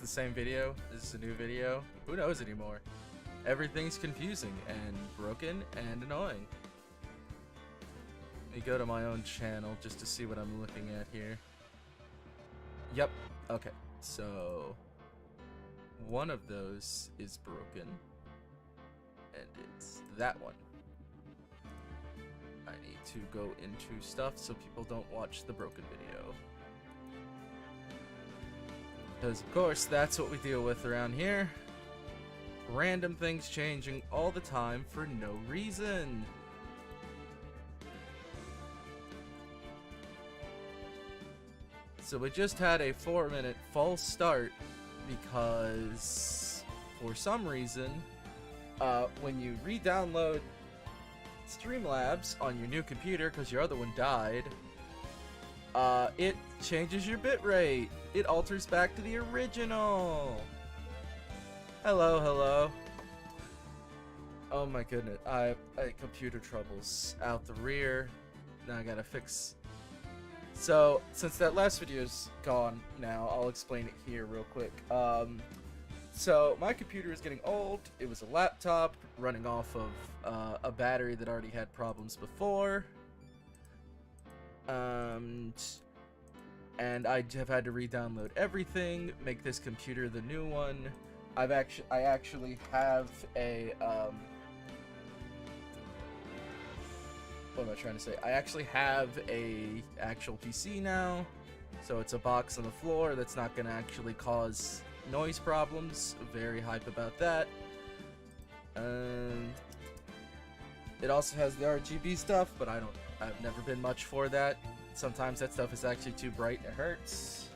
the same video? Is this a new video? Who knows anymore? Everything's confusing and broken and annoying. Let me go to my own channel just to see what I'm looking at here. Yep. Okay. So one of those is broken, and it's that one. I need to go into stuff so people don't watch the broken video. Because, of course, that's what we deal with around here. Random things changing all the time for no reason. So we just had a 4-minute false start because, for some reason, when you re-download Streamlabs on your new computer because your other one died, it changes your bitrate. It alters back to the original. Hello, hello. Oh my goodness, I computer troubles out the rear. Now I gotta fix. So since that last video's gone now, I'll explain it here real quick. So my computer is getting old. It was a laptop running off of a battery that already had problems before. And I have had to re-download everything, make this computer the new one. I actually have a what am I trying to say? I actually have a actual PC now, so it's a box on the floor that's not gonna actually cause noise problems. Very hype about that. It also has the RGB stuff, but I've never been much for that. Sometimes that stuff is actually too bright and it hurts.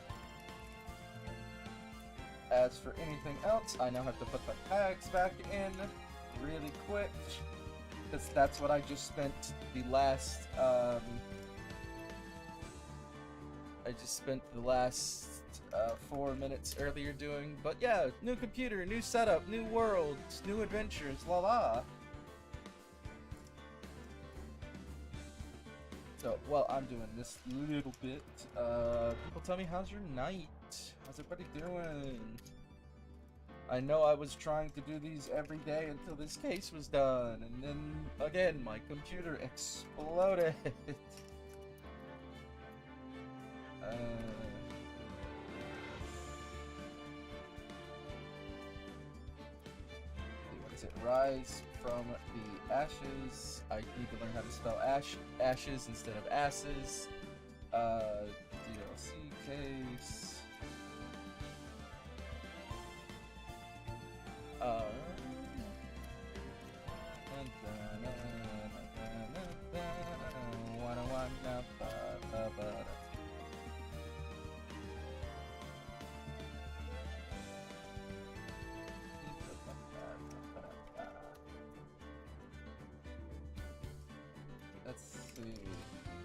As for anything else, I now have to put the tags back in really quick, because that's what I just spent the last 4 minutes earlier doing. But yeah, new computer, new setup, new world, new adventures, la la. So, while I'm doing this little bit, people tell me, how's your night? How's everybody doing? I know I was trying to do these every day until this case was done, and then, again, my computer exploded. What is it? Rise from the ashes. I need to learn how to spell ashes instead of asses. DLC case. Let's see.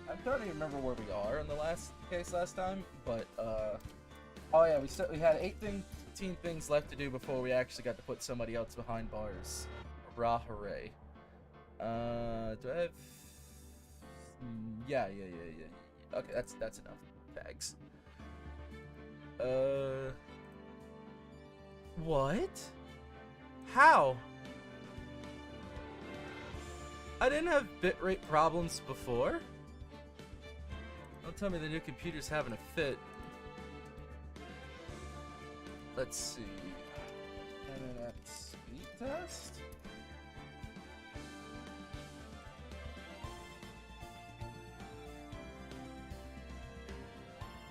I'm trying to remember where we are in the last case last time, but oh yeah, we had 18 things left to do before we actually got to put somebody else behind bars. Rah hooray. Do I have? Yeah. Okay, that's enough tags. What? How? I didn't have bitrate problems before. Don't tell me the new computer's having a fit. Let's see. Internet speed test?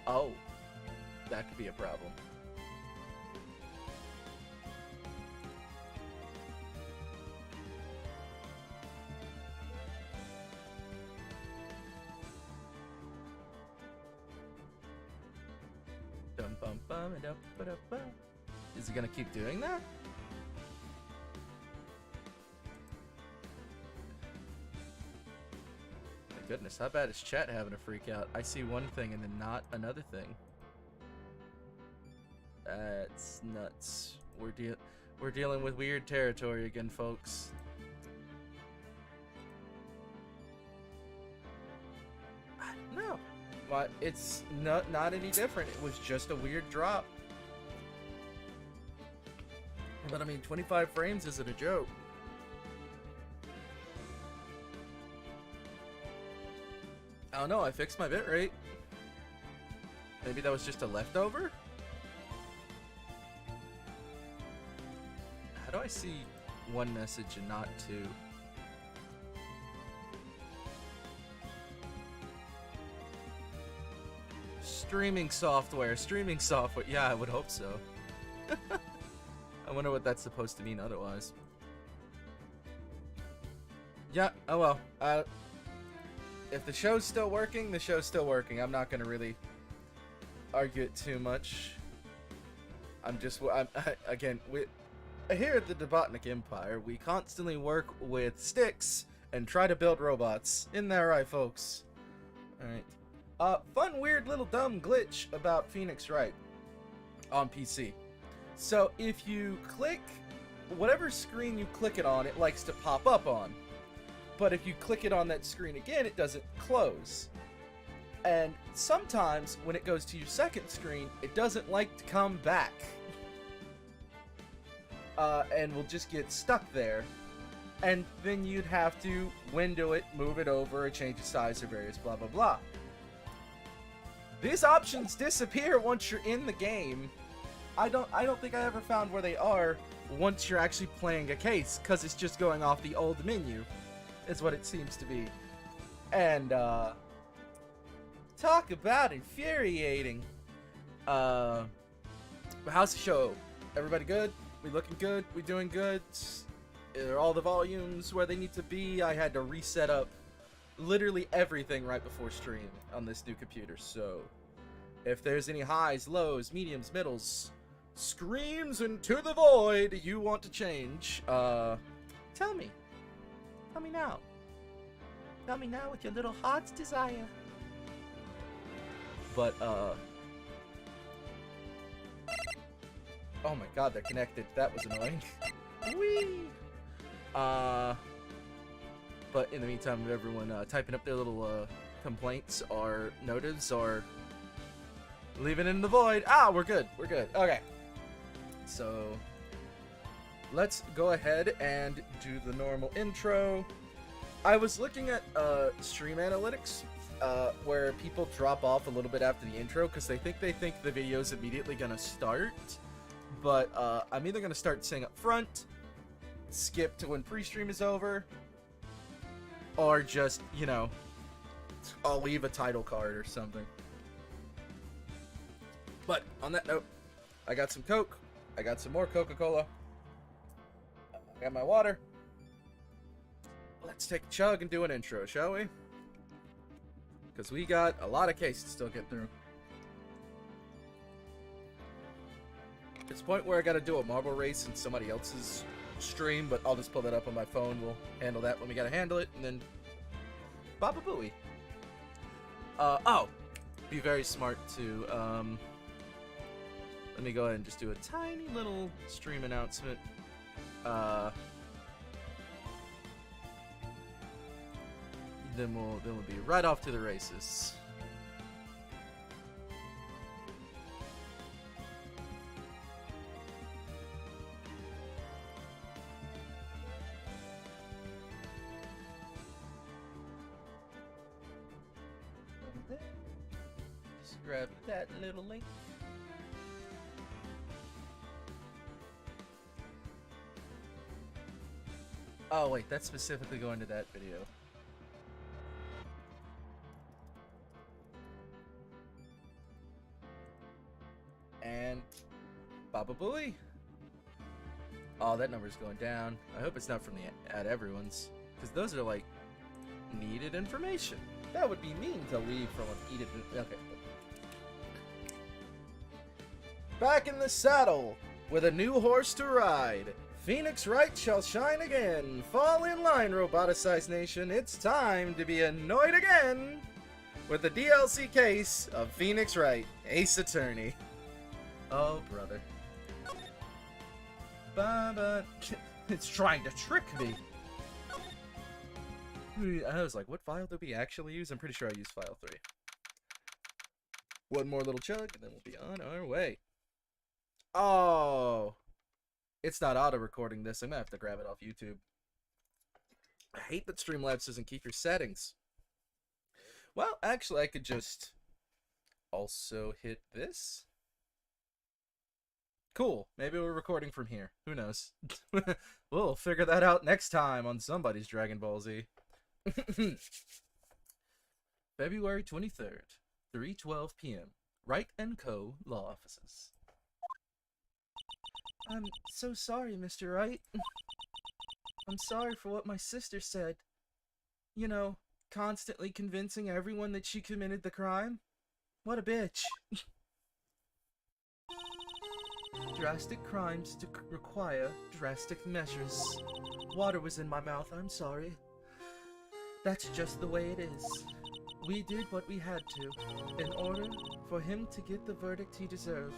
Oh, that could be a problem. Is he gonna keep doing that? My goodness, how bad is chat having a freak out? I see one thing and then not another thing. That's nuts. We're dealing with weird territory again, folks. No. But it's not any different. It was just a weird drop. But I mean, 25 frames isn't a joke. I don't know, I fixed my bitrate. Maybe that was just a leftover? How do I see one message and not two? Streaming software. Yeah, I would hope so. I wonder what that's supposed to mean otherwise. Yeah, oh well. If the show's still working, the show's still working. I'm not gonna really argue it too much. Again, here at the Dbotnik Empire, we constantly work with sticks and try to build robots. Isn't that right, folks? Alright. Fun, weird, little dumb glitch about Phoenix Wright on PC. So, if you click whatever screen you click it on, it likes to pop up on. But if you click it on that screen again, it doesn't close. And sometimes, when it goes to your second screen, it doesn't like to come back. And will just get stuck there. And then you'd have to window it, move it over, or change the size or various blah blah blah. These options disappear once you're in the game. I don't think I ever found where they are once you're actually playing a case, because it's just going off the old menu, is what it seems to be. And talk about infuriating. How's the show? Everybody good? We looking good? We doing good? Are all the volumes where they need to be? I had to reset up literally everything right before stream on this new computer, so if there's any highs, lows, mediums, middles, screams into the void you want to change, tell me. Tell me now. Tell me now with your little heart's desire. But, oh my god, they're connected. That was annoying. Whee! But in the meantime, everyone typing up their little complaints or notives or leaving it in the void. Ah, we're good. We're good. Okay. So let's go ahead and do the normal intro. I was looking at stream analytics where people drop off a little bit after the intro because they think the video's immediately gonna start. But I'm either gonna start saying up front, skip to when pre-stream is over, or just, you know, I'll leave a title card or something. But on that note, I got some Coke, I got some more Coca-Cola, I got my water. Let's take a chug and do an intro, shall we? Because we got a lot of cases to still get through. It's a point where I gotta do a marble race in somebody else's stream, but I'll just pull that up on my phone. We'll handle that when we gotta handle it, and then Baba Booey. Be very smart to, let me go ahead and just do a tiny little stream announcement. Then we'll be right off to the races. Just grab that little link. Oh wait, that's specifically going to that video. And Baba Booey. Oh, that number's going down. I hope it's not from the at everyone's, because those are like needed information. That would be mean to leave from a needed. Okay. Back in the saddle with a new horse to ride. Phoenix Wright shall shine again. Fall in line, roboticized nation. It's time to be annoyed again with the DLC case of Phoenix Wright, Ace Attorney. Oh, brother. Baba. It's trying to trick me. I was like, what file did we actually use? I'm pretty sure I used file 3. One more little chug, and then we'll be on our way. Oh. It's not auto-recording this. I'm gonna have to grab it off YouTube. I hate that Streamlabs doesn't keep your settings. Well, actually, I could just also hit this. Cool. Maybe we're recording from here. Who knows? We'll figure that out next time on somebody's Dragon Ball Z. February 23rd, 3:12 p.m. Wright & Co. Law Offices. I'm so sorry, Mr. Wright. I'm sorry for what my sister said. You know, constantly convincing everyone that she committed the crime. What a bitch. Drastic crimes require drastic measures. Water was in my mouth, I'm sorry. That's just the way it is. We did what we had to, in order for him to get the verdict he deserved.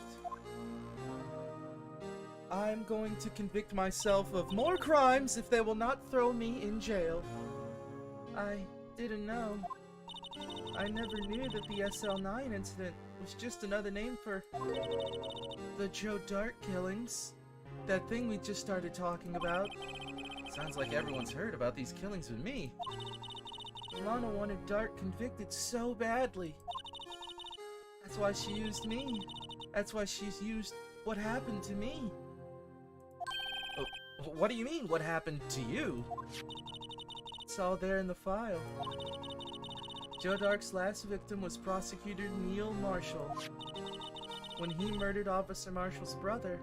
I'm going to convict myself of more crimes if they will not throw me in jail. I didn't know. I never knew that the SL9 incident was just another name for the Joe Dart killings. That thing we just started talking about. Sounds like everyone's heard about these killings with me. Lana wanted Dart convicted so badly. That's why she used me. That's why she's used what happened to me. Oh, what do you mean, what happened to you? It's all there in the file. Joe Dark's last victim was Prosecutor Neil Marshall. When he murdered Officer Marshall's brother,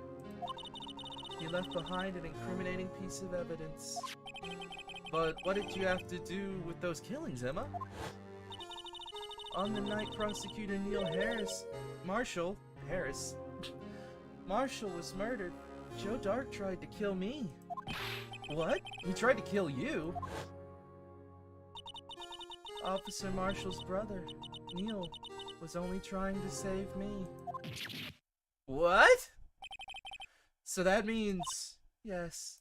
he left behind an incriminating piece of evidence. But what did you have to do with those killings, Emma? On the night Prosecutor Neil Marshall was murdered, Joe Dark tried to kill me. What? He tried to kill you? Officer Marshall's brother, Neil, was only trying to save me. What? So that means... Yes.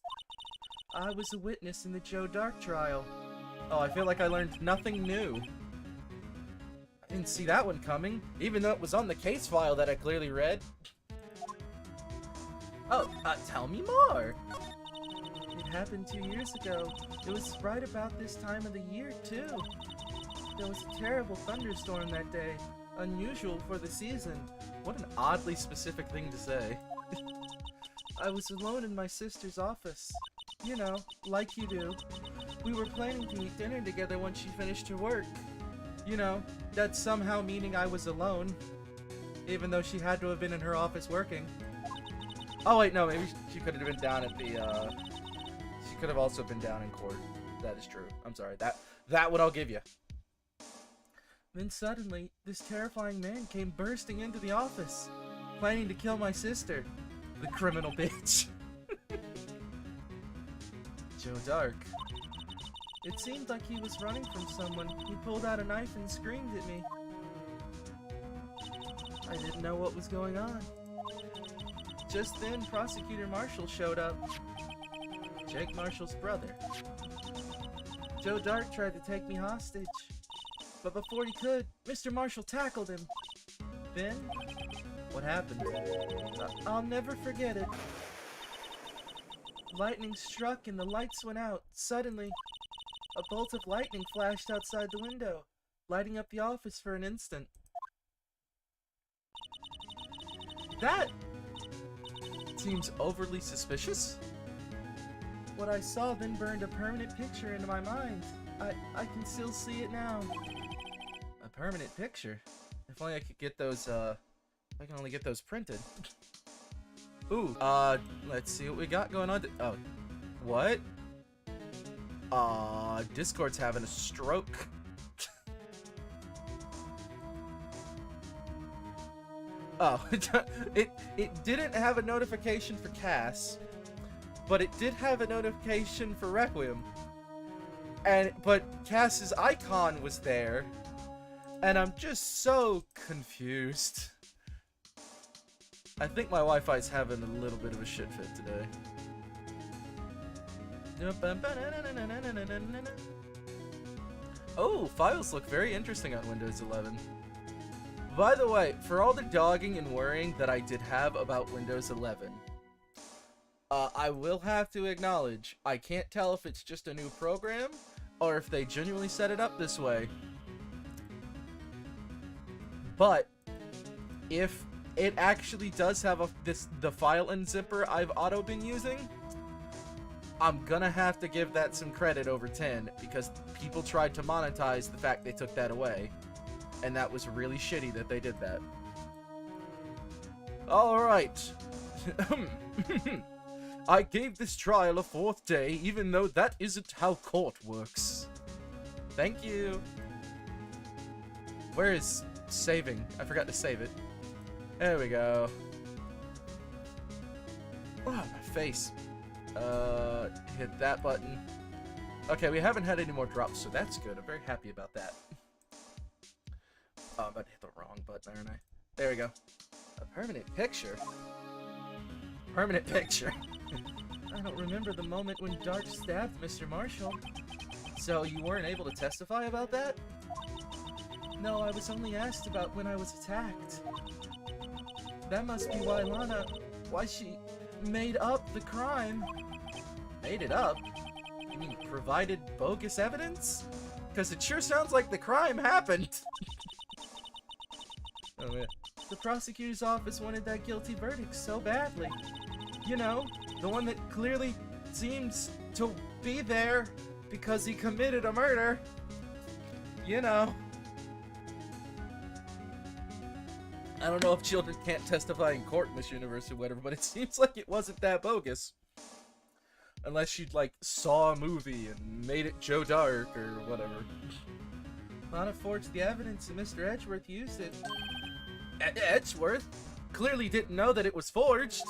I was a witness in the Joe Dark trial. Oh, I feel like I learned nothing new. I didn't see that one coming, even though it was on the case file that I clearly read. Oh, tell me more! It happened 2 years ago. It was right about this time of the year, too. There was a terrible thunderstorm that day. Unusual for the season. What an oddly specific thing to say. I was alone in my sister's office. You know, like you do. We were planning to eat dinner together once she finished her work. You know, that's somehow meaning I was alone. Even though she had to have been in her office working. Oh wait, no, maybe she could have been down at the, she could have also been down in court. That is true. I'm sorry. That one I'll give you. Then suddenly, this terrifying man came bursting into the office, planning to kill my sister. The criminal bitch. Joe Dark. It seemed like he was running from someone. He pulled out a knife and screamed at me. I didn't know what was going on. Just then, Prosecutor Marshall showed up. Jake Marshall's brother. Joe Dark tried to take me hostage. But before he could, Mr. Marshall tackled him. Then, what happened? I'll never forget it. Lightning struck and the lights went out. Suddenly, a bolt of lightning flashed outside the window, lighting up the office for an instant. That seems overly suspicious. What I saw then burned a permanent picture into my mind. I can still see it now. A permanent picture? If only I could get those, I can only get those printed. Ooh, let's see what we got going on. Oh, what? Discord's having a stroke. Oh, it didn't have a notification for Cass, but it did have a notification for Requiem. But Cass's icon was there, and I'm just so confused. I think my Wi-Fi's having a little bit of a shit fit today. Oh, files look very interesting on Windows 11. By the way, for all the dogging and worrying that I did have about Windows 11, I will have to acknowledge, I can't tell if it's just a new program or if they genuinely set it up this way. But if it actually does have the file unzipper I've been using, I'm gonna have to give that some credit over 10 because people tried to monetize the fact they took that away, and that was really shitty that they did that. All right. I gave this trial a 4th day, even though that isn't how court works. Thank you. Where is saving? I forgot to save it. There we go. Oh, my face. Hit that button. Okay, we haven't had any more drops, so that's good. I'm very happy about that. Oh, I'm about to hit the wrong button, aren't I? There we go. A permanent picture? Permanent picture. I don't remember the moment when Dark stabbed Mr. Marshall. So you weren't able to testify about that? No, I was only asked about when I was attacked. That must be why why she made up the crime. Made it up? You mean provided bogus evidence? Because it sure sounds like the crime happened. Oh man. The prosecutor's office wanted that guilty verdict so badly. You know, the one that clearly seems to be there because he committed a murder. You know. I don't know if children can't testify in court in this universe or whatever, but it seems like it wasn't that bogus. Unless she, like, saw a movie and made it Joe Dark or whatever. Lana forged the evidence and Mr. Edgeworth used it. Edgeworth? Clearly didn't know that it was forged.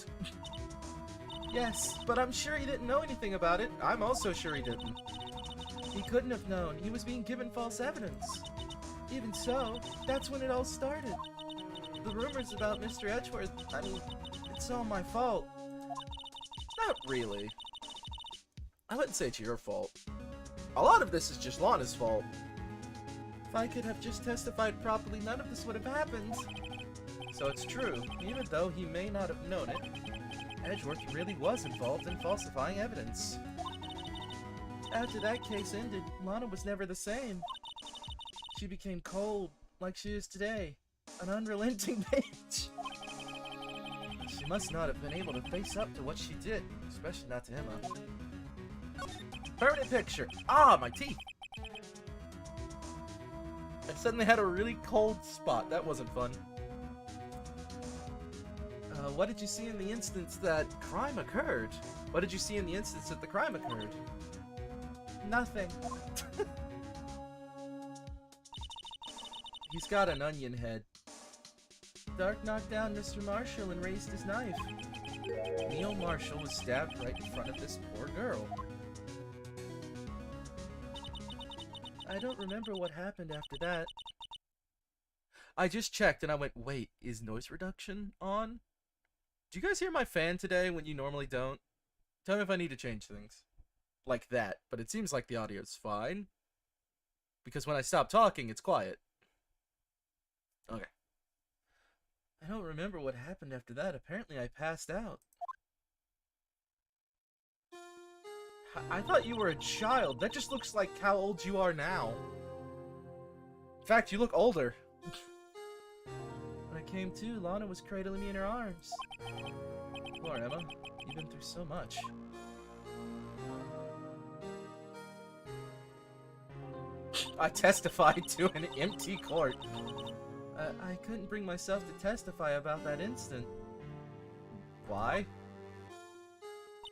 Yes, but I'm sure he didn't know anything about it. I'm also sure he didn't. He couldn't have known. He was being given false evidence. Even so, that's when it all started. The rumors about Mr. Edgeworth, I mean, it's all my fault. Not really. I wouldn't say it's your fault. A lot of this is just Lana's fault. If I could have just testified properly, none of this would have happened. So it's true, even though he may not have known it, Edgeworth really was involved in falsifying evidence. After that case ended, Lana was never the same. She became cold, like she is today. An unrelenting bitch. She must not have been able to face up to what she did, especially not to Emma. Permanent picture. Ah, my teeth. I suddenly had a really cold spot. That wasn't fun. What did you see in the instance that crime occurred? What did you see in the instance that the crime occurred? Nothing. He's got an onion head. Dark knocked down Mr. Marshall and raised his knife. Neil Marshall was stabbed right in front of this poor girl. I don't remember what happened after that. I just checked and I went, wait, is noise reduction on? Do you guys hear my fan today when you normally don't? Tell me if I need to change things. Like that, but it seems like the audio's fine. Because when I stop talking, it's quiet. Okay. I don't remember what happened after that. Apparently I passed out. I thought you were a child. That just looks like how old you are now. In fact, you look older. When I came to, Lana was cradling me in her arms. Poor Emma. You've been through so much. I testified to an empty court. I couldn't bring myself to testify about that instant. Why?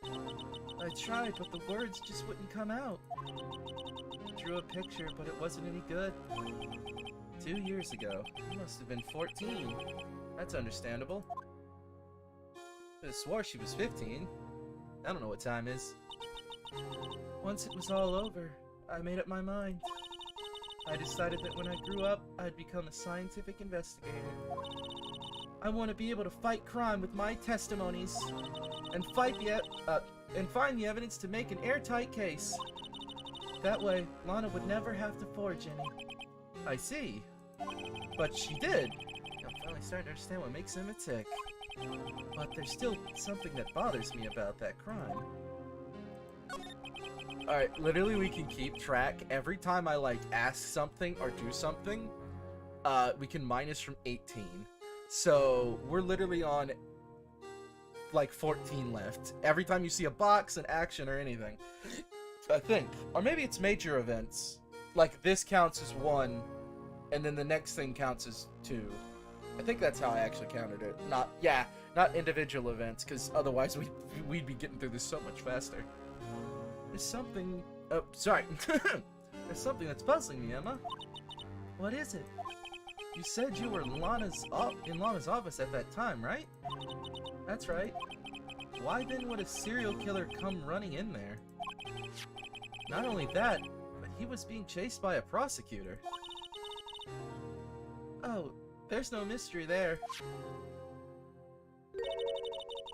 I tried, but the words just wouldn't come out. I drew a picture, but it wasn't any good. 2 years ago. You must have been 14. That's understandable. I swore she was 15. I don't know what time is. Once it was all over, I made up my mind. I decided that when I grew up, I'd become a scientific investigator. I want to be able to fight crime with my testimonies, and find the evidence to make an airtight case. That way, Lana would never have to forge any. I see. But she did. finally starting to understand what makes him a tick. But there's still something that bothers me about that crime. Alright, literally we can keep track. Every time I, like, ask something or do something, we can minus from 18. So, we're literally on, like, 14 left. Every time you see a box, an action, or anything. I think. Or maybe it's major events. Like, this counts as 1, and then the next thing counts as 2. I think that's how I actually counted it. Not individual events, because otherwise we'd be getting through this so much faster. There's something... Oh, sorry. There's something that's puzzling me, Emma. What is it? You said you were in Lana's office at that time, right? That's right. Why then would a serial killer come running in there? Not only that, but he was being chased by a prosecutor. Oh, there's no mystery there.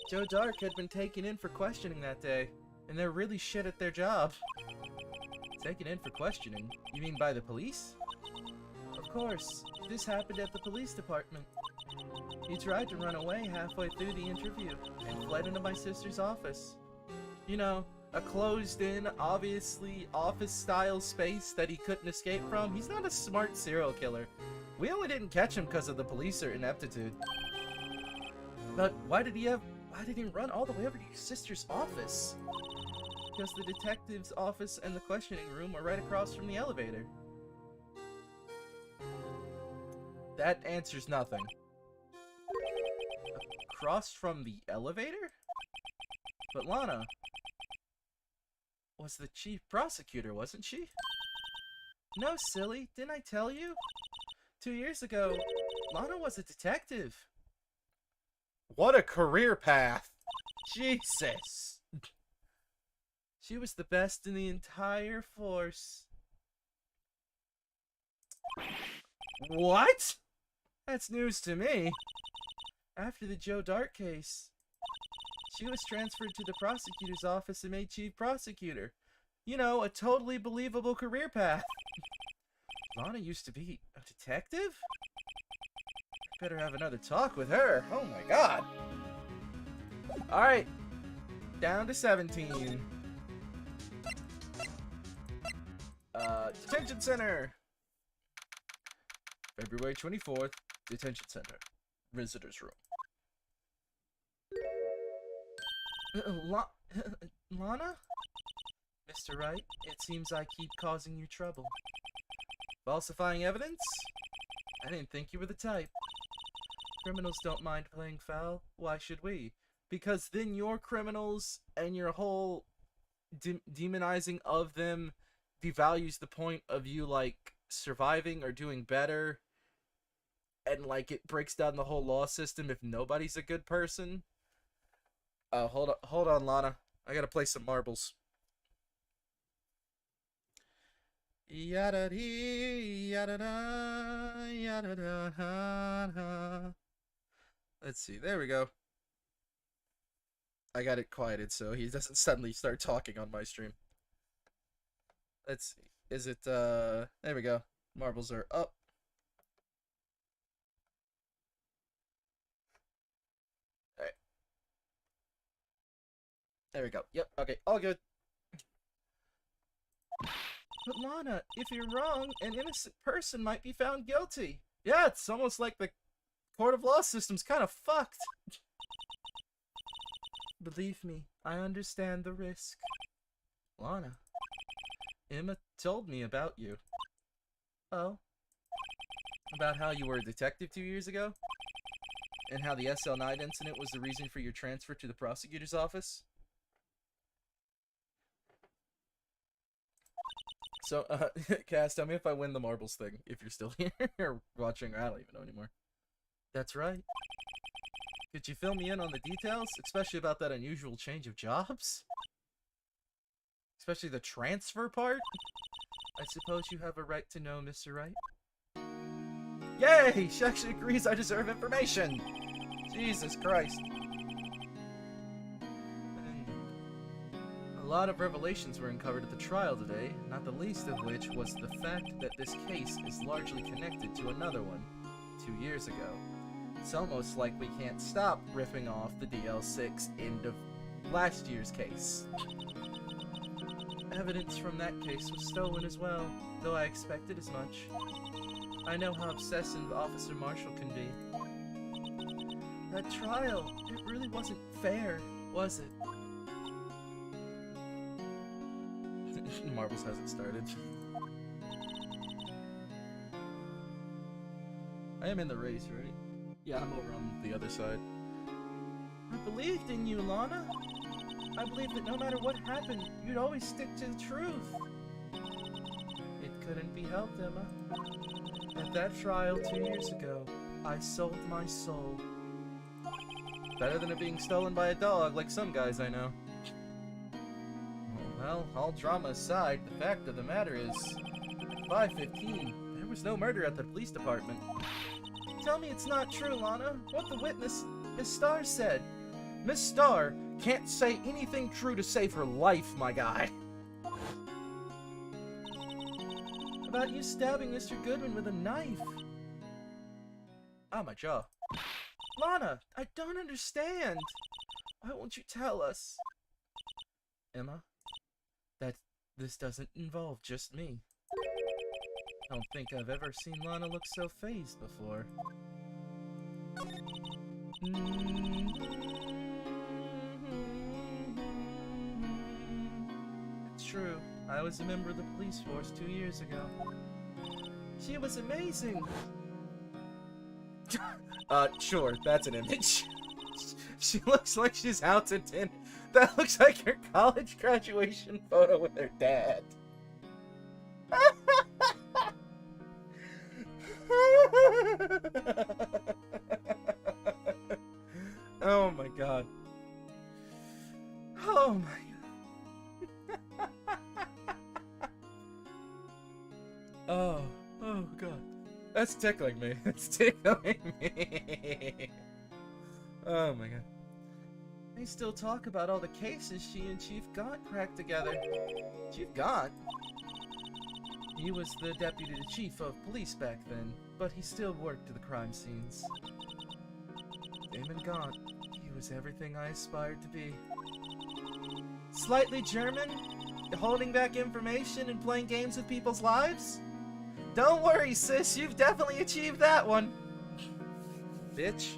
Joe Dark had been taken in for questioning that day, and they're really shit at their job. Taken in for questioning? You mean by the police? Of course, this happened at the police department. He tried to run away halfway through the interview, and fled into my sister's office. You know, a closed-in, obviously office-style space that he couldn't escape from. He's not a smart serial killer. We only didn't catch him because of the police or ineptitude. But why did he run all the way over to your sister's office? Because the detective's office and the questioning room are right across from the elevator. That answers nothing. Across from the elevator? But Lana was the chief prosecutor, wasn't she? No, silly. Didn't I tell you? 2 years ago, Lana was a detective. What a career path! Jesus! She was the best in the entire force. What? That's news to me. After the Joe Dart case, she was transferred to the prosecutor's office and made chief prosecutor. You know, a totally believable career path. Lana used to be a detective? Better have another talk with her. Oh my god. Alright. Down to 17. Detention Center. February 24th. Detention Center. Visitor's room. Lana? Mr. Wright, it seems I keep causing you trouble. Falsifying evidence? I didn't think you were the type. Criminals don't mind playing foul. Why should we? Because then your criminals and your whole demonizing of them devalues the point of you, like, surviving or doing better. And, like, it breaks down the whole law system if nobody's a good person. Hold on, Lana. I gotta play some marbles. Yada dee, yada da, yada da, ha, ha. Let's see. There we go. I got it quieted so he doesn't suddenly start talking on my stream. Let's see. Is it, there we go. Marbles are up. Alright. There we go. Yep, okay, all good. But Lana, if you're wrong, an innocent person might be found guilty. Yeah, it's almost like the court of law system's kind of fucked. Believe me, I understand the risk. Lana, Emma told me about you. Oh? About how you were a detective 2 years ago? And how the SL9 incident was the reason for your transfer to the prosecutor's office? So, Cass, tell me if I win the marbles thing, if you're still here, or watching, or I don't even know anymore. That's right. Could you fill me in on the details, especially about that unusual change of jobs? Especially the transfer part? I suppose you have a right to know, Mr. Wright. Yay! She actually agrees I deserve information! Jesus Christ. A lot of revelations were uncovered at the trial today, not the least of which was the fact that this case is largely connected to another one, 2 years ago. It's almost like we can't stop ripping off the DL6 end of last year's case. Evidence from that case was stolen as well, though I expected as much. I know how obsessive Officer Marshall can be. That trial, it really wasn't fair, was it? Marbles hasn't started. I am in the race, right? Yeah, I'm over on the other side. I believed in you, Lana. I believed that no matter what happened, you'd always stick to the truth. It couldn't be helped, Emma. At that trial 2 years ago, I sold my soul. Better than it being stolen by a dog, like some guys I know. Well, all drama aside, the fact of the matter is, 5:15, there was no murder at the police department. Tell me it's not true, Lana. What the witness, Miss Starr, said. Miss Starr can't say anything true to save her life, my guy. About you stabbing Mr. Goodman with a knife. Ah, my jaw. Lana, I don't understand. Why won't you tell us? Emma, this doesn't involve just me. I don't think I've ever seen Lana look so fazed before. It's true. I was a member of the police force 2 years ago. She was amazing. Sure, that's an image. She looks like she's out to dinner. That looks like her college graduation photo with her dad. Oh my god. Oh my god. Oh god. That's tickling me. That's tickling me. Oh my god. They still talk about all the cases she and Chief Gaunt cracked together. Chief Gaunt? He was the deputy chief of police back then, but he still worked at the crime scenes. Damon Gaunt. He was everything I aspired to be. Slightly German? Holding back information and playing games with people's lives? Don't worry, sis. You've definitely achieved that one. Bitch.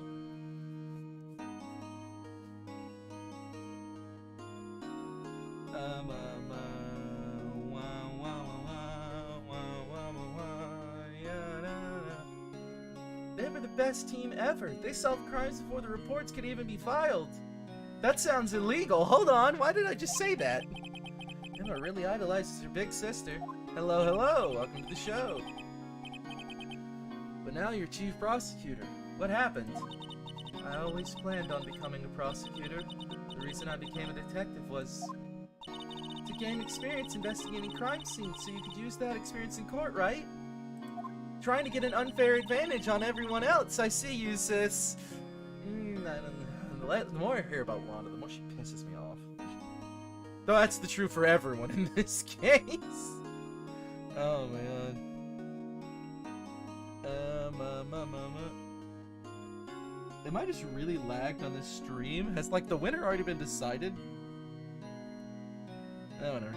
They were the best team ever. They solved crimes before the reports could even be filed. That sounds illegal. Hold on. Why did I just say that? Emma really idolizes her big sister. Hello, hello. Welcome to the show. But now you're chief prosecutor. What happened? I always planned on becoming a prosecutor. The reason I became a detective was to gain experience investigating crime scenes so you could use that experience in court, right? Trying to get an unfair advantage on everyone else. I see you, sis. The more I hear about Wanda, the more she pisses me off. Though that's the truth for everyone in this case. Oh my god. Am I just really lagged on this stream? Has like the winner already been decided? I don't know.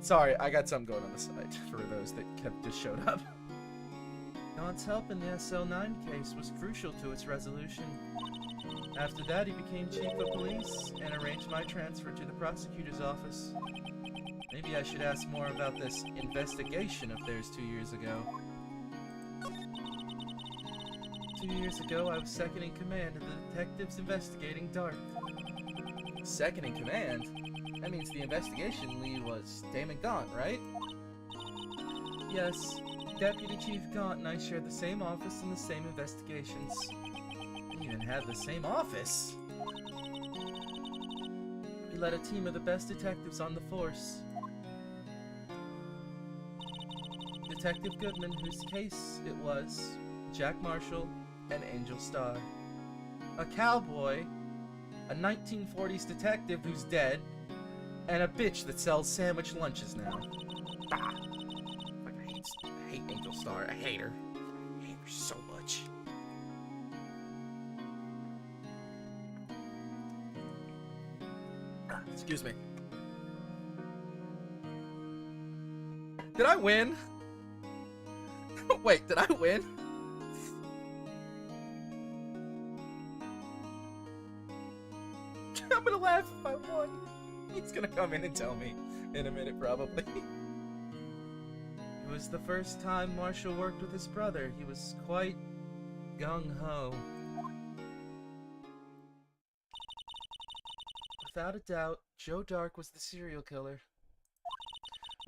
Sorry, I got something going on the side for those that just showed up. God's help in the SL9 case was crucial to its resolution. After that, he became chief of police and arranged my transfer to the prosecutor's office. Maybe I should ask more about this investigation of theirs 2 years ago. 2 years ago, I was second in command of the detectives investigating Dark. Second in command? That means the investigation lead was Damon Gaunt, right? Yes. Deputy Chief Gaunt and I shared the same office and the same investigations. We even had the same office! We led a team of the best detectives on the force. Detective Goodman, whose case it was, Jack Marshall, and Angel Starr. A cowboy, a 1940s detective who's dead, and a bitch that sells sandwich lunches now. Ah. I hate Angel Starr. I hate her. I hate her so much. Excuse me. Did I win? Wait, did I win? I'm gonna laugh if I won. He's gonna come in and tell me in a minute, probably. It was the first time Marshall worked with his brother. He was quite gung-ho. Without a doubt, Joe Dark was the serial killer.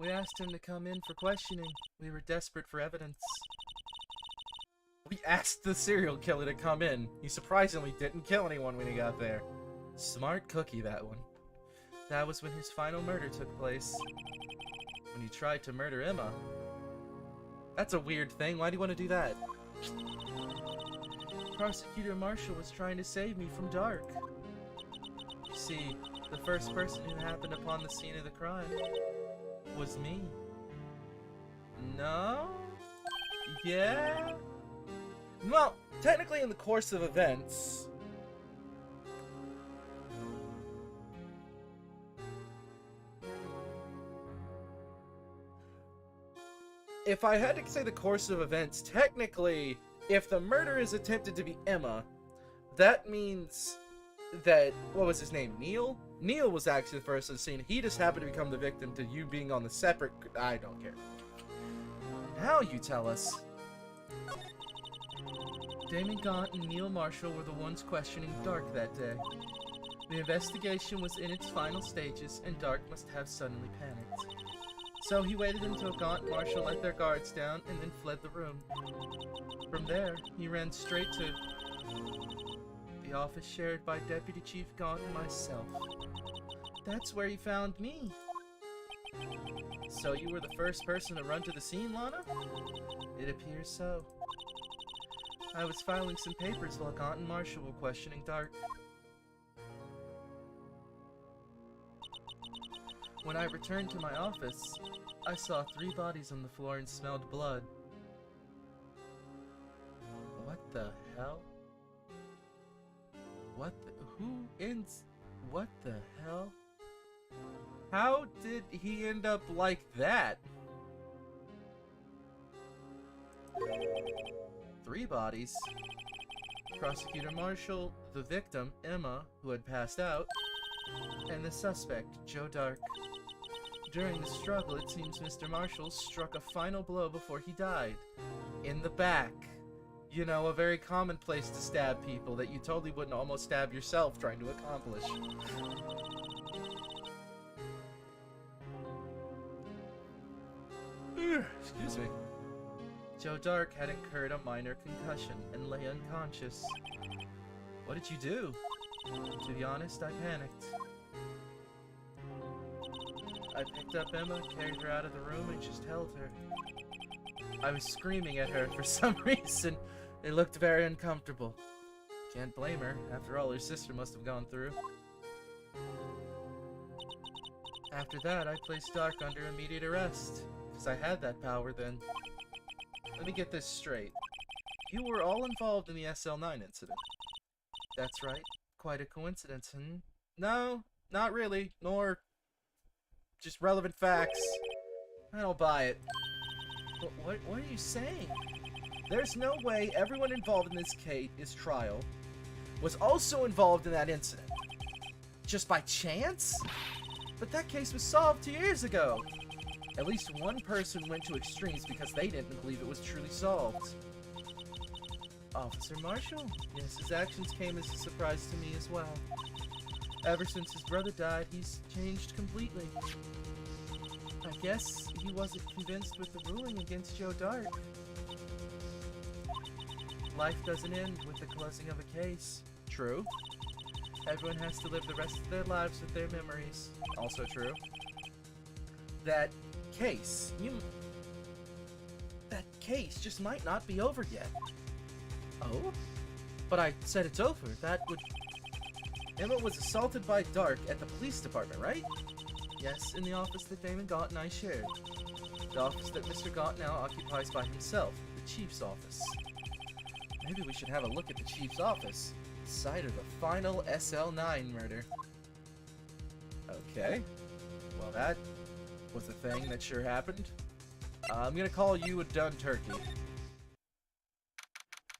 We asked him to come in for questioning. We were desperate for evidence. We asked the serial killer to come in. He surprisingly didn't kill anyone when he got there. Smart cookie, that one. That was when his final murder took place. When he tried to murder Emma. That's a weird thing. Why do you want to do that? Prosecutor Marshall was trying to save me from Dark. You see, the first person who happened upon the scene of the crime was me. No? Yeah? Well, technically in the course of events... If I had to say the course of events, technically, if the murder is attempted to be Emma, that means that, what was his name, Neil? Neil was actually the first on the scene. He just happened to become the victim to you being on the separate... I don't care. Now you tell us. Damon Gaunt and Neil Marshall were the ones questioning Dark that day. The investigation was in its final stages, and Dark must have suddenly panicked. So he waited until Gaunt and Marshall let their guards down and then fled the room. From there, he ran straight to the office shared by Deputy Chief Gaunt and myself. That's where he found me. So you were the first person to run to the scene, Lana? It appears so. I was filing some papers while Gaunt and Marshall were questioning Dark. When I returned to my office, I saw 3 bodies on the floor and smelled blood. What the hell? What the hell? How did he end up like that? 3 bodies. Prosecutor Marshall, the victim, Emma, who had passed out, and the suspect, Joe Dark. During the struggle, it seems Mr. Marshall struck a final blow before he died. In the back. You know, a very common place to stab people that you totally wouldn't almost stab yourself trying to accomplish. Excuse me. Joe Dark had incurred a minor concussion and lay unconscious. What did you do? To be honest, I panicked. I picked up Emma, carried her out of the room, and just held her. I was screaming at her for some reason. It looked very uncomfortable. Can't blame her. After all, her sister must have gone through. After that, I placed Dark under immediate arrest, because I had that power then. Let me get this straight. You were all involved in the SL9 incident. That's right. Quite a coincidence, hmm? No, not really. Nor just relevant facts. I don't buy it. What are you saying? There's no way everyone involved in this case trial was also involved in that incident. Just by chance? But that case was solved 2 years ago. At least one person went to extremes because they didn't believe it was truly solved. Officer Marshall? Yes, his actions came as a surprise to me as well. Ever since his brother died, he's changed completely. I guess he wasn't convinced with the ruling against Joe Dark. Life doesn't end with the closing of a case. True. Everyone has to live the rest of their lives with their memories. Also true. That case, that case just might not be over yet. Oh? But I said it's over. That would... Emma was assaulted by Dark at the police department, right? Yes, in the office that Damon Gaunt and I shared. The office that Mr. Gaunt now occupies by himself, the Chief's office. Maybe we should have a look at the Chief's office, site of the final SL9 murder. Okay. Well, that was a thing that sure happened. I'm gonna call you a done turkey.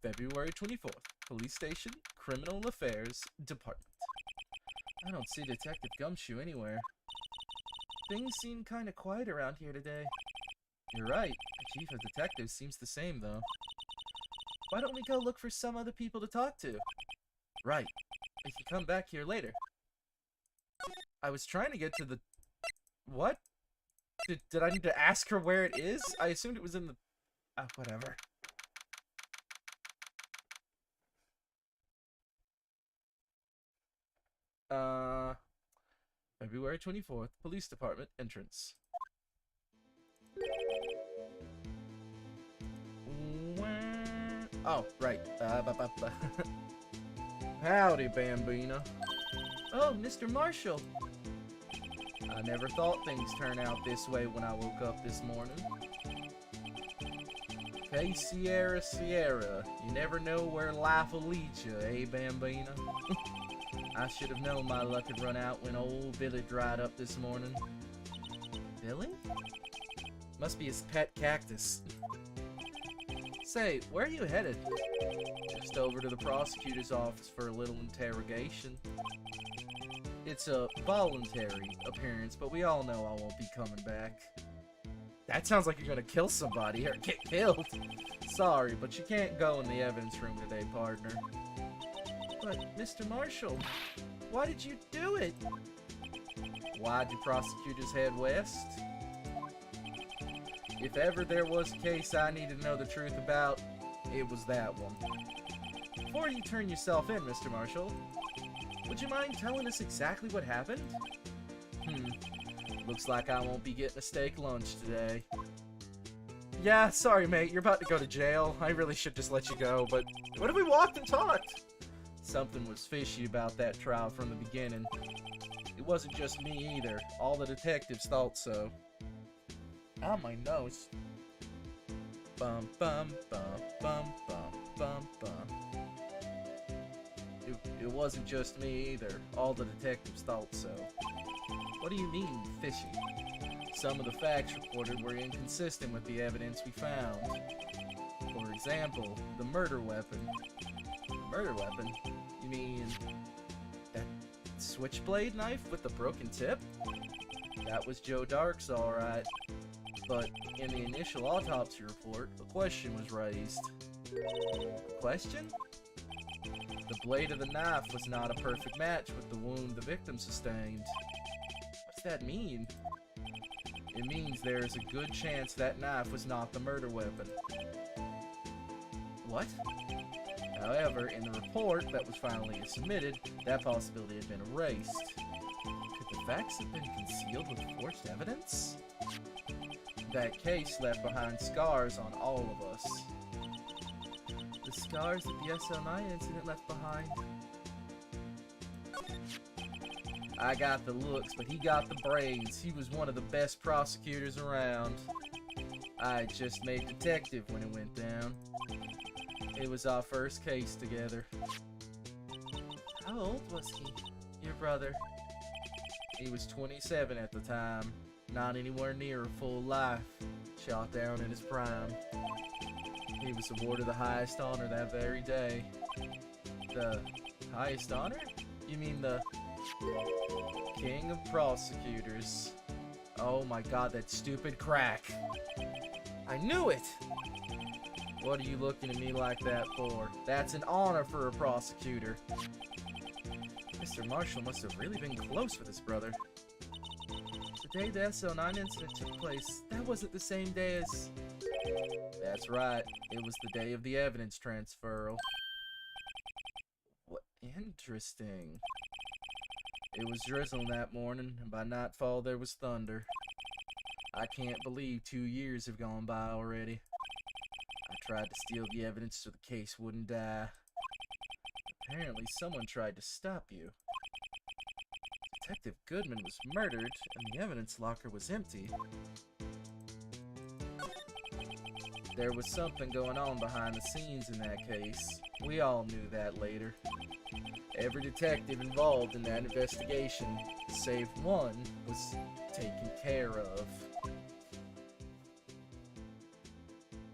February 24th. Police Station, Criminal Affairs Department. I don't see Detective Gumshoe anywhere. Things seem kind of quiet around here today. You're right. The chief of detectives seems the same, though. Why don't we go look for some other people to talk to? Right. We can come back here later. I was trying to get to the... What? Did I need to ask her where it is? I assumed it was in the... whatever. February 24th, Police Department entrance. Oh, right. Howdy, Bambina. Oh, Mr. Marshall. I never thought things turned out this way when I woke up this morning. Hey, Sierra, Sierra. You never know where life will lead you, eh, Bambina? I should have known my luck had run out when old Billy dried up this morning. Billy? Must be his pet cactus. Say, where are you headed? Just over to the prosecutor's office for a little interrogation. It's a voluntary appearance, but we all know I won't be coming back. That sounds like you're gonna kill somebody or get killed. Sorry, but you can't go in the evidence room today, partner. But, Mr. Marshall, why did you do it? Why'd you prosecutors head west? If ever there was a case I needed to know the truth about, it was that one. Before you turn yourself in, Mr. Marshall, would you mind telling us exactly what happened? Looks like I won't be getting a steak lunch today. Yeah, sorry, mate. You're about to go to jail. I really should just let you go, but what if we walked and talked? Something was fishy about that trial from the beginning. It wasn't just me either. All the detectives thought so. Oh, my nose. Bum, bum, bum, bum, bum, bum, bum. It wasn't just me either. All the detectives thought so. What do you mean, fishy? Some of the facts reported were inconsistent with the evidence we found. For example, the murder weapon. Murder weapon? You mean that switchblade knife with the broken tip? That was Joe Dark's, alright. But in the initial autopsy report, a question was raised. A question? The blade of the knife was not a perfect match with the wound the victim sustained. What's that mean? It means there is a good chance that knife was not the murder weapon. What? However, in the report that was finally submitted, that possibility had been erased. Could the facts have been concealed with forged evidence? That case left behind scars on all of us. The scars that the SL9 incident left behind. I got the looks, but he got the brains. He was one of the best prosecutors around. I had just made detective when it went down. It was our first case together. How old was he, your brother? He was 27 at the time. Not anywhere near a full life. Shot down in his prime. He was awarded the highest honor that very day. The highest honor? You mean the King of Prosecutors? Oh my god, that stupid crack. I knew it! What are you looking at me like that for? That's an honor for a prosecutor. Mr. Marshall must have really been close with his brother. The day the SL9 incident took place, that wasn't the same day as... That's right. It was the day of the evidence transferal. What? Interesting. It was drizzling that morning, and by nightfall there was thunder. I can't believe 2 years have gone by already. I tried to steal the evidence so the case wouldn't die. Apparently someone tried to stop you. Detective Goodman was murdered, and the evidence locker was empty. There was something going on behind the scenes in that case. We all knew that later. Every detective involved in that investigation, save one, was taken care of.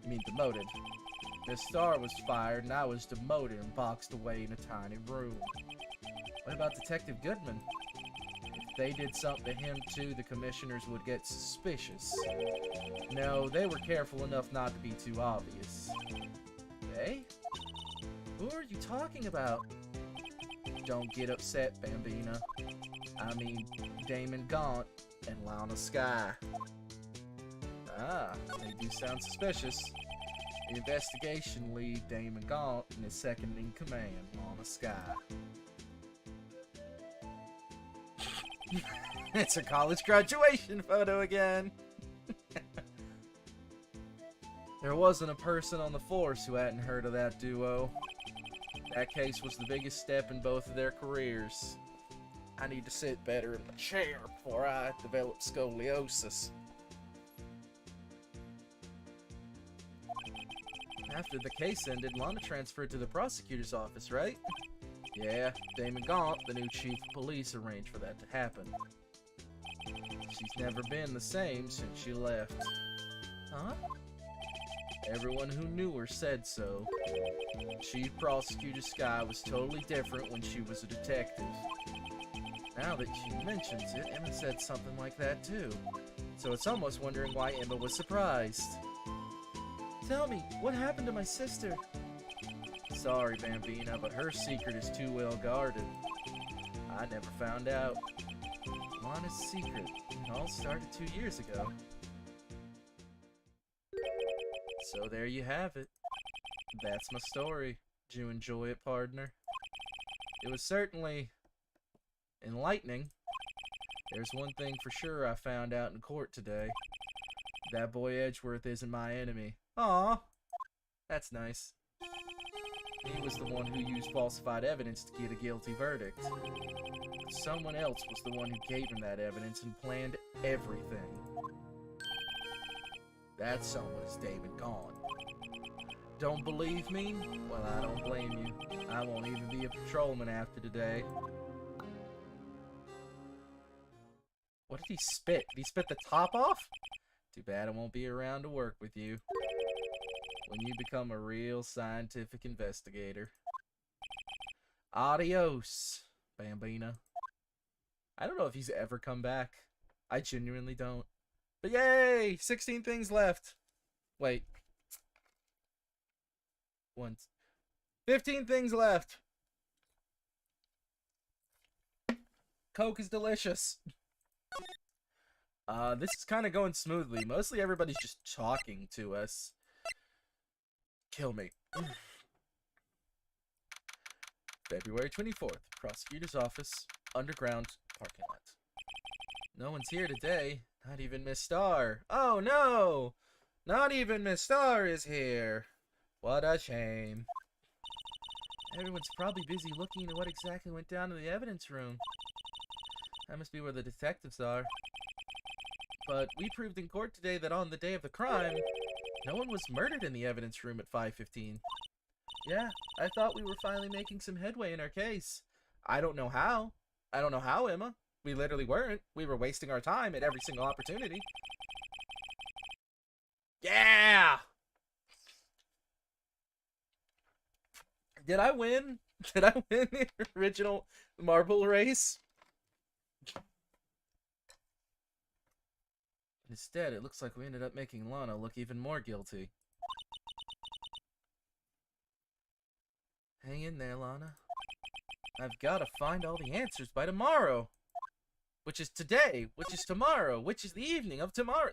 You mean demoted? Miss Star was fired and I was demoted and boxed away in a tiny room. What about Detective Goodman? If they did something to him too, the commissioners would get suspicious. No, they were careful enough not to be too obvious. They? Who are you talking about? Don't get upset, Bambina. I mean, Damon Gaunt and Lana Skye. Ah, they do sound suspicious. The investigation lead, Damon Gaunt, and his second-in-command, Lana Skye. It's a college graduation photo again! There wasn't a person on the force who hadn't heard of that duo. That case was the biggest step in both of their careers. I need to sit better in the chair before I develop scoliosis. After the case ended, Lana transferred to the prosecutor's office, right? Yeah, Damon Gaunt, the new chief of police, arranged for that to happen. She's never been the same since she left. Huh? Everyone who knew her said so. Chief Prosecutor Skye was totally different when she was a detective. Now that she mentions it, Emma said something like that too. So it's almost wondering why Emma was surprised. Tell me, what happened to my sister? Sorry, Bambina, but her secret is too well guarded. I never found out. Lana's secret. It all started 2 years ago. So there you have it. That's my story. Did you enjoy it, partner? It was certainly enlightening. There's one thing for sure I found out in court today. That boy Edgeworth isn't my enemy. Aw, that's nice. He was the one who used falsified evidence to get a guilty verdict. Someone else was the one who gave him that evidence and planned everything. That someone is Damon Gaunt. Don't believe me? Well, I don't blame you. I won't even be a patrolman after today. What did he spit? Did he spit the top off? Too bad I won't be around to work with you when you become a real scientific investigator. Adios, Bambina. I don't know if he's ever come back. I genuinely don't. But yay! 16 things left. Wait. 15 things left. Coke is delicious. This is kind of going smoothly. Mostly everybody's just talking to us. Kill me. February 24th. Prosecutor's office. Underground parking lot. No one's here today. Not even Miss Star. Oh no! Not even Miss Star is here. What a shame. Everyone's probably busy looking at what exactly went down in the evidence room. That must be where the detectives are. But we proved in court today that on the day of the crime, no one was murdered in the evidence room at 5:15. Yeah, I thought we were finally making some headway in our case. I don't know how. I don't know how, Emma. We literally weren't. We were wasting our time at every single opportunity. Yeah! Did I win? Did I win the original marble race? Instead, it looks like we ended up making Lana look even more guilty. Hang in there, Lana. I've got to find all the answers by tomorrow. Which is today, which is tomorrow, which is the evening of tomorrow.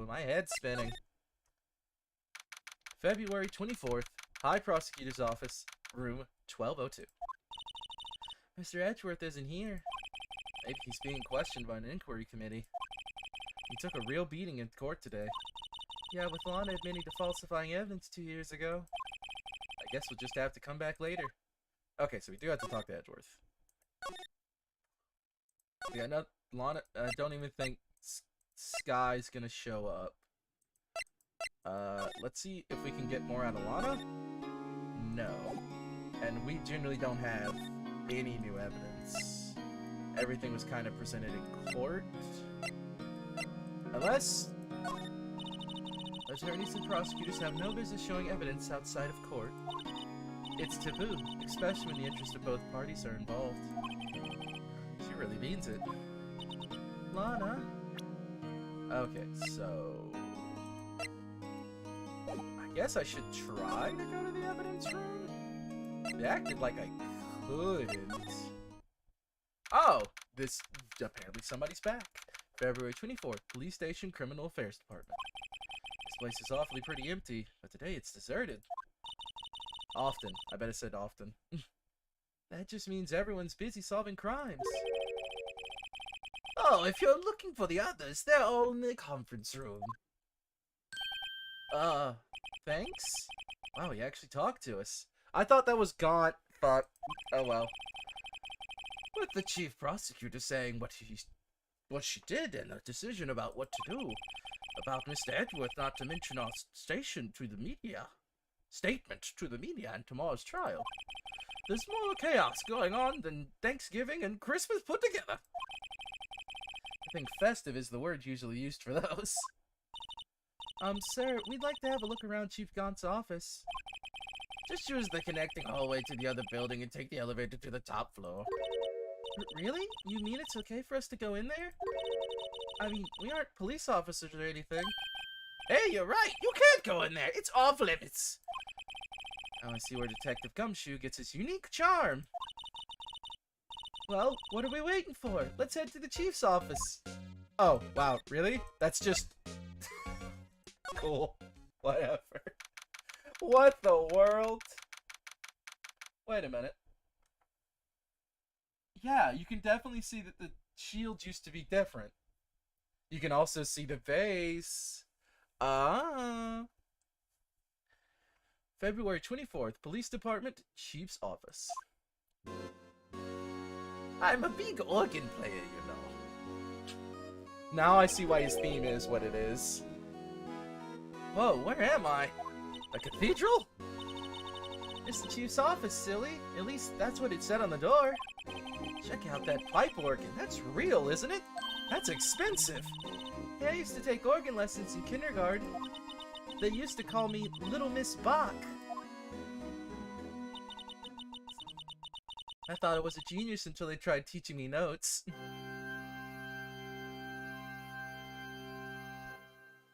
My head's spinning. February 24th, High Prosecutor's Office, room 1202. Mr. Edgeworth isn't here. Maybe he's being questioned by an inquiry committee. He took a real beating in court today. Yeah, with Lana admitting to falsifying evidence 2 years ago. I guess we'll just have to come back later. Okay, so we do have to talk to Edgeworth. Yeah, no, Lana, I don't even think Skye's gonna show up. Let's see if we can get more out of Lana. no. And we generally don't have any new evidence. Everything was kind of presented in court. Unless attorneys and prosecutors have no business showing evidence outside of court. It's taboo, especially when the interests of both parties are involved. She really means it. Lana? Okay, so... I guess I should try to go to the evidence room? They acted like I couldn't. Oh! This... apparently somebody's back. February 24th, Police Station Criminal Affairs Department. This place is awfully pretty empty, but today it's deserted. Often. I bet I said often. That just means everyone's busy solving crimes. Oh, if you're looking for the others, they're all in the conference room. Thanks? Wow, he actually talked to us. I thought that was Gaunt, but oh well. With the chief prosecutor saying what she did and a decision about what to do. About Mr. Edgeworth not to mention our statement to the media and tomorrow's trial. There's more chaos going on than Thanksgiving and Christmas put together. I think festive is the word usually used for those. Sir, we'd like to have a look around Chief Gaunt's office. Just use the connecting hallway to the other building and take the elevator to the top floor. Really? You mean it's okay for us to go in there? I mean, we aren't police officers or anything. Hey, you're right! You can't go in there! It's off limits! Now I see where Detective Gumshoe gets his unique charm. Well, what are we waiting for? Let's head to the chief's office. Oh, wow, really? That's just... cool. Whatever. What the world? Wait a minute. Yeah, you can definitely see that the shields used to be different. You can also see the base. February 24th, Police Department, Chief's Office. I'm a big organ player, you know. Now I see why his theme is what it is. Whoa, where am I? A cathedral? It's the Chief's office, silly. At least that's what it said on the door. Check out that pipe organ. That's real, isn't it? That's expensive. Yeah, I used to take organ lessons in kindergarten. They used to call me Little Miss Bach. I thought I was a genius until they tried teaching me notes.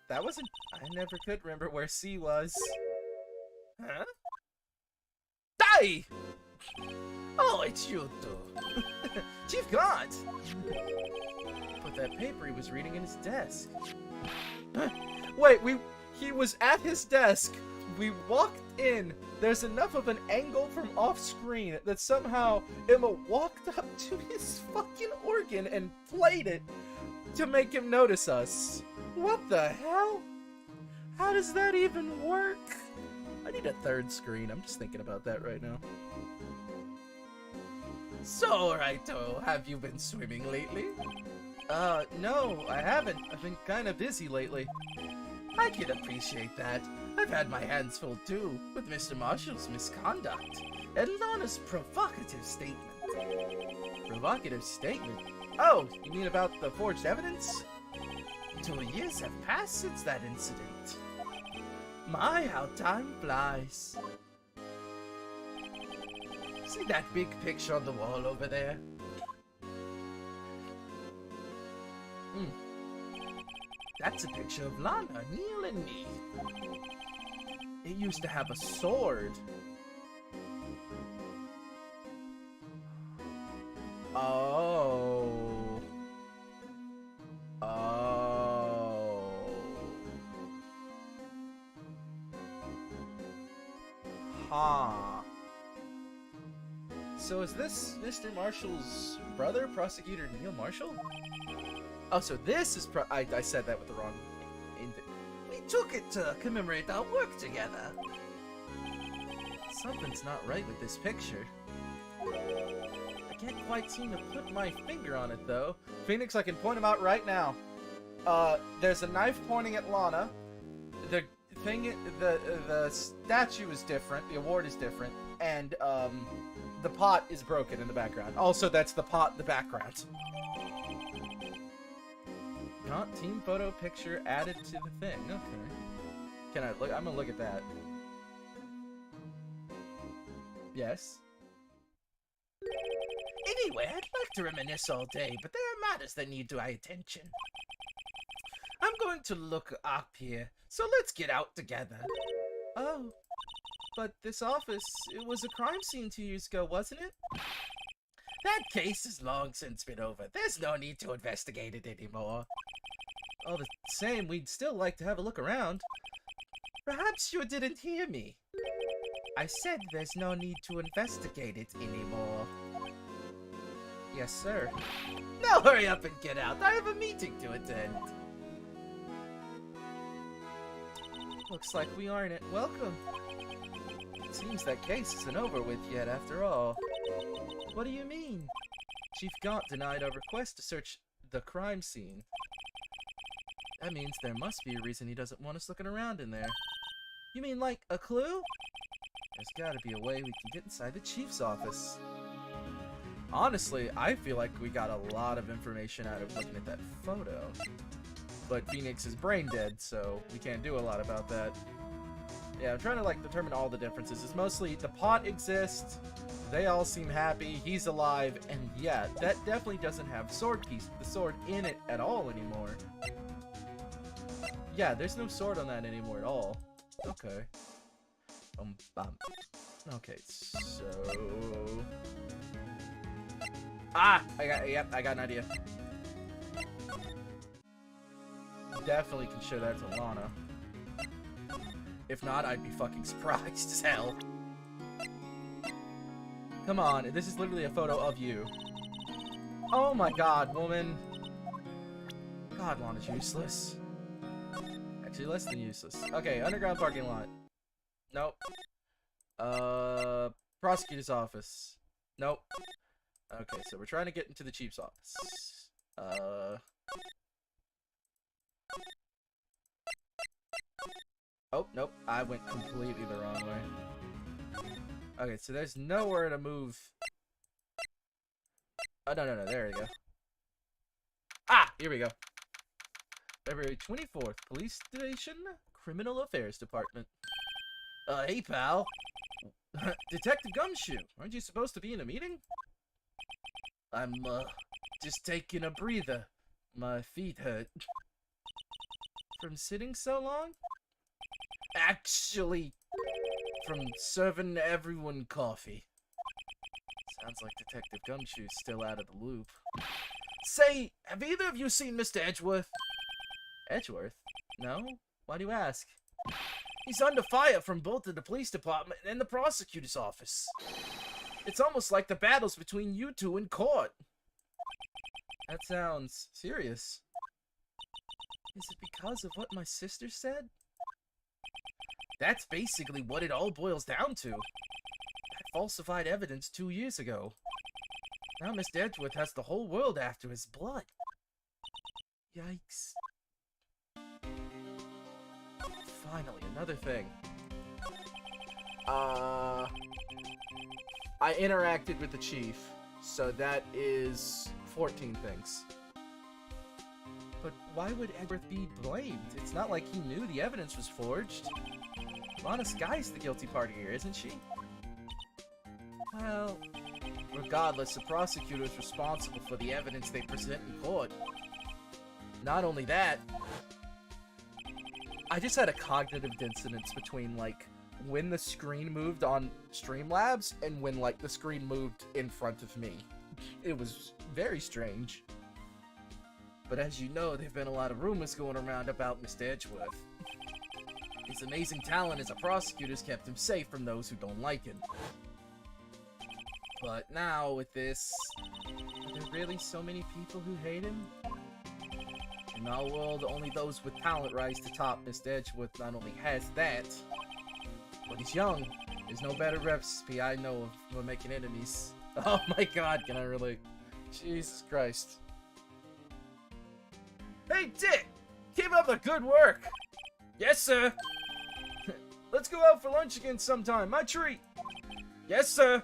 That wasn't... I never could remember where C was. Huh? Die! Oh, it's you two. Chief Gaunt! Put that paper he was reading in his desk. Wait, he was at his desk. We walked in. There's enough of an angle from off screen that somehow Emma walked up to his fucking organ and played it to make him notice us. What the hell? How does that even work? I need a third screen. I'm just thinking about that right now. So, Raito, have you been swimming lately? No, I haven't. I've been kind of busy lately. I can appreciate that. I've had my hands full too, with Mr. Marshall's misconduct, and Lana's provocative statement. Provocative statement? Oh, you mean about the forged evidence? 2 years have passed since that incident. My, how time flies. See that big picture on the wall over there? That's a picture of Lana, Neil, and me. It used to have a sword. Oh. Oh. Huh. So is this Mr. Marshall's brother, Prosecutor Neil Marshall? Oh, so this is I said that with the wrong... We took it to commemorate our work together. Something's not right with this picture. I can't quite seem to put my finger on it, though. Phoenix, I can point him out right now. There's a knife pointing at Lana. The the statue is different, the award is different, and the pot is broken in the background. Also, that's the pot in the background. Not team photo picture added to the thing. Okay. Can I look? I'm gonna look at that. Yes. Anyway, I'd like to reminisce all day, but there are matters that need my attention. I'm going to look up here, so let's get out together. Oh. But this office, it was a crime scene 2 years ago, wasn't it? That case is long since been over. There's no need to investigate it anymore. All the same, we'd still like to have a look around. Perhaps you didn't hear me. I said there's no need to investigate it anymore. Yes, sir. Now hurry up and get out. I have a meeting to attend. Looks like we aren't it. Welcome. It seems that case isn't over with yet, after all. What do you mean? Chief Gaunt denied our request to search the crime scene. That means there must be a reason he doesn't want us looking around in there. You mean like a clue? There's gotta be a way we can get inside the chief's office. Honestly, I feel like we got a lot of information out of looking at that photo. But Phoenix is brain dead, so we can't do a lot about that. Yeah, I'm trying to like determine all the differences. It's mostly the pot exists, they all seem happy, he's alive, and yeah, that definitely doesn't have the sword in it at all anymore. Yeah, there's no sword on that anymore at all. Okay. Okay, so... Ah! I got an idea. Definitely can show that to Lana. If not, I'd be fucking surprised as hell. Come on, this is literally a photo of you. Oh my god, woman. God, Lana's useless. Actually, less than useless. Okay, underground parking lot. Nope. Prosecutor's office. Nope. Okay, so we're trying to get into the chief's office. Oh, nope. I went completely the wrong way. Okay, so there's nowhere to move. Oh, no. There we go. Ah! Here we go. February 24th. Police Station, Criminal Affairs Department. Hey, pal. Detective Gumshoe, aren't you supposed to be in a meeting? I'm, just taking a breather. My feet hurt. From sitting so long? Actually, from serving everyone coffee. Sounds like Detective Gumshoe's still out of the loop. Say, have either of you seen Mr. Edgeworth? Edgeworth? No? Why do you ask? He's under fire from both the police department and the prosecutor's office. It's almost like the battle's between you two in court. That sounds serious. Is it because of what my sister said? That's basically what it all boils down to. That falsified evidence 2 years ago. Now Mr. Edgeworth has the whole world after his blood. Yikes. Finally, another thing. I interacted with the chief, so that is 14 things. But why would Edgeworth be blamed? It's not like he knew the evidence was forged. Lana Sky's the guilty party here, isn't she? Well, regardless, the prosecutor is responsible for the evidence they present in court. Not only that, I just had a cognitive dissonance between, like, when the screen moved on Streamlabs and when, like, the screen moved in front of me. It was very strange. But as you know, there have been a lot of rumors going around about Mr. Edgeworth. His amazing talent as a prosecutor's kept him safe from those who don't like him. But now, with this, are there really so many people who hate him? In our world, only those with talent rise to top. Mr. Edgeworth not only has that, but he's young. There's no better recipe I know of for making enemies. Oh my god, can I relate? Jesus Christ. Hey, Dick! Keep up the good work! Yes, sir! Let's go out for lunch again sometime. My treat. Yes, sir.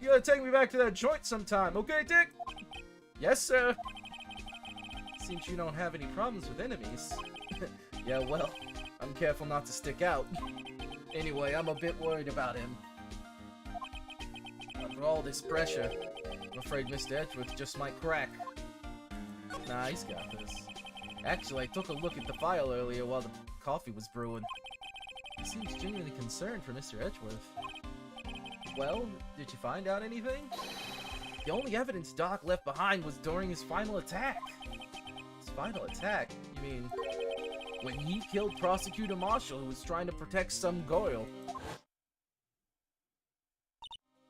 You gotta take me back to that joint sometime, okay, Dick? Yes, sir. Seems you don't have any problems with enemies. Yeah, well, I'm careful not to stick out. Anyway, I'm a bit worried about him. Under all this pressure, I'm afraid Mr. Edgeworth just might crack. Nah, he's got this. Actually, I took a look at the file earlier while the coffee was brewing. He seems genuinely concerned for Mr. Edgeworth. Well, did you find out anything? The only evidence Doc left behind was during his final attack. His final attack? You mean when he killed Prosecutor Marshall, who was trying to protect some girl?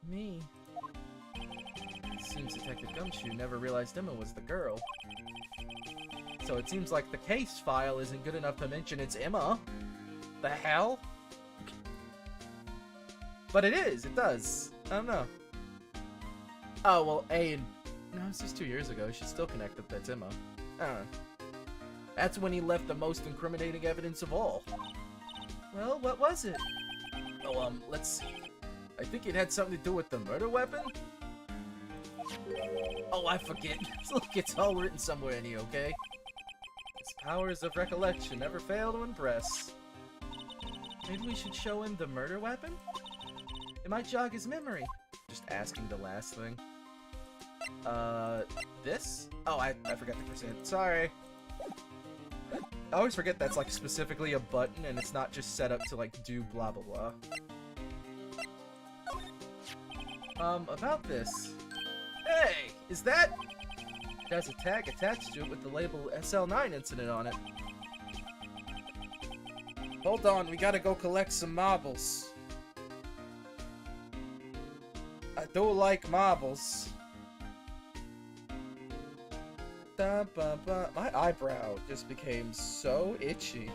Me. Seems Detective Gumshoe never realized Emma was the girl. So it seems like the case file isn't good enough to mention it's Emma. The hell? But it is, it does. I don't know. Oh, well, A and... No, this is 2 years ago. She's still connected, that's Emma. I don't know. That's when he left the most incriminating evidence of all. Well, what was it? Oh, let's see. I think it had something to do with the murder weapon? Oh, I forget. Look, it's all written somewhere in here, okay? His powers of recollection never fail to impress. Maybe we should show him the murder weapon? It might jog his memory. Just asking the last thing. This? Oh, I forgot to press it. Sorry. I always forget that's, like, specifically a button, and it's not just set up to, like, do blah blah blah. About this. Hey! Is that... It has a tag attached to it with the label SL9 incident on it. Hold on, we gotta go collect some marbles. I do like marbles. Da, ba, ba. My eyebrow just became so itchy.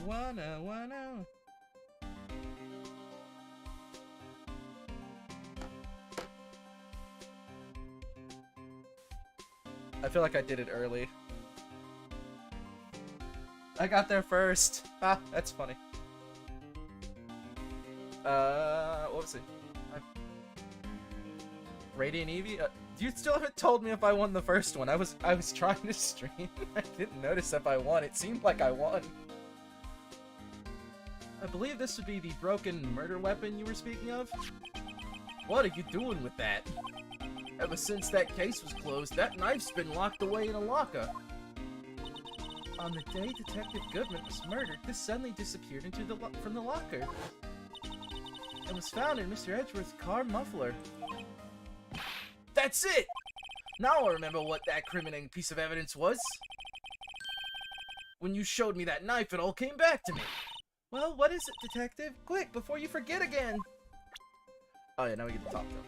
Wanna. I feel like I did it early. I got there first. Ah, that's funny. What was it? Radiant Eevee? You still haven't told me if I won the first one. I was trying to stream. I didn't notice if I won. It seemed like I won. I believe this would be the broken murder weapon you were speaking of. What are you doing with that? Ever since that case was closed, that knife's been locked away in a locker. On the day Detective Goodman was murdered, this suddenly disappeared from the locker. It was found in Mr. Edgeworth's car muffler. That's it! Now I remember what that incriminating piece of evidence was. When you showed me that knife, it all came back to me. Well, what is it, Detective? Quick, before you forget again! Oh yeah, now we get to talk to him.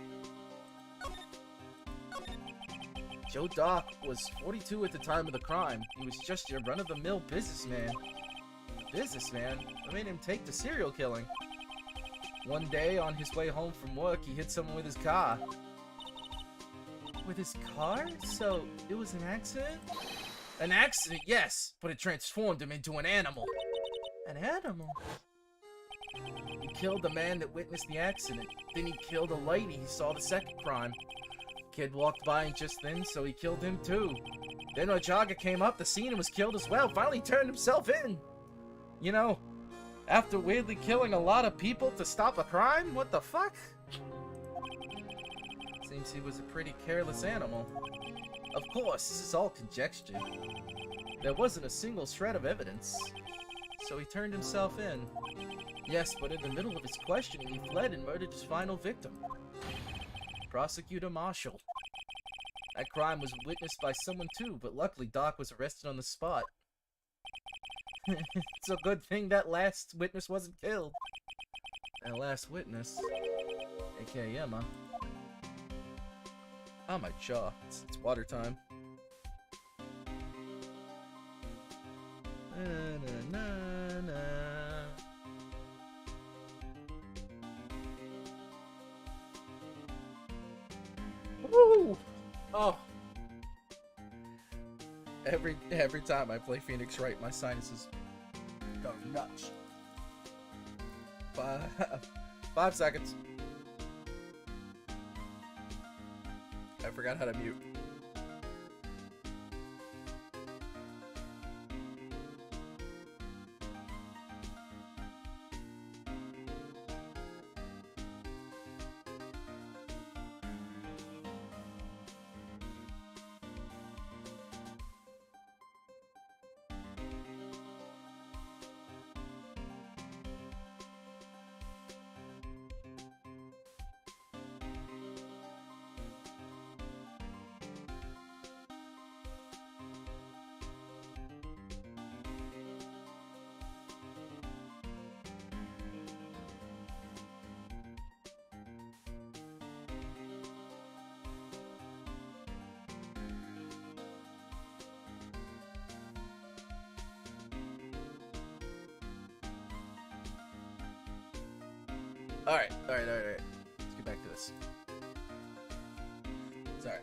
Joe Doc was 42 at the time of the crime. He was just your run-of-the-mill businessman. A businessman? What made him take to serial killing? One day, on his way home from work, he hit someone with his car. With his car? So, it was an accident? An accident, yes, but it transformed him into an animal. An animal? He killed the man that witnessed the accident. Then he killed a lady he saw the second crime. Kid walked by just then, so he killed him too. Then a jogger came up the scene and was killed as well. Finally turned himself in. You know, after weirdly killing a lot of people to stop a crime? What the fuck? Seems he was a pretty careless animal. Of course, this is all conjecture. There wasn't a single shred of evidence. So he turned himself in. Yes, but in the middle of his questioning, he fled and murdered his final victim. Prosecutor Marshall. That crime was witnessed by someone too, but luckily Doc was arrested on the spot. It's a good thing that last witness wasn't killed. That last witness, aka Emma. Oh my jaw, it's water time. Na, na, na. Woo! Oh. every time I play Phoenix Wright, my sinuses go nuts. 5 seconds. I forgot how to mute. Alright. Let's get back to this. Sorry.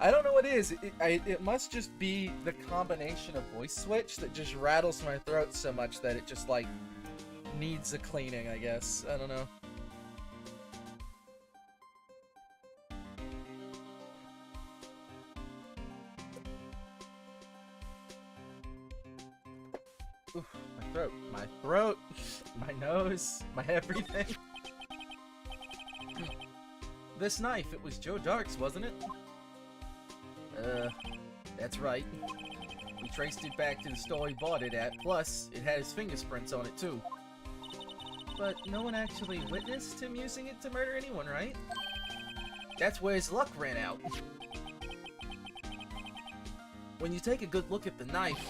I don't know what it is. It must just be the combination of voice switch that just rattles my throat so much that it just, like, needs a cleaning, I guess. I don't know. Oof, my throat, my nose, my everything. This knife, it was Joe Dark's, wasn't it? That's right. We traced it back to the store he bought it at, plus, it had his fingerprints on it too. But no one actually witnessed him using it to murder anyone, right? That's where his luck ran out. When you take a good look at the knife,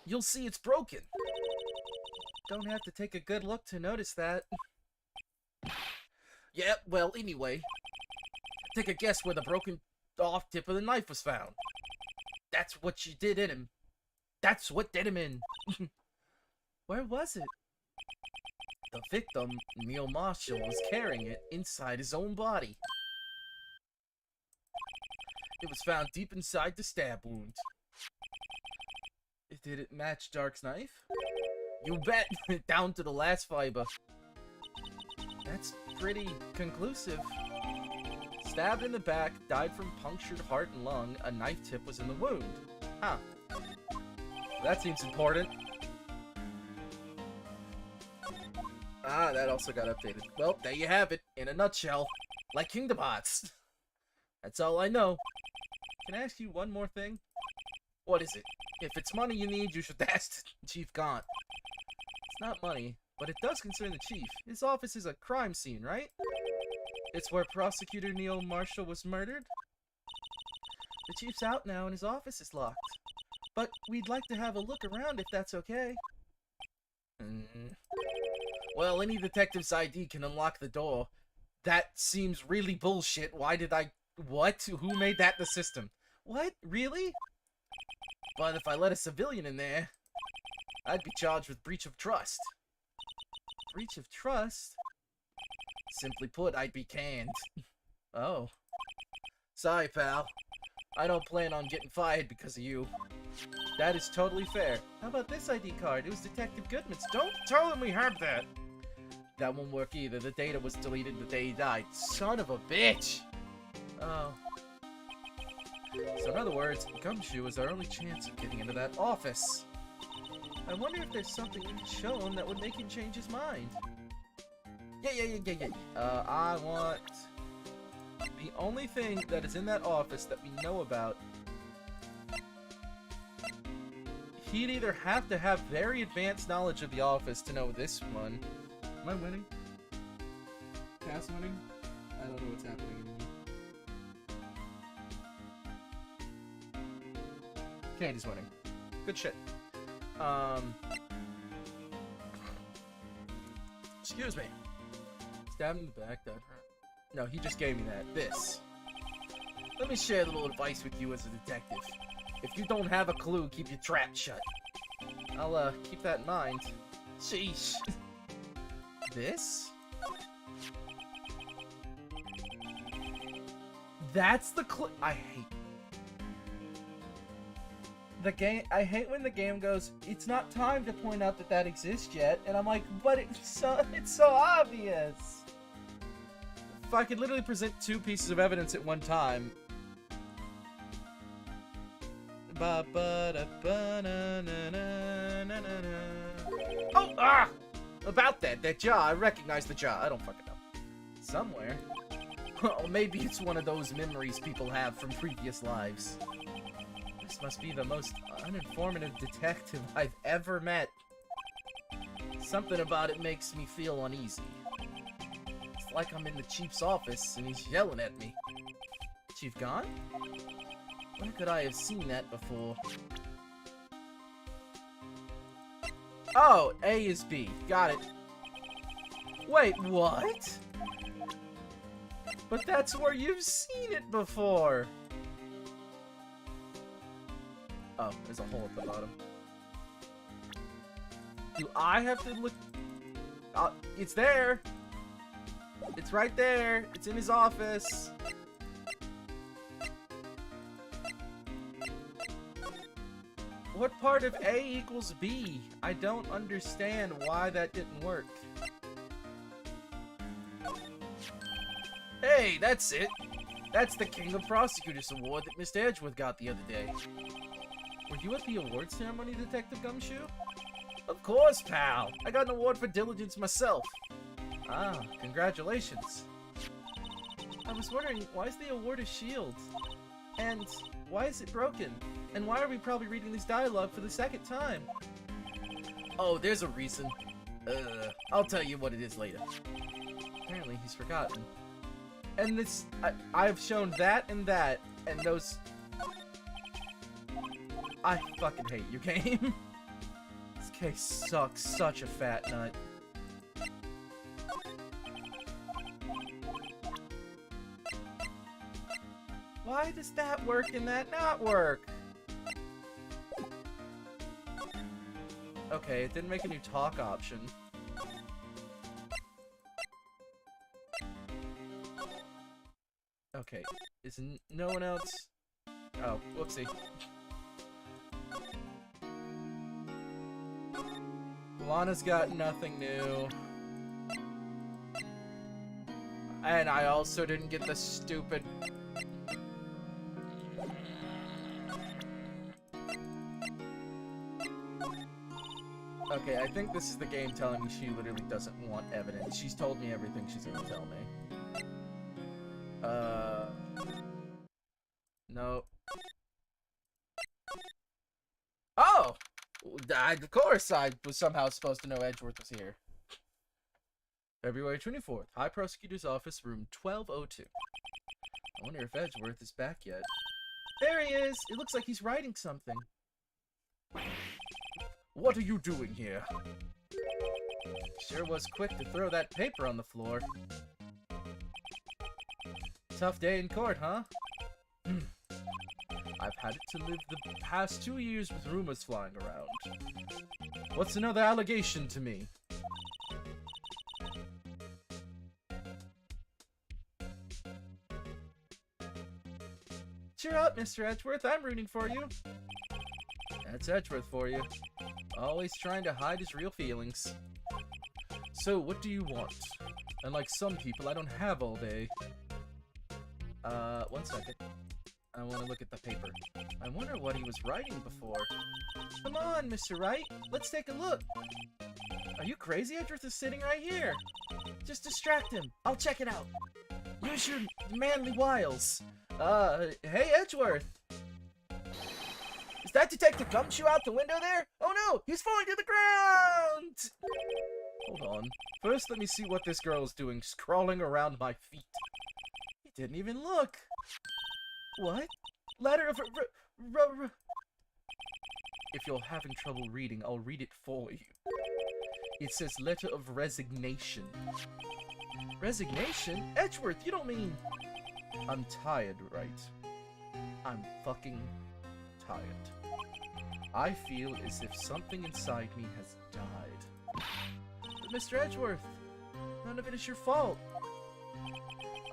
you'll see it's broken. Don't have to take a good look to notice that. Yeah, well, anyway. Take a guess where the broken off tip of the knife was found. That's what you did in him. That's what did him in. Where was it? The victim, Neil Marshall, was carrying it inside his own body. It was found deep inside the stab wound. Did it match Dark's knife? You bet! Down to the last fiber. That's pretty conclusive. Stabbed in the back, died from punctured heart and lung, a knife tip was in the wound. Huh. That seems important. Ah, that also got updated. Well, there you have it, in a nutshell. Like Kingdom Hearts. That's all I know. Can I ask you one more thing? What is it? If it's money you need, you should ask Chief Gaunt. It's not money, but it does concern the Chief. His office is a crime scene, right? It's where Prosecutor Neil Marshall was murdered? The Chief's out now and his office is locked. But we'd like to have a look around if that's okay. Well, any detective's ID can unlock the door. That seems really bullshit. Why did I... What? Who made that the system? What? Really? But if I let a civilian in there, I'd be charged with breach of trust. Breach of trust? Simply put, I'd be canned. Oh. Sorry, pal. I don't plan on getting fired because of you. That is totally fair. How about this ID card? It was Detective Goodman's. Don't tell him we have that! That won't work either. The data was deleted the day he died. Son of a bitch! Oh. So in other words, Gumshoe is our only chance of getting into that office. I wonder if there's something we can show him that would make him change his mind. Yeah. I want... The only thing that is in that office that we know about... He'd either have to have very advanced knowledge of the office to know this one. Am I winning? Cass winning? I don't know what's happening anymore. Candy's winning. Good shit. Excuse me. Stabbed in the back, that hurt. No, he just gave me that. This. Let me share a little advice with you as a detective. If you don't have a clue, keep your trap shut. I'll, keep that in mind. Sheesh. This? That's the clue. I hate... the game. I hate when the game goes, "It's not time to point out that that exists yet," and I'm like, "But it's so obvious." If I could literally present two pieces of evidence at one time. Oh, about that jar. I recognize the jar. I don't fucking know. Somewhere. Oh, maybe it's one of those memories people have from previous lives. This must be the most uninformative detective I've ever met. Something about it makes me feel uneasy. It's like I'm in the chief's office and he's yelling at me. Chief gone? Where could I have seen that before? Oh, A is B. Got it. Wait, what? But that's where you've seen it before. Oh, there's a hole at the bottom. Do I have to look? It's there. It's right there. It's in his office. What part of A equals B? I don't understand why that didn't work. Hey, that's it. That's the King of Prosecutors Award that Mr. Edgeworth got the other day. Were you at the award ceremony, Detective Gumshoe? Of course, pal. I got an award for diligence myself. Ah, congratulations. I was wondering, why is the award a shield? And why is it broken? And why are we probably reading this dialogue for the second time? Oh, there's a reason. I'll tell you what it is later. Apparently he's forgotten. And this, I've shown that, and those... I fucking hate you, game. This case sucks such a fat nut. Why does that work and that not work? Okay, it didn't make a new talk option. Okay, is no one else? Oh, whoopsie. Lana's got nothing new. And I also didn't get the stupid... Okay, I think this is the game telling me she literally doesn't want evidence. She's told me everything she's gonna tell me. No. Oh! Of course I was somehow supposed to know Edgeworth was here. February 24th, High Prosecutor's Office, room 1202. I wonder if Edgeworth is back yet. There he is! It looks like he's writing something. What are you doing here? Sure was quick to throw that paper on the floor. Tough day in court, huh? I've had it to live the past 2 years with rumors flying around. What's another allegation to me? Cheer up, Mr. Edgeworth. I'm rooting for you. That's Edgeworth for you. Always trying to hide his real feelings. So, what do you want? Unlike some people, I don't have all day. 1 second. I want to look at the paper. I wonder what he was writing before. Come on, Mr. Wright. Let's take a look. Are you crazy? Edgeworth is sitting right here. Just distract him. I'll check it out. Use your manly wiles. Hey, Edgeworth. Is that Detective Gumshoe out the window there? Oh no, he's falling to the ground! Hold on. First, let me see what this girl is doing, crawling around my feet. He didn't even look. What? Letter of... If you're having trouble reading, I'll read it for you. It says letter of resignation. Resignation? Edgeworth, you don't mean... I'm tired, right? I'm fucking tired. I feel as if something inside me has died. But Mr. Edgeworth, none of it is your fault.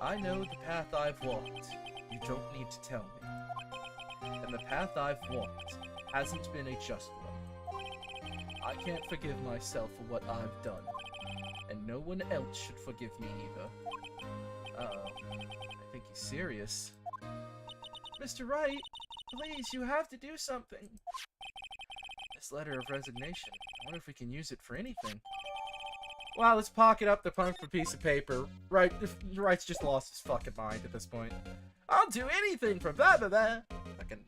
I know the path I've walked. You don't need to tell me. And the path I've walked hasn't been a just one. I can't forgive myself for what I've done, and no one else should forgive me either. Uh-oh. I think he's serious. Mr. Wright, please, you have to do something. This letter of resignation. I wonder if we can use it for anything. Wow, let's pocket up the punctured piece of paper. Wright's just lost his fucking mind at this point. I'll do anything for blah blah blah. Fucking.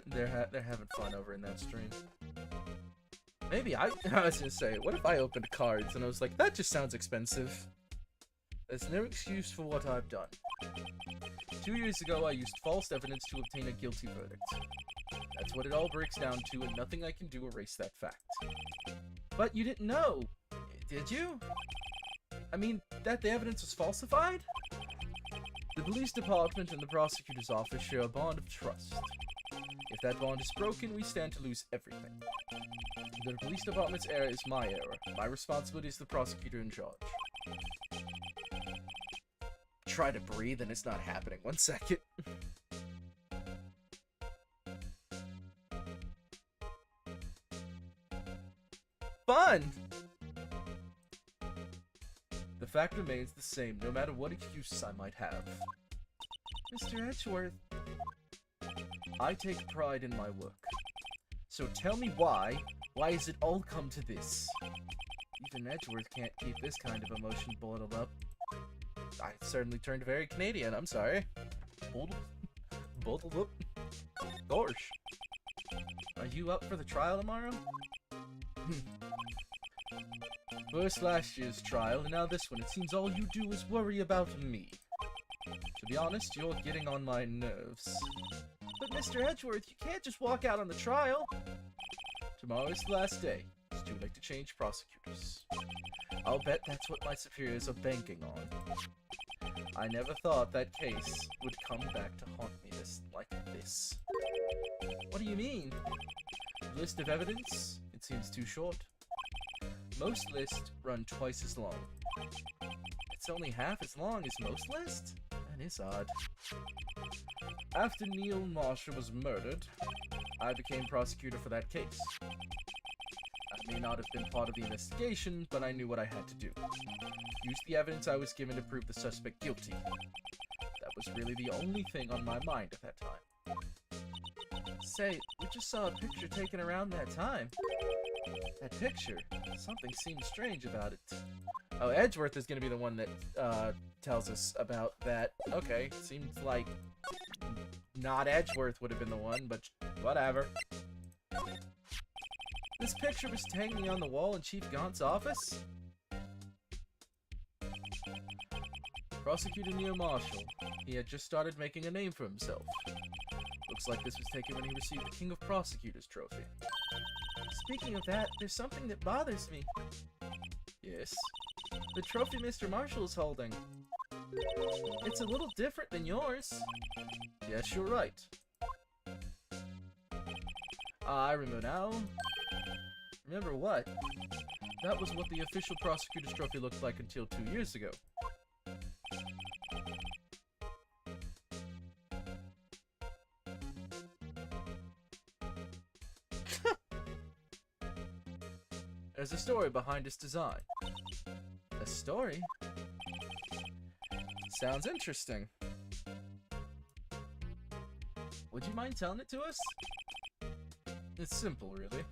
They're having fun over in that stream. Maybe I was gonna say, what if I opened cards and I was like, that just sounds expensive. There's no excuse for what I've done. 2 years ago, I used false evidence to obtain a guilty verdict. That's what it all breaks down to, and nothing I can do erase that fact. But you didn't know, did you? I mean, that the evidence was falsified? The police department and the prosecutor's office share a bond of trust. If that bond is broken, we stand to lose everything. The police department's error is my error. My responsibility is the prosecutor in charge. Try to breathe and it's not happening. 1 second. Fun! The fact remains the same, no matter what excuses I might have. Mr. Edgeworth, I take pride in my work. So tell me why has it all come to this? Even Edgeworth can't keep this kind of emotion bottled up. I certainly turned very Canadian, I'm sorry. Bottled up? Gosh. Are you up for the trial tomorrow? First last year's trial, and now this one. It seems all you do is worry about me. To be honest, you're getting on my nerves. But Mr. Edgeworth, you can't just walk out on the trial. Tomorrow is the last day. It's too late to change prosecutors. I'll bet that's what my superiors are banking on. I never thought that case would come back to haunt me like this. What do you mean? The list of evidence? It seems too short. Most lists run twice as long. It's only half as long as most lists? That is odd. After Neil Marshall was murdered, I became prosecutor for that case. I may not have been part of the investigation, but I knew what I had to do. Use the evidence I was given to prove the suspect guilty. That was really the only thing on my mind at that time. Say, we just saw a picture taken around that time. That picture? Something seems strange about it. Oh, Edgeworth is going to be the one that tells us about that. Okay, seems like not Edgeworth would have been the one, but whatever. This picture was hanging on the wall in Chief Gaunt's office? Prosecutor Neil Marshall. He had just started making a name for himself. Looks like this was taken when he received the King of Prosecutors trophy. Speaking of that, there's something that bothers me. Yes? The trophy Mr. Marshall is holding. It's a little different than yours. Yes, you're right. I remember now. Remember what? That was what the official prosecutor's trophy looked like until 2 years ago. There's a story behind its design. A story? Sounds interesting. Would you mind telling it to us? It's simple, really.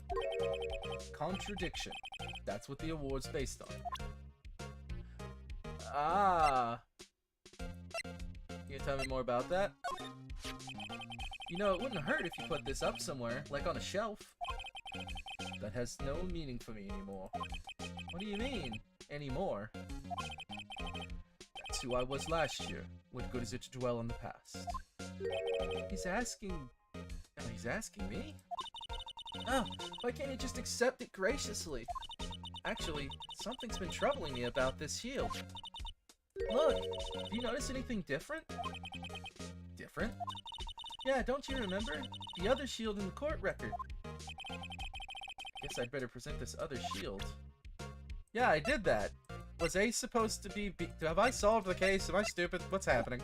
Contradiction. That's what the award's based on. Ah. Can you tell me more about that? You know, it wouldn't hurt if you put this up somewhere, like on a shelf. That has no meaning for me anymore. What do you mean, anymore? That's who I was last year. What good is it to dwell on the past? He's asking me? Oh, why can't he just accept it graciously? Actually, something's been troubling me about this shield. Look, do you notice anything different? Different? Yeah, don't you remember? The other shield in the court record. Guess I'd better present this other shield. Yeah, I did that. Was A supposed to be B? Have I solved the case? Am I stupid? What's happening?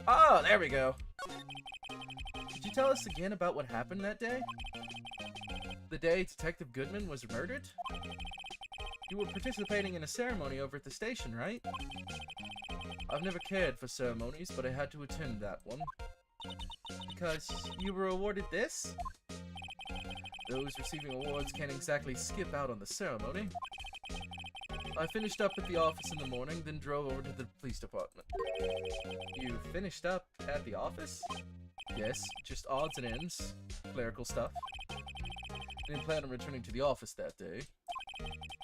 Oh, there we go. Could you tell us again about what happened that day? The day Detective Goodman was murdered? You were participating in a ceremony over at the station, right? I've never cared for ceremonies, but I had to attend that one. Because you were awarded this? Those receiving awards can't exactly skip out on the ceremony. I finished up at the office in the morning, then drove over to the police department. You finished up at the office? Yes, just odds and ends. Clerical stuff. Didn't plan on returning to the office that day.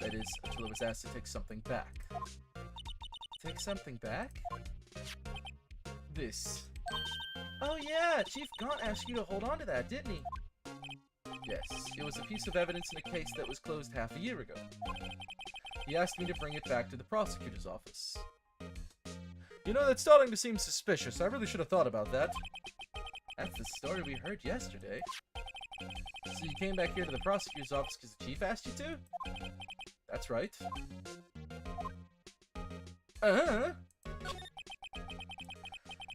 That is, until I was asked to take something back. Take something back? This. Oh yeah, Chief Gaunt asked you to hold on to that, didn't he? Yes, it was a piece of evidence in a case that was closed half a year ago. He asked me to bring it back to the prosecutor's office. You know, that's starting to seem suspicious. I really should have thought about that. That's the story we heard yesterday. So you came back here to the prosecutor's office because the chief asked you to? That's right.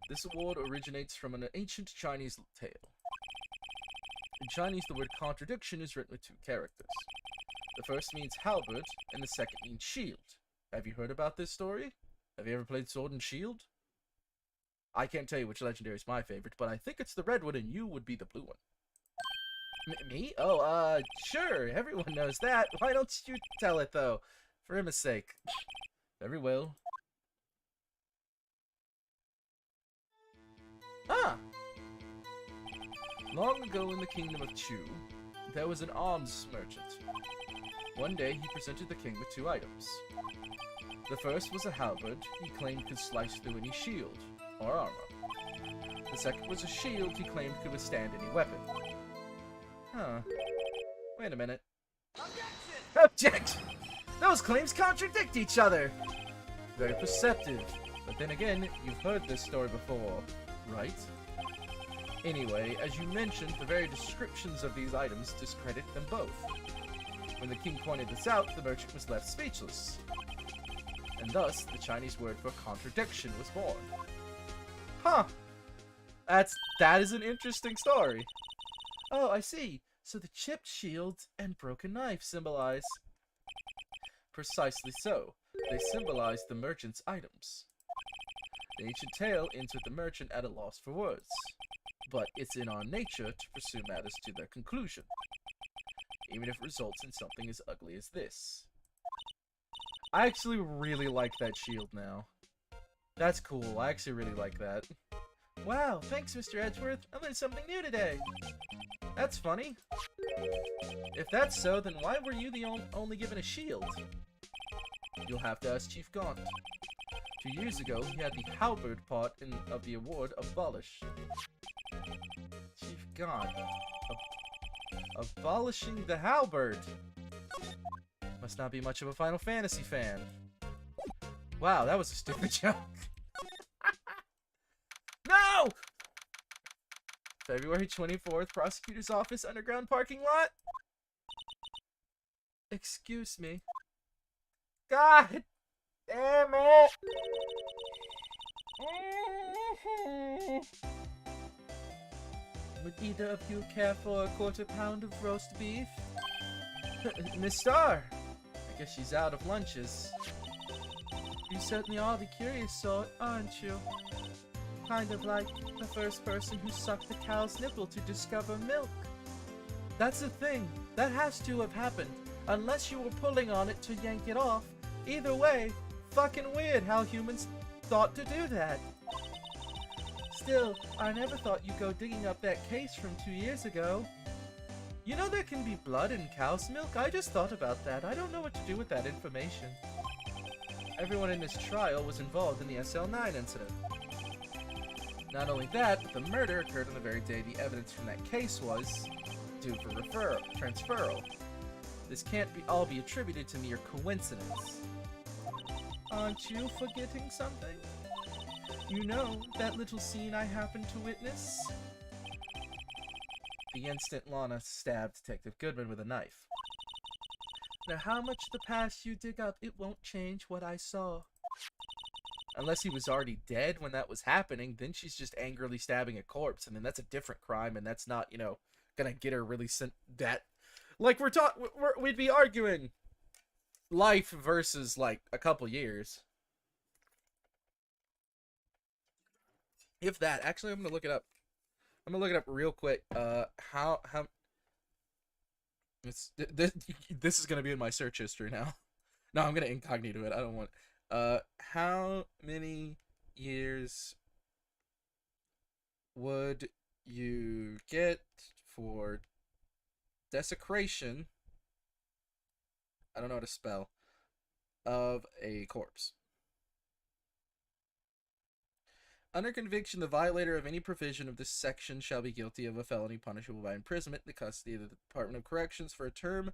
This award originates from an ancient Chinese tale. In Chinese, the word contradiction is written with two characters. The first means halberd, and the second means shield. Have you heard about this story? Have you ever played Sword and Shield? I can't tell you which legendary is my favorite, but I think it's the red one, and you would be the blue one. Me? Oh, sure, everyone knows that. Why don't you tell it, though? For Emma's sake. Very well. Ah! Long ago in the kingdom of Chu, there was an arms merchant. One day, he presented the king with two items. The first was a halberd he claimed could slice through any shield, or armor. The second was a shield he claimed could withstand any weapon. Huh. Wait a minute. Objection! Those claims contradict each other! Very perceptive. But then again, you've heard this story before, right? Anyway, as you mentioned, the very descriptions of these items discredit them both. When the king pointed this out, the merchant was left speechless. And thus, the Chinese word for contradiction was born. Huh. That is an interesting story. Oh, I see. So the chipped shield and broken knife symbolize... Precisely so. They symbolize the merchant's items. The ancient tale ends with the merchant at a loss for words. But it's in our nature to pursue matters to their conclusion, even if it results in something as ugly as this. I actually really like that shield now. That's cool. I actually really like that. Wow, thanks, Mr. Edgeworth. I learned something new today. That's funny. If that's so, then why were you the only given a shield? You'll have to ask Chief Gaunt. 2 years ago, he had the halberd part of the award abolished. Chief Gaunt. Abolishing the halberd. Must not be much of a Final Fantasy fan. Wow, that was a stupid joke. No! February 24th, Prosecutor's Office, underground parking lot? Excuse me. God damn it! Would either of you care for a quarter-pound of roast beef? Miss Star! I guess she's out of lunches. You certainly are the curious sort, aren't you? Kind of like the first person who sucked a cow's nipple to discover milk. That's the thing. That has to have happened. Unless you were pulling on it to yank it off. Either way, fucking weird how humans thought to do that. Still, I never thought you'd go digging up that case from 2 years ago. You know there can be blood in cow's milk? I just thought about that. I don't know what to do with that information. Everyone in this trial was involved in the SL9 incident. Not only that, but the murder occurred on the very day the evidence from that case was due for transferal. This can't all be attributed to mere coincidence. Aren't you forgetting something? You know, that little scene I happened to witness? The instant Lana stabbed Detective Goodman with a knife. No how much the past you dig up, it won't change what I saw. Unless he was already dead when that was happening, then she's just angrily stabbing a corpse, and then that's a different crime, and that's not, you know, gonna get her really sent that. Like, we'd be arguing life versus, like, a couple years. If that. Actually, I'm gonna look it up. I'm gonna look it up real quick. How this is gonna be in my search history now. No, I'm gonna incognito it. I don't want. How many years would you get for desecration? I don't know how to spell. Of a corpse. Under conviction, the violator of any provision of this section shall be guilty of a felony punishable by imprisonment in the custody of the Department of Corrections for a term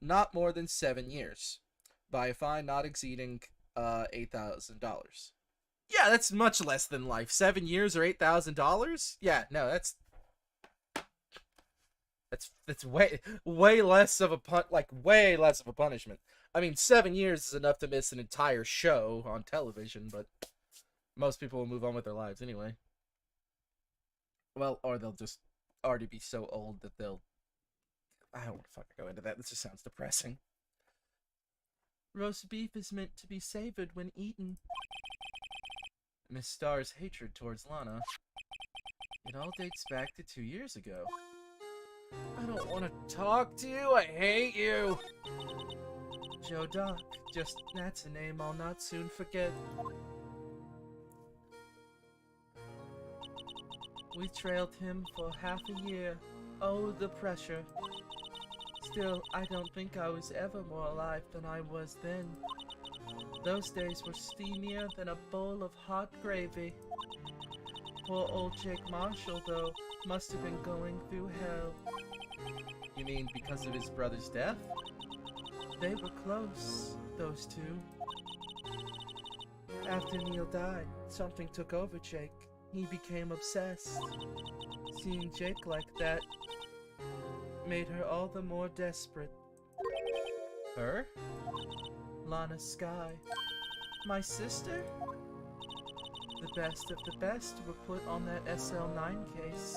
not more than 7 years, by a fine not exceeding $8,000. Yeah, that's much less than life. 7 years or $8,000? Yeah, no, that's way less of a way less of a punishment. I mean, 7 years is enough to miss an entire show on television, but most people will move on with their lives anyway. Well, or they'll just already be so old that they'll... I don't want to fucking go into that. This just sounds depressing. Roast beef is meant to be savored when eaten. Miss Star's hatred towards Lana. It all dates back to 2 years ago. I don't want to talk to you. I hate you. Joe Doc. Just that's a name I'll not soon forget. We trailed him for half a year. Oh, the pressure. Still, I don't think I was ever more alive than I was then. Those days were steamier than a bowl of hot gravy. Poor old Jake Marshall, though, must have been going through hell. You mean because of his brother's death? They were close, those two. After Neil died, something took over Jake. He became obsessed. Seeing Jake like that made her all the more desperate. Her? Lana Skye. My sister? The best of the best were put on that SL9 case.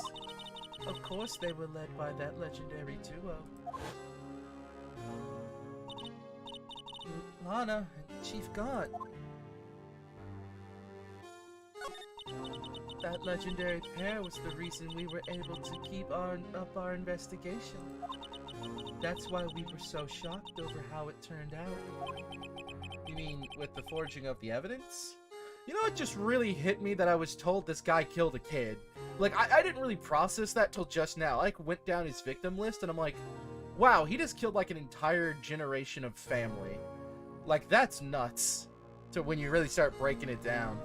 Of course they were led by that legendary duo. Lana and Chief Gaunt. That legendary pair was the reason we were able to keep up our investigation. That's why we were so shocked over how it turned out. You mean with the forging of the evidence? You know, it just really hit me that I was told this guy killed a kid. Like, I didn't really process that till just now. I like, went down his victim list and I'm like, wow, he just killed like an entire generation of family. Like, that's nuts. So when you really start breaking it down.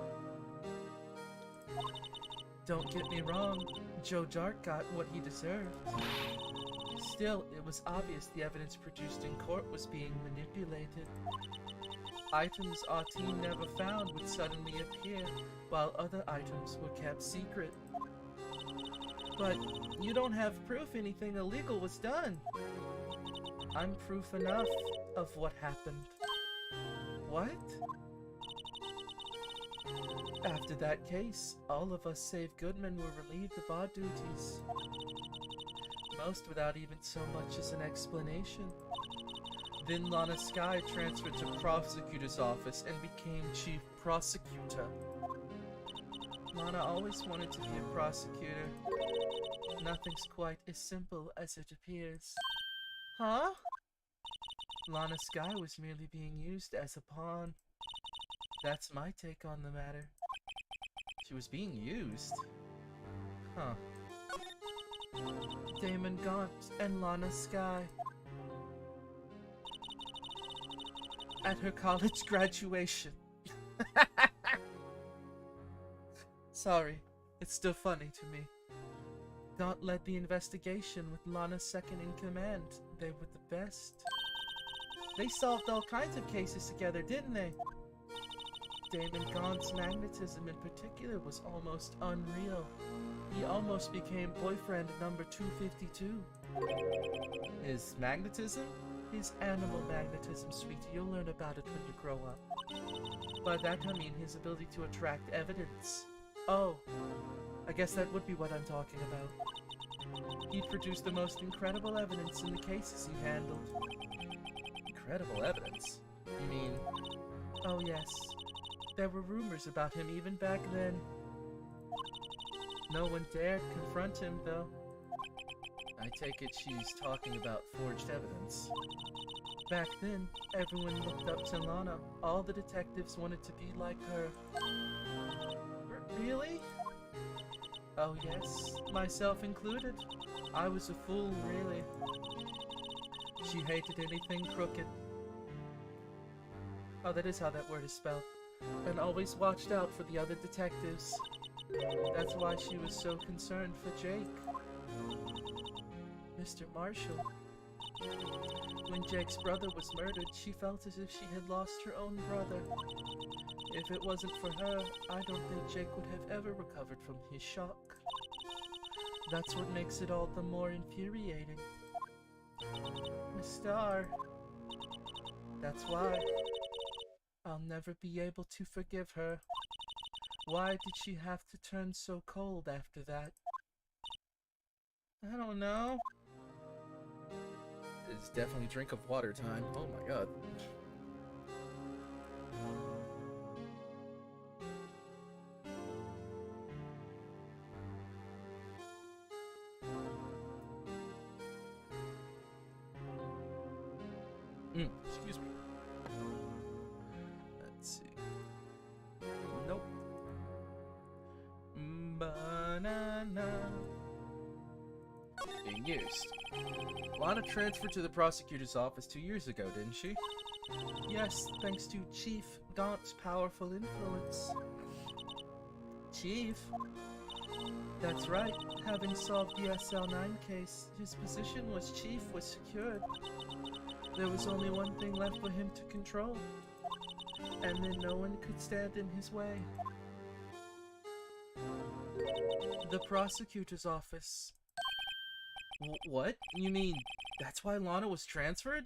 Don't get me wrong, Joe Dart got what he deserved. Still, it was obvious the evidence produced in court was being manipulated. Items our team never found would suddenly appear, while other items were kept secret. But you don't have proof anything illegal was done. I'm proof enough of what happened. What? After that case, all of us save Goodman were relieved of our duties. Most without even so much as an explanation. Then Lana Skye transferred to prosecutor's office and became chief prosecutor. Lana always wanted to be a prosecutor. Nothing's quite as simple as it appears. Huh? Lana Skye was merely being used as a pawn. That's my take on the matter. She was being used? Huh. Damon Gaunt and Lana Skye. At her college graduation. Sorry, it's still funny to me. Gaunt led the investigation with Lana second in command. They were the best. They solved all kinds of cases together, didn't they? Damon Gaunt's magnetism in particular was almost unreal. He almost became boyfriend number 252. His magnetism? His animal magnetism, sweetie. You'll learn about it when you grow up. By that I mean his ability to attract evidence. Oh, I guess that would be what I'm talking about. He'd produce the most incredible evidence in the cases he handled. Incredible evidence? You mean... Oh yes. There were rumors about him even back then. No one dared confront him, though. I take it she's talking about forged evidence. Back then, everyone looked up to Lana. All the detectives wanted to be like her. Really? Oh yes, myself included. I was a fool, really. She hated anything crooked. Oh, that is how that word is spelled. And always watched out for the other detectives. That's why she was so concerned for Jake. Mr. Marshall. When Jake's brother was murdered, she felt as if she had lost her own brother. If it wasn't for her, I don't think Jake would have ever recovered from his shock. That's what makes it all the more infuriating. Miss Star. That's why. I'll never be able to forgive her. Why did she have to turn so cold after that? I don't know. It's definitely drink of water time. Oh my god. Excuse me. Let's see. Nope. Banana. Being used. Lana transferred to the prosecutor's office 2 years ago, didn't she? Yes, thanks to Chief Gaunt's powerful influence. Chief? That's right. Having solved the SL9 case, his position as chief was secured. There was only one thing left for him to control. And then no one could stand in his way. The prosecutor's office. What? You mean that's why Lana was transferred?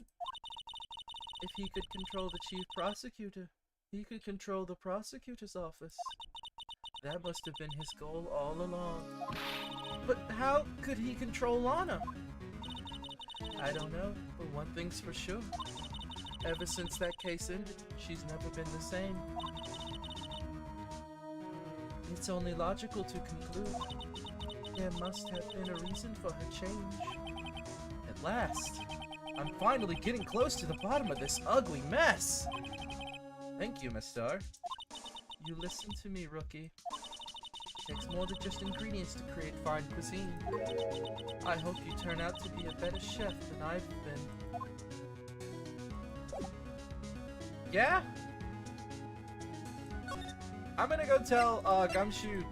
If he could control the chief prosecutor, he could control the prosecutor's office. That must have been his goal all along. But how could he control Lana? I don't know, but one thing's for sure. Ever since that case ended, she's never been the same. It's only logical to conclude there must have been a reason for her change. At last, I'm finally getting close to the bottom of this ugly mess. Thank you, Miss Star. You listen to me, Rookie. Takes more than just ingredients to create fine cuisine. I hope you turn out to be a better chef than I've been. Yeah? I'm gonna go tell, Gumshoe,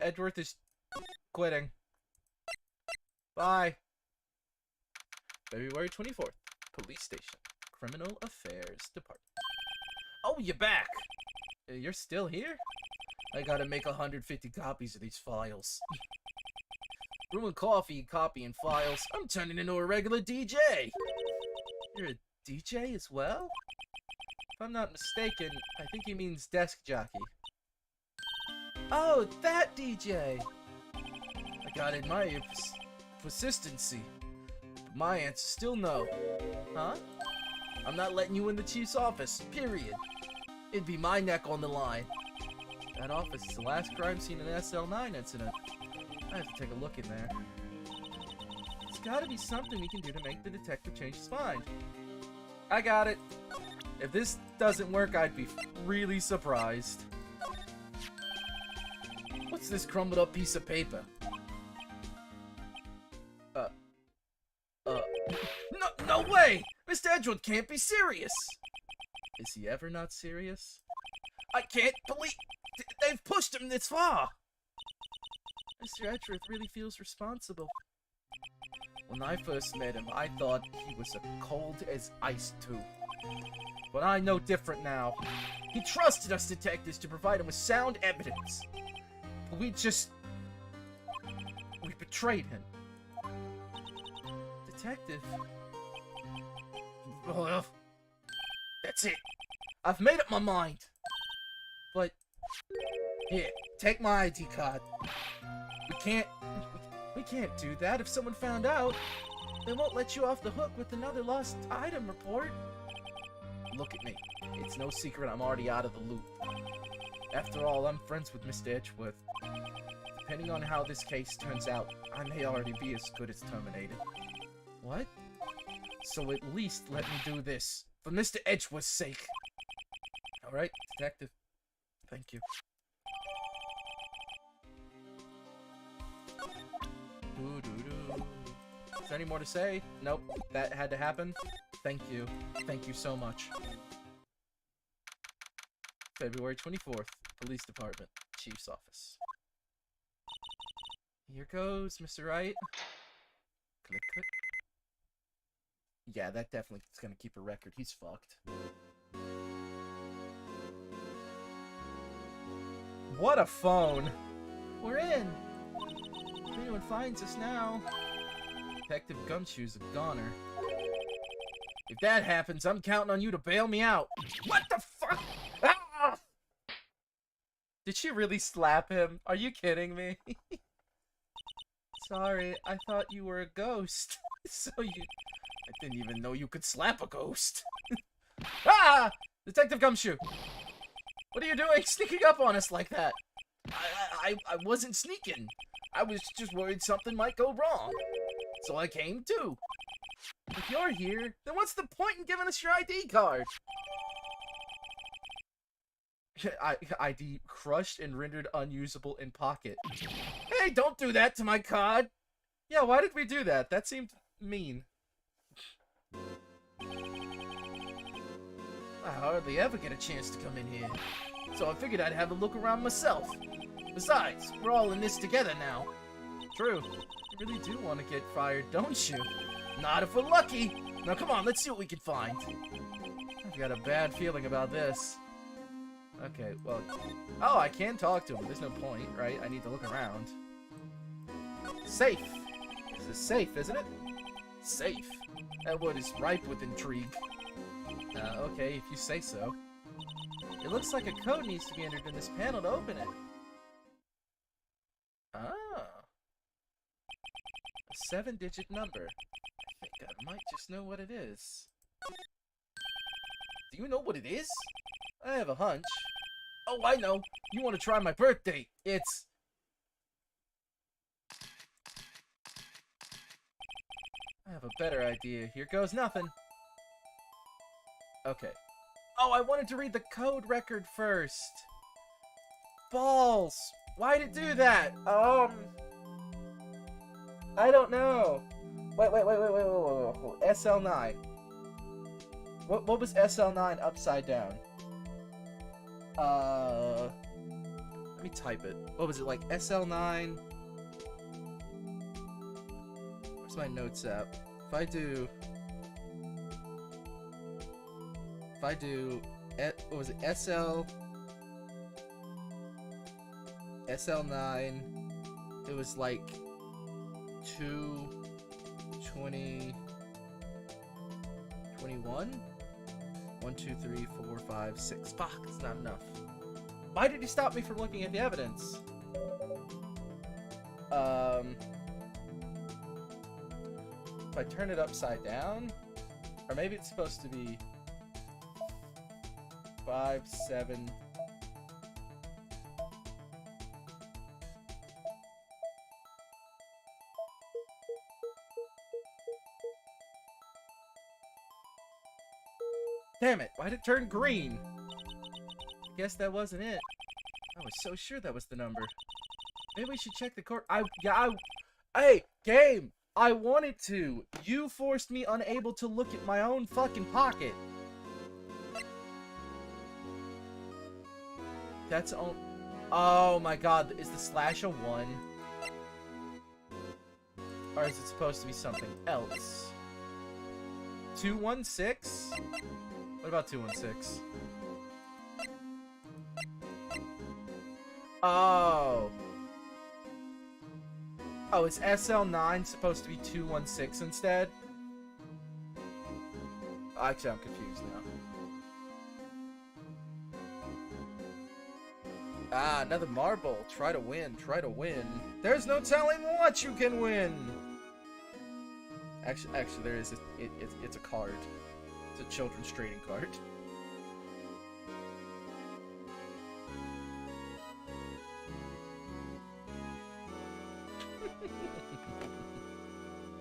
Edgeworth is quitting. Bye. February 24th, Police Station, Criminal Affairs Department. Oh, you're back! You're still here? I gotta make 150 copies of these files. Brewing coffee, copying files. I'm turning into a regular DJ! You're a DJ as well? If I'm not mistaken, I think he means desk jockey. Oh, that DJ! I gotta admire your persistency. But my answer's still no. Huh? I'm not letting you in the chief's office, period. It'd be my neck on the line. That office is the last crime scene in the SL9 incident. I have to take a look in there. There's gotta be something we can do to make the detective change his mind. I got it. If this doesn't work, I'd be really surprised. What's this crumbled up piece of paper? No way! Mr. Edgewood can't be serious! Is he ever not serious? I can't believe they've pushed him this far! Mr. Edgeworth really feels responsible. When I first met him, I thought he was as cold as ice too. But I know different now. He trusted us detectives to provide him with sound evidence. But we betrayed him. Detective, Well, that's it. I've made up my mind. But here, take my ID card. We can't do that. If someone found out, they won't let you off the hook with another lost item report. Look at me. It's no secret I'm already out of the loop. After all, I'm friends with Mr. Edgeworth. Depending on how this case turns out, I may already be as good as terminated. What? So at least let me do this, for Mr. Edgeworth's sake. Alright, detective. Thank you. Is there any more to say? Nope, that had to happen. Thank you. Thank you so much. February 24th, Police Department, Chief's Office. Here goes, Mr. Wright. Click, click. Yeah, that definitely is gonna keep a record. He's fucked. What a phone! We're in! If anyone finds us now... Detective Gumshoe's a goner. If that happens, I'm counting on you to bail me out. What the fuck? Ah! Did she really slap him? Are you kidding me? Sorry, I thought you were a ghost. I didn't even know you could slap a ghost. Ah! Detective Gumshoe! What are you doing sneaking up on us like that? I wasn't sneaking. I was just worried something might go wrong. So I came too. If you're here, then what's the point in giving us your ID card? ID crushed and rendered unusable in pocket. Hey, don't do that to my card! Yeah, why did we do that? That seemed mean. I hardly ever get a chance to come in here, so I figured I'd have a look around myself. Besides, we're all in this together now. True. You really do want to get fired, don't you? Not if we're lucky! Now come on, let's see what we can find. I've got a bad feeling about this. Okay, well... Oh, I can talk to him. There's no point, right? I need to look around. Safe! This is safe, isn't it? Safe. That word is ripe with intrigue. Okay, if you say so. It looks like a code needs to be entered in this panel to open it. Ah. A 7-digit number. I think I might just know what it is. Do you know what it is? I have a hunch. Oh, I know. You want to try my birthday. It's... I have a better idea. Here goes nothing. Okay. Oh, I wanted to read the code record first. Balls. Why'd it do that? I don't know. Wait. SL9. What was SL9 upside down? Let me type it. What was it, like SL9? Where's my notes app? If I do, what was it, SL9, it was like 220, 21? 1, 2, 3, 4, 5, 6. Fuck, that's not enough. Why did he stop me from looking at the evidence? If I turn it upside down, or maybe it's supposed to be 5, 7. Damn it, why'd it turn green? I guess that wasn't it. I was so sure that was the number. Maybe we should check the court. Hey, game! I wanted to. You forced me unable to look at my own fucking pocket. That's all. Oh my god, is the slash a 1? Or is it supposed to be something else? 216? What about 216? Oh. Oh, is SL9 supposed to be 216 instead? Actually, I'm confused now. Ah, another marble. Try to win. Try to win. There's no telling what you can win. Actually, there is. It's a card. It's a children's trading card.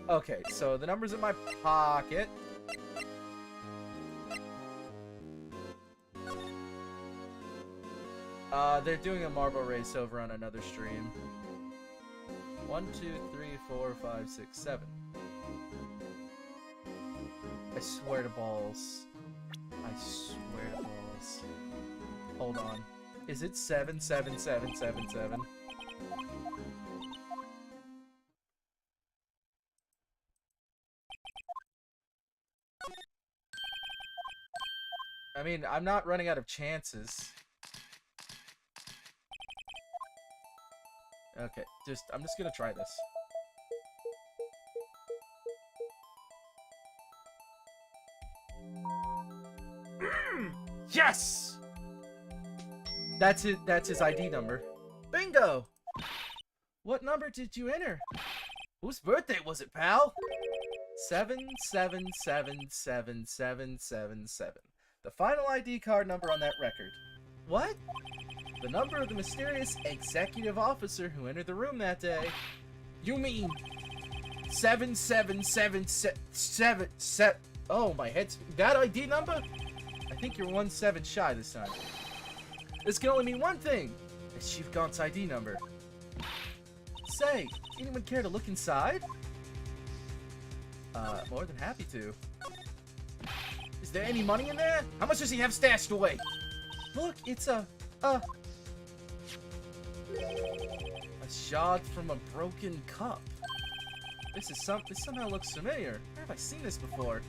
Okay, so the number's in my pocket. They're doing a marble race over on another stream. 1, 2, 3, 4, 5, 6, 7. I swear to balls. I swear to balls. Hold on. Is it 7, 7, 7, 7, 7? I mean, I'm not running out of chances. Okay, I'm just gonna try this. Yes! That's it. That's his ID number. Bingo! What number did you enter? Whose birthday was it, pal? 7777777. The final ID card number on that record. What? The number of the mysterious executive officer who entered the room that day. You mean 77777? Oh, my head's that ID number? I think you're 1 7 shy this time. This can only mean one thing. It's Chief Gaunt's ID number. Say, anyone care to look inside? More than happy to. Is there any money in there? How much does he have stashed away? Look, it's a shard from a broken cup. This somehow looks familiar. Where have I seen this before?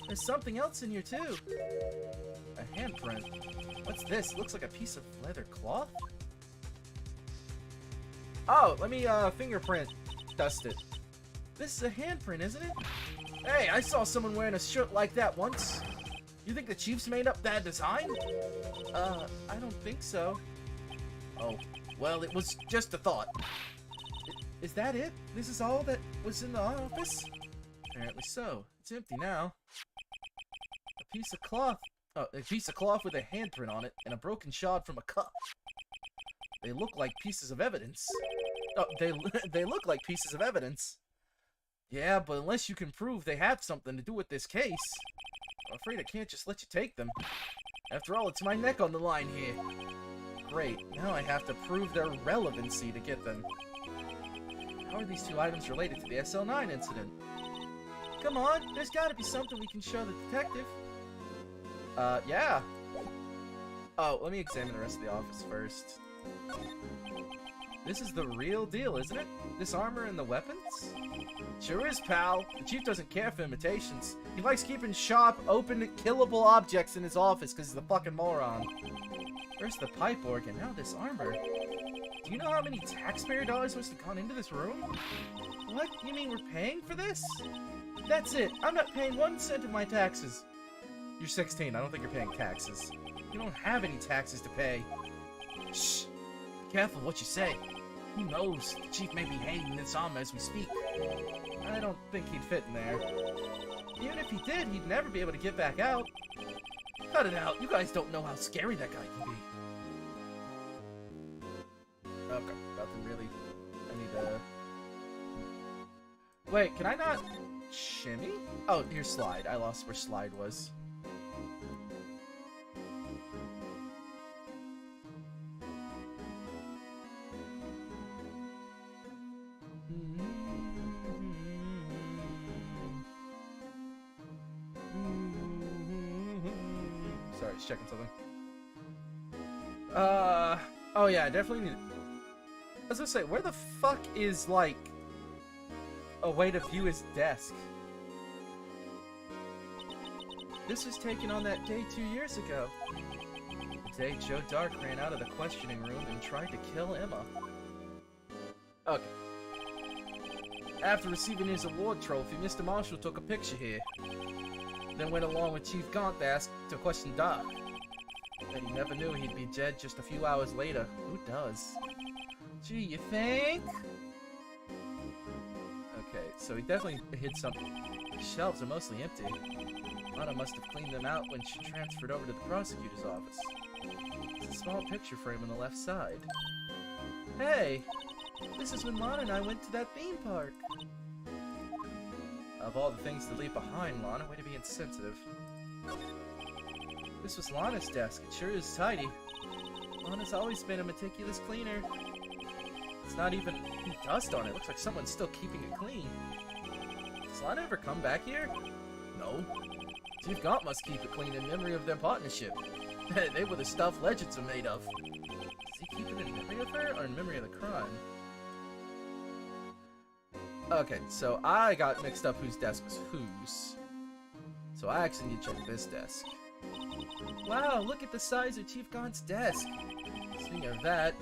There's something else in here too. A handprint. What's this? Looks like a piece of leather cloth. Oh, let me fingerprint dust it. This is a handprint, isn't it? Hey, I saw someone wearing a shirt like that once. You think the Chiefs made up that design? I don't think so. Oh, well, it was just a thought. Is that it? This is all that was in the office? Apparently so. It's empty now. A piece of cloth. Oh, a piece of cloth with a handprint on it and a broken shard from a cup. They look like pieces of evidence. Oh, they look like pieces of evidence. Yeah, but unless you can prove they have something to do with this case, I'm afraid I can't just let you take them. After all, it's my neck on the line here. Great, now I have to prove their relevancy to get them. How are these two items related to the SL9 incident? Come on, there's gotta be something we can show the detective. Yeah. Oh, let me examine the rest of the office first. This is the real deal, isn't it? This armor and the weapons? Sure is, pal. The Chief doesn't care for imitations. He likes keeping sharp, open, killable objects in his office because he's a fucking moron. First the pipe organ, now this armor. Do you know how many taxpayer dollars must have gone into this room? What? You mean we're paying for this? That's it. I'm not paying 1 cent of my taxes. You're 16. I don't think you're paying taxes. You don't have any taxes to pay. Shh. Be careful what you say. Who knows? The Chief may be hanging this armor as we speak. I don't think he'd fit in there. Even if he did, he'd never be able to get back out. Cut it out. You guys don't know how scary that guy can be. Okay, nothing really. I need to... Wait, can I not shimmy? Oh, here's slide. I lost where slide was. Sorry, just checking something. Oh yeah, I definitely need... I was gonna say, where the fuck is, like, a way to view his desk? This was taken on that day 2 years ago. The day Joe Dark ran out of the questioning room and tried to kill Emma. Okay. After receiving his award trophy, Mr. Marshall took a picture here. then went along with Chief Gaunt to question Doc. And he never knew he'd be dead just a few hours later. Who does? Gee, you think? Okay, so he definitely hid something. The shelves are mostly empty. Lana must have cleaned them out when she transferred over to the prosecutor's office. There's a small picture frame on the left side. Hey! This is when Lana and I went to that theme park. Of all the things to leave behind, Lana, way to be insensitive. This was Lana's desk. It sure is tidy. Lana's always been a meticulous cleaner. It's not even any dust on it. Looks like someone's still keeping it clean. Does Lana ever come back here? No. Chief Gaunt must keep it clean in memory of their partnership. They were the stuff legends are made of. Does he keep it in memory of her, or in memory of the crime? Okay, so I got mixed up whose desk was whose. So I actually need to check this desk. Wow, look at the size of Chief Gaunt's desk. Speaking of that,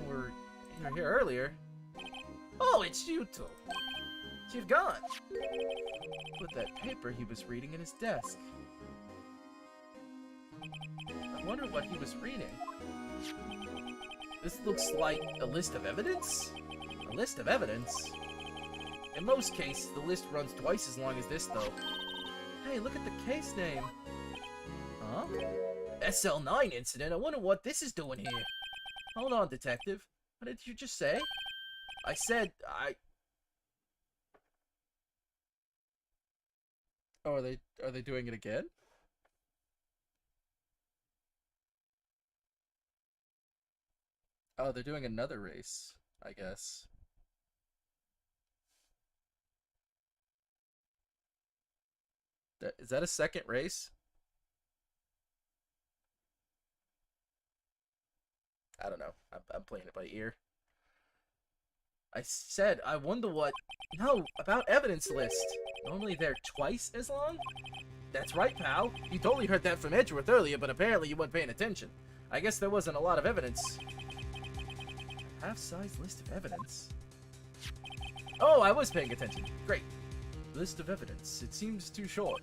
when you were here earlier. Oh, it's you two. Chief Gaunt. Put that paper he was reading in his desk. I wonder what he was reading. This looks like a list of evidence? A list of evidence? In most cases, the list runs twice as long as this, though. Hey, look at the case name. Huh? SL9 incident? I wonder what this is doing here. Hold on, detective. What did you just say? I said, Oh, are they doing it again? Oh, they're doing another race, I guess. Is that a second race? I don't know. I'm playing it by ear. I said, I wonder what... No, about evidence list. Normally they're twice as long? That's right, pal. You totally heard that from Edgeworth earlier, but apparently you weren't paying attention. I guess there wasn't a lot of evidence. Half-size list of evidence? Oh, I was paying attention. Great. List of evidence. It seems too short.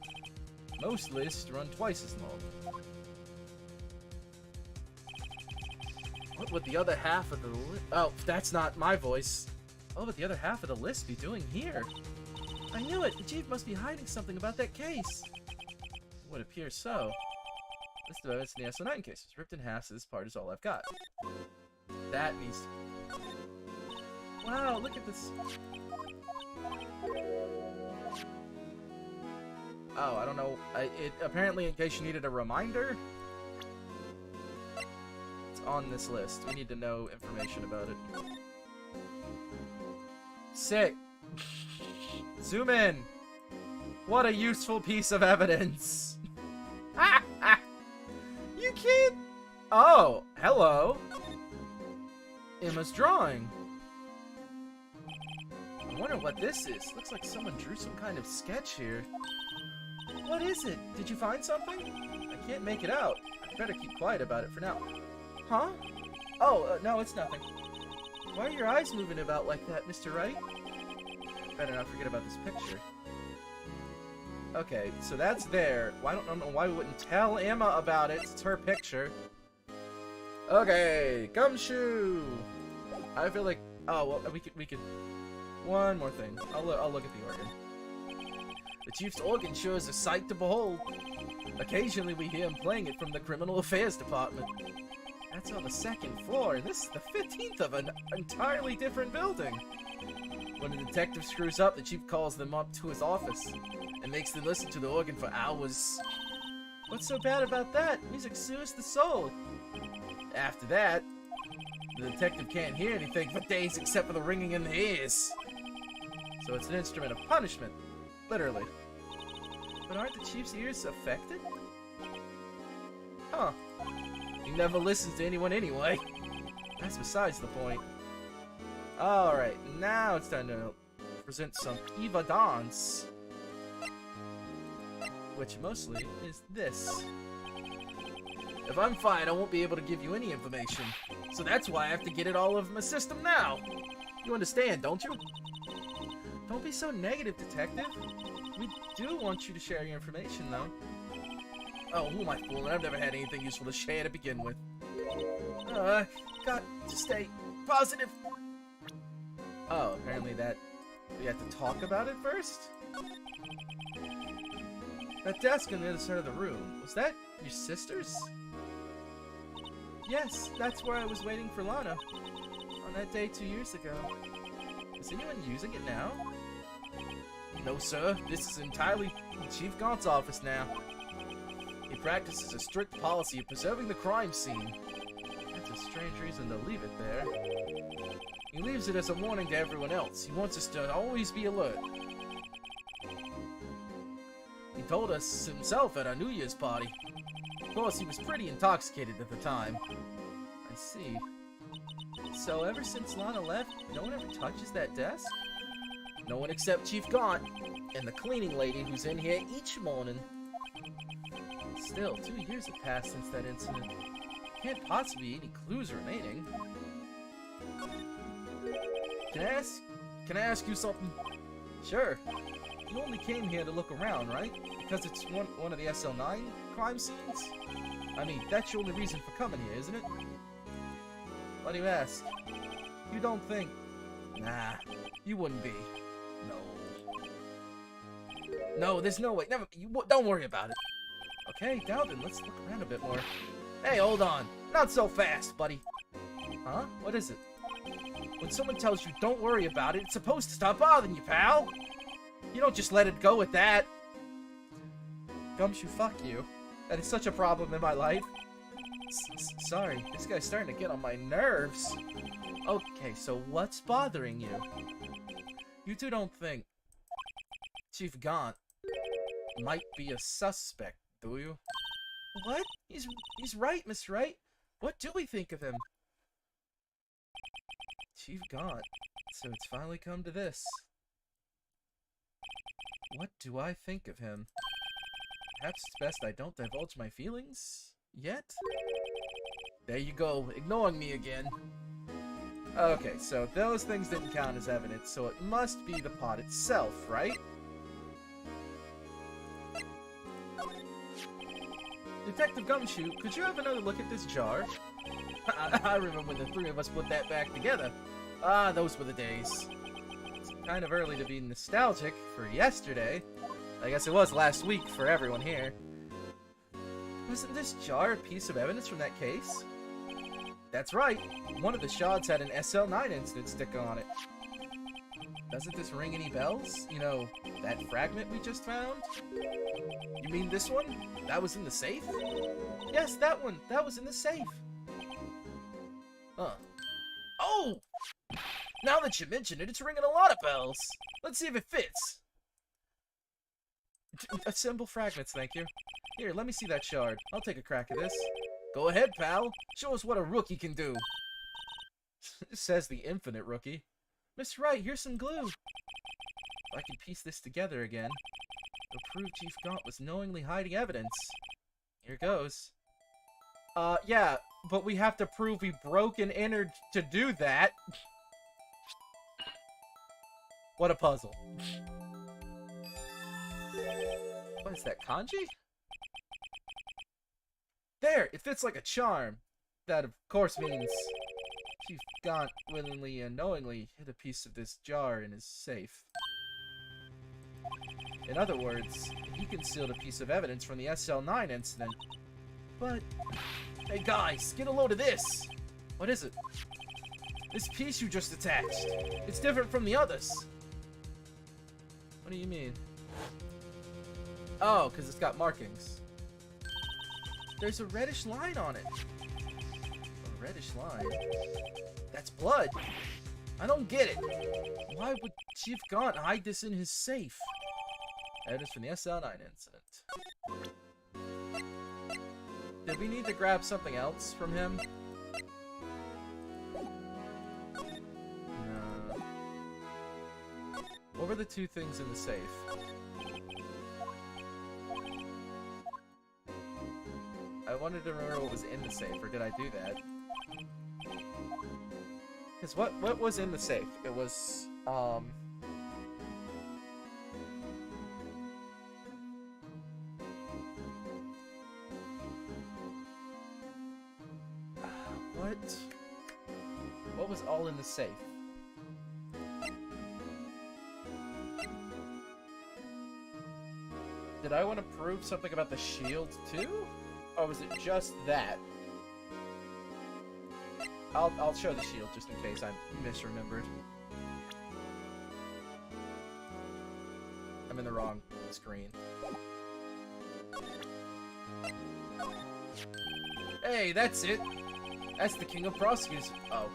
Most lists run twice as long. What would the other half of the list... Oh, that's not my voice. What would the other half of the list be doing here? I knew it! The chief must be hiding something about that case! It would appear so. List of evidence in the SO9 case. It's ripped in half, so this part is all I've got. That needs to... Wow, look at this... Oh, I don't know. Apparently, in case you needed a reminder... on this list. We need to know information about it. Sick. Zoom in. What a useful piece of evidence. You can't... Oh, hello. Emma's drawing. I wonder what this is. Looks like someone drew some kind of sketch here. What is it? Did you find something? I can't make it out. I better keep quiet about it for now. Huh? Oh, no, it's nothing. Why are your eyes moving about like that, Mr. Wright? Better not forget about this picture. Okay, so that's there. I don't know why we wouldn't tell Emma about it. It's her picture. Okay, gumshoe. I feel like... Oh, well, we could... One more thing. I'll look at the organ. The chief's organ sure is a sight to behold. Occasionally we hear him playing it from the Criminal Affairs Department. That's on the second floor, and this is the 15th of an entirely different building. When a detective screws up, the chief calls them up to his office and makes them listen to the organ for hours. What's so bad about that? Music soothes the soul. After that, the detective can't hear anything for days except for the ringing in the ears. So it's an instrument of punishment, literally. But aren't the chief's ears affected? Huh. He never listens to anyone anyway. That's besides the point. Alright, now it's time to present some Eva dance. Which mostly is this. If I'm fine, I won't be able to give you any information. So that's why I have to get it all over my system now. You understand, don't you? Don't be so negative, Detective. We do want you to share your information, though. Oh, who am I fooling? I've never had anything useful to share to begin with. Got to stay positive. Oh, apparently that... we have to talk about it first? That desk on the other side of the room, was that your sister's? Yes, that's where I was waiting for Lana. On that day 2 years ago. Is anyone using it now? No, sir. This is entirely Chief Gaunt's office now. He practices a strict policy of preserving the crime scene. That's a strange reason to leave it there. He leaves it as a warning to everyone else. He wants us to always be alert. He told us himself at our New Year's party. Of course, he was pretty intoxicated at the time. I see. So ever since Lana left, no one ever touches that desk? No one except Chief Gaunt and the cleaning lady who's in here each morning. Still, 2 years have passed since that incident. Can't possibly be any clues remaining. Can I ask you something? Sure. You only came here to look around, right? Because it's one of the SL9 crime scenes? I mean, that's your only reason for coming here, isn't it? Why do you ask? You don't think... Nah, you wouldn't be. No, there's no way. Don't worry about it. Okay, now then, let's look around a bit more. Hey, hold on. Not so fast, buddy. Huh? What is it? When someone tells you don't worry about it, it's supposed to stop bothering you, pal. You don't just let it go at that. Gumshoe, fuck you. That is such a problem in my life. Sorry, this guy's starting to get on my nerves. Okay, so what's bothering you? You two don't think Chief Gaunt might be a suspect, do you? What? He's right, Miss Wright. What do we think of him? Chief Gaunt. So it's finally come to this. What do I think of him? Perhaps it's best I don't divulge my feelings yet? There you go, ignoring me again. Okay, so those things didn't count as evidence, so it must be the pot itself, right? Detective Gumshoe, could you have another look at this jar? I remember when the three of us put that back together. Ah, those were the days. It's kind of early to be nostalgic for yesterday. I guess it was last week for everyone here. Wasn't this jar a piece of evidence from that case? That's right. One of the shards had an SL9 incident sticker on it. Doesn't this ring any bells? You know, that fragment we just found? You mean this one? That was in the safe? Yes, that one. That was in the safe. Huh. Oh! Now that you mention it, it's ringing a lot of bells. Let's see if it fits. Assemble fragments, thank you. Here, let me see that shard. I'll take a crack at this. Go ahead, pal. Show us what a rookie can do. Says the infinite rookie. Miss Wright, here's some glue. If I can piece this together again, it'll prove Chief Gaunt was knowingly hiding evidence. Here goes. Yeah, but we have to prove he broke and entered to do that. What a puzzle. What is that, kanji? There! It fits like a charm. That, of course, means Chief Gaunt willingly and knowingly hid a piece of this jar in his safe. In other words, he concealed a piece of evidence from the SL9 incident. But... Hey guys, get a load of this! What is it? This piece you just attached. It's different from the others. What do you mean? Oh, because it's got markings. There's a reddish line on it. A reddish line? That's blood. I don't get it. Why would Chief Gaunt hide this in his safe? Evidence from the SL9 incident. Did we need to grab something else from him? No. What were the two things in the safe? I wanted to remember what was in the safe, or did I do that? Because what was in the safe? It was, What? What was all in the safe? Did I want to prove something about the shield too? Or was it just that? I'll show the shield just in case I misremembered. I'm in the wrong screen. Hey, that's it! That's the king of prosecutors. Oh.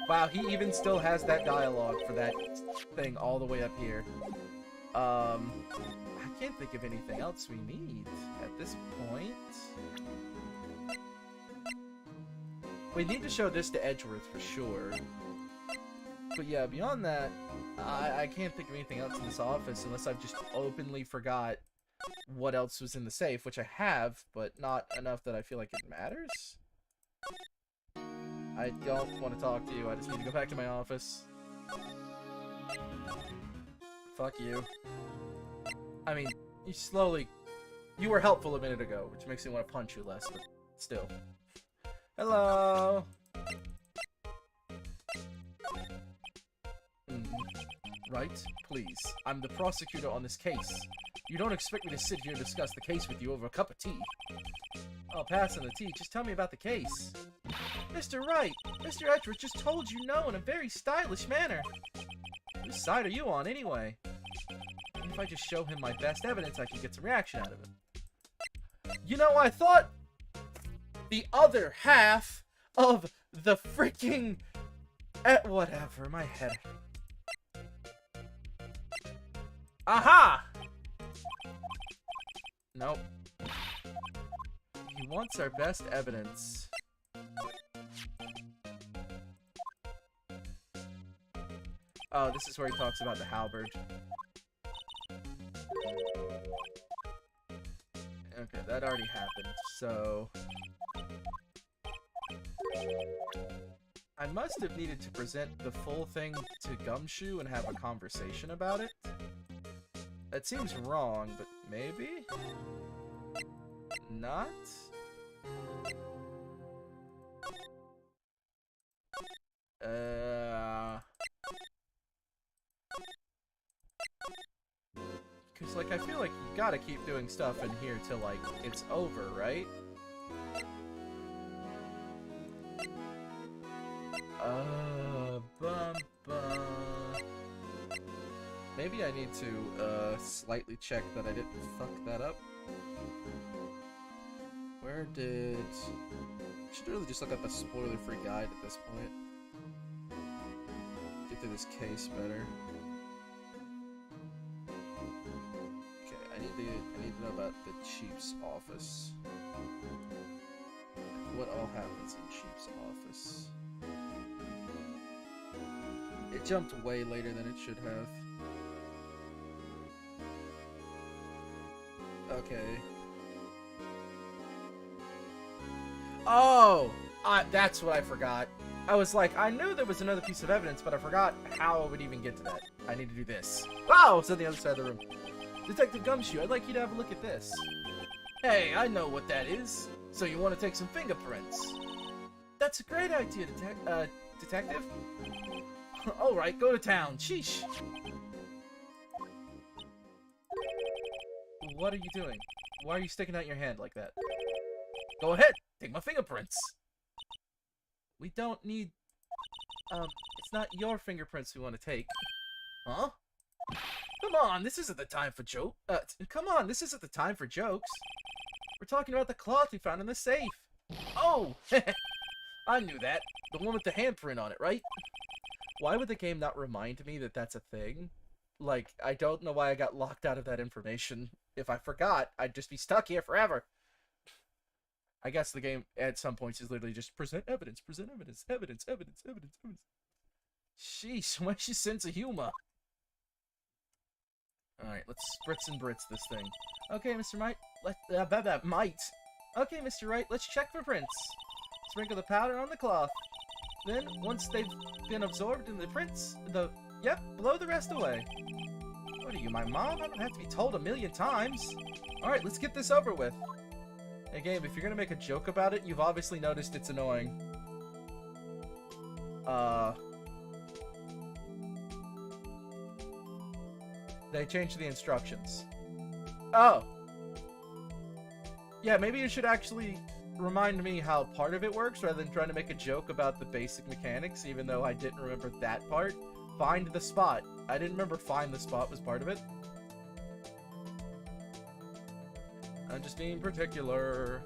Wow, he even still has that dialogue for that thing all the way up here. I can't think of anything else we need at this point. We need to show this to Edgeworth for sure. But yeah, beyond that, I can't think of anything else in this office unless I've just openly forgot what else was in the safe, which I have, but not enough that I feel like it matters. I don't want to talk to you, I just need to go back to my office. Fuck you. I mean, you were helpful a minute ago, which makes me want to punch you less, but still. Hello! Right? Please. I'm the prosecutor on this case. You don't expect me to sit here and discuss the case with you over a cup of tea. I'll pass on the tea. Just tell me about the case. Mr. Wright! Mr. Edgeworth just told you no in a very stylish manner. Whose side are you on, anyway? If I just show him my best evidence, I can get some reaction out of him. You know, I thought the other half of the freaking... whatever, my head. Aha! Nope. He wants our best evidence. Oh, this is where he talks about the halberd. Okay, that already happened, so... I must have needed to present the full thing to Gumshoe and have a conversation about it. That seems wrong, but maybe? Not? Cause, like, I feel like you gotta keep doing stuff in here till, like, it's over, right? Maybe I need to, slightly check that I didn't fuck that up. Where did... I should really just look up a spoiler-free guide at this point. Get through this case better. Okay, I need to know about the chief's office. What all happens in chief's office? It jumped way later than it should have. Okay. Oh! That's what I forgot. I was like, I knew there was another piece of evidence, but I forgot how I would even get to that. I need to do this. Oh! It's on the other side of the room. Detective Gumshoe, I'd like you to have a look at this. Hey, I know what that is. So you want to take some fingerprints? That's a great idea, detective. Alright, go to town. Sheesh. What are you doing? Why are you sticking out your hand like that? Go ahead, take my fingerprints. We don't need... it's not your fingerprints we want to take. Huh? Come on, this isn't the time for come on, this isn't the time for jokes. We're talking about the cloth we found in the safe. Oh! I knew that. The one with the handprint on it, right? Why would the game not remind me that that's a thing? Like, I don't know why I got locked out of that information. If I forgot, I'd just be stuck here forever. I guess the game, at some points, is literally just present evidence, evidence, evidence. Sheesh, where's your sense of humor? Alright, let's spritz and Brits this thing. Okay, Mr. Might, Okay, Mr. Wright, let's check for prints. Sprinkle the powder on the cloth. Then, once they've been absorbed in the prints, blow the rest away. What are you, my mom? I don't have to be told 1,000,000 times. Alright, let's get this over with. Hey, game, if you're gonna make a joke about it, you've obviously noticed it's annoying. They changed the instructions. Oh! Yeah, maybe you should actually remind me how part of it works rather than trying to make a joke about the basic mechanics, even though I didn't remember that part. Find the spot. I didn't remember find the spot was part of it. I'm just being particular.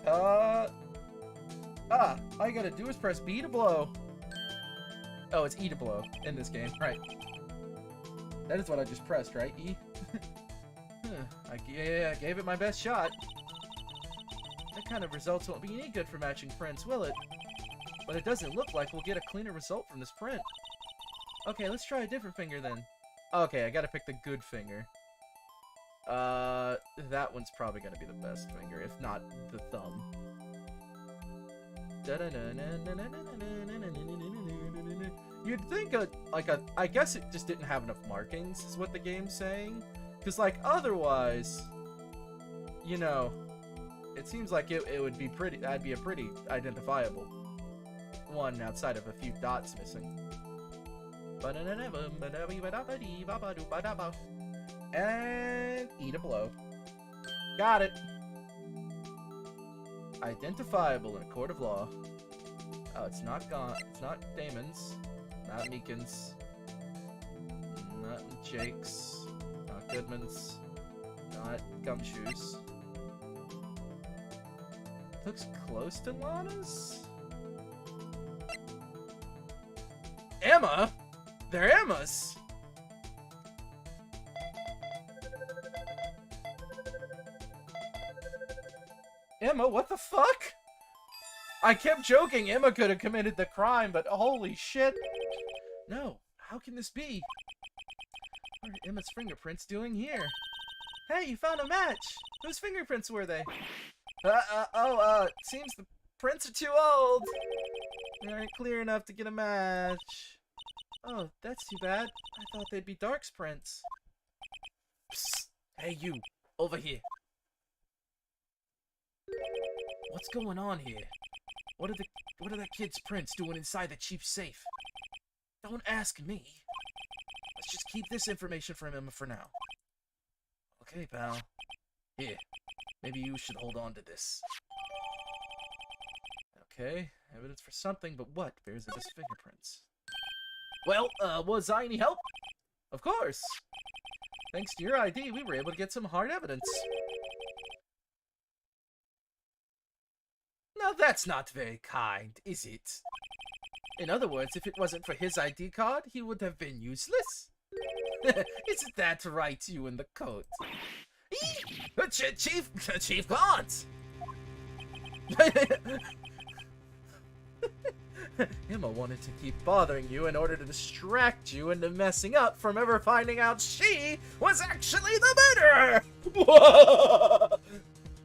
All you gotta do is press B to blow. Oh, it's E to blow in this game, right. That is what I just pressed, right? E? I gave it my best shot. That kind of results won't be any good for matching prints, will it? But it doesn't look like we'll get a cleaner result from this print. Okay, let's try a different finger then. Okay, I gotta pick the good finger. That one's probably gonna be the best finger, if not the thumb. You'd think I guess it just didn't have enough markings, is what the game's saying. Because, like, otherwise, you know, it seems like it would be pretty, that'd be a pretty identifiable one outside of a few dots missing. And E to blow. Got it. Identifiable in a court of law. Oh, it's not it's not Damon's. Not Meekin's. Not Jake's. Not Goodman's. Not Gumshoe's. Looks close to Lana's. Emma? They're Emma's! Emma, what the fuck? I kept joking Emma could have committed the crime, but holy shit. No, how can this be? What are Emma's fingerprints doing here? Hey, you found a match! Whose fingerprints were they? It seems the prints are too old. They aren't clear enough to get a match. Oh, that's too bad. I thought they'd be Dark's prints. Psst. Hey, you. Over here. What's going on here? What are the kids' prints doing inside the chief's safe? Don't ask me. Let's just keep this information from him for now. Okay, pal. Here. Maybe you should hold on to this. Okay, evidence for something, but what bears of his fingerprints? Well, was I any help? Of course. Thanks to your ID, we were able to get some hard evidence. Now that's not very kind, is it? In other words, if it wasn't for his ID card, he would have been useless. Isn't that right, you in the coat? Chief Gaunt! Emma wanted to keep bothering you in order to distract you into messing up from ever finding out she was actually the murderer!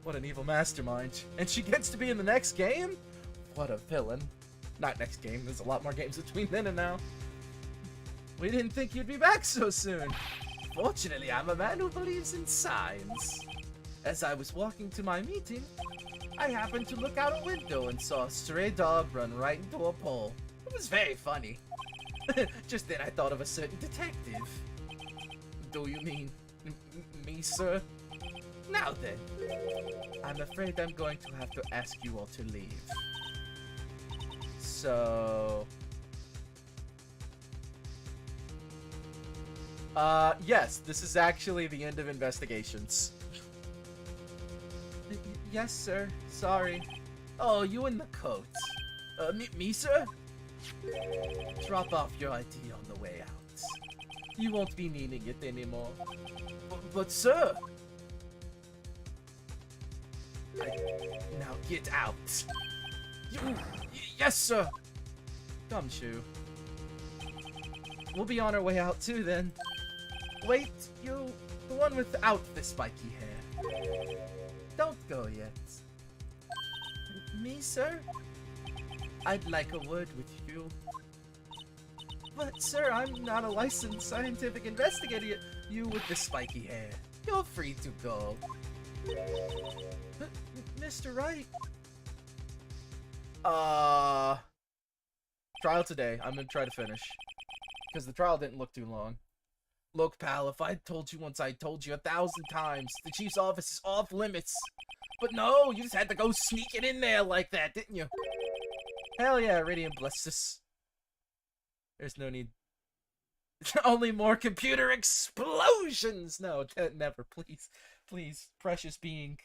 What an evil mastermind. And she gets to be in the next game? What a villain. Not next game, there's a lot more games between then and now. We didn't think you'd be back so soon. Fortunately, I'm a man who believes in signs. As I was walking to my meeting, I happened to look out a window and saw a stray dog run right into a pole. It was very funny. Just then I thought of a certain detective. Do you mean me, sir? Now then, I'm afraid I'm going to have to ask you all to leave. So... yes, this is actually the end of investigations. Yes, sir. Sorry. Oh, you in the coat. Me, sir? Drop off your ID on the way out. You won't be needing it anymore. But sir! Now get out. Yes, sir! Gumshoe. We'll be on our way out too, then. Wait, you... the one without the spiky hair. Don't go yet. Me, sir? I'd like a word with you. But, sir, I'm not a licensed scientific investigator. You with the spiky hair. You're free to go. Mr. Wright. Trial today. I'm gonna try to finish. Because the trial didn't look too long. Look, pal, if I told you once, I told you 1,000 times. The chief's office is off limits. But no, you just had to go sneaking in there like that, didn't you? Hell yeah, Radiant Blessus. There's no need. Only more computer explosions! No, never, please. Please, precious being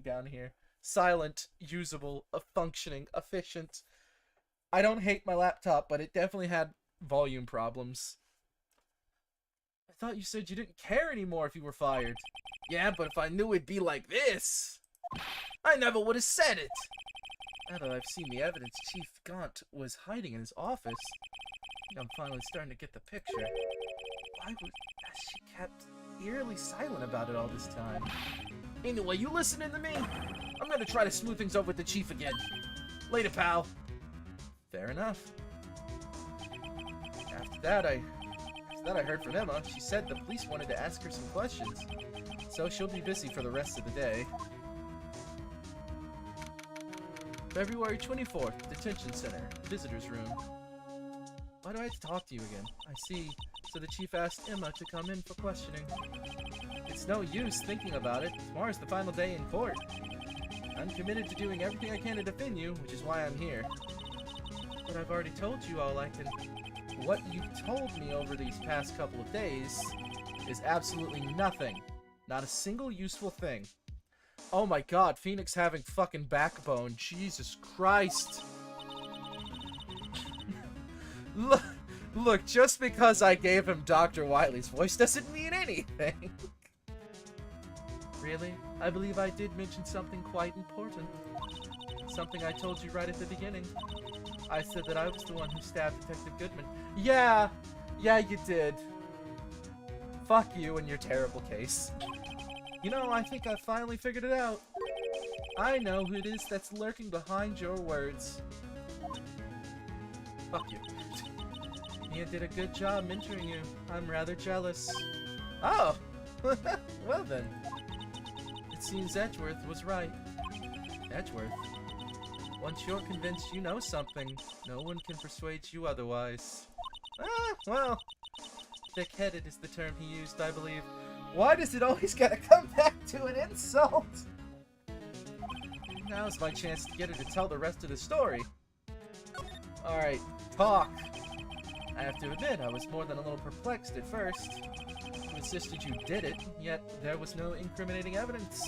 down here. Silent, usable, functioning, efficient. I don't hate my laptop, but it definitely had volume problems. I thought you said you didn't care anymore if you were fired. Yeah, but if I knew it'd be like this, I never would have said it. Now that I've seen the evidence Chief Gaunt was hiding in his office, I think I'm finally starting to get the picture. Why has she kept eerily silent about it all this time? Anyway, you listening to me? I'm gonna try to smooth things over with the Chief again. Later, pal. Fair enough. After that, I heard from Emma. She said the police wanted to ask her some questions, so she'll be busy for the rest of the day. February 24th, Detention Center, Visitor's Room. Why do I have to talk to you again? I see. So the chief asked Emma to come in for questioning. It's no use thinking about it. Tomorrow's the final day in court. I'm committed to doing everything I can to defend you, which is why I'm here. But I've already told you all I can... What you've told me over these past couple of days is absolutely nothing. Not a single useful thing. Oh my god, Phoenix having fucking backbone. Jesus Christ. Look, just because I gave him Dr. Wily's voice doesn't mean anything. Really? I believe I did mention something quite important. Something I told you right at the beginning. I said that I was the one who stabbed Detective Goodman. Yeah, you did. Fuck you and your terrible case. You know, I think I finally figured it out. I know who it is that's lurking behind your words. Fuck you. Mia did a good job mentoring you. I'm rather jealous. Oh! Well then. It seems Edgeworth was right. Edgeworth? Once you're convinced you know something, no one can persuade you otherwise. Ah, well. Thick-headed is the term he used, I believe. Why does it always gotta come back to an insult? Now's my chance to get her to tell the rest of the story. Alright, talk. I have to admit, I was more than a little perplexed at first. You insisted you did it, yet there was no incriminating evidence.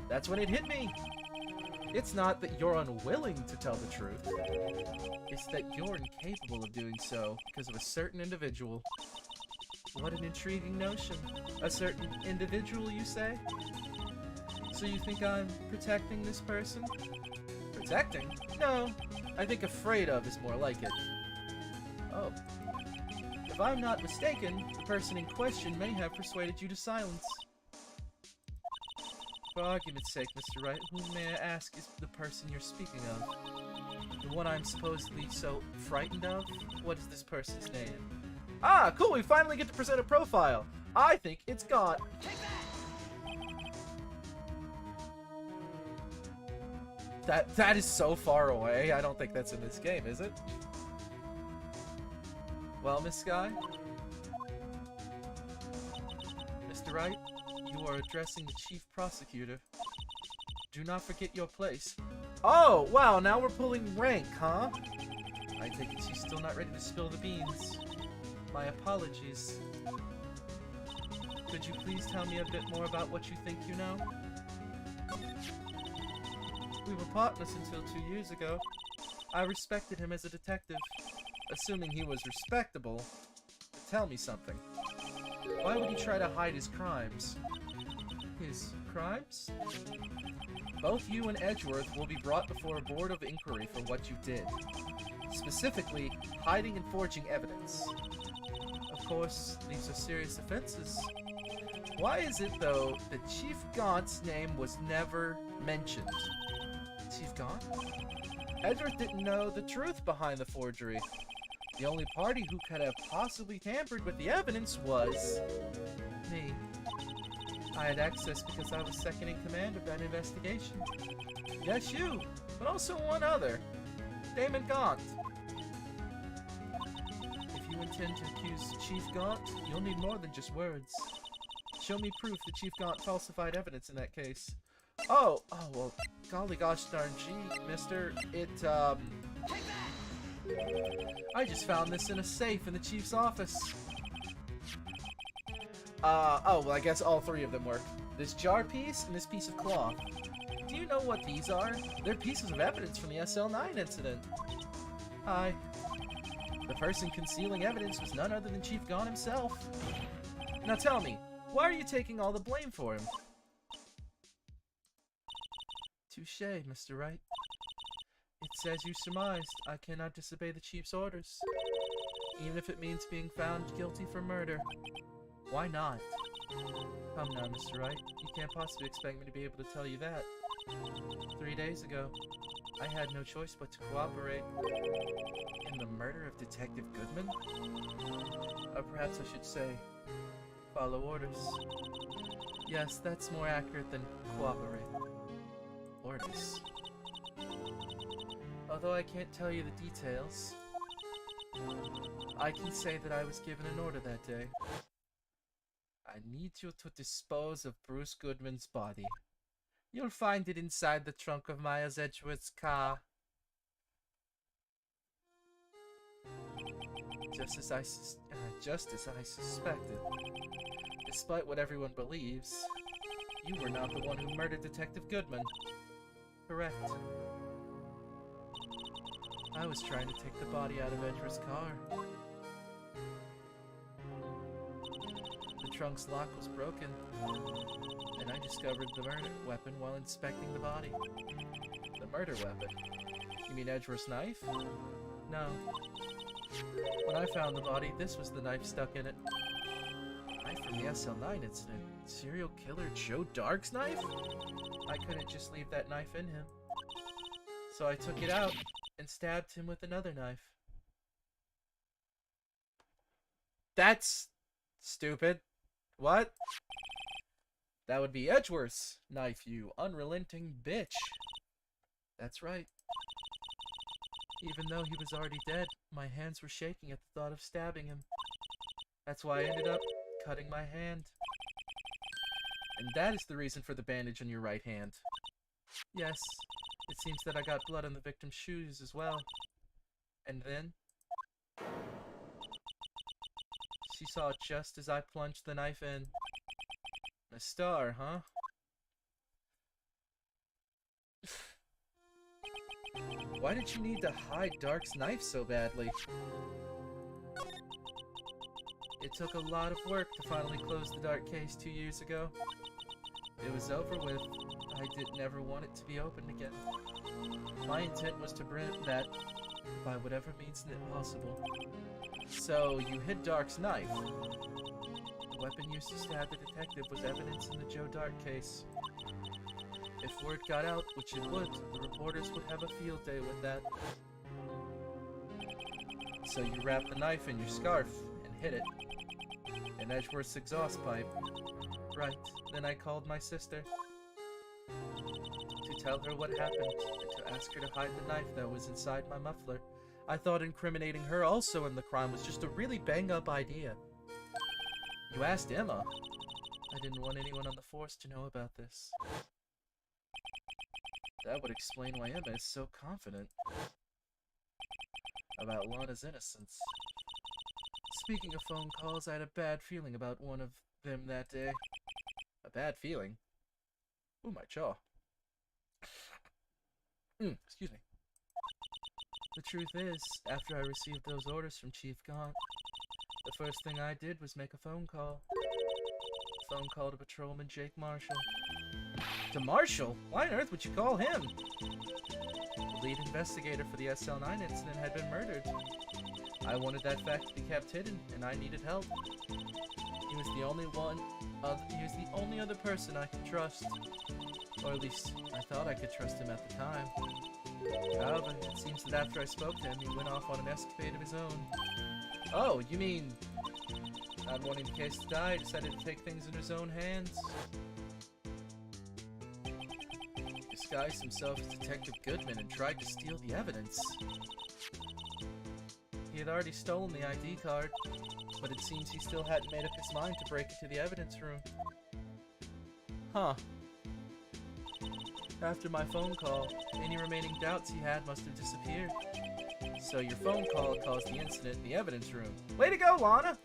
That's when it hit me. It's not that you're unwilling to tell the truth. It's that you're incapable of doing so because of a certain individual. What an intriguing notion. A certain individual, you say? So you think I'm protecting this person? Protecting? No. I think afraid of is more like it. Oh. If I'm not mistaken, the person in question may have persuaded you to silence. For argument's sake, Mr. Wright, who may I ask is the person you're speaking of? The one I'm supposedly so frightened of? What is this person's name? Ah, cool, we finally get to present a profile. I think it's Gaunt. That is so far away. I don't think that's in this game, is it? Well, Miss Sky? Mr. Wright, you are addressing the chief prosecutor. Do not forget your place. Oh, wow, now we're pulling rank, huh? I take it she's still not ready to spill the beans. My apologies. Could you please tell me a bit more about what you think you know? We were partners until 2 years ago. I respected him as a detective, assuming he was respectable. But tell me something. Why would he try to hide his crimes? His crimes? Both you and Edgeworth will be brought before a board of inquiry for what you did. Specifically, hiding and forging evidence. Of course, these are serious offenses. Why is it, though, that Chief Gaunt's name was never mentioned? Chief Gaunt? Edgeworth didn't know the truth behind the forgery. The only party who could have possibly tampered with the evidence was... me. I had access because I was second in command of that investigation. Yes, you, but also one other. Damon Gaunt. If you intend to accuse Chief Gaunt, you'll need more than just words. Show me proof that Chief Gaunt falsified evidence in that case. Oh, well, golly gosh darn gee, mister, I just found this in a safe in the Chief's office. oh, well, I guess all three of them work. This jar piece and this piece of cloth. Do you know what these are? They're pieces of evidence from the SL9 incident. Aye. The person concealing evidence was none other than Chief Gaunt himself. Now tell me, why are you taking all the blame for him? Touché, Mr. Wright. It's as you surmised. I cannot disobey the Chief's orders, even if it means being found guilty for murder. Why not? Come now, Mr. Wright. You can't possibly expect me to be able to tell you that. 3 days ago, I had no choice but to cooperate. In the murder of Detective Goodman? Or perhaps I should say, follow orders. Yes, that's more accurate than cooperate. Orders. Although I can't tell you the details, I can say that I was given an order that day. I need you to dispose of Bruce Goodman's body. You'll find it inside the trunk of Miles Edgeworth's car. Just as I suspected. Despite what everyone believes, you were not the one who murdered Detective Goodman. Correct. I was trying to take the body out of Edgeworth's car. The trunk's lock was broken, and I discovered the murder weapon while inspecting the body. The murder weapon? You mean Edgeworth's knife? No. When I found the body, this was the knife stuck in it. Knife from the SL9 incident. Serial killer Joe Dark's knife? I couldn't just leave that knife in him. So I took it out and stabbed him with another knife. That's stupid. What? That would be Edgeworth's knife, you unrelenting bitch. That's right. Even though he was already dead, my hands were shaking at the thought of stabbing him. That's why I ended up cutting my hand. And that is the reason for the bandage on your right hand. Yes, it seems that I got blood on the victim's shoes as well. And then she saw it just as I plunged the knife in. A star, huh? Why did you need to hide Dark's knife so badly? It took a lot of work to finally close the Dark case 2 years ago. It was over with. I didn't ever want it to be opened again. My intent was to prevent that by whatever means possible. So you hid Dark's knife? The weapon used to stab the detective was evidence in the Joe Dark case. If word got out, which it would, the reporters would have a field day with that. So you wrapped the knife in your scarf and hid it in Edgeworth's exhaust pipe. Right. Then I called my sister to tell her what happened and to ask her to hide the knife that was inside my muffler. I thought incriminating her also in the crime was just a really bang-up idea. You asked Emma? I didn't want anyone on the force to know about this. That would explain why Emma is so confident about Lana's innocence. Speaking of phone calls, I had a bad feeling about one of them that day. A bad feeling? Ooh, my jaw. Excuse me. The truth is, after I received those orders from Chief Gaunt, the first thing I did was make a phone call. A phone call to Patrolman Jake Marshall. To Marshall? Why on earth would you call him? The lead investigator for the SL9 incident had been murdered. I wanted that fact to be kept hidden, and I needed help. He was the only other person I could trust. Or at least, I thought I could trust him at the time. However, it seems that after I spoke to him, he went off on an escapade of his own. Oh, you mean... Not wanting the case to die, decided to take things in his own hands. He disguised himself as Detective Goodman and tried to steal the evidence. He had already stolen the ID card, but it seems he still hadn't made up his mind to break into the evidence room. Huh. After my phone call, any remaining doubts he had must have disappeared. So your phone call caused the incident in the evidence room. Way to go, Lana!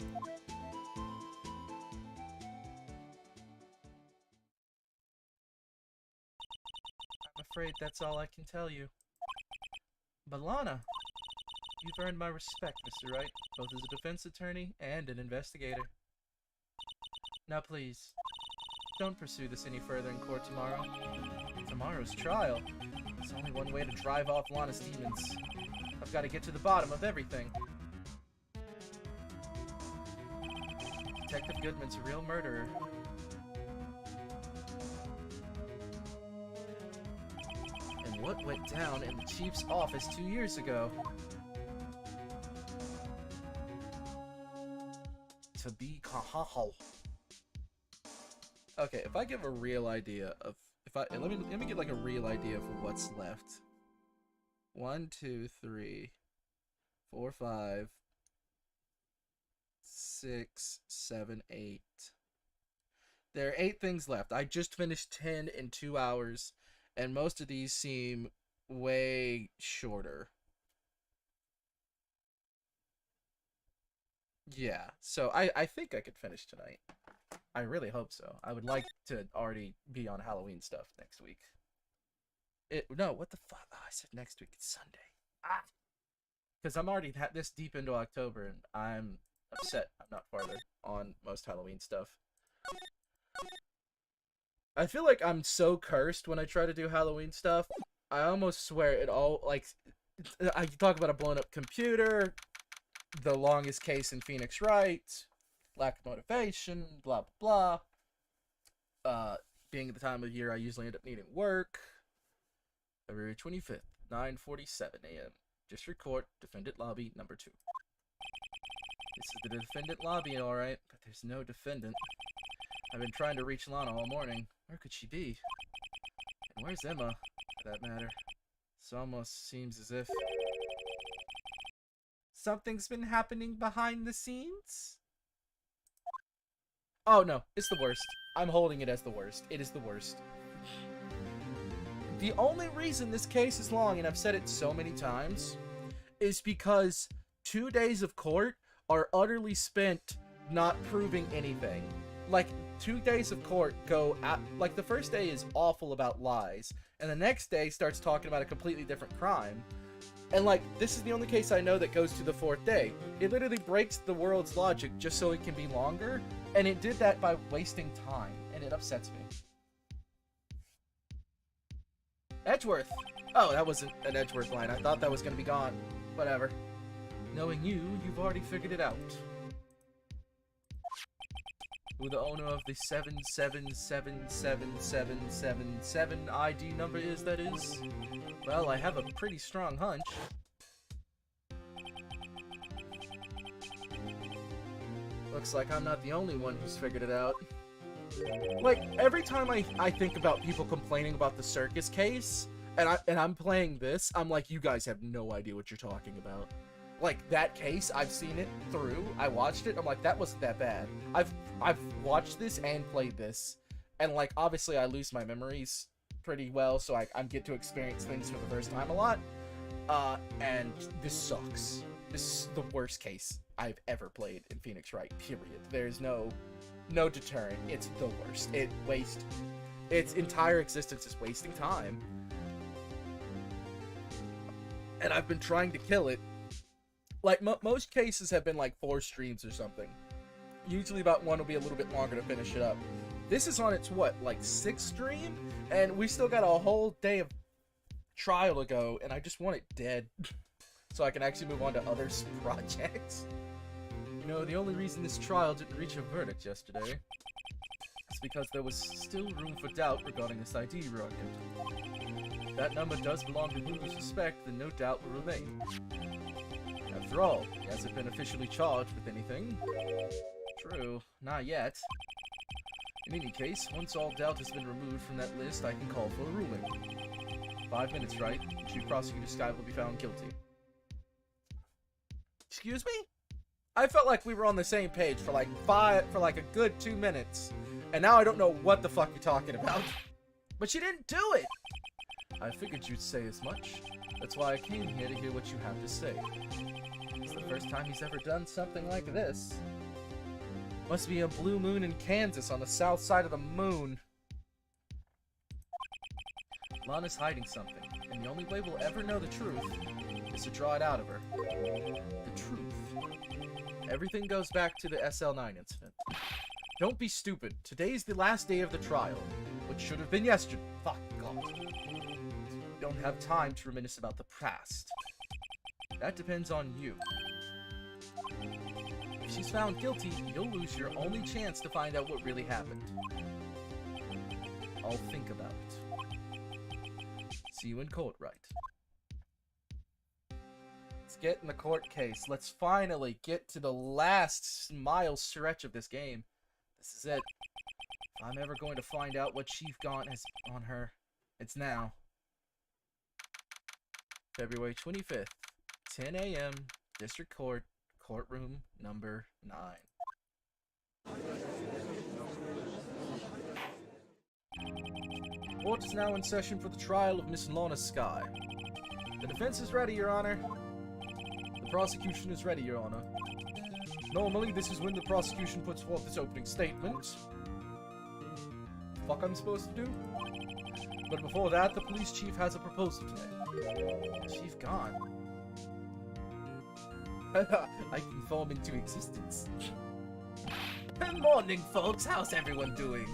I'm afraid that's all I can tell you. But Lana, you've earned my respect, Mr. Wright, both as a defense attorney and an investigator. Now please, don't pursue this any further in court tomorrow. Tomorrow's trial. There's only one way to drive off Lana's demons. I've got to get to the bottom of everything. Detective Goodman's a real murderer. And what went down in the chief's office 2 years ago? To be kahahal. Okay, if I give a real idea of let me get like a real idea of what's left. 1, 2, 3, 4, 5, 6, 7, 8. There are 8 things left. I just finished 10 in 2 hours, and most of these seem way shorter. Yeah, so I think I could finish tonight. I really hope so. I would like to already be on Halloween stuff next week. No, what the fuck? Oh, I said next week. It's Sunday. Ah! Because I'm already this deep into October, and I'm upset I'm not farther on most Halloween stuff. I feel like I'm so cursed when I try to do Halloween stuff. I almost swear it all, like, I talk about a blown up computer, the longest case in Phoenix Wright, lack of motivation, blah, blah, blah. Being at the time of year I usually end up needing work. February 25th, 9:47 a.m. District Court, Defendant Lobby, number 2. This is the defendant lobby, alright, but there's no defendant. I've been trying to reach Lana all morning. Where could she be? And where's Emma, for that matter? This almost seems as if something's been happening behind the scenes? Oh no, it's the worst. I'm holding it as the worst. It is the worst. The only reason this case is long, and I've said it so many times, is because 2 days of court are utterly spent not proving anything. Like, 2 days of court go at, like, the first day is awful about lies, and the next day starts talking about a completely different crime. And, like, this is the only case I know that goes to the 4th day. It literally breaks the world's logic just so it can be longer, and it did that by wasting time, and it upsets me. Edgeworth! Oh, that wasn't an Edgeworth line. I thought that was gonna be gone. Whatever. Knowing you, you've already figured it out. Who the owner of the 7777777 ID number is, that is? Well, I have a pretty strong hunch. Looks like I'm not the only one who's figured it out. Like, every time I think about people complaining about the circus case, and I'm playing this, I'm like, you guys have no idea what you're talking about. Like, that case, I've seen it through, I watched it, I'm like, that wasn't that bad. I've watched this and played this, and, like, obviously I lose my memories pretty well, so I get to experience things for the first time a lot, and this sucks. This is the worst case I've ever played in Phoenix Wright, period. There's no deterrent. It's the worst. Its entire existence is wasting time. And I've been trying to kill it. Like, most cases have been like 4 streams or something. Usually about 1 will be a little bit longer to finish it up. This is on its, what, like 6th stream? And we still got a whole day of trial to go, and I just want it dead. So I can actually move on to other projects. You know, the only reason this trial didn't reach a verdict yesterday is because there was still room for doubt regarding this ID rocket. If that number does belong to who you suspect, then no doubt will remain. After all, he hasn't been officially charged with anything. True. Not yet. In any case, once all doubt has been removed from that list, I can call for a ruling. 5 minutes, right? Chief Prosecutor Sky will be found guilty. Excuse me? I felt like we were on the same page for like a good 2 minutes. And now I don't know what the fuck you're talking about. But you didn't do it! I figured you'd say as much. That's why I came here to hear what you have to say. It's the first time he's ever done something like this. Must be a blue moon in Kansas on the south side of the moon. Lana's hiding something, and the only way we'll ever know the truth is to draw it out of her. The truth. Everything goes back to the SL9 incident. Don't be stupid. Today's the last day of the trial, which should have been yesterday. Fuck God. We don't have time to reminisce about the past. That depends on you. If she's found guilty, you'll lose your only chance to find out what really happened. I'll think about it. See you in court, right? Let's get in the court case. Let's finally get to the last mile stretch of this game. This is it. If I'm ever going to find out what Chief Gaunt has on her, it's now. February 25th, 10 a.m., District Court, Courtroom number 9. Court is now in session for the trial of Miss Lana Sky. The defense is ready, Your Honor. The prosecution is ready, Your Honor. Normally, this is when the prosecution puts forth its opening statement. Fuck I'm supposed to do? But before that, the police chief has a proposal today. Chief gone. I can form into existence. Good morning, folks. How's everyone doing?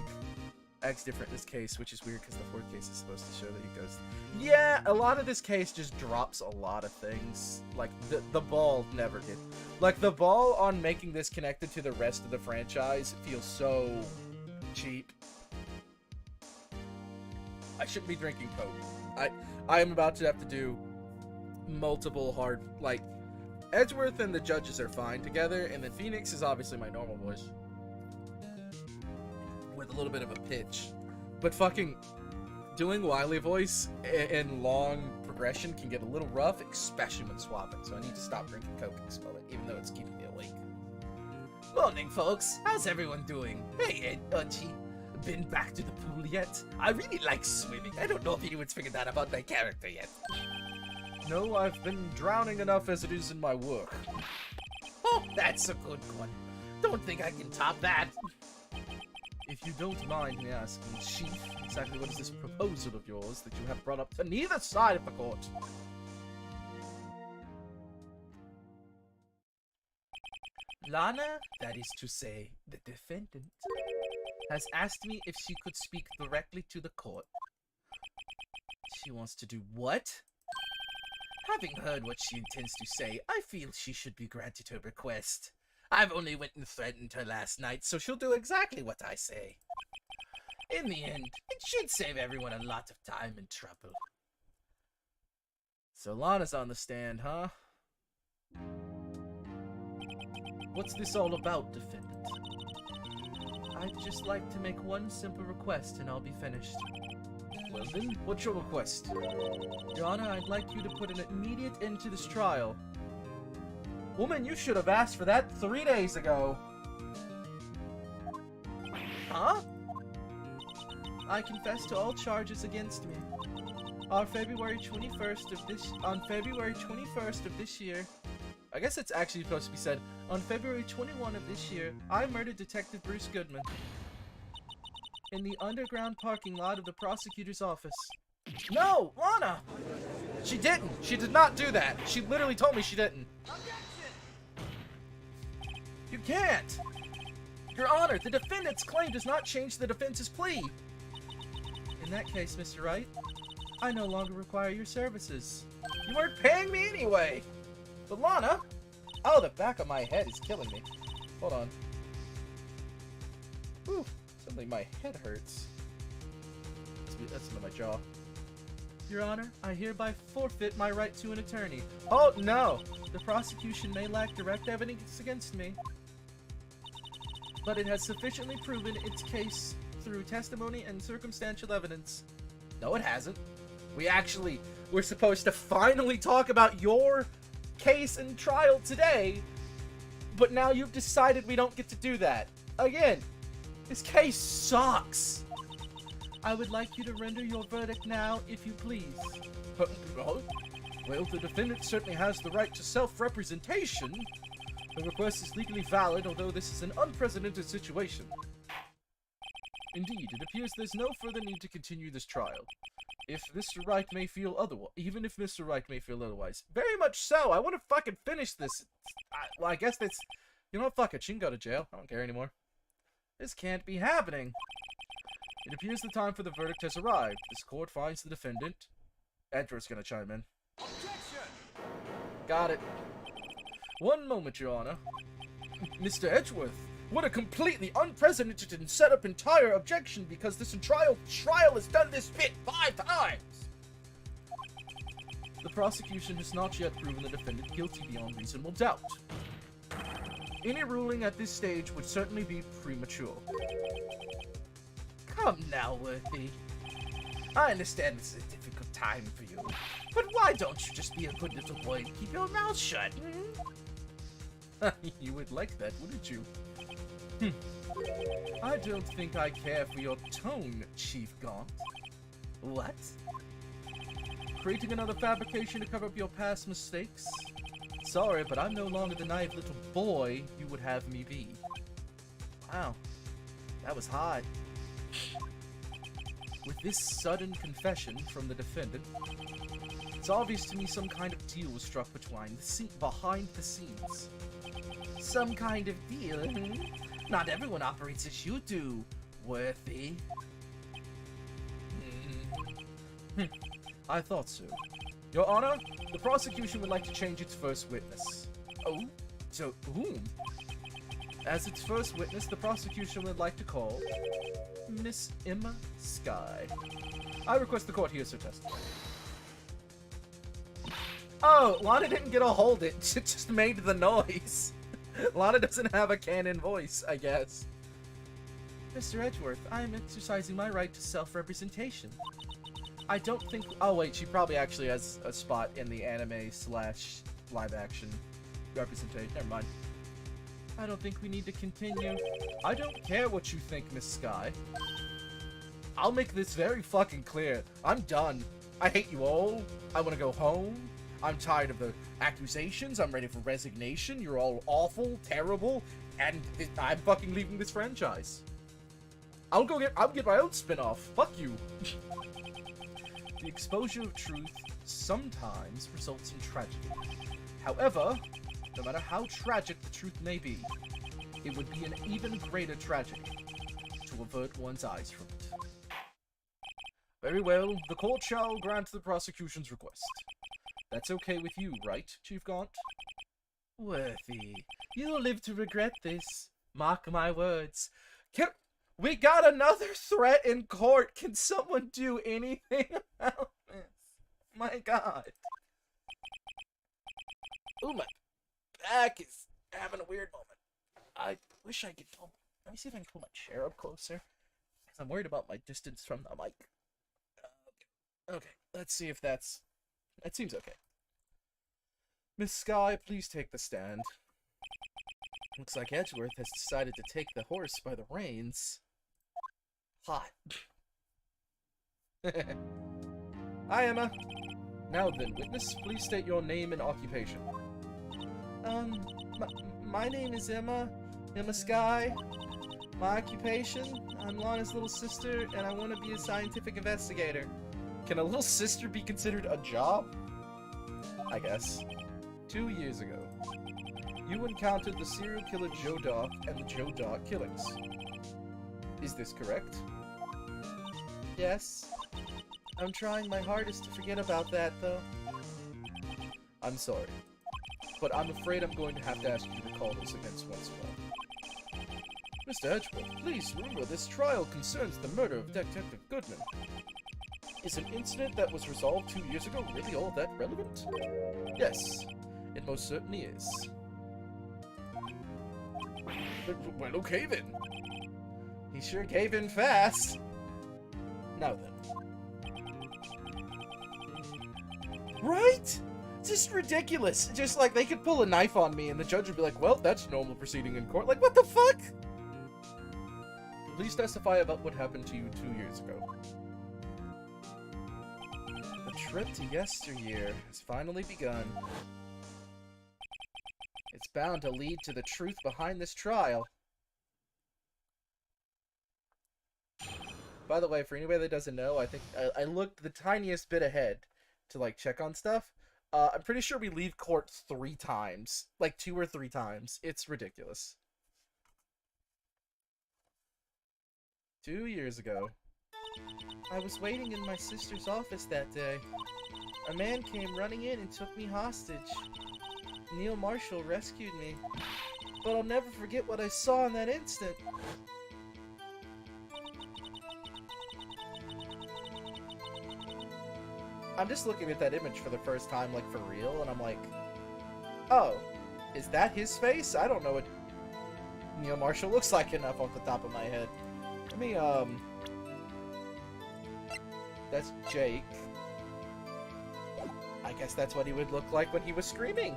Acts different in this case, which is weird because the fourth case is supposed to show that he goes. Yeah, a lot of this case just drops a lot of things. Like, the ball never did. Like, the ball on making this connected to the rest of the franchise feels so cheap. I shouldn't be drinking Coke. I am about to have to do multiple hard, like, Edgeworth and the judges are fine together, and then Phoenix is obviously my normal voice. With a little bit of a pitch. But fucking doing Wily voice in long progression can get a little rough, especially when swapping, so I need to stop drinking Coke and spell it, even though it's keeping me awake. Morning, folks. How's everyone doing? Hey, Uchi. Been back to the pool yet? I really like swimming. I don't know if anyone's figured that about my character yet. No, I've been drowning enough as it is in my work. Oh, that's a good one. Don't think I can top that. If you don't mind me asking, Chief, exactly what is this proposal of yours that you have brought up to neither side of the court? Lana, that is to say, the defendant, has asked me if she could speak directly to the court. She wants to do what? Having heard what she intends to say, I feel she should be granted her request. I've only went and threatened her last night, so she'll do exactly what I say. In the end, it should save everyone a lot of time and trouble. So Lana's on the stand, huh? What's this all about, defendant? I'd just like to make one simple request and I'll be finished. Well then, what's your request? Your Honor, I'd like you to put an immediate end to this trial. Woman, you should have asked for that 3 days ago. Huh? I confess to all charges against me. On February 21st of this year, I guess it's actually supposed to be said, on February 21 of this year, I murdered Detective Bruce Goodman in the underground parking lot of the prosecutor's office. No, Lana! She didn't. She did not do that. She literally told me she didn't. You can't! Your Honor, the defendant's claim does not change the defense's plea. In that case, Mr. Wright, I no longer require your services. You weren't paying me anyway! But Lana! Oh, the back of my head is killing me. Hold on. Whew, suddenly my head hurts. That's into my jaw. Your Honor, I hereby forfeit my right to an attorney. Oh, no! The prosecution may lack direct evidence against me. but it has sufficiently proven its case through testimony and circumstantial evidence. No, it hasn't. We're supposed to finally talk about your case and trial today, but now you've decided we don't get to do that. Again, this case sucks. I would like you to render your verdict now, if you please. Well, the defendant certainly has the right to self-representation. The request is legally valid, although this is an unprecedented situation. Indeed, it appears there's no further need to continue this trial. Even if Mr. Wright may feel otherwise. Very much so. I want to fucking finish this. Well, I guess that's... You know what? Fuck it. She can go to jail. I don't care anymore. This can't be happening. It appears the time for the verdict has arrived. This court finds the defendant... Edward's gonna chime in. Objection! Got it. One moment, Your Honor. Mr. Edgeworth, what a completely unprecedented and set up entire objection, because this trial has done this bit 5 times! The prosecution has not yet proven the defendant guilty beyond reasonable doubt. Any ruling at this stage would certainly be premature. Come now, Worthy. I understand this is a difficult time for you, but why don't you just be a good little boy and keep your mouth shut, You would like that, wouldn't you? I don't think I care for your tone, Chief Gaunt. What? Creating another fabrication to cover up your past mistakes? Sorry, but I'm no longer the naive little boy you would have me be. Wow. That was hot. With this sudden confession from the defendant, it's obvious to me some kind of deal was struck behind the scenes. Some kind of deal? Not everyone operates as you do, Worthy. I thought so. Your Honor, the prosecution would like to change its first witness. Oh? To whom? As its first witness, the prosecution would like to call Miss Emma Sky. I request the court hears her testimony. Oh, Lana didn't get a hold it. She just made the noise. Lana doesn't have a canon voice, I guess. Mr. Edgeworth, I am exercising my right to self-representation. I don't think... Oh, wait, she probably actually has a spot in the anime/live-action representation. Never mind. I don't think we need to continue. I don't care what you think, Miss Sky. I'll make this very fucking clear. I'm done. I hate you all. I want to go home. I'm tired of the accusations. I'm ready for resignation. You're all awful, terrible, and I'm fucking leaving this franchise. I'll get my own spin-off. Fuck you. The exposure of truth sometimes results in tragedy. However, no matter how tragic the truth may be, it would be an even greater tragedy to avert one's eyes from it. Very well, the court shall grant the prosecution's request. That's okay with you, right, Chief Gaunt? Worthy, you'll live to regret this. Mark my words. We got another threat in court. Can someone do anything about this? My God. Ooh, my back is having a weird moment. I wish I could pull... Let me see if I can pull my chair up closer. Because I'm worried about my distance from the mic. Okay, let's see if that's... That seems okay. Miss Sky, please take the stand. Looks like Edgeworth has decided to take the horse by the reins. Hot. Hi, Emma. Now then, witness, please state your name and occupation. My name is Emma Sky. My occupation, I'm Lana's little sister, and I want to be a scientific investigator. Can a little sister be considered a job? I guess. 2 years ago, you encountered the serial killer Joe Dock and the Joe Dock killings. Is this correct? Yes. I'm trying my hardest to forget about that, though. I'm sorry, but I'm afraid I'm going to have to ask you to call this against once more. Mr. Edgeworth, please remember this trial concerns the murder of Detective Goodman. Is an incident that was resolved 2 years ago really all that relevant? Yes, it most certainly is. Well, okay then. He sure gave in fast. Now then. Right? Just ridiculous. Just like they could pull a knife on me and the judge would be like, well, that's normal proceeding in court. Like, what the fuck? Please testify about what happened to you 2 years ago. The trip to yesteryear has finally begun. It's bound to lead to the truth behind this trial. By the way, for anybody that doesn't know, I think I looked the tiniest bit ahead to like check on stuff. I'm pretty sure we leave court 3 times. Like 2 or 3 times. It's ridiculous. 2 years ago. I was waiting in my sister's office that day. A man came running in and took me hostage. Neil Marshall rescued me. But I'll never forget what I saw in that instant. I'm just looking at that image for the first time, like, for real, and I'm like, oh, is that his face? I don't know what Neil Marshall looks like enough off the top of my head. Let me, that's Jake. I guess that's what he would look like when he was screaming.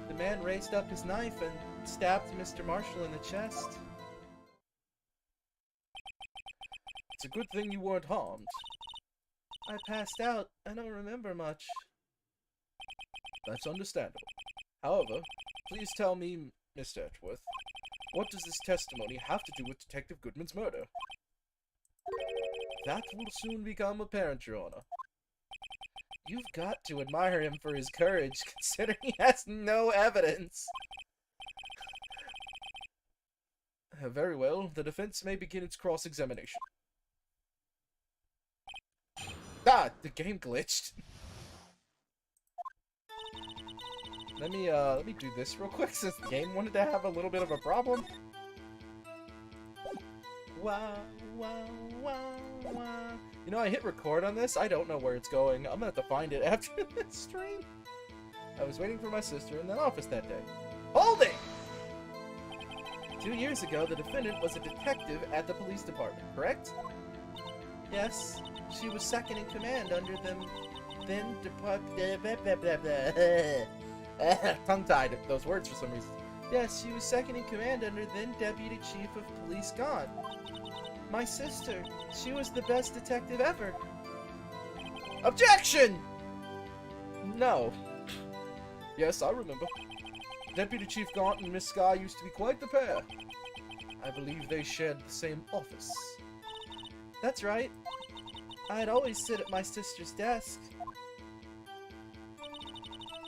The man raised up his knife and stabbed Mr. Marshall in the chest. It's a good thing you weren't harmed. I passed out. I don't remember much. That's understandable. However, please tell me, Mr. Edgeworth, what does this testimony have to do with Detective Goodman's murder? That will soon become apparent, Your Honor. You've got to admire him for his courage, considering he has no evidence. Very well, the defense may begin its cross-examination. Ah, the game glitched. Let me do this real quick since the game wanted to have a little bit of a problem. Wow, wow, wow, wow. You know, I hit record on this. I don't know where it's going. I'm gonna have to find it after this stream. I was waiting for my sister in the office that day. Hold it! 2 years ago, the defendant was a detective at the police department, correct? Yes. She was second in command under them then tongue-tied those words for some reason. Yes, she was second in command under then Deputy Chief of Police Gone. My sister, she was the best detective ever. Objection! No. Yes, I remember. Deputy Chief Gaunt and Miss Sky used to be quite the pair. I believe they shared the same office. That's right. I'd always sit at my sister's desk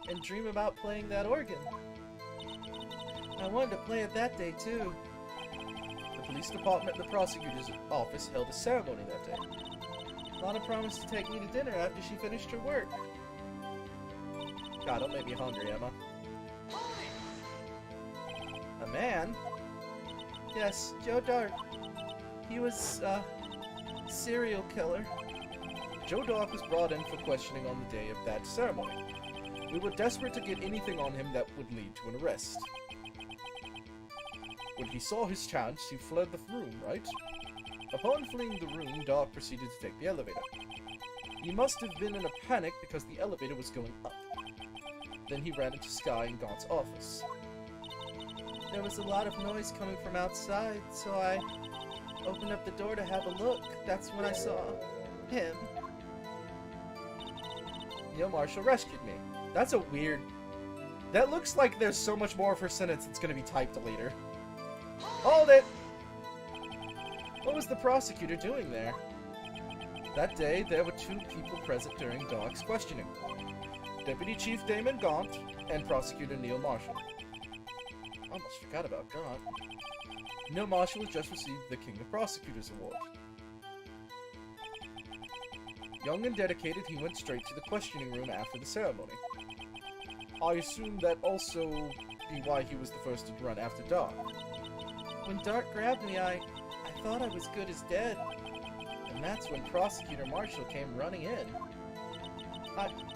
and dream about playing that organ. I wanted to play it that day, too. The police department and the prosecutor's office held a ceremony that day. Lana promised to take me to dinner after she finished her work. God, don't make me hungry, Emma. A man? Yes, Joe Dart. He was, serial killer. Joe Dark was brought in for questioning on the day of that ceremony. We were desperate to get anything on him that would lead to an arrest. When he saw his chance, he fled the room, right? Upon fleeing the room, Dark proceeded to take the elevator. He must have been in a panic because the elevator was going up. Then he ran into Sky and Gaunt's office. There was a lot of noise coming from outside, so I opened up the door to have a look. That's when I saw him. Neil Marshall rescued me. That's a weird... That looks like there's so much more of her sentence that's going to be typed later. Hold it! What was the prosecutor doing there? That day, there were 2 people present during Dark's questioning. Deputy Chief Damon Gaunt and Prosecutor Neil Marshall. Almost forgot about Gaunt. Neil Marshall has just received the King of Prosecutors Award. Young and dedicated, he went straight to the questioning room after the ceremony. I assume that also be why he was the first to run after Dark. When Dark grabbed me, I thought I was good as dead. And that's when Prosecutor Marshall came running in.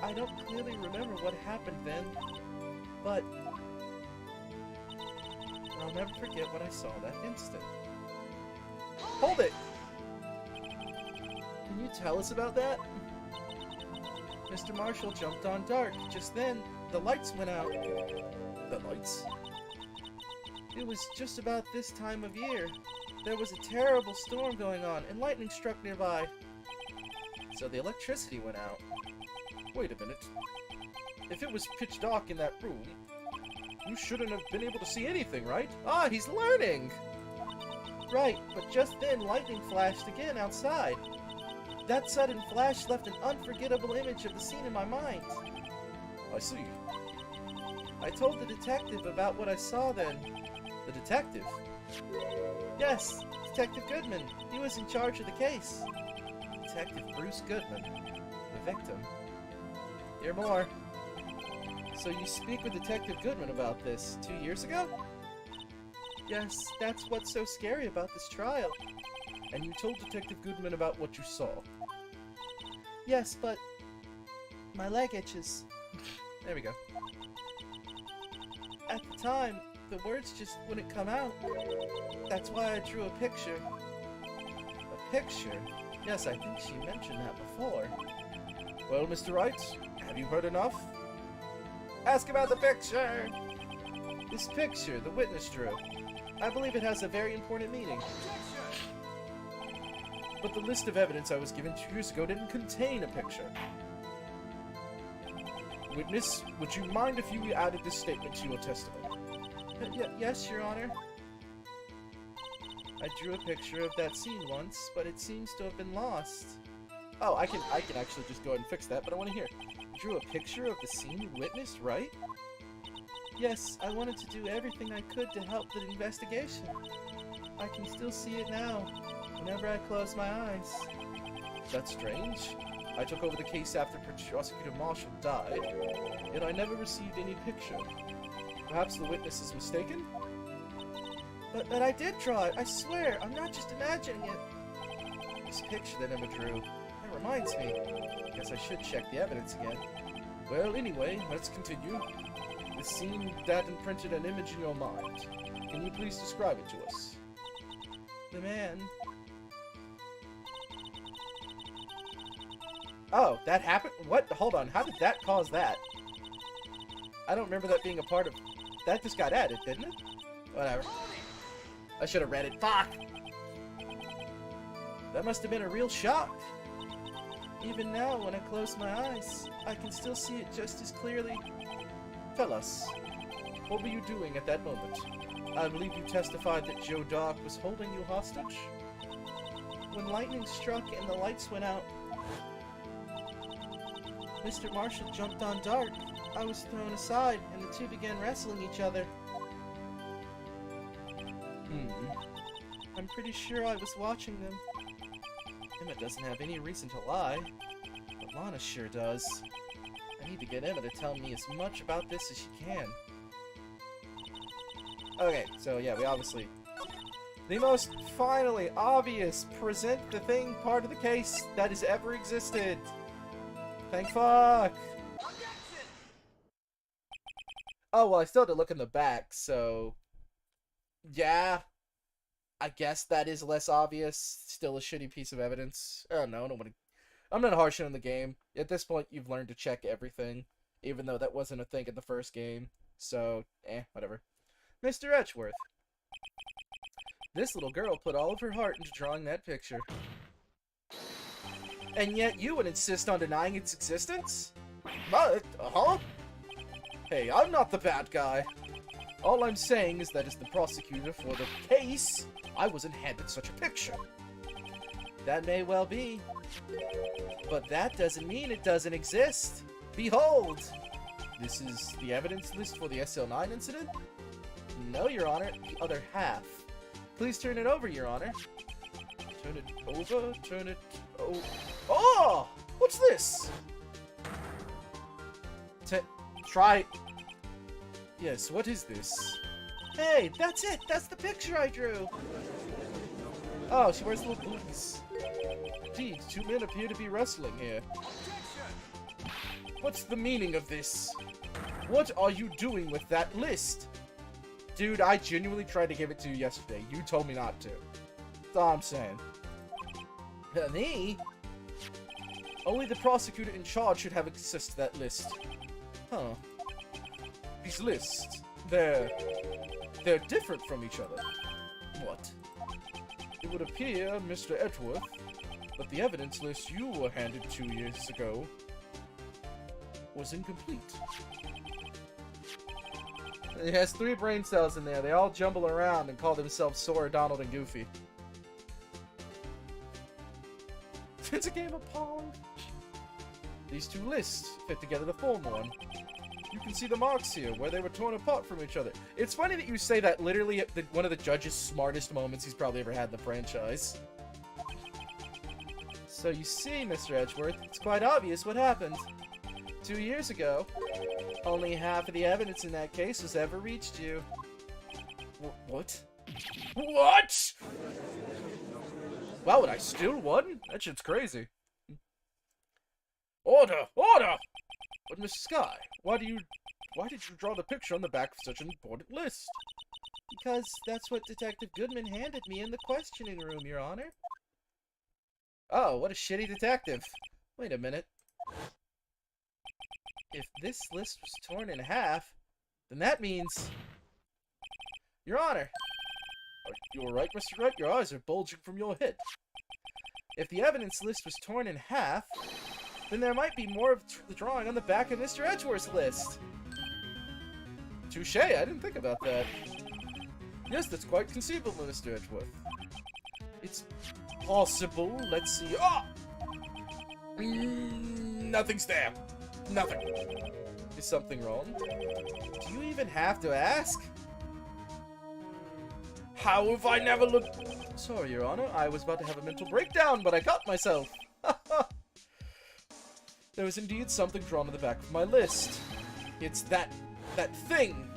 I don't clearly remember what happened then, but I'll never forget what I saw that instant. Hold it! Can you tell us about that? Mr. Marshall jumped on dark. Just then, the lights went out. The lights? It was just about this time of year. There was a terrible storm going on, and lightning struck nearby. So the electricity went out. Wait a minute. If it was pitch dark in that room, you shouldn't have been able to see anything, right? Ah, he's learning! Right, but just then lightning flashed again outside. That sudden flash left an unforgettable image of the scene in my mind. I see. I told the detective about what I saw then. The detective? Yes, Detective Goodman. He was in charge of the case. Detective Bruce Goodman, the victim. Hear more. So you speak with Detective Goodman about this 2 years ago? Yes, that's what's so scary about this trial. And you told Detective Goodman about what you saw? Yes, but my leg itches. There we go. At the time, the words just wouldn't come out. That's why I drew a picture. A picture? Yes, I think she mentioned that before. Well, Mr. Wright, have you heard enough? Ask about the picture! This picture, the witness drew. I believe it has a very important meaning. But the list of evidence I was given 2 years ago didn't contain a picture. Witness, would you mind if you added this statement to your testimony? Yes, Your Honor. I drew a picture of that scene once, but it seems to have been lost. Oh, I can actually just go ahead and fix that, but I want to hear. You drew a picture of the scene you witnessed, right? Yes, I wanted to do everything I could to help the investigation. I can still see it now, whenever I close my eyes. That's strange. I took over the case after Prosecutor Marshall died, yet I never received any picture. Perhaps the witness is mistaken? But I did draw it, I swear, I'm not just imagining it. This picture that Emma drew, that reminds me. Guess I should check the evidence again. Well, anyway, let's continue. The scene that imprinted an image in your mind. Can you please describe it to us? The man... Oh, that happened? What? Hold on, how did that cause that? I don't remember that being a part of... That just got added, didn't it? Whatever. I should have read it. Fuck! That must have been a real shock. Even now, when I close my eyes, I can still see it just as clearly. Tell us, what were you doing at that moment? I believe you testified that Joe Dark was holding you hostage? When lightning struck and the lights went out, Mr. Marshall jumped on Dark. I was thrown aside, and the two began wrestling each other. I'm pretty sure I was watching them. Emma doesn't have any reason to lie, but Lana sure does. I need to get Emma to tell me as much about this as she can. Okay, so yeah, we obviously... The most finally obvious present the thing part of the case that has ever existed. Thank fuck! Oh, well, I still had to look in the back, so... Yeah. I guess that is less obvious. Still a shitty piece of evidence. Oh, no, I'm not harshing on the game. At this point, you've learned to check everything, even though that wasn't a thing in the first game. So, whatever. Mr. Etchworth. This little girl put all of her heart into drawing that picture. And yet you would insist on denying its existence? What? Huh? Hey, I'm not the bad guy. All I'm saying is that as the prosecutor for the case, I wasn't handed such a picture. That may well be. But that doesn't mean it doesn't exist. Behold! This is the evidence list for the SL9 incident? No, Your Honor, the other half. Please turn it over, Your Honor. Turn it over, turn it over. Oh! What's this? Try... Yes, what is this? Hey, that's it! That's the picture I drew! Oh, she wears little booties. Indeed, two men appear to be wrestling here. What's the meaning of this? What are you doing with that list? Dude, I genuinely tried to give it to you yesterday. You told me not to. That's all I'm saying. Me? Only the prosecutor in charge should have access to that list. Huh. These lists, they're different from each other. What? It would appear, Mr. Edgeworth, that the evidence list you were handed 2 years ago was incomplete. It has 3 brain cells in there. They all jumble around and call themselves Sora, Donald, and Goofy. It's a game of Pong. These 2 lists fit together to form one. You can see the marks here, where they were torn apart from each other. It's funny that you say that literally at one of the judge's smartest moments he's probably ever had in the franchise. So you see, Mr. Edgeworth, it's quite obvious what happened. 2 years ago, only half of the evidence in that case has ever reached you. What? What?! Wow, and I still won? That shit's crazy. Order! Order! But Miss Sky, why did you draw the picture on the back of such an important list? Because that's what Detective Goodman handed me in the questioning room, Your Honor. Oh, what a shitty detective. Wait a minute. If this list was torn in half, then that means... Your Honor! You're right, Mr. Wright. Your eyes are bulging from your head. If the evidence list was torn in half, then there might be more of the drawing on the back of Mr. Edgeworth's list. Touche, I didn't think about that. Yes, that's quite conceivable, Mr. Edgeworth. It's possible. Let's see. Oh! Nothing's there. Nothing. Is something wrong? Do you even have to ask? How have I never looked... Sorry, Your Honor. I was about to have a mental breakdown, but I caught myself. There was indeed something drawn on the back of my list. It's that thing.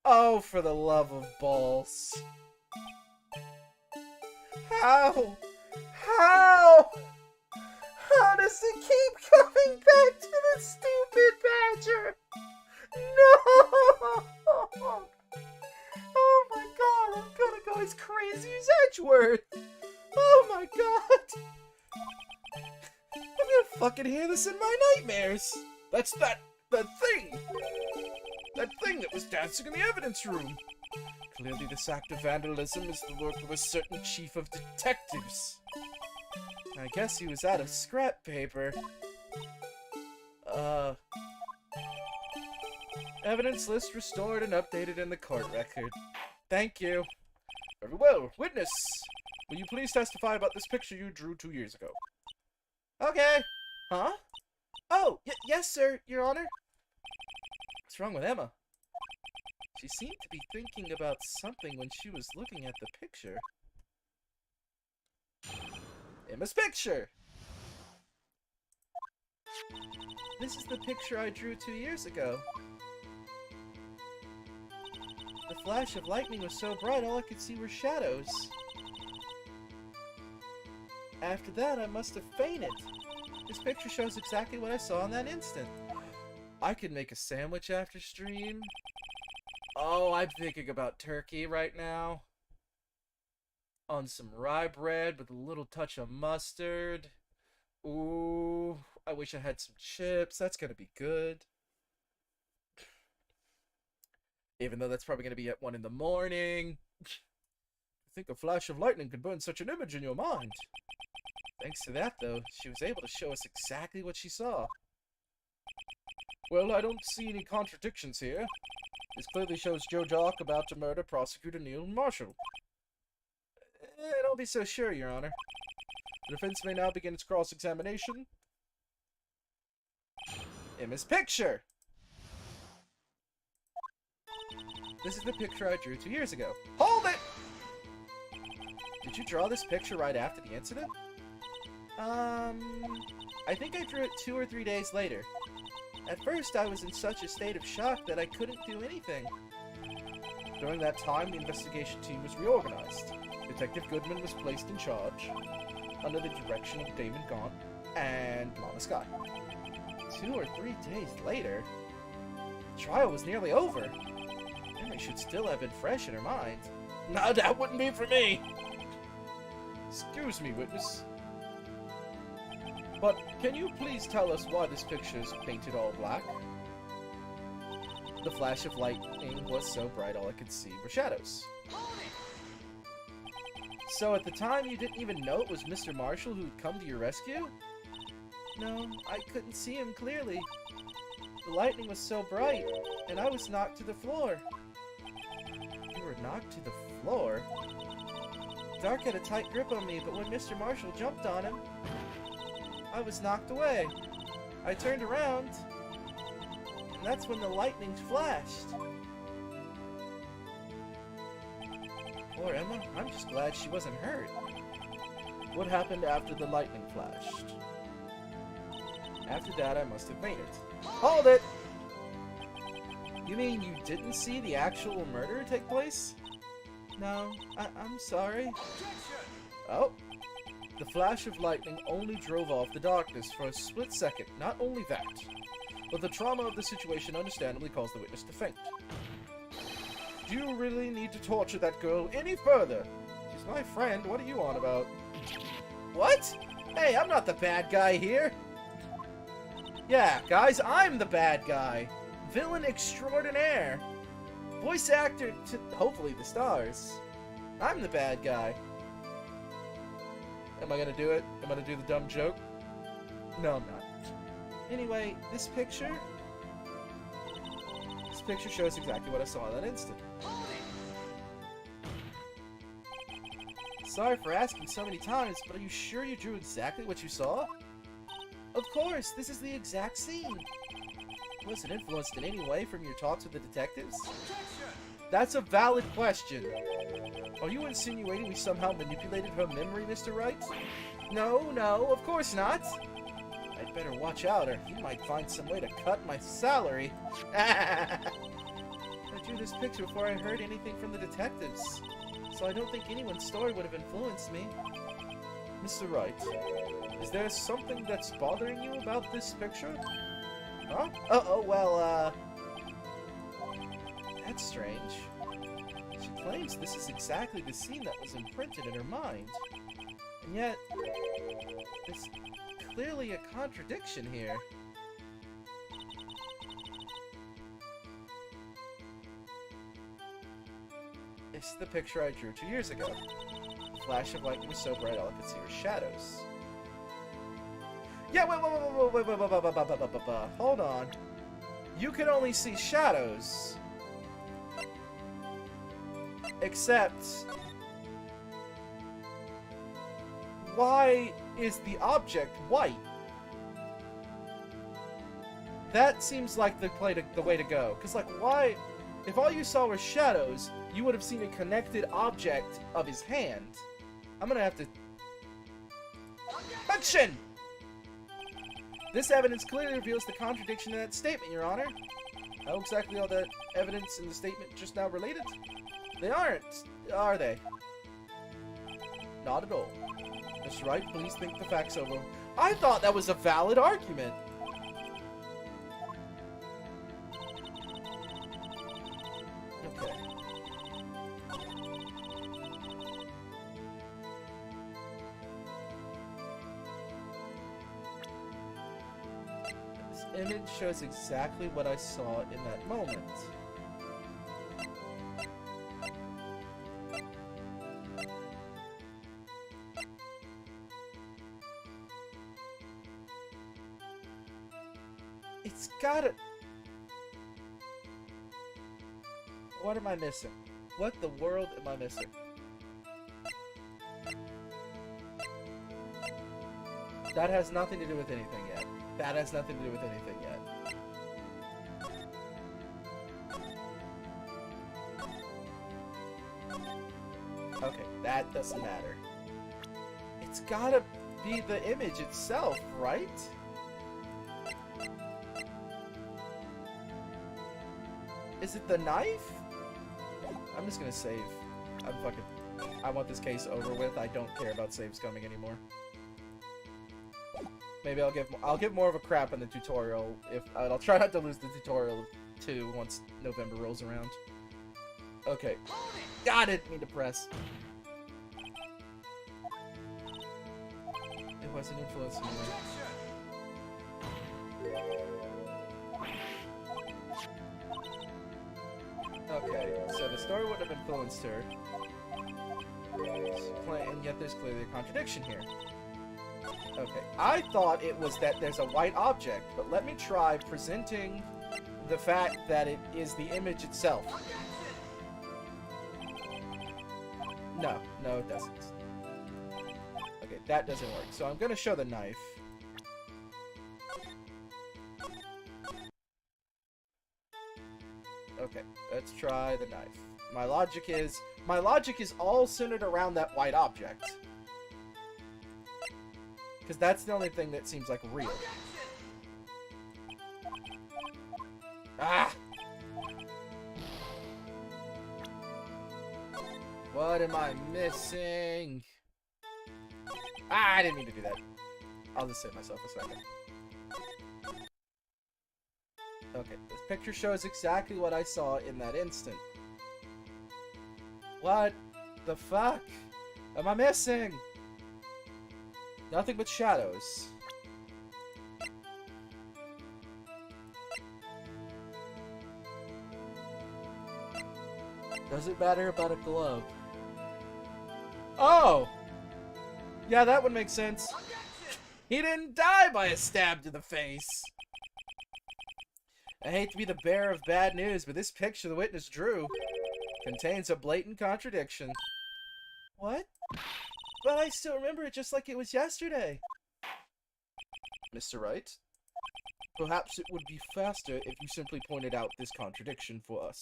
Oh, for the love of balls. How? How? How does it keep coming back to the stupid badger? No! Oh my god, I'm gonna go as crazy as Edgeworth! Oh my god! I'm gonna fucking hear this in my nightmares! That's that thing! That thing that was dancing in the evidence room! Clearly this act of vandalism is the work of a certain chief of detectives. I guess he was out of scrap paper. Evidence list restored and updated in the court record. Thank you. Very well. Witness, will you please testify about this picture you drew 2 years ago? Okay. Huh? Oh, yes, sir, Your Honor. What's wrong with Emma? She seemed to be thinking about something when she was looking at the picture. Emma's picture! This is the picture I drew 2 years ago. The flash of lightning was so bright, all I could see were shadows. After that, I must have fainted. This picture shows exactly what I saw in that instant. I could make a sandwich after stream. Oh, I'm thinking about turkey right now. On some rye bread with a little touch of mustard. Ooh, I wish I had some chips. That's gonna be good. Even though that's probably gonna be at 1 in the morning. I think a flash of lightning could burn such an image in your mind. Thanks to that, though, she was able to show us exactly what she saw. Well, I don't see any contradictions here. This clearly shows Joe Jock about to murder Prosecutor Neil Marshall. Don't be so sure, Your Honor. The defense may now begin its cross-examination. Emma's picture! This is the picture I drew 2 years ago. Hold it! Did you draw this picture right after the incident? I think I drew it 2 or 3 days later. At first, I was in such a state of shock that I couldn't do anything. During that time, the investigation team was reorganized. Detective Goodman was placed in charge, under the direction of Damon Gaunt and Mama Sky. 2 or 3 days later, the trial was nearly over. memory should still have been fresh in her mind. No, that wouldn't be for me! Excuse me, witness. But can you please tell us why this picture is painted all black? The flash of lightning was so bright all I could see were shadows. So at the time you didn't even know it was Mr. Marshall who'd come to your rescue? No, I couldn't see him clearly. The lightning was so bright, and I was knocked to the floor. You were knocked to the floor? Dark had a tight grip on me, but when Mr. Marshall jumped on him, I was knocked away. I turned around, and that's when the lightning flashed. Poor Emma, I'm just glad she wasn't hurt. What happened after the lightning flashed? After that, I must have fainted. Hold it! You mean you didn't see the actual murder take place? No, I'm sorry. Oh. The flash of lightning only drove off the darkness for a split second. Not only that, but the trauma of the situation understandably caused the witness to faint. Do you really need to torture that girl any further? She's my friend. What are you on about? What? Hey, I'm not the bad guy here. Yeah, guys, I'm the bad guy. Villain extraordinaire. Voice actor to, hopefully, the stars. I'm the bad guy. Am I gonna do it? Am I gonna do the dumb joke? No, I'm not. Anyway, this picture shows exactly what I saw in that instant. Sorry for asking so many times, but are you sure you drew exactly what you saw? Of course, this is the exact scene. Was it influenced in any way from your talks with the detectives? That's a valid question. Are you insinuating we somehow manipulated her memory, Mr. Wright? No, of course not. I'd better watch out, or he might find some way to cut my salary. I drew this picture before I heard anything from the detectives, so I don't think anyone's story would have influenced me. Mr. Wright, is there something that's bothering you about this picture? Huh? Well, that's strange. She claims this is exactly the scene that was imprinted in her mind. And yet, there's clearly a contradiction here. It's the picture I drew 2 years ago. The flash of lightning was so bright all I could see were shadows. Yeah, wait, hold on. You can only see shadows. Except, why is the object white? That seems like the way to go. Cause like, why? If all you saw were shadows, you would have seen a connected object of his hand. I'm gonna have to. Action! This evidence clearly reveals the contradiction in that statement, Your Honor. How exactly are the evidence in the statement just now related? They aren't, are they? Not at all. Mr. Wright, please think the facts over. I thought that was a valid argument. Okay. This image shows exactly what I saw in that moment. It's gotta... What am I missing? What the world am I missing? That has nothing to do with anything yet. That has nothing to do with anything yet. Okay, that doesn't matter. It's gotta be the image itself, right? Is it the knife? I'm just gonna save. I want this case over with. I don't care about saves coming anymore. Maybe I'll give more of a crap in the tutorial. I'll try not to lose the tutorial too once November rolls around. Okay. God, I didn't mean to press. It wasn't influencing me. Okay, so the story would have influenced her. And yet there's clearly a contradiction here. Okay, I thought it was that there's a white object, but let me try presenting the fact that it is the image itself. No, it doesn't. Okay, that doesn't work. So I'm gonna show the knife. Okay, let's try the knife. My logic is all centered around that white object. Because that's the only thing that seems like real. Ah! What am I missing? Ah, I didn't mean to do that. I'll just save myself a second. Okay, this picture shows exactly what I saw in that instant. What the fuck am I missing? Nothing but shadows. Does it matter about a glove? Oh! Yeah, that would make sense. He didn't die by a stab to the face. I hate to be the bearer of bad news, but this picture the witness drew contains a blatant contradiction. What? But I still remember it just like it was yesterday. Mr. Wright, perhaps it would be faster if you simply pointed out this contradiction for us.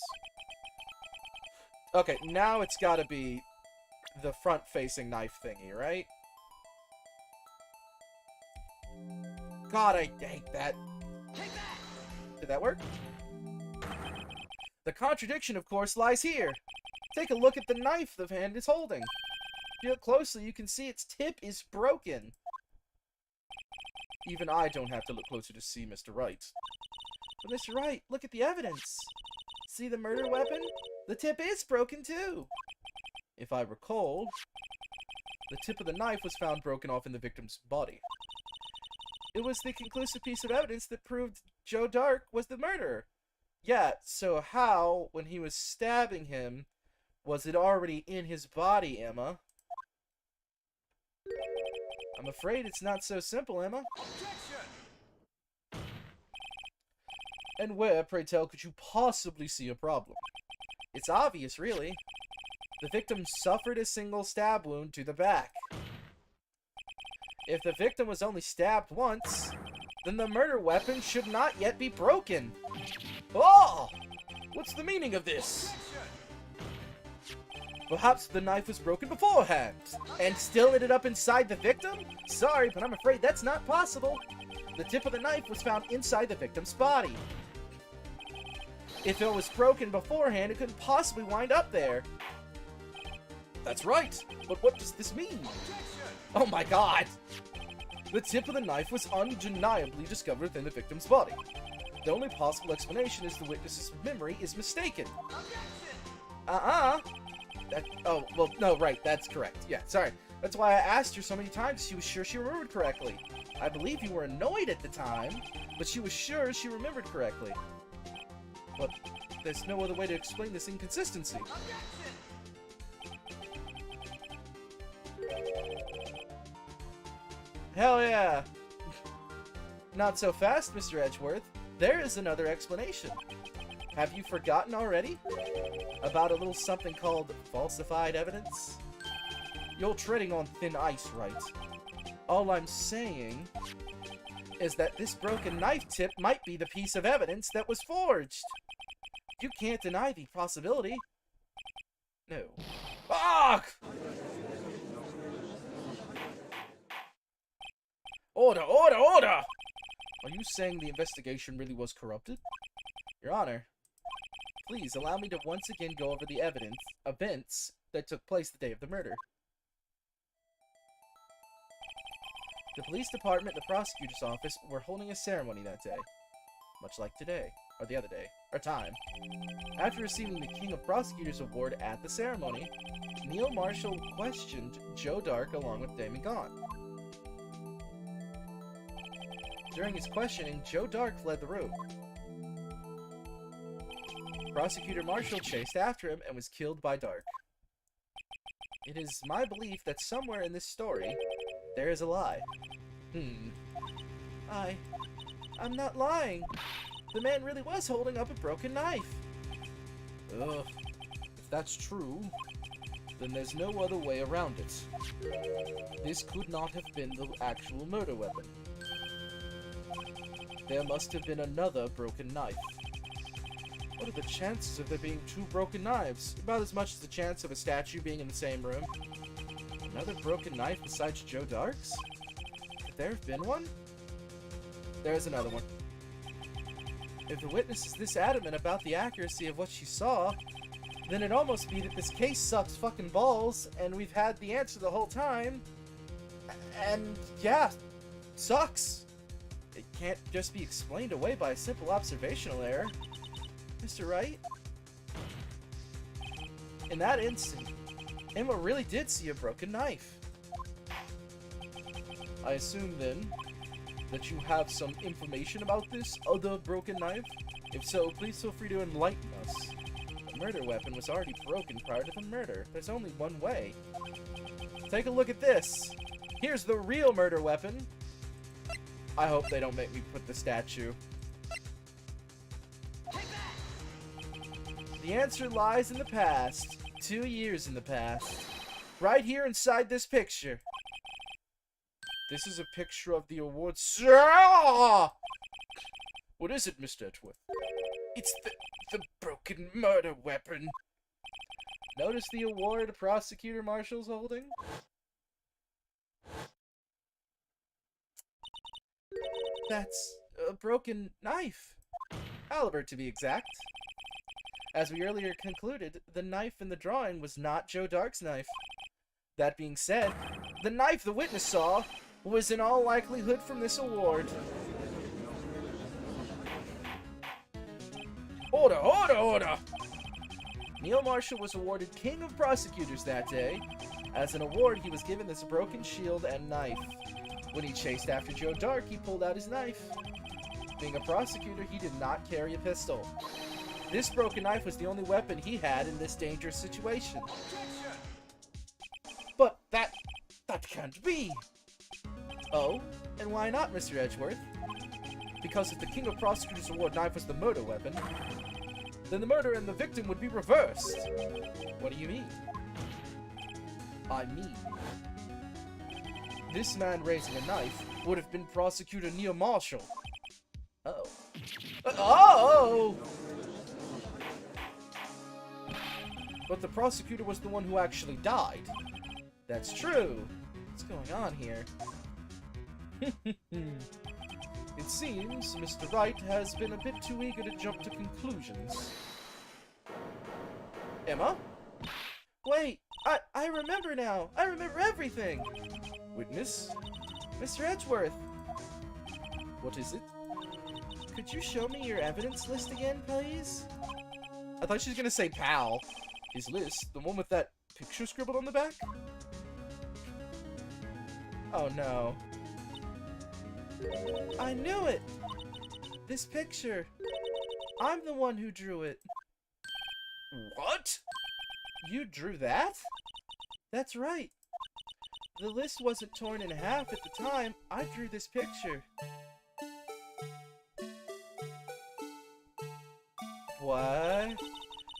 Okay, now it's gotta be the front-facing knife thingy, right? God, I hate that. Did that work? The contradiction, of course, lies here. Take a look at the knife the hand is holding. If you look closely, you can see its tip is broken. Even I don't have to look closer to see Mr. Wright. But Mr. Wright, look at the evidence. See the murder weapon? The tip is broken too. If I recall, the tip of the knife was found broken off in the victim's body. It was the conclusive piece of evidence that proved Joe Dark was the murderer. Yeah, so how, when he was stabbing him, was it already in his body, Emma? I'm afraid it's not so simple, Emma. And where, pray tell, could you possibly see a problem? It's obvious, really. The victim suffered a single stab wound to the back. If the victim was only stabbed once, then the murder weapon should not yet be broken. Oh! What's the meaning of this? Perhaps the knife was broken beforehand, and still ended up inside the victim? Sorry, but I'm afraid that's not possible. The tip of the knife was found inside the victim's body. If it was broken beforehand, it couldn't possibly wind up there. That's right, but what does this mean? Oh my god! The tip of the knife was undeniably discovered within the victim's body. The only possible explanation is the witness's memory is mistaken. Oh, well, no, right, that's correct. Yeah, sorry. That's why I asked her so many times she was sure she remembered correctly. I believe you were annoyed at the time, but she was sure she remembered correctly. But there's no other way to explain this inconsistency. Hell yeah! Not so fast, Mr. Edgeworth. There is another explanation. Have you forgotten already? About a little something called falsified evidence? You're treading on thin ice, right? All I'm saying is that this broken knife tip might be the piece of evidence that was forged. You can't deny the possibility. No. Fuck! Order, order, order! Are you saying the investigation really was corrupted? Your Honor, please allow me to once again go over the events that took place the day of the murder. The police department and the prosecutor's office were holding a ceremony that day, much like today, or the other day. time. After receiving the King of Prosecutors Award at the ceremony, Neil Marshall questioned Joe Dark along with Damon Gaunt. During his questioning, Joe Dark fled the room. Prosecutor Marshall chased after him and was killed by Dark. It is my belief that somewhere in this story, there is a lie. I'm not lying. The man really was holding up a broken knife. Ugh. If that's true, then there's no other way around it. This could not have been the actual murder weapon. There must have been another broken knife. What are the chances of there being two broken knives? About as much as the chance of a statue being in the same room. Another broken knife besides Joe Dark's? Could there have been one? There's another one. If the witness is this adamant about the accuracy of what she saw, then it'd almost be that this case sucks fucking balls, and we've had the answer the whole time. And, yeah, sucks. It can't just be explained away by a simple observational error. Mr. Wright? In that instant, Emma really did see a broken knife. I assume, then, that you have some information about this other broken knife? If so, please feel free to enlighten us. The murder weapon was already broken prior to the murder. There's only one way. Take a look at this. Here's the real murder weapon. I hope they don't make me put the statue. The answer lies in the past. 2 years in the past. Right here inside this picture. This is a picture of the award. What is it, Mr. Edgeworth? It's the broken murder weapon. Notice the award Prosecutor Marshall's holding? That's a broken knife. Halibut, to be exact. As we earlier concluded, the knife in the drawing was not Joe Dark's knife. That being said, the knife the witness saw was in all likelihood from this award. Order, order, order! Neil Marshall was awarded King of Prosecutors that day. As an award, he was given this broken shield and knife. When he chased after Joe Dark, he pulled out his knife. Being a prosecutor, he did not carry a pistol. This broken knife was the only weapon he had in this dangerous situation. But that can't be. Oh, and why not, Mr. Edgeworth? Because if the King of Prosecutors Award knife was the murder weapon, then the murder and the victim would be reversed. What do you mean? I mean, this man raising a knife would have been Prosecutor Neil Marshall. Oh. Oh! But the prosecutor was the one who actually died. That's true. What's going on here? It seems Mr. Wright has been a bit too eager to jump to conclusions. Emma? Wait, I remember now. I remember everything. Witness? Mr. Edgeworth. What is it? Could you show me your evidence list again, please? I thought she was gonna say pal. His list? The one with that picture scribbled on the back? Oh no. I knew it! This picture. I'm the one who drew it. What? You drew that? That's right. The list wasn't torn in half at the time. I drew this picture. What?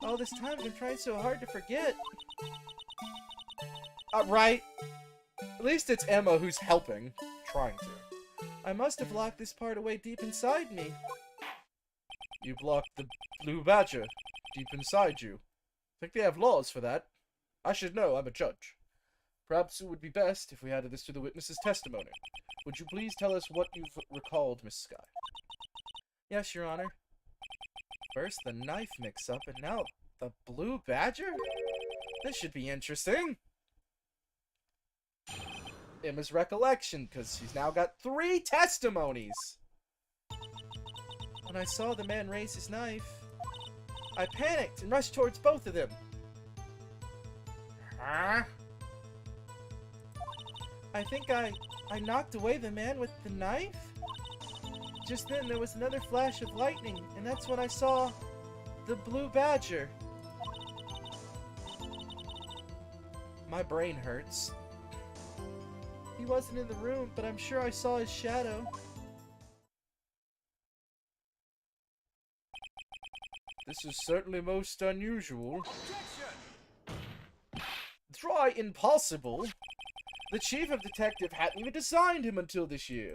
All this time I've been trying so hard to forget. Right. At least it's Emma who's helping. Trying to. I must have locked this part away deep inside me. You blocked the blue badger deep inside you. Think they have laws for that? I should know, I'm a judge. Perhaps it would be best if we added this to the witness's testimony. Would you please tell us what you've recalled, Miss Sky? Yes, Your Honor. First the knife mix-up, and now the blue badger? This should be interesting. Emma's recollection, because she's now got 3 testimonies. When I saw the man raise his knife, I panicked and rushed towards both of them. Huh? I think I knocked away the man with the knife? Just then there was another flash of lightning, and that's when I saw the blue badger. My brain hurts. He wasn't in the room, but I'm sure I saw his shadow. This is certainly most unusual. Try impossible. The chief of detective hadn't even designed him until this year.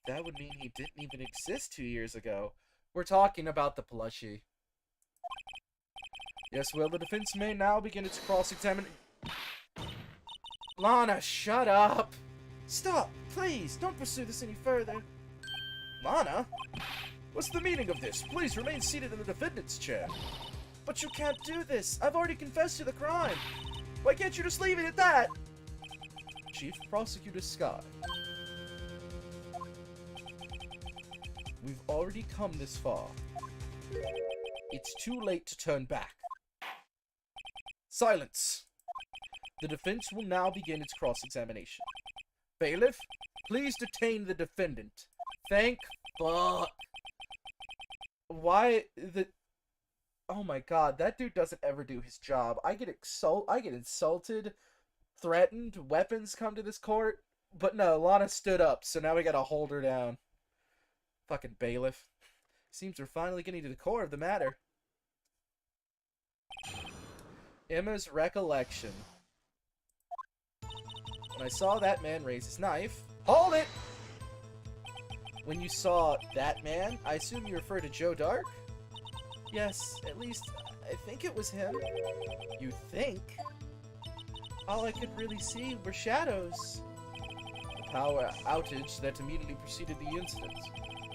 That would mean he didn't even exist 2 years ago. We're talking about the plushie. Yes, well, the defense may now begin its cross-examination. Lana, shut up! Stop, please, don't pursue this any further. Lana? What's the meaning of this? Please remain seated in the defendant's chair. But you can't do this. I've already confessed to the crime. Why can't you just leave it at that? Chief Prosecutor Sky. We've already come this far. It's too late to turn back. Silence! The defense will now begin its cross-examination. Bailiff, please detain the defendant. Thank fuck. Why the... Oh my god, that dude doesn't ever do his job. I get insulted, threatened, weapons come to this court. But no, Lana stood up, so now we gotta hold her down. Fucking bailiff. Seems we're finally getting to the core of the matter. Emma's recollection. When I saw that man raise his knife... Hold it! When you saw that man, I assume you refer to Joe Dark? Yes, at least I think it was him. You think? All I could really see were shadows. The power outage that immediately preceded the incident.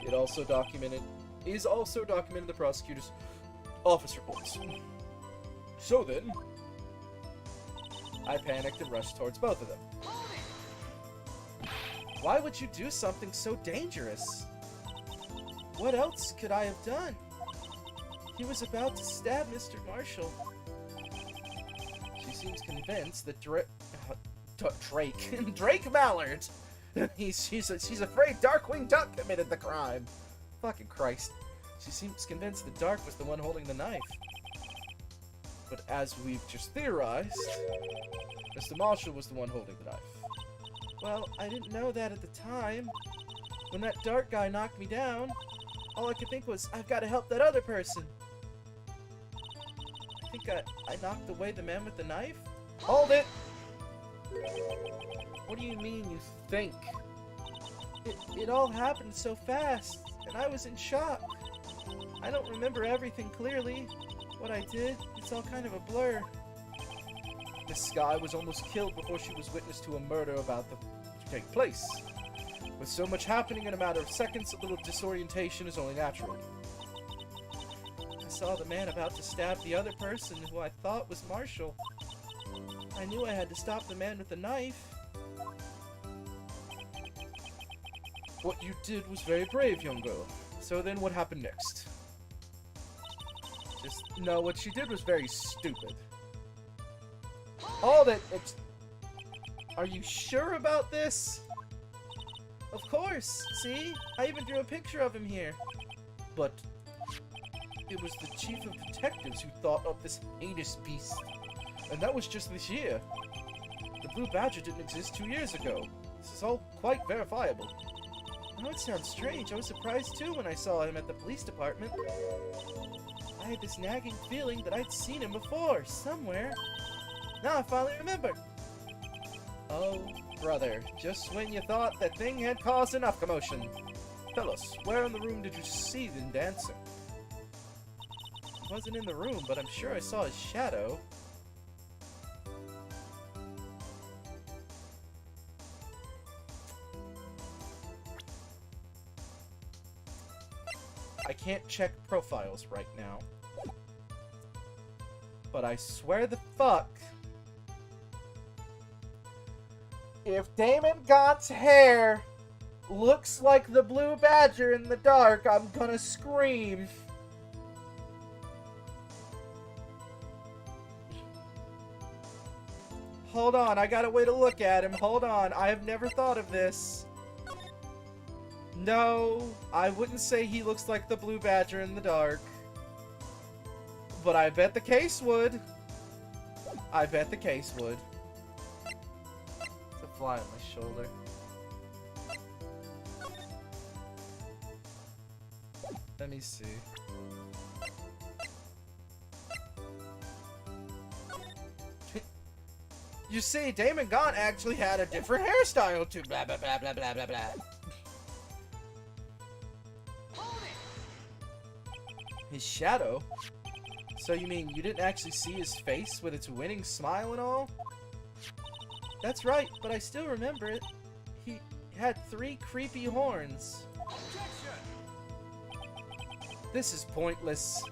Is also documented in the prosecutor's office reports. So then, I panicked and rushed towards both of them. Why would you do something so dangerous? What else could I have done? He was about to stab Mr. Marshall. She seems convinced that Drake Mallard. She's afraid Darkwing Duck committed the crime. Fucking Christ. She seems convinced that Dark was the one holding the knife. But as we've just theorized, Mr. Marshall was the one holding the knife. Well, I didn't know that at the time. When that Dark guy knocked me down, all I could think was, I've got to help that other person. I think I knocked away the man with the knife? Hold it! What do you mean, you think? It all happened so fast, and I was in shock. I don't remember everything clearly. What I did, it's all kind of a blur. Miss Sky was almost killed before she was witness to a murder about to take place. With so much happening in a matter of seconds, a little disorientation is only natural. I saw the man about to stab the other person who I thought was Marshall. I knew I had to stop the man with the knife. What you did was very brave, young girl. So then what happened next? No, what she did was very stupid. Hold it! Are you sure about this? Of course! See? I even drew a picture of him here. But it was the chief of detectives who thought of this heinous beast. And that was just this year. The Blue Badger didn't exist 2 years ago. This is all quite verifiable. I know it sounds strange. I was surprised too when I saw him at the police department. I had this nagging feeling that I'd seen him before, somewhere. Now I finally remember. Oh, brother, just when you thought that thing had caused enough commotion. Tell us, where in the room did you see them dancing? He wasn't in the room, but I'm sure I saw his shadow. I can't check profiles right now. But I swear the fuck, if Damon Gaunt's hair looks like the Blue Badger in the dark, I'm gonna scream. hold on. I got a way to look at him. Hold on. I have never thought of this. No, I wouldn't say he looks like the blue badger in the dark. But I bet the case would. I bet the case would. It's a fly on my shoulder. Let me see. You see, Damon Gaunt actually had a different hairstyle too. Blah, blah, blah, blah, blah, blah, blah. His shadow? So you mean you didn't actually see his face with its winning smile and all? That's right, but I still remember it. He had 3 creepy horns. This is pointless.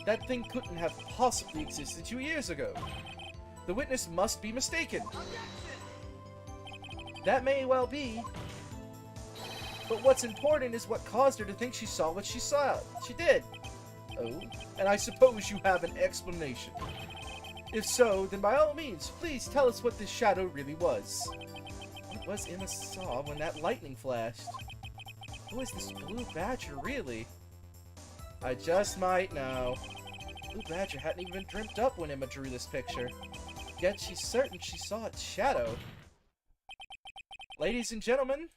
That thing couldn't have possibly existed 2 years ago. The witness must be mistaken. That may well be. But what's important is what caused her to think she saw what she saw. She did. Oh, and I suppose you have an explanation. If so, then by all means, please tell us what this shadow really was. What was Emma saw when that lightning flashed? Who is this blue badger, really? I just might know. Blue badger hadn't even been dreamt up when Emma drew this picture. Yet she's certain she saw its shadow. Ladies and gentlemen,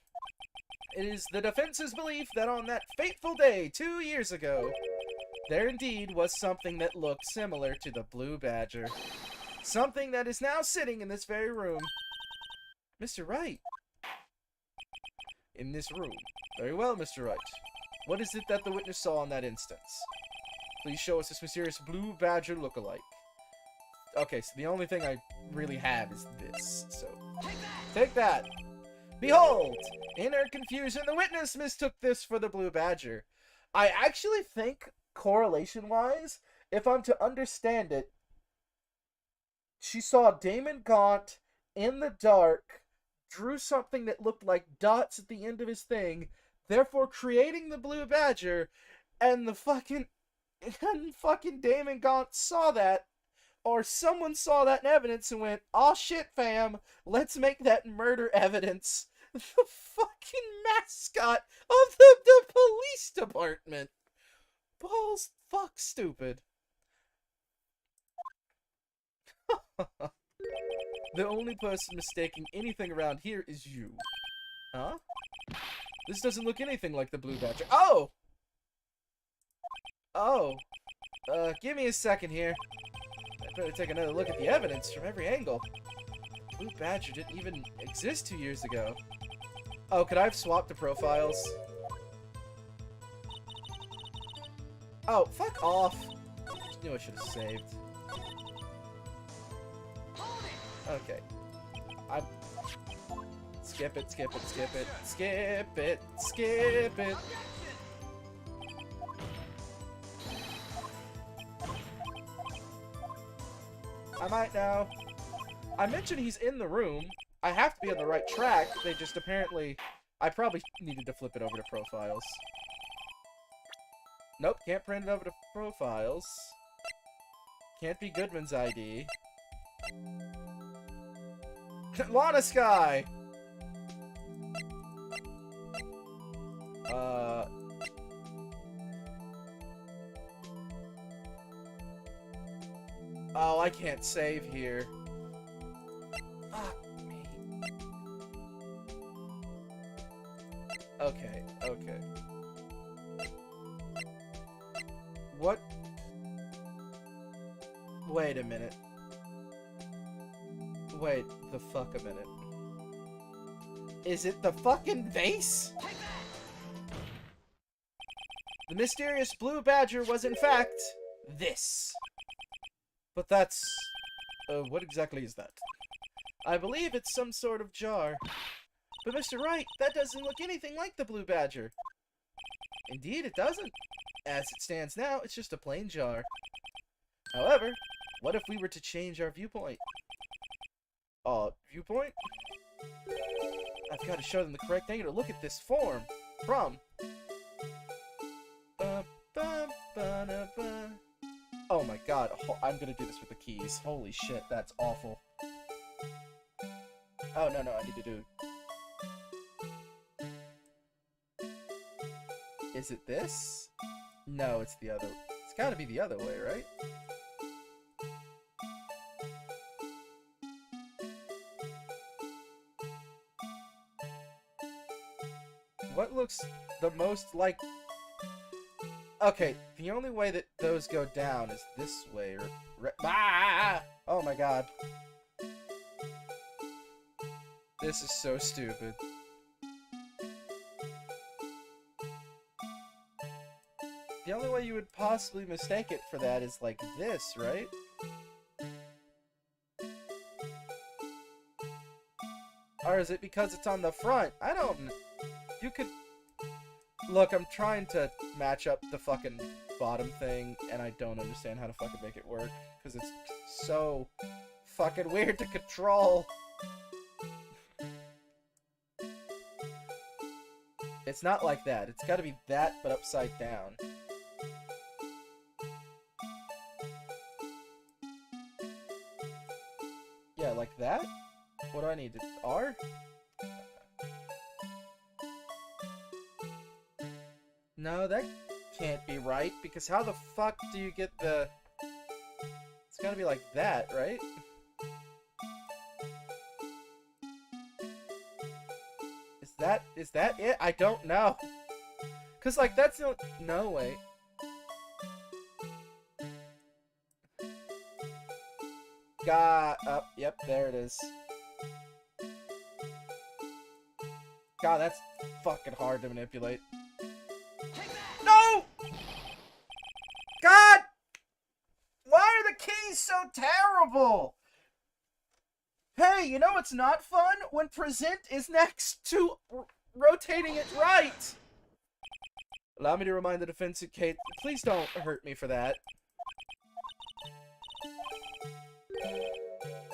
it is the defense's belief that on that fateful day 2 years ago, there indeed was something that looked similar to the blue badger. Something that is now sitting in this very room. Mr. Wright. In this room. Very well, Mr. Wright. What is it that the witness saw in that instance? Please show us this mysterious blue badger look-alike. Okay, so the only thing I really have is this, so... Take that! Behold! In her confusion, the witness mistook this for the blue badger. I actually think, correlation-wise, if I'm to understand it, she saw Damon Gaunt in the dark, drew something that looked like dots at the end of his thing, therefore creating the blue badger, and the fucking Damon Gaunt saw that, or someone saw that in evidence and went, "Aw shit, fam, let's make that murder evidence the fucking mascot of the police department." Balls fuck stupid. The only person mistaking anything around here is you. Huh? This doesn't look anything like the blue badger. Oh! Oh. Give me a second here. I better take another look at the evidence from every angle. Blue badger didn't even exist 2 years ago. Oh, could I have swapped the profiles? Oh, fuck off. I knew I should have saved. Okay. Skip it, skip it, skip it, skip it, skip it. I might know. I mentioned he's in the room. I have to be on the right track. They just apparently... I probably needed to flip it over to profiles. Nope, can't print it over to profiles. Can't be Goodman's ID. Lana Sky! Oh, I can't save here. Fuck me. Okay, okay. What? Wait a minute. Wait the fuck a minute. Is it the fucking vase? The mysterious blue badger was in fact this. But that's... what exactly is that? I believe it's some sort of jar. But Mr. Wright, that doesn't look anything like the blue badger. Indeed, it doesn't. As it stands now, it's just a plain jar. However, what if we were to change our viewpoint? Viewpoint? I've got to show them the correct angle to look at this form. From... Oh my god, I'm gonna do this with the keys. Holy shit, that's awful. Oh, no, I need to do... Is it this? No, it's the other... It's gotta be the other way, right? What looks the most like... Okay, the only way that those go down is this way. Ah! Oh my god. This is so stupid. The only way you would possibly mistake it for that is like this, right? Or is it because it's on the front? I don't... You could... Look, I'm trying to match up the fucking bottom thing, and I don't understand how to fucking make it work. Because it's so fucking weird to control. It's not like that. It's gotta be that, but upside down. Yeah, like that? What do I need? R? No, that can't be right, because how the fuck do you get the... It's gotta be like that, right? Is that it? I don't know. Cause like that's no way. Yep, there it is. God, that's fucking hard to manipulate. No! God! Why are the keys so terrible? Hey, you know what's not fun? When present is next to rotating it right. Allow me to remind the defensive Kate. Please don't hurt me for that.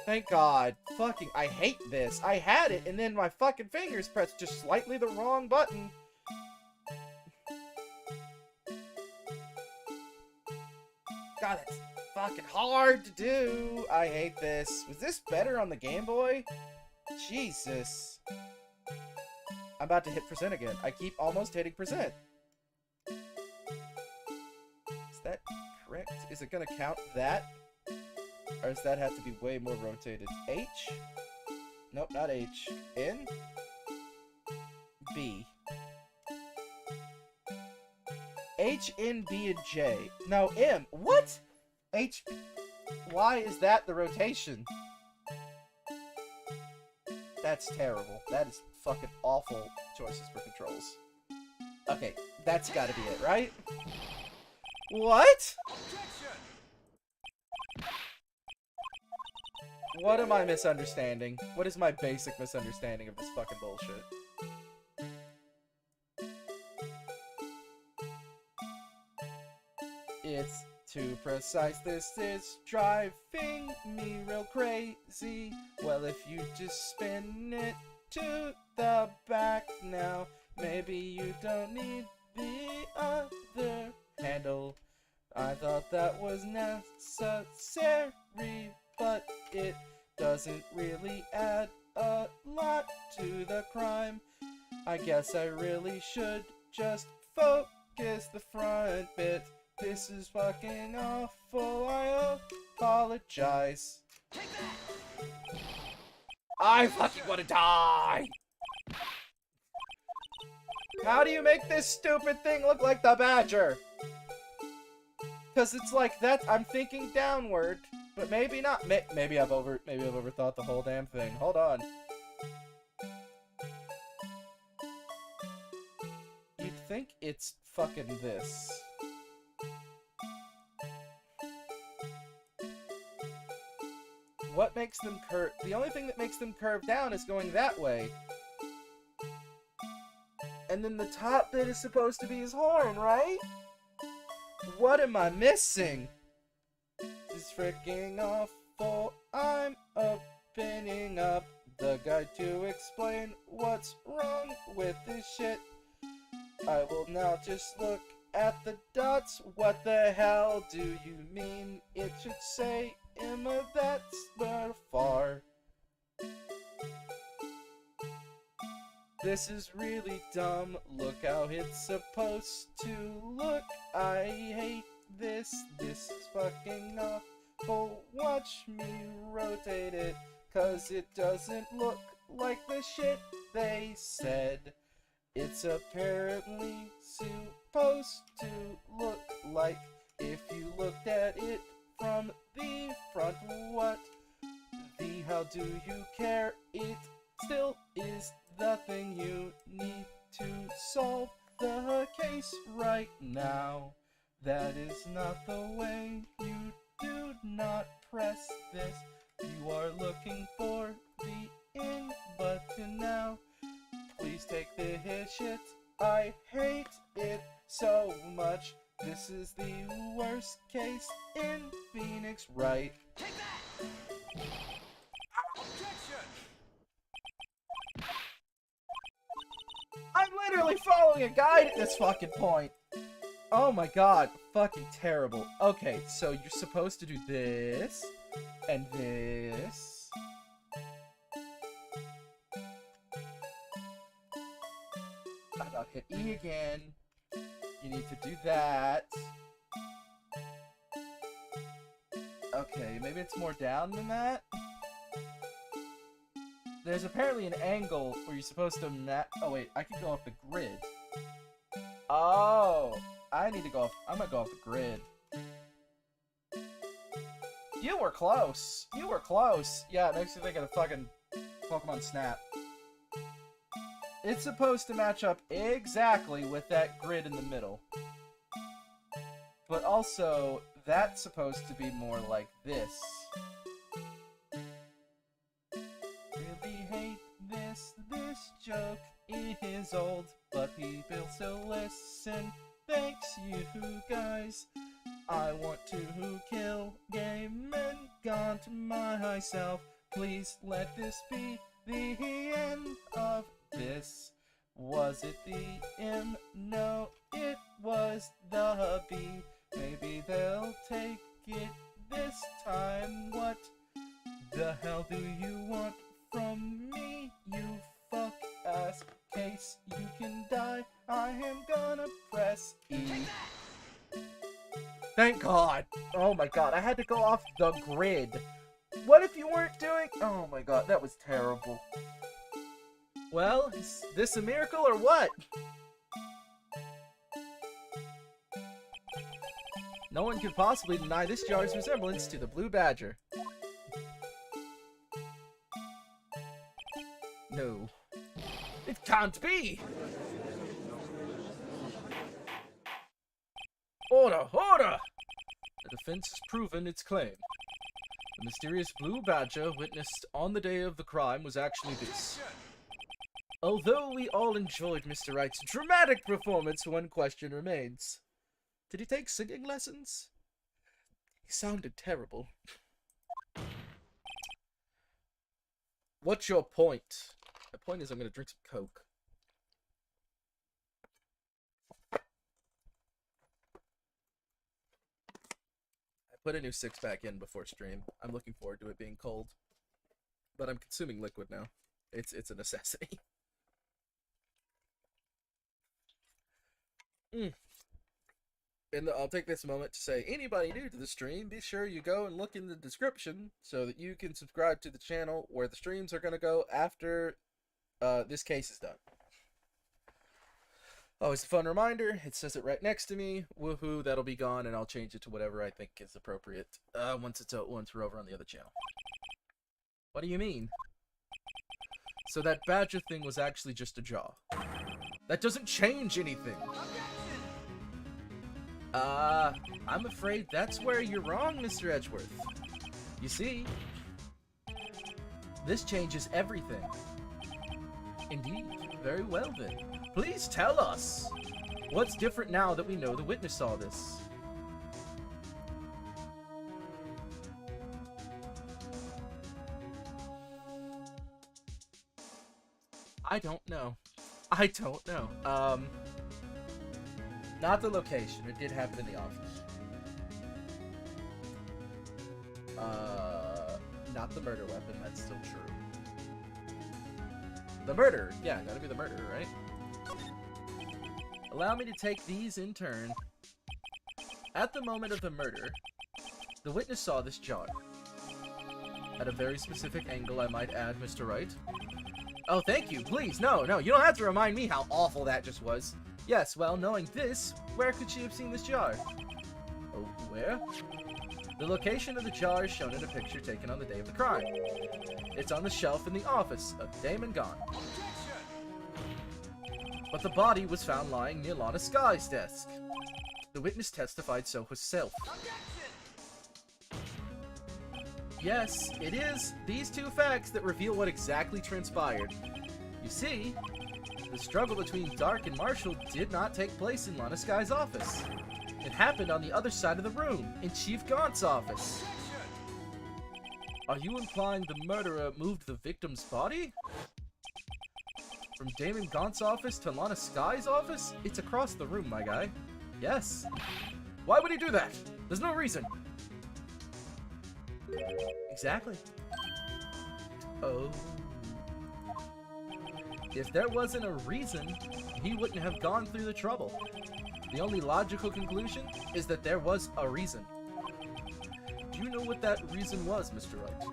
Thank God. Fucking, I hate this. I had it, and then my fucking fingers pressed just slightly the wrong button. God, that's fucking hard to do. I hate this. Was this better on the Game Boy? Jesus. I'm about to hit percent again. I keep almost hitting percent. Is that correct? Is it gonna count that? Or does that have to be way more rotated? H? Nope, not H. N? B. H, N, B, and J. No, M. What? H. Why is that the rotation? That's terrible. That is fucking awful choices for controls. Okay, that's gotta be it, right? What? What am I misunderstanding? What is my basic misunderstanding of this fucking bullshit? It's too precise, this is driving me real crazy. Well, if you just spin it to the back now, maybe you don't need the other handle. I thought that was necessary, but it doesn't really add a lot to the crime. I guess I really should just focus the front bit. This is fucking awful, I apologize. I fucking wanna die! How do you make this stupid thing look like the Badger? Cause it's like that, I'm thinking downward, but maybe not. Maybe I've overthought the whole damn thing. Hold on. You'd think it's fucking this. What makes them curve? The only thing that makes them curve down is going that way. And then the top bit is supposed to be his horn, right? What am I missing? This is freaking awful. I'm opening up the guide to explain what's wrong with this shit. I will now just look at the dots. What the hell do you mean? It should say Emma, that's where far. This is really dumb. Look how it's supposed to look. I hate this. This is fucking awful. Watch me rotate it, 'cause it doesn't look like the shit they said. It's apparently supposed to look like if you looked at it from the front. What the hell do you care? It still is the thing you need to solve the case right now. That is not the way. You do not press this. You are looking for the in button now. Please take the shit. I hate it so much. This is the worst case in Phoenix, right? Take that! Objection! I'm literally following a guide at this fucking point. Oh my god, fucking terrible. Okay, so you're supposed to do this, and this. I'll hit E again. You need to do that. Okay, maybe it's more down than that? There's apparently an angle where you're supposed to oh wait, I can go off the grid. Oh, I need to go off. I'm gonna go off the grid. You were close. You were close. Yeah, it makes you think of the fucking Pokemon Snap. It's supposed to match up exactly with that grid in the middle. But also, that's supposed to be more like this. Really hate this. This joke is old, but people still listen. Thanks, you guys. I want to kill Game and Gaunt myself. Please let this be the end of this. Was it the M? No, it was the B. Maybe they'll take it this time. What the hell do you want from me, you fuck ass? Case you can die, I am gonna press E. Thank God! Oh my god, I had to go off the grid. What if you weren't doing? Oh my god, that was terrible. Well, is this a miracle or what? No one can possibly deny this jar's resemblance to the Blue Badger. No. It can't be! Order! Order! The defense has proven its claim. The mysterious Blue Badger witnessed on the day of the crime was actually this. Although we all enjoyed Mr. Wright's dramatic performance, one question remains. Did he take singing lessons? He sounded terrible. What's your point? My point is I'm gonna drink some Coke. I put a new six-pack in before stream. I'm looking forward to it being cold. But I'm consuming liquid now. It's a necessity. And I'll take this moment to say, anybody new to the stream, be sure you go and look in the description so that you can subscribe to the channel where the streams are going to go after this case is done. Always a fun reminder, it says it right next to me. Woohoo, that'll be gone, and I'll change it to whatever I think is appropriate once we're over on the other channel. What do you mean? So that badger thing was actually just a jaw. That doesn't change anything. I'm afraid that's where you're wrong, Mr. Edgeworth. You see, this changes everything. Indeed. Very well then. Please tell us! What's different now that we know the witness saw this? I don't know. I don't know. Not the location. It did happen in the office. Not the murder weapon. That's still true. the murderer. Yeah, gotta be the murderer, right? Allow me to take these in turn. At the moment of the murder, the witness saw this jar. At a very specific angle, I might add, Mr. Wright. Oh, thank you. Please, no, you don't have to remind me how awful that just was. Yes, well, knowing this, where could she have seen this jar? Oh, where? The location of the jar is shown in a picture taken on the day of the crime. It's on the shelf in the office of Damon Gone. But the body was found lying near Lana Sky's desk. The witness testified so herself. Yes, it is these two facts that reveal what exactly transpired. You see, the struggle between Dark and Marshall did not take place in Lana Sky's office. It happened on the other side of the room, in Chief Gaunt's office. Are you implying the murderer moved the victim's body? From Damon Gaunt's office to Lana Sky's office? It's across the room, my guy. Yes. Why would he do that? There's no reason. Exactly. Oh. If there wasn't a reason, he wouldn't have gone through the trouble. The only logical conclusion is that there was a reason. Do you know what that reason was, Mr. Wright?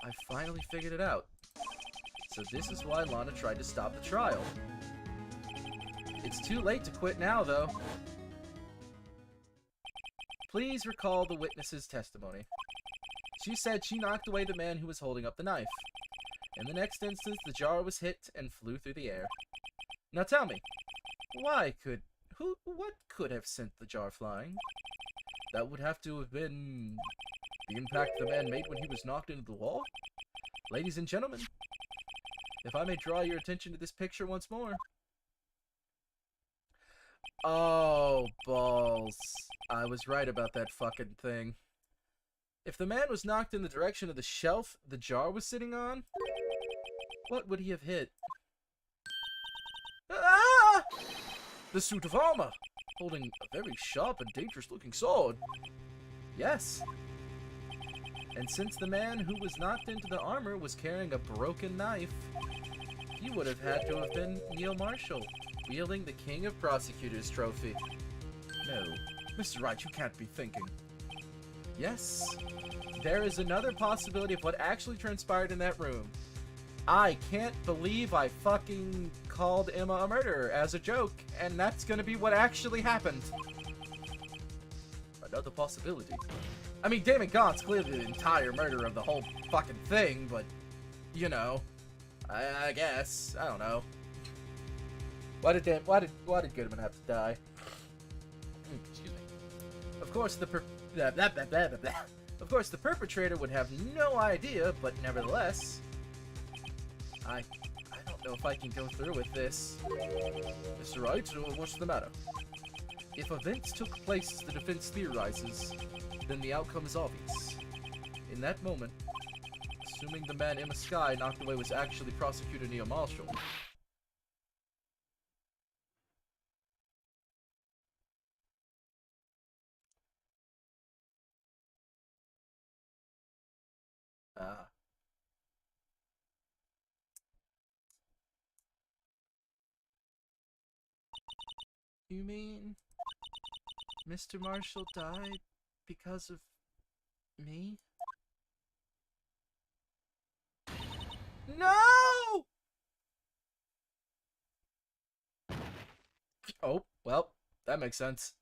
I finally figured it out. So this is why Lana tried to stop the trial. It's too late to quit now, though. Please recall the witness's testimony. She said she knocked away the man who was holding up the knife. In the next instance, the jar was hit and flew through the air. Now tell me, what could have sent the jar flying? That would have to have been the impact the man made when he was knocked into the wall? Ladies and gentlemen, if I may draw your attention to this picture once more. Oh, balls. I was right about that fucking thing. If the man was knocked in the direction of the shelf the jar was sitting on, what would he have hit? Ah! The suit of armor, holding a very sharp and dangerous-looking sword. Yes. And since the man who was knocked into the armor was carrying a broken knife, he would have had to have been Neil Marshall, wielding the King of Prosecutors trophy. No, Mr. Wright, you can't be thinking. Yes, there is another possibility of what actually transpired in that room. I can't believe I fucking called Emma a murderer as a joke, and that's gonna be what actually happened. Another possibility. I mean, Damon Gaunt's clearly the entire murderer of the whole fucking thing, but, you know, I guess. I don't know. Why did Goodman have to die? Excuse me. Of course, the perpetrator would have no idea, but nevertheless, I don't know if I can go through with this. Mr. Wright, what's the matter? If events took place as the defense theorizes, then the outcome is obvious. In that moment, assuming the man Emma Sky knocked away was actually Prosecutor Neil Marshall, You mean Mr. Marshall died because of me? No! Oh, well, that makes sense.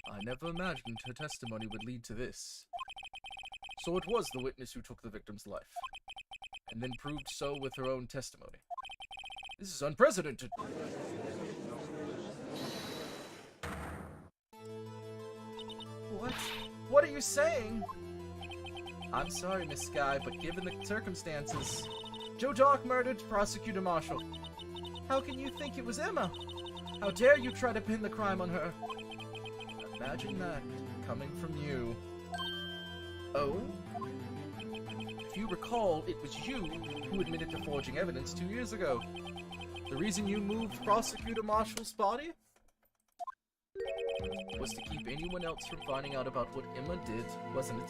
I never imagined her testimony would lead to this. So it was the witness who took the victim's life, and then proved so with her own testimony. This is unprecedented. What? What are you saying? I'm sorry, Miss Sky, but given the circumstances, Joe Dark murdered Prosecutor Marshall. How can you think it was Emma? How dare you try to pin the crime on her? Imagine that, coming from you. Oh? If you recall, it was you who admitted to forging evidence 2 years ago. The reason you moved Prosecutor Marshall's body was to keep anyone else from finding out about what Emma did, wasn't it?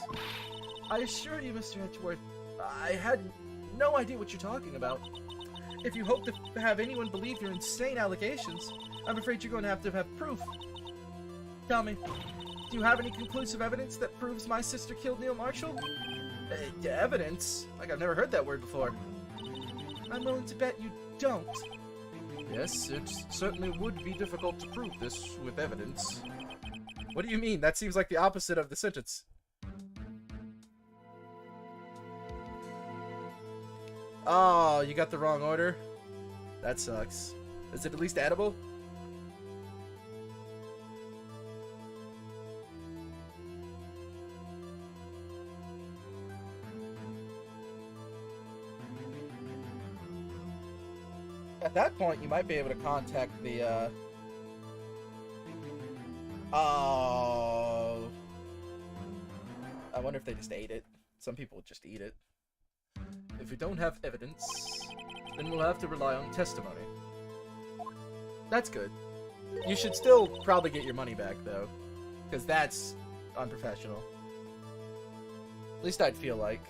I assure you, Mr. Edgeworth, I had no idea what you're talking about. If you hope to have anyone believe your insane allegations, I'm afraid you're going to have proof. Tell me, do you have any conclusive evidence that proves my sister killed Neil Marshall? Evidence? Like, I've never heard that word before. I'm willing to bet you don't. Yes, it certainly would be difficult to prove this with evidence. What do you mean? That seems like the opposite of the sentence. Oh, you got the wrong order? That sucks. Is it at least edible? At that point, you might be able to contact the, Oh... I wonder if they just ate it. Some people just eat it. If we don't have evidence, then we'll have to rely on testimony. That's good. You should still probably get your money back, though. Because that's unprofessional. At least I'd feel like.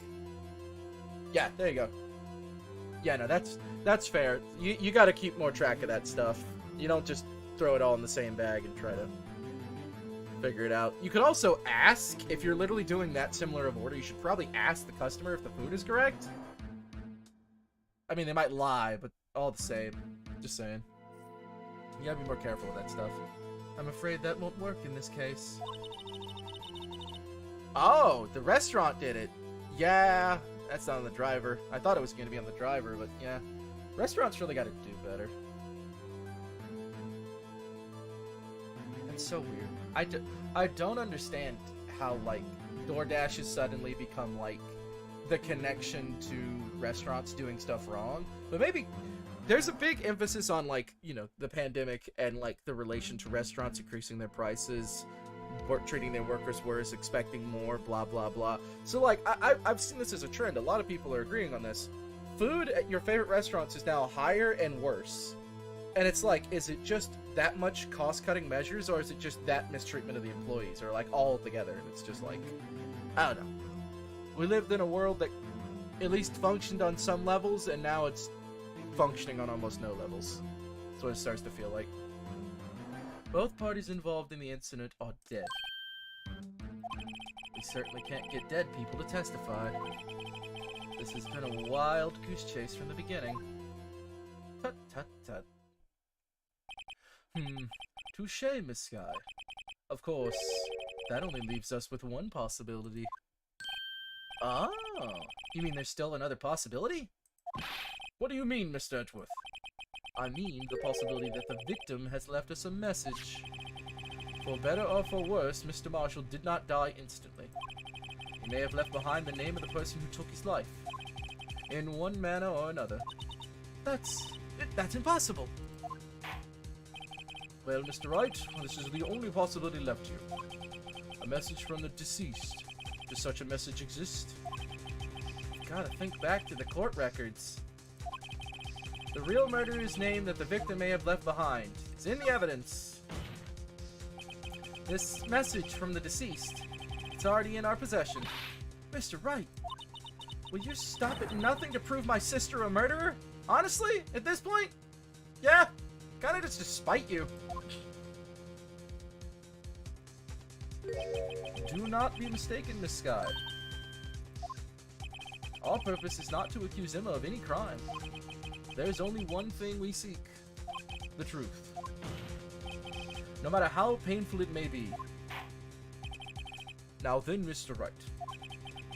Yeah, there you go. Yeah, no, that's fair. You gotta keep more track of that stuff. You don't just throw it all in the same bag and try to figure it out. You could also ask, if you're literally doing that similar of order, you should probably ask the customer if the food is correct. I mean, they might lie, but all the same. Just saying. You gotta be more careful with that stuff. I'm afraid that won't work in this case. Oh, the restaurant did it. Yeah, that's not on the driver. I thought it was going to be on the driver, but yeah. Restaurants really got to do better. That's so weird. I don't understand how, like, DoorDash has suddenly become, like, the connection to restaurants doing stuff wrong. But maybe there's a big emphasis on, like, you know, the pandemic and, like, the relation to restaurants increasing their prices, treating their workers worse, expecting more, blah, blah, blah. So, like, I've seen this as a trend. A lot of people are agreeing on this. Food at your favorite restaurants is now higher and worse. And it's like, is it just that much cost-cutting measures, or is it just that mistreatment of the employees, or, like, all together? And it's just like, I don't know. We lived in a world that at least functioned on some levels, and now it's functioning on almost no levels. That's what it starts to feel like. Both parties involved in the incident are dead. We certainly can't get dead people to testify. This has been a wild goose chase from the beginning. Tut tut tut. Touche, Miss Sky. Of course, that only leaves us with one possibility. Oh, you mean there's still another possibility? What do you mean, Mr. Edgeworth? I mean the possibility that the victim has left us a message. For better or for worse, Mr. Marshall did not die instantly. He may have left behind the name of the person who took his life, in one manner or another. That's impossible. Well, Mr. Wright, this is the only possibility left here. A message from the deceased. Does such a message exist? Gotta think back to the court records. The real murderer's name that the victim may have left behind is in the evidence. This message from the deceased, it's already in our possession. Mr. Wright, will you stop at nothing to prove my sister a murderer? Honestly, at this point? Yeah, kinda just to spite you. Do not be mistaken, Miss Sky. Our purpose is not to accuse Emma of any crime. There's only one thing we seek. The truth. No matter how painful it may be. Now then, Mr. Wright,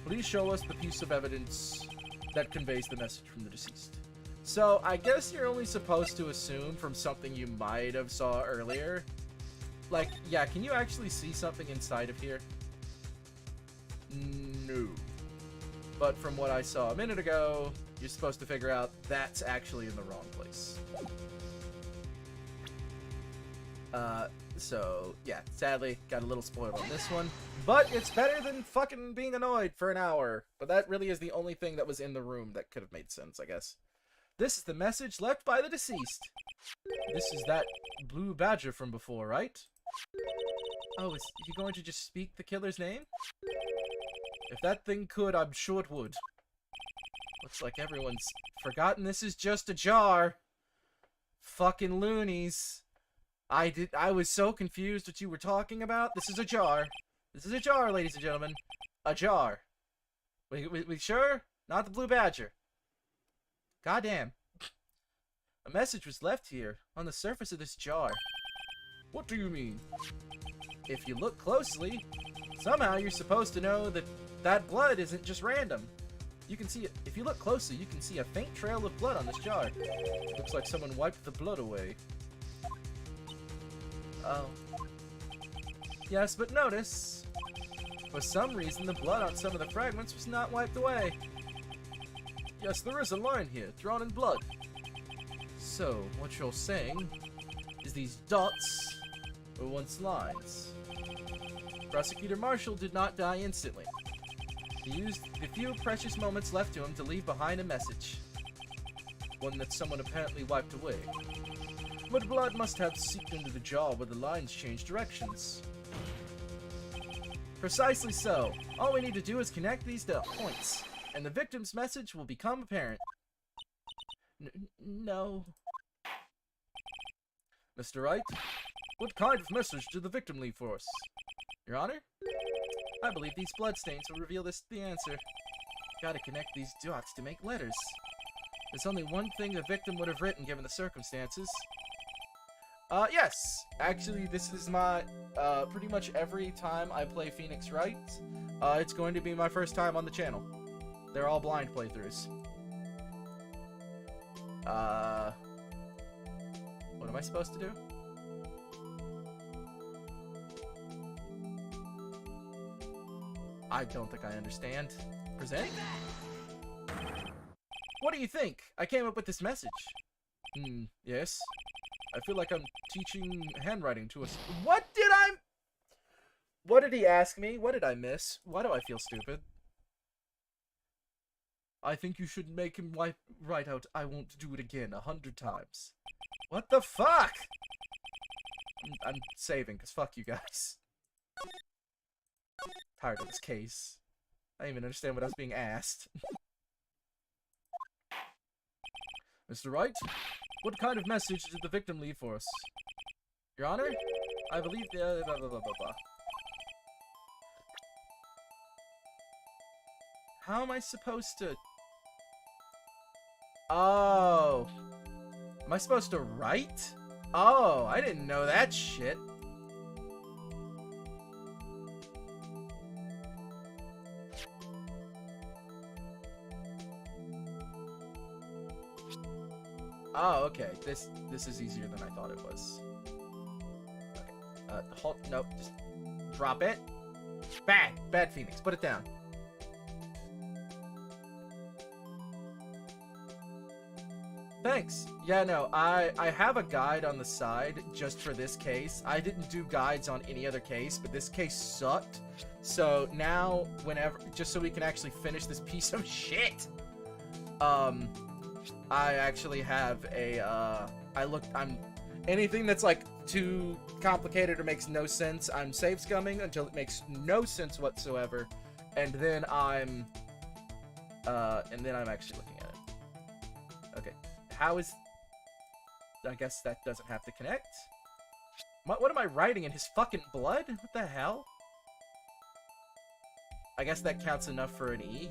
please show us the piece of evidence that conveys the message from the deceased. So, I guess you're only supposed to assume from something you might have saw earlier. Like, yeah, can you actually see something inside of here? No. But from what I saw a minute ago, you're supposed to figure out that's actually in the wrong place. So, yeah, sadly, got a little spoiled on this one. But it's better than fucking being annoyed for an hour. But that really is the only thing that was in the room that could have made sense, I guess. This is the message left by the deceased. This is that blue badger from before, right? Oh, is he going to just speak the killer's name? If that thing could, I'm sure it would. Looks like everyone's forgotten this is just a jar. Fucking loonies. I was so confused what you were talking about. This is a jar. This is a jar, ladies and gentlemen. A jar. We sure? Not the Blue Badger. Goddamn. A message was left here, on the surface of this jar. What do you mean? If you look closely, somehow you're supposed to know that that blood isn't just random. You can see it. If you look closely, you can see a faint trail of blood on this jar. Looks like someone wiped the blood away. Oh. Yes, but notice, for some reason the blood on some of the fragments was not wiped away. Yes, there is a line here, drawn in blood. So, what you're saying is these dots were once lines. Prosecutor Marshall did not die instantly. He used the few precious moments left to him to leave behind a message. One that someone apparently wiped away. But blood must have seeped into the jar where the lines changed directions. Precisely so. All we need to do is connect these points, and the victim's message will become apparent. No. Mr. Wright, what kind of message did the victim leave for us? Your Honor? I believe these bloodstains will reveal the answer. Gotta connect these dots to make letters. There's only one thing the victim would have written given the circumstances. Yes. Actually, this is my, pretty much every time I play Phoenix Wright, it's going to be my first time on the channel. They're all blind playthroughs. What am I supposed to do? I don't think I understand. Present? What do you think? I came up with this message. Yes. I feel like I'm teaching handwriting to us. What did he ask me? What did I miss? Why do I feel stupid? I think you should make him write out, I won't do it again 100 times. What the fuck? I'm saving, because fuck you guys. Tired of this case. I didn't even understand what I was being asked. Mr. Wright, what kind of message did the victim leave for us? Your Honor, I believe the blah, blah, blah, blah, blah. How am I supposed to... Oh. Am I supposed to write? Oh, I didn't know that shit. Oh, okay. This is easier than I thought it was. Okay. Hold. Nope. Just drop it. Bad Phoenix. Put it down. Thanks. Yeah, no, I have a guide on the side just for this case. I didn't do guides on any other case, but this case sucked. So now, whenever, just so we can actually finish this piece of shit, I actually have a, anything that's like too complicated or makes no sense, I'm save scumming until it makes no sense whatsoever, and then I'm actually looking at it. Okay. How is... I guess that doesn't have to connect. What am I writing in his fucking blood? What the hell? I guess that counts enough for an E.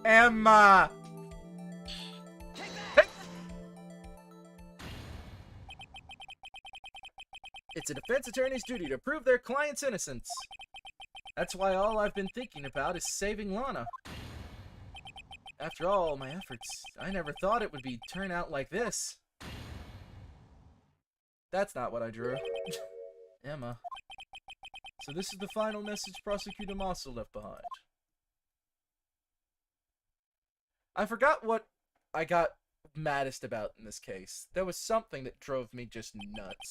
Emma! It's a defense attorney's duty to prove their client's innocence. That's why all I've been thinking about is saving Lana. After all my efforts, I never thought it would turn out like this. That's not what I drew. Emma. So this is the final message Prosecutor Marshall left behind. I forgot what I got maddest about in this case. There was something that drove me just nuts.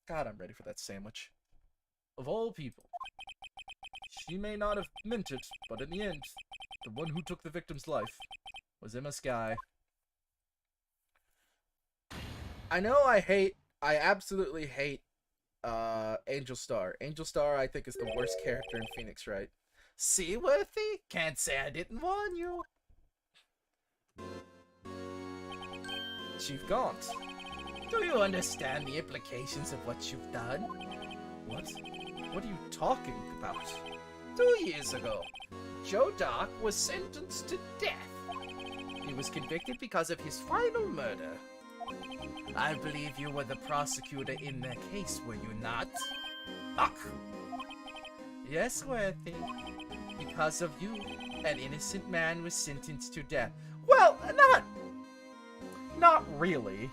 God, I'm ready for that sandwich. Of all people. She may not have meant it, but in the end, the one who took the victim's life was Emma Skye. I know I absolutely hate Angel Star. Angel Star, I think, is the worst character in Phoenix Wright. Seaworthy? Can't say I didn't warn you. Chief Gaunt. Do you understand the implications of what you've done? What? What are you talking about? 2 years ago, Joe Dark was sentenced to death. He was convicted because of his final murder. I believe you were the prosecutor in that case, were you not? Ugh. Yes, Worthy. Because of you, an innocent man was sentenced to death. Well, not really.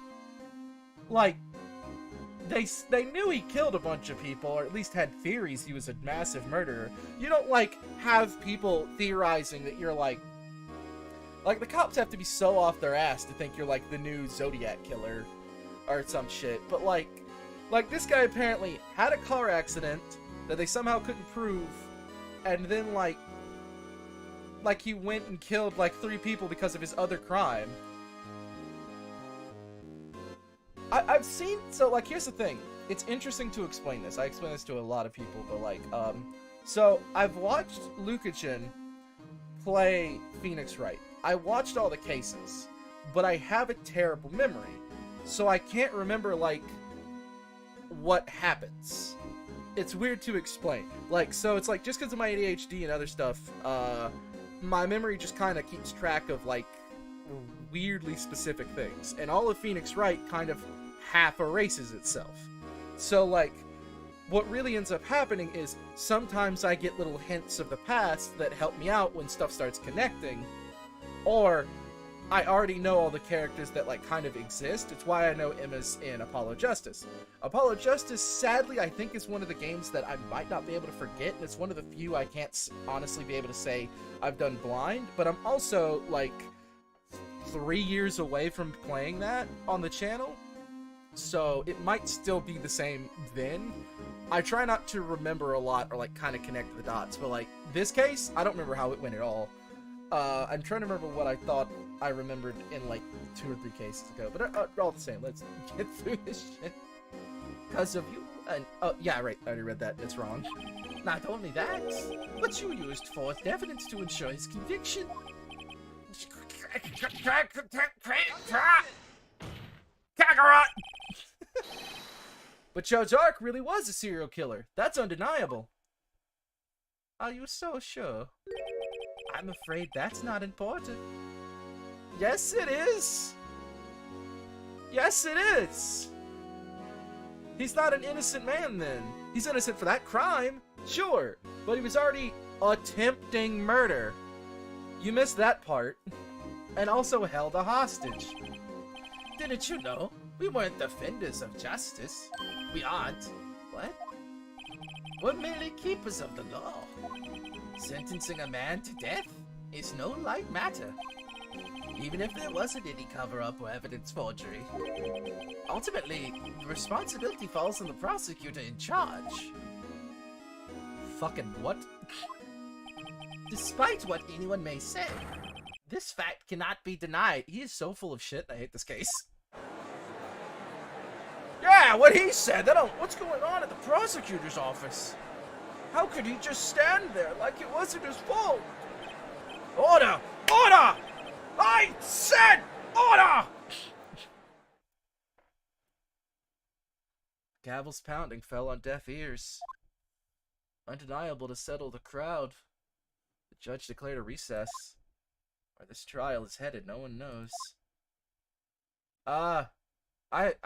Like, they knew he killed a bunch of people, or at least had theories he was a massive murderer. You don't, like, have people theorizing that you're, like, the cops have to be so off their ass to think you're, like, the new Zodiac killer or some shit. But, like, this guy apparently had a car accident that they somehow couldn't prove, and then, like, he went and killed, like, 3 people because of his other crime. I've seen, so, like, here's the thing. It's interesting to explain this. I explain this to a lot of people, but, like, so, I've watched Lucachin play Phoenix Wright. I watched all the cases, but I have a terrible memory, so I can't remember, like, what happens. It's weird to explain. Like, so it's like, just because of my ADHD and other stuff, my memory just kind of keeps track of, like, weirdly specific things. And all of Phoenix Wright kind of half erases itself. So, like, what really ends up happening is sometimes I get little hints of the past that help me out when stuff starts connecting, or I already know all the characters that, like, kind of exist. It's why I know Emma's in Apollo Justice. Apollo Justice, sadly, I think is one of the games that I might not be able to forget, and it's one of the few I can't honestly be able to say I've done blind, but I'm also, like, 3 years away from playing that on the channel, so it might still be the same then. I try not to remember a lot or, like, kind of connect the dots, but, like, this case, I don't remember how it went at all. I'm trying to remember what I thought I remembered in, like, 2 or 3 cases ago, but all the same, let's get through this shit. Because of you, and, oh, yeah, right, I already read that, it's wrong. Not only that, but you used false evidence to ensure his conviction. Kakarot! But Joe Dark really was a serial killer. That's undeniable. Are you so sure? I'm afraid that's not important. Yes, it is. Yes, it is. He's not an innocent man, then. He's innocent for that crime, sure, but he was already attempting murder. You missed that part. And also held a hostage. Didn't you know? We weren't defenders of justice. We aren't. What? We're merely keepers of the law. Sentencing a man to death is no light matter, even if there wasn't any cover-up or evidence forgery. Ultimately, the responsibility falls on the prosecutor in charge. Fucking what? Despite what anyone may say, this fact cannot be denied. He is so full of shit. I hate this case. Yeah, what he said. What's going on at the prosecutor's office? How could he just stand there like it wasn't his fault? Order! Order! I said order! Gavels pounding fell on deaf ears. Undeniable to settle the crowd. The judge declared a recess. Where this trial is headed, no one knows. I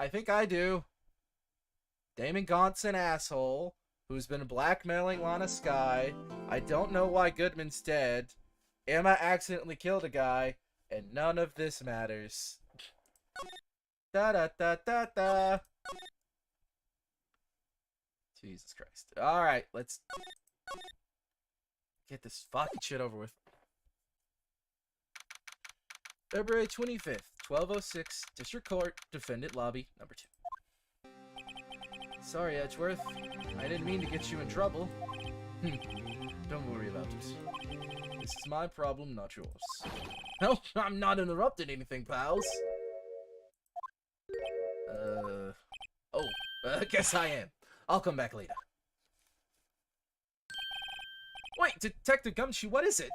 think I do. Damon Gaunt's an asshole who's been blackmailing Lana Skye. I don't know why Goodman's dead. Emma accidentally killed a guy, and none of this matters. Da da da da da. Jesus Christ. Alright, let's get this fucking shit over with. February 25th, 12:06, District Court, Defendant Lobby, number 2. Sorry, Edgeworth. I didn't mean to get you in trouble. Don't worry about it. This is my problem, not yours. No, I'm not interrupting anything, pals. Guess I am. I'll come back later. Wait, Detective Gumshoe, what is it?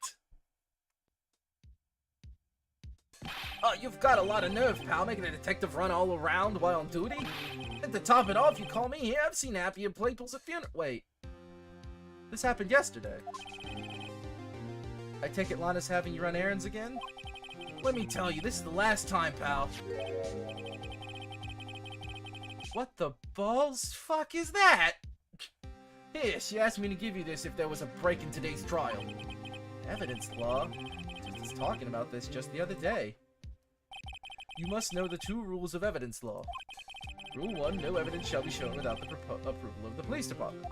Oh, you've got a lot of nerve, pal, making a detective run all around while on duty. And to top it off, you call me here? I've seen happy and playfuls at funeral. Wait. This happened yesterday. I take it Lana's having you run errands again? Let me tell you, this is the last time, pal. What the balls fuck is that? Here, she asked me to give you this if there was a break in today's trial. Evidence law? Just was talking about this just the other day. You must know the 2 rules of evidence law. Rule 1, no evidence shall be shown without the approval of the police department.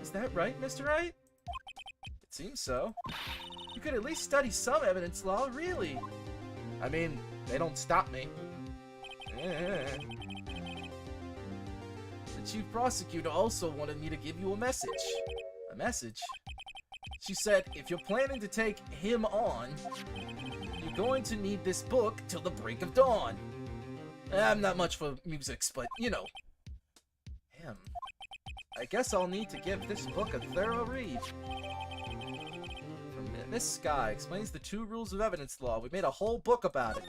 Is that right, Mr. Wright? It seems so. You could at least study some evidence law, really. I mean, they don't stop me. The chief prosecutor also wanted me to give you a message. A message? She said, if you're planning to take him on, you're going to need this book till the break of dawn. I'm not much for musics, but, you know. Him. I guess I'll need to give this book a thorough read. Miss Sky explains the 2 rules of evidence law. We made a whole book about it.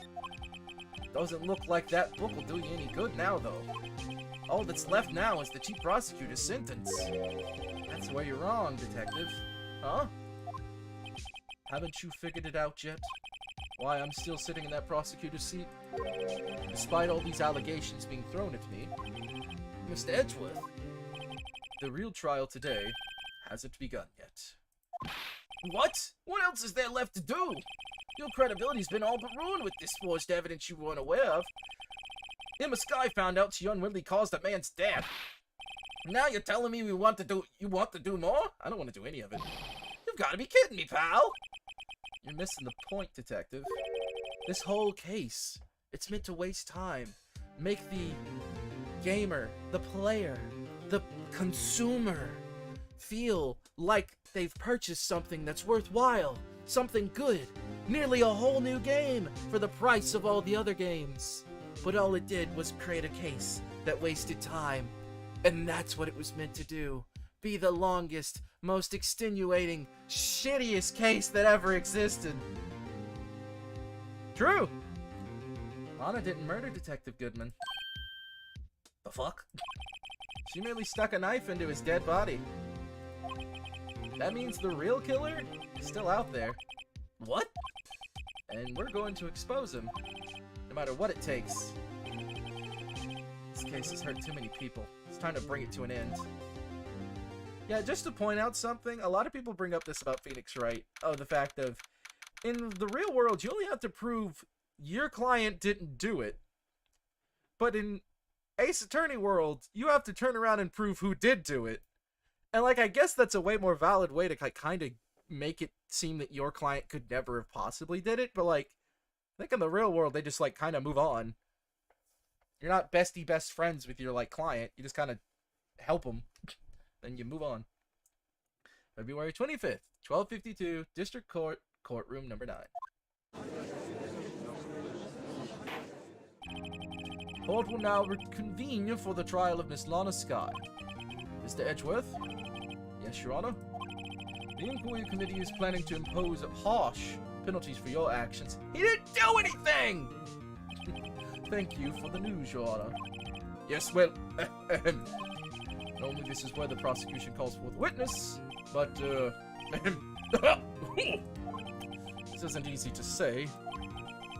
Doesn't look like that book will do you any good now, though. All that's left now is the chief prosecutor's sentence. That's where you're wrong, detective. Huh? Haven't you figured it out yet? Why I'm still sitting in that prosecutor's seat? Despite all these allegations being thrown at me, Mr. Edgeworth, the real trial today hasn't begun yet. What? What else is there left to do? Your credibility's been all but ruined with this forged evidence you weren't aware of. Emma Sky found out she unwittingly caused a man's death. Now you're telling me you want to do more? I don't want to do any of it. You've got to be kidding me, pal! You're missing the point, detective. This whole case, it's meant to waste time. Make the gamer, the player, the consumer feel like they've purchased something that's worthwhile, something good, nearly a whole new game for the price of all the other games. But all it did was create a case that wasted time, and that's what it was meant to do. Be the longest, most extenuating, shittiest case that ever existed. True. Lana didn't murder Detective Goodman. The fuck? She merely stuck a knife into his dead body. That means the real killer is still out there. What? And we're going to expose him, no matter what it takes. This case has hurt too many people. It's time to bring it to an end. Yeah, just to point out something, a lot of people bring up this about Phoenix Wright. Oh, the fact of, in the real world, you only have to prove your client didn't do it. But in Ace Attorney world, you have to turn around and prove who did do it. And, like, I guess that's a way more valid way to, like, kind of make it seem that your client could never have possibly did it. But, like, I think in the real world, they just, like, kind of move on. You're not bestie best friends with your, like, client. You just kind of help them. Then you move on. February 25th, 1252, District Court, Courtroom number 9. Court will now reconvene for the trial of Miss Lana Sky. Mr. Edgeworth? Yes, Your Honor? The Inquiry Committee is planning to impose harsh penalties for your actions. He didn't do anything! Thank you for the news, Your Honor. Yes, well, normally this is where the prosecution calls for the witness, but, this isn't easy to say.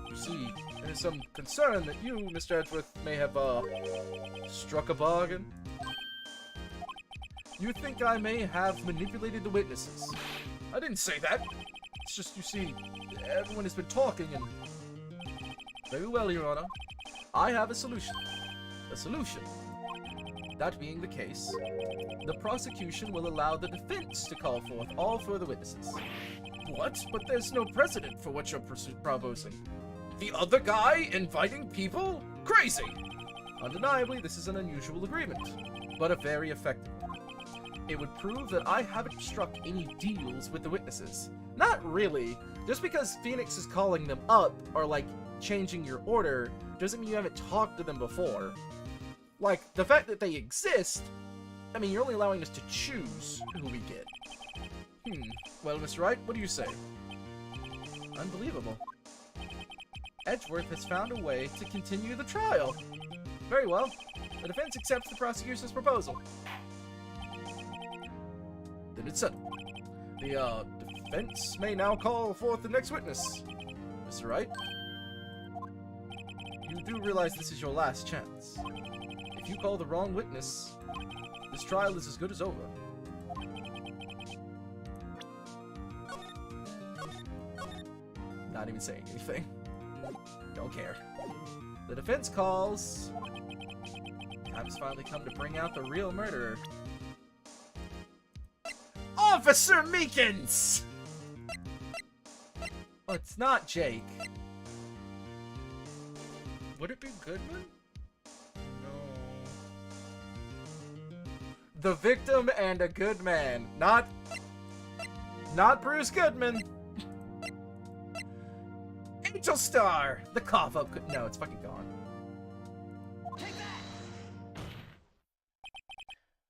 You see, there's some concern that you, Mr. Edgeworth, may have, struck a bargain. You think I may have manipulated the witnesses. I didn't say that. It's just, you see, everyone has been talking and... Very well, Your Honor. I have a solution. A solution. That being the case, the prosecution will allow the defense to call forth all further witnesses. What? But there's no precedent for what you're proposing. The other guy inviting people? Crazy! Undeniably, this is an unusual agreement, but a very effective one. It would prove that I haven't struck any deals with the witnesses. Not really. Just because Phoenix is calling them up, or like changing your order, doesn't mean you haven't talked to them before. Like, the fact that they exist, I mean, you're only allowing us to choose who we get. Well, Mr. Wright, what do you say? Unbelievable. Edgeworth has found a way to continue the trial. Very well. The defense accepts the prosecution's proposal. Then it's settled. The, defense may now call forth the next witness. Mr. Wright? You do realize this is your last chance. If you call the wrong witness, this trial is as good as over. Not even saying anything. Don't care. The defense calls. Time's finally come to bring out the real murderer. Officer Meekins! Oh, it's not Jake. Would it be Goodman? No. The victim and a good man. Not Bruce Goodman. Angel Star! The cough up could. No, it's fucking gone. Take that!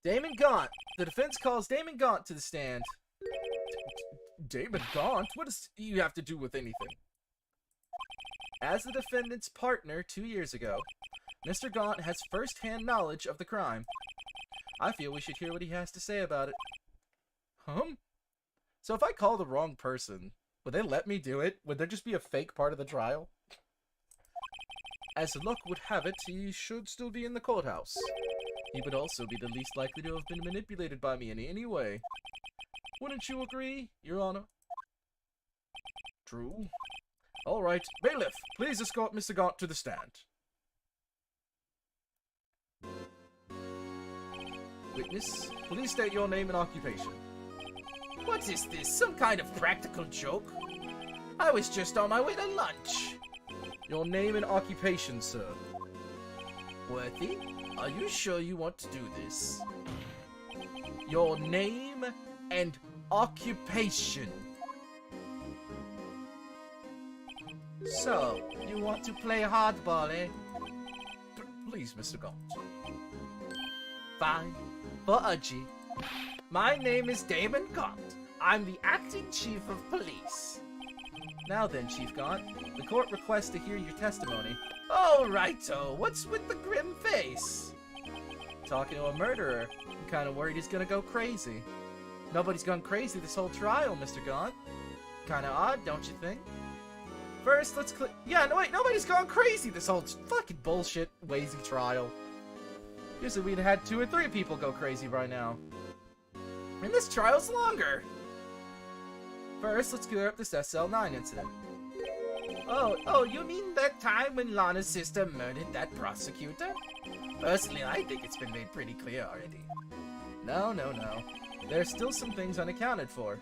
Damon Gaunt. The defense calls Damon Gaunt to the stand. Damon Gaunt? What does you have to do with anything? As the defendant's partner 2 years ago, Mr. Gaunt has first-hand knowledge of the crime. I feel we should hear what he has to say about it. So if I call the wrong person, would they let me do it? Would there just be a fake part of the trial? As luck would have it, he should still be in the courthouse. He would also be the least likely to have been manipulated by me in any way. Wouldn't you agree, Your Honor? True. All right, bailiff, please escort Mr. Gaunt to the stand. Witness, please state your name and occupation. What is this? Some kind of practical joke? I was just on my way to lunch. Your name and occupation, sir. Worthy, are you sure you want to do this? Your name and occupation. So, you want to play hardball, eh? Please, Mr. Gaunt. Fine. For Udgy. My name is Damon Gaunt. I'm the acting chief of police. Now then, Chief Gaunt, the court requests to hear your testimony. Oh, righto. What's with the grim face? Talking to a murderer. I'm kind of worried he's gonna go crazy. Nobody's gone crazy this whole trial, Mr. Gaunt. Kind of odd, don't you think? First, let's yeah, no wait, nobody's gone crazy this whole fucking bullshit, lazy trial. Usually we'd had 2 or 3 people go crazy by now. And this trial's longer. First, let's clear up this SL9 incident. Oh, you mean that time when Lana's sister murdered that prosecutor? Personally, I think it's been made pretty clear already. No. There's still some things unaccounted for.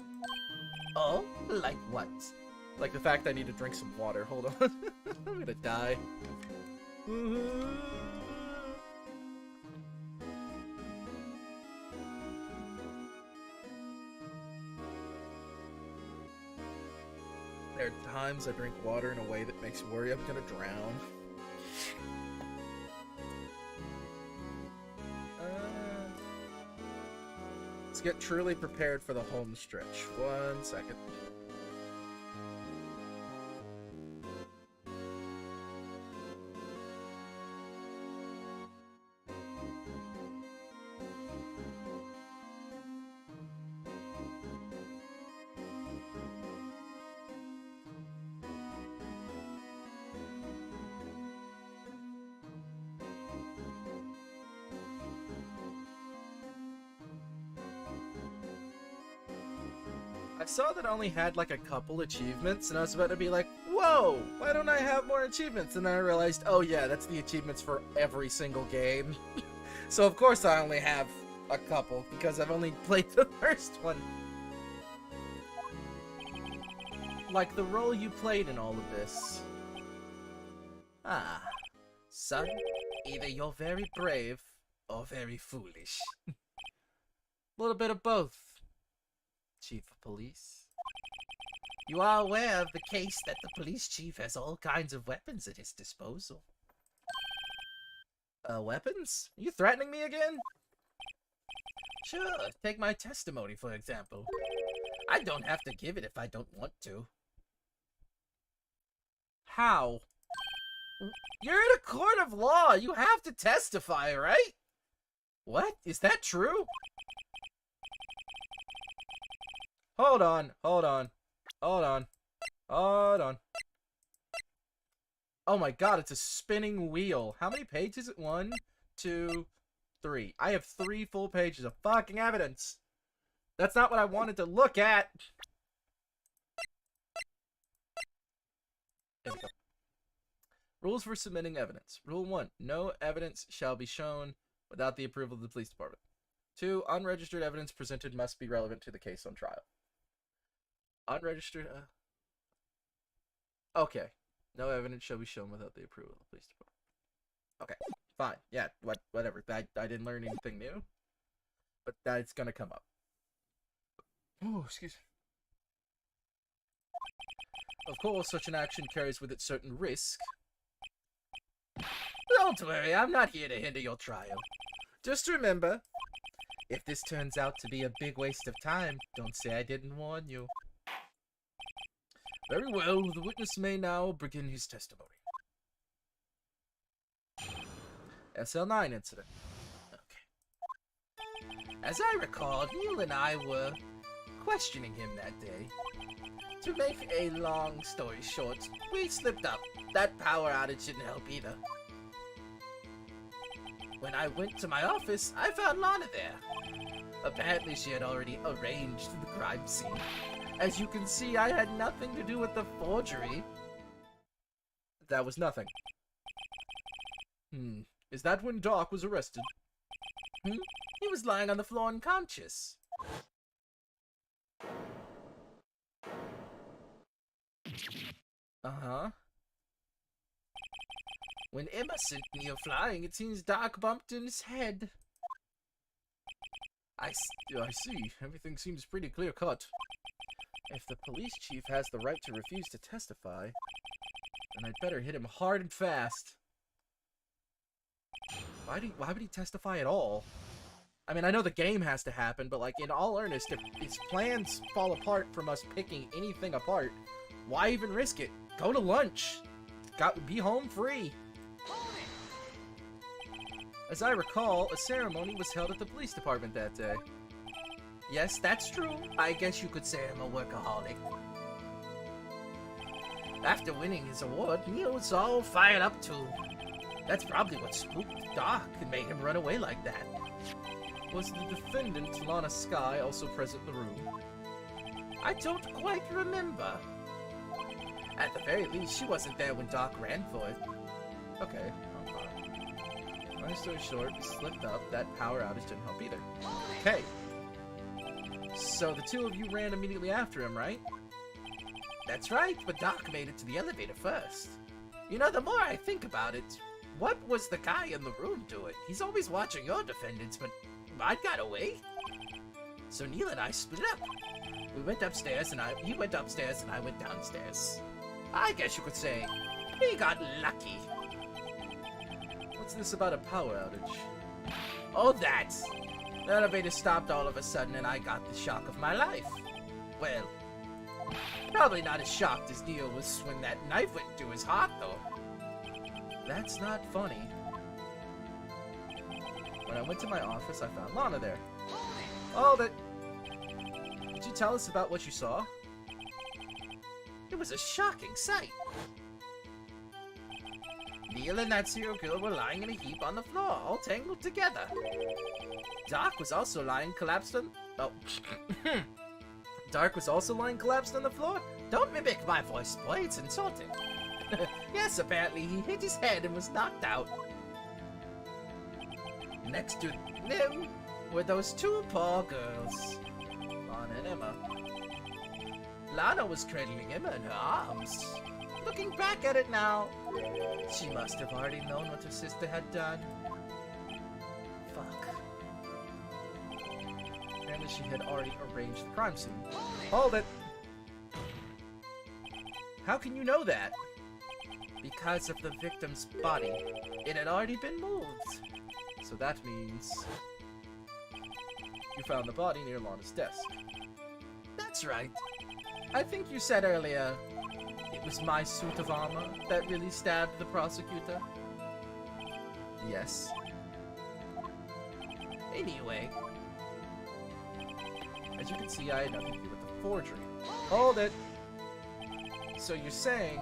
Oh? Like what? Like the fact I need to drink some water. Hold on. I'm gonna die. There are times I drink water in a way that makes me worry I'm gonna drown. Let's get truly prepared for the home stretch. 1 second. I saw that I only had like a couple achievements, and I was about to be like, whoa, why don't I have more achievements? And then I realized, oh yeah, that's the achievements for every single game. So of course I only have a couple, because I've only played the first one. Like the role you played in all of this. Ah, son, either you're very brave, or very foolish. A little bit of both. Chief of Police. You are aware of the case that the police chief has all kinds of weapons at his disposal. Weapons? Are you threatening me again? Sure, take my testimony, for example. I don't have to give it if I don't want to. How? You're in a court of law. You have to testify, right? What? Is that true? Hold on. Hold on. Hold on. Hold on. Oh my god, it's a spinning wheel. How many pages is it? 1, 2, 3. I have 3 full pages of fucking evidence. That's not what I wanted to look at. There we go. Rules for submitting evidence. Rule 1. No evidence shall be shown without the approval of the police department. 2. Unregistered evidence presented must be relevant to the case on trial. Unregistered... Okay. No evidence shall be shown without the approval of the police department. Okay. Fine. Yeah, whatever. I didn't learn anything new. But that's gonna come up. Oh, excuse me. Of course, such an action carries with it certain risk. Don't worry, I'm not here to hinder your trial. Just remember, if this turns out to be a big waste of time, don't say I didn't warn you. Very well, the witness may now begin his testimony. SL9 incident. Okay. As I recall, Neil and I were questioning him that day. To make a long story short, we slipped up. That power outage didn't help either. When I went to my office, I found Lana there. Apparently she had already arranged the crime scene. As you can see, I had nothing to do with the forgery. That was nothing. Is that when Doc was arrested? He was lying on the floor unconscious. Uh-huh. When Emma sent Neil flying, it seems Doc bumped in his head. I see. Everything seems pretty clear-cut. If the police chief has the right to refuse to testify, then I'd better hit him hard and fast. Why would he testify at all? I mean, I know the game has to happen, but like, in all earnest, if his plans fall apart from us picking anything apart, why even risk it? Go to lunch. Be home free. As I recall, a ceremony was held at the police department that day. Yes, that's true. I guess you could say I'm a workaholic. After winning his award, Neil was all fired up too. That's probably what spooked Doc and made him run away like that. Was the defendant, Lana Skye, also present in the room? I don't quite remember. At the very least, she wasn't there when Doc ran for it. Okay, I'm fine. Long story short, slipped up. That power outage didn't help either. Okay. So the two of you ran immediately after him, right? That's right, but Doc made it to the elevator first. You know, the more I think about it, what was the guy in the room doing? He's always watching your defendants, but I got away. So Neil and I split up. We went upstairs, and he went upstairs, and I went downstairs. I guess you could say he got lucky. What's this about a power outage? Oh, that! The elevator stopped all of a sudden, and I got the shock of my life. Well, probably not as shocked as Neil was when that knife went into his heart, though. That's not funny. When I went to my office, I found Lana there. Hold it! Did you tell us about what you saw? It was a shocking sight. Neil and that serial killer were lying in a heap on the floor, all tangled together. Doc was also lying collapsed on... Oh. Doc was also lying collapsed on the floor? Don't mimic my voice, boy. It's insulting. Yes, apparently he hit his head and was knocked out. Next to them were those two poor girls, Lana and Emma. Lana was cradling Emma in her arms. Looking back at it now, she must have already known what her sister had done. Fuck. Apparently she had already arranged the crime scene. Hold it! How can you know that? Because of the victim's body. It had already been moved. So that means you found the body near Lana's desk. That's right. I think you said earlier it was my suit of armor that really stabbed the prosecutor. Yes. Anyway. As you can see, I had nothing to do with the forgery. Hold it! So you're saying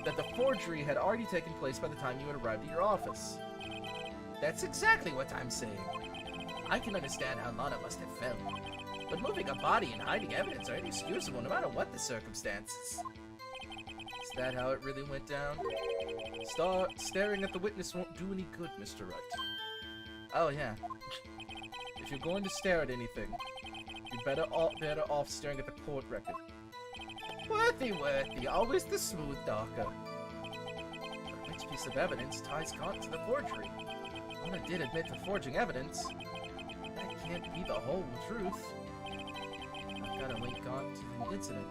that the forgery had already taken place by the time you had arrived at your office? That's exactly what I'm saying. I can understand how Lana must have felt. But moving a body and hiding evidence are inexcusable no matter what the circumstances. Is that how it really went down? Staring at the witness won't do any good, Mr. Wright. Oh yeah. If you're going to stare at anything, you're better off staring at the court record. Worthy, always the smooth talker. But which piece of evidence ties Kant to the forgery? Lana did admit to forging evidence. That can't be the whole truth. I've gotta link Kant to the incident.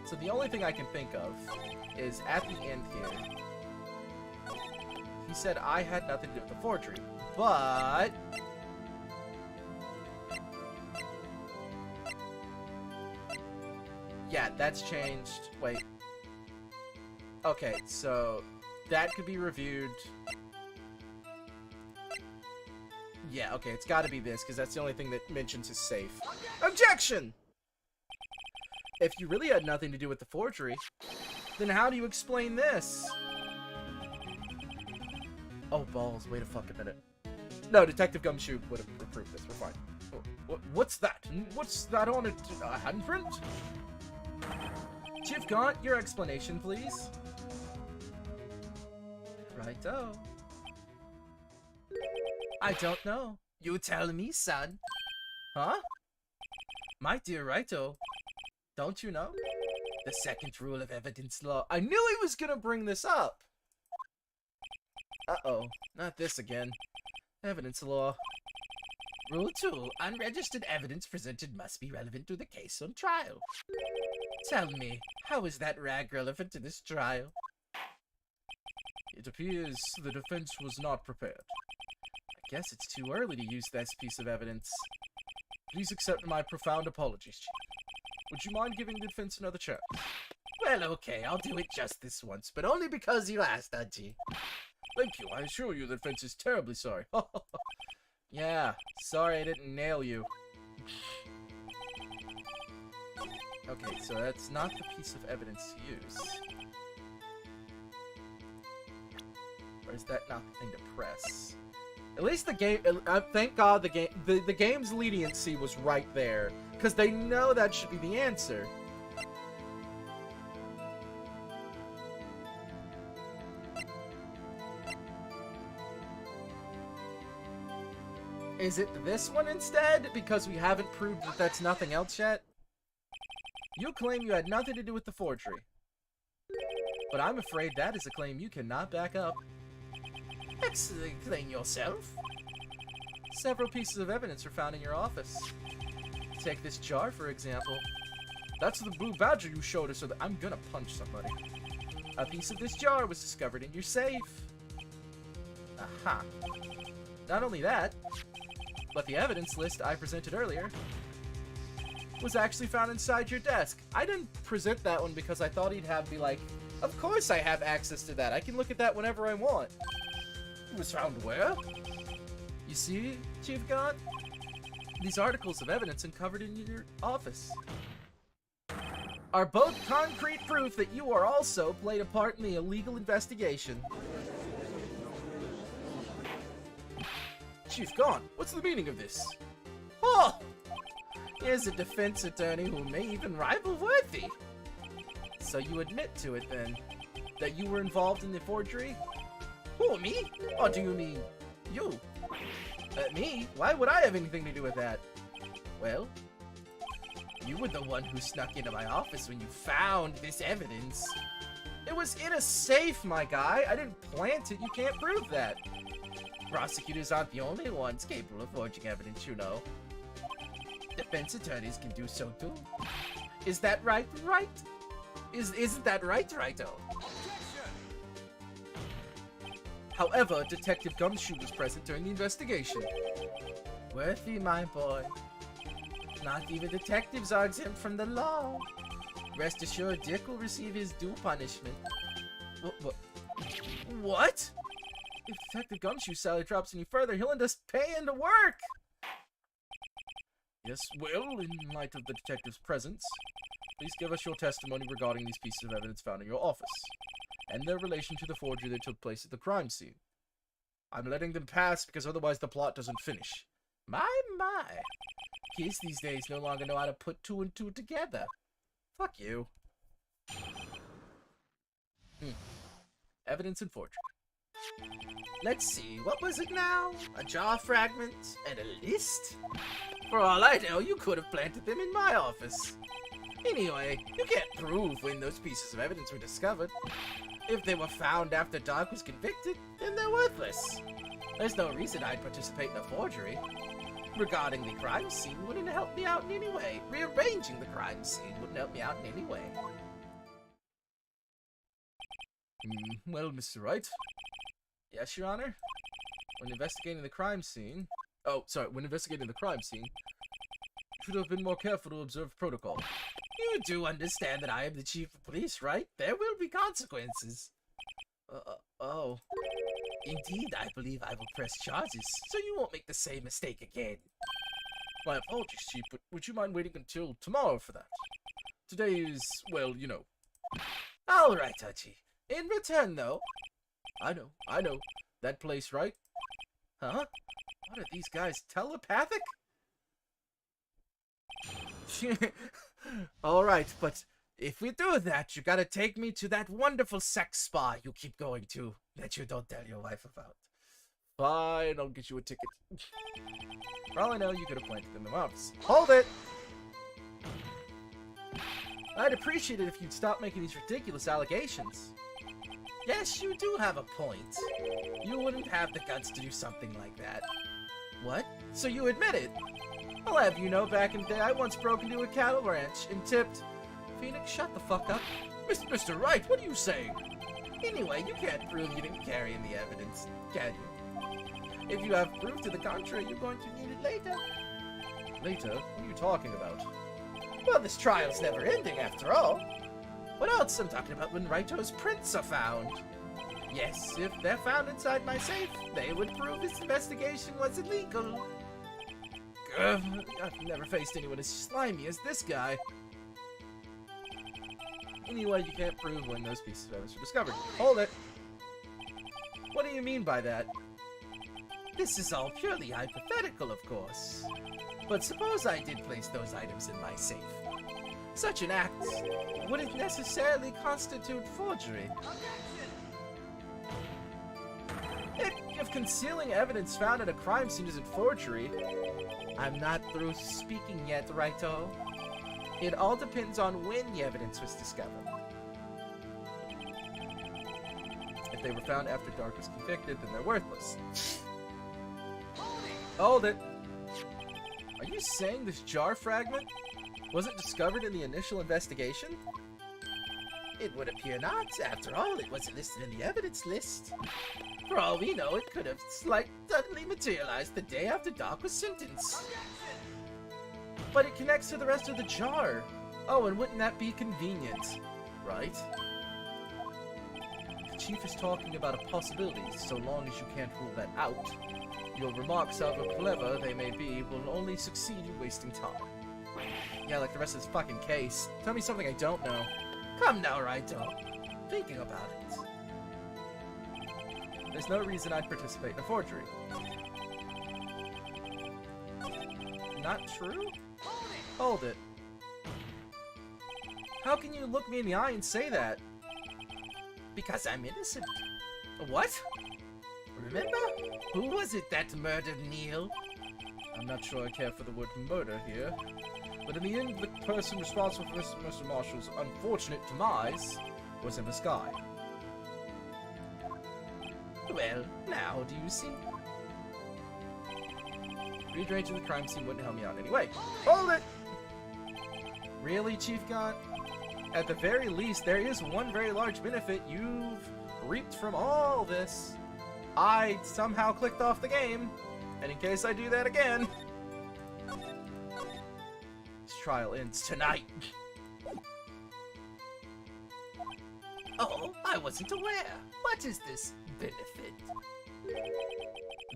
So the only thing I can think of is at the end here, he said I had nothing to do with the forgery, but yeah, that's changed. Wait. Okay, so that could be reviewed. Yeah, okay, it's gotta be this, because that's the only thing that mentions his safe. Objection! If you really had nothing to do with the forgery, then how do you explain this? Oh, balls, wait a fucking minute. No, Detective Gumshoe would have approved this, we're fine. What's that? What's that on it? A handprint? Chief Gaunt, your explanation, please. Righto. I don't know. You tell me, son. Huh? My dear Righto, don't you know? The second rule of evidence law. I knew he was gonna bring this up! Uh-oh, not this again. Evidence law. Rule 2. Unregistered evidence presented must be relevant to the case on trial. Tell me, how is that rag relevant to this trial? It appears the defense was not prepared. I guess it's too early to use this piece of evidence. Please accept my profound apologies, Chief. Would you mind giving the defense another chance? Well, okay, I'll do it just this once, but only because you asked, Auntie. Thank you, I assure you the defense is terribly sorry. Yeah, sorry I didn't nail you. Okay, so that's not the piece of evidence to use. Or is that not the thing to press? At least the game, thank God the game's leniency was right there. Because they know that should be the answer. Is it this one instead? Because we haven't proved that that's nothing else yet? You claim you had nothing to do with the forgery. But I'm afraid that is a claim you cannot back up. Explain yourself. Several pieces of evidence were found in your office. Take this jar, for example. That's the blue badger you showed us, so that I'm gonna punch somebody. A piece of this jar was discovered in your safe. Aha. Not only that, but the evidence list I presented earlier was actually found inside your desk. I didn't present that one because I thought he'd be like, of course I have access to that. I can look at that whenever I want. It was found where? You see, Chief God? These articles of evidence uncovered in your office are both concrete proof that you are also played a part in the illegal investigation. Chief Gaunt, what's the meaning of this? Oh! Here's a defense attorney who may even rival Worthy. So you admit to it, then? That you were involved in the forgery? Who, me? Or do you mean you? Me? Why would I have anything to do with that? Well, you were the one who snuck into my office when you found this evidence. It was in a safe, my guy. I didn't plant it. You can't prove that. Prosecutors aren't the only ones capable of forging evidence, you know. Defense attorneys can do so too. Is that right? Isn't that right, Righto? However, Detective Gumshoe was present during the investigation. Worthy, my boy. Not even detectives are exempt from the law. Rest assured, Dick will receive his due punishment. What? If Detective Gumshoe's salary drops any further, he'll end up paying to work! Yes, well, in light of the detective's presence, please give us your testimony regarding these pieces of evidence found in your office, and their relation to the forgery that took place at the crime scene. I'm letting them pass because otherwise the plot doesn't finish. My. Kids these days no longer know how to put two and two together. Fuck you. Evidence and forgery. Let's see, what was it now? A jar fragment and a list? For all I know, you could have planted them in my office. Anyway, you can't prove when those pieces of evidence were discovered. If they were found after Doc was convicted, then they're worthless. There's no reason I'd participate in a forgery. Regarding the crime scene wouldn't help me out in any way. Rearranging the crime scene wouldn't help me out in any way. Well, Mr. Wright. Yes, Your Honor? When investigating the crime scene... when investigating the crime scene, you should have been more careful to observe protocol. You do understand that I am the chief of police, right? There will be consequences. Oh. Indeed, I believe I will press charges, so you won't make the same mistake again. My apologies, Chief, but would you mind waiting until tomorrow for that? Today is, well, you know. All right, Archie. In return, though... I know. That place, right? Huh? What are these guys, telepathic? Alright, but if we do that, you gotta take me to that wonderful sex spa you keep going to that you don't tell your wife about. Fine, I'll get you a ticket. For all I know, you could have planted them in my office. Hold it! I'd appreciate it if you'd stop making these ridiculous allegations. Yes, you do have a point. You wouldn't have the guts to do something like that. What? So you admit it? I'll have you know, back in the day, I once broke into a cattle ranch and tipped... Phoenix, shut the fuck up. Mr. Wright, what are you saying? Anyway, you can't prove you didn't carry in the evidence, can you? If you have proof to the contrary, you're going to need it later. Later? What are you talking about? Well, this trial's never ending, after all. What else? I'm talking about when Raito's prints are found. Yes, if they're found inside my safe, they would prove this investigation was illegal. I've never faced anyone as slimy as this guy. Anyway, you can't prove when those pieces of evidence were discovered. Hold it! What do you mean by that? This is all purely hypothetical, of course. But suppose I did place those items in my safe. Such an act wouldn't necessarily constitute forgery. If concealing evidence found at a crime scene isn't forgery, I'm not through speaking yet, Raito. It all depends on when the evidence was discovered. If they were found after Dark was convicted, then they're worthless. Hold it! Are you saying this jar fragment wasn't discovered in the initial investigation? It would appear not. After all, it wasn't listed in the evidence list. For all we know, it could have suddenly materialized the day after Doc was sentenced. But it connects to the rest of the jar. Oh, and wouldn't that be convenient? Right? The Chief is talking about a possibility, so long as you can't rule that out. Your remarks, however clever they may be, will only succeed in wasting time. Yeah, like the rest of this fucking case. Tell me something I don't know. Come now, Raito. Thinking about it. There's no reason I'd participate in a forgery. Not true? Hold it. How can you look me in the eye and say that? Because I'm innocent. What? Remember? Who was it that murdered Neil? I'm not sure I care for the word murder here. But in the end, the person responsible for Mr. Marshall's unfortunate demise was in the sky. Well, now do you see? Rearranging the crime scene wouldn't help me out anyway. Hold it! Really, Chief Gaunt? At the very least, there is one very large benefit you've reaped from all this. I somehow clicked off the game. And in case I do that again... This trial ends tonight. Oh, I wasn't aware. What is this benefit?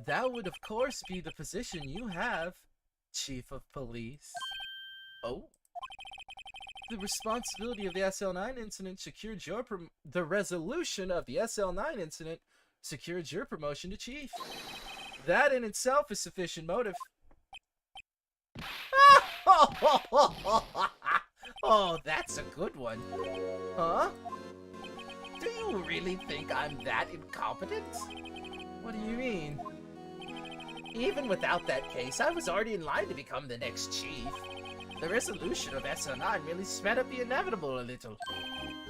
That would, of course, be the position you have, Chief of Police. Oh? The responsibility of the SL9 incident secured your the resolution of the SL9 incident secured your promotion to Chief. That in itself is sufficient motive. Oh, that's a good one. Huh? Do you really think I'm that incompetent? What do you mean? Even without that case, I was already in line to become the next chief. The resolution of SL9 really sped up the inevitable a little.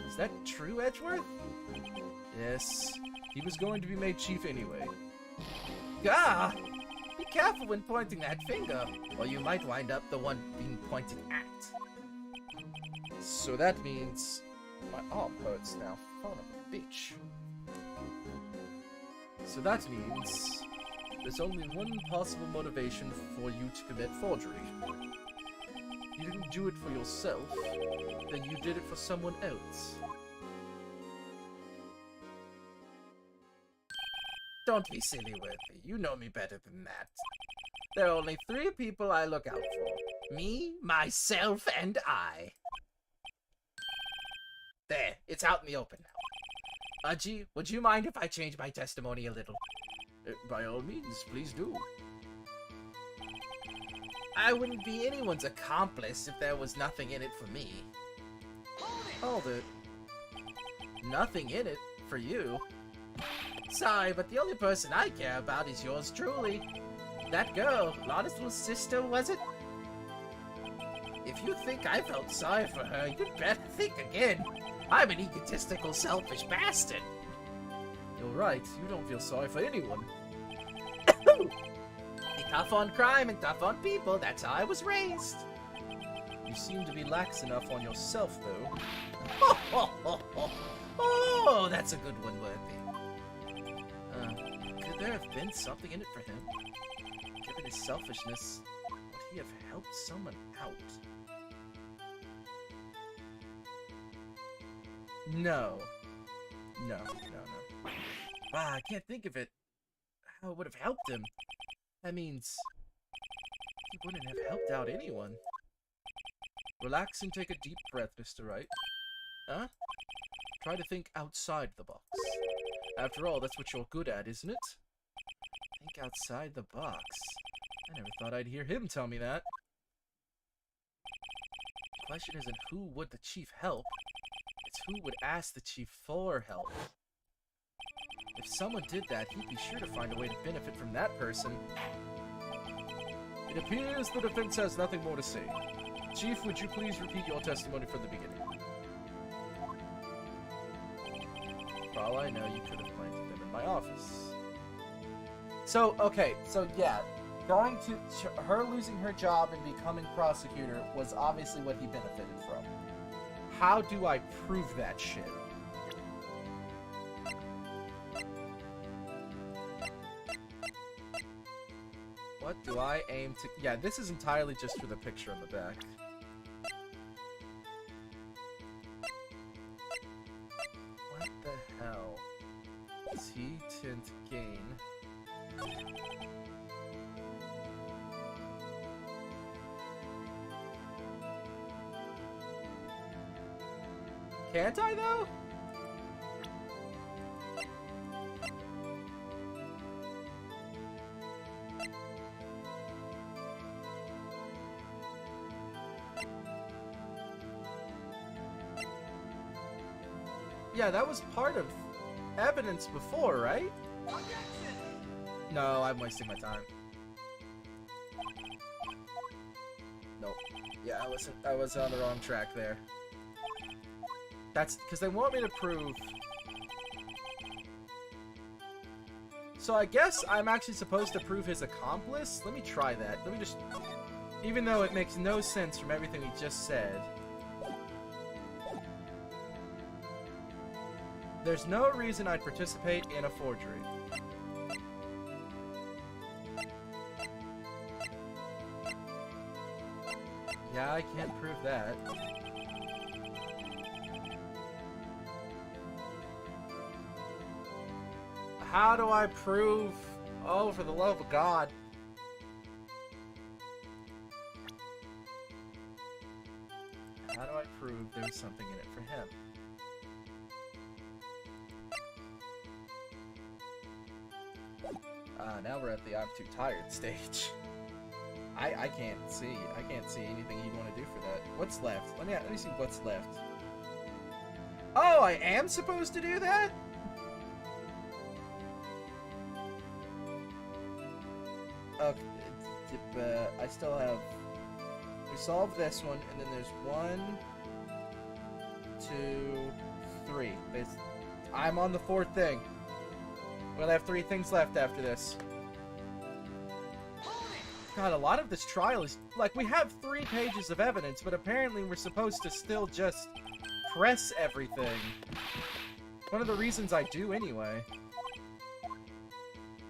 Is that true, Edgeworth? Yes. He was going to be made chief anyway. Gah! Be careful when pointing that finger, or you might wind up the one being pointed at. So that means my arm hurts now. Son of a bitch. So that means there's only one possible motivation for you to commit forgery. You didn't do it for yourself, then you did it for someone else. Don't be silly, Worthy. You know me better than that. There are only 3 people I look out for. Me, myself, and I. There, it's out in the open now. Udgy, would you mind if I change my testimony a little? By all means, please do. I wouldn't be anyone's accomplice if there was nothing in it for me. Hold it. Nothing in it for you. Sorry, but the only person I care about is yours truly. That girl, Lana's little sister, was it? If you think I felt sorry for her, you'd better think again. I'm an egotistical, selfish bastard. You're right, you don't feel sorry for anyone. Be tough on crime and tough on people, that's how I was raised. You seem to be lax enough on yourself, though. Oh, that's a good one, Worthy. Could there have been something in it for him? Given his selfishness, would he have helped someone out? No. No. Ah, I can't think of it. How it would have helped him. That means he wouldn't have helped out anyone. Relax and take a deep breath, Mr. Wright. Huh? Try to think outside the box. After all, that's what you're good at, isn't it? Think outside the box. I never thought I'd hear him tell me that. The question isn't who would the chief help, it's who would ask the chief for help. If someone did that, he'd be sure to find a way to benefit from that person. It appears the defense has nothing more to say. Chief, would you please repeat your testimony from the beginning? For all I know, you could have planted them in my office. So, okay, so yeah, going to her losing her job and becoming prosecutor was obviously what he benefited from. How do I prove that shit? What do I aim to... Yeah, this is entirely just for the picture on the back. What the hell? T-tint gain. Can't I, though? Yeah, that was part of evidence before, right? No, I'm wasting my time. Nope. Yeah, I was on the wrong track there. That's because they want me to prove. So I guess I'm actually supposed to prove his accomplice? Let me try that. Let me just... Even though it makes no sense from everything he just said. There's no reason I'd participate in a forgery. Yeah, I can't prove that. How do I prove... Oh, for the love of God. How do I prove there's something in it for him? Now we're at the I'm too tired stage. I can't see anything he'd want to do for that. What's left? Let me see what's left. Oh, I am supposed to do that? Okay, I still have... We solved this one, and then there's 1, 2, 3. I'm on the 4th thing. We'll have 3 things left after this. God, a lot of this trial is... Like, we have 3 pages of evidence, but apparently we're supposed to still just press everything. One of the reasons I do anyway.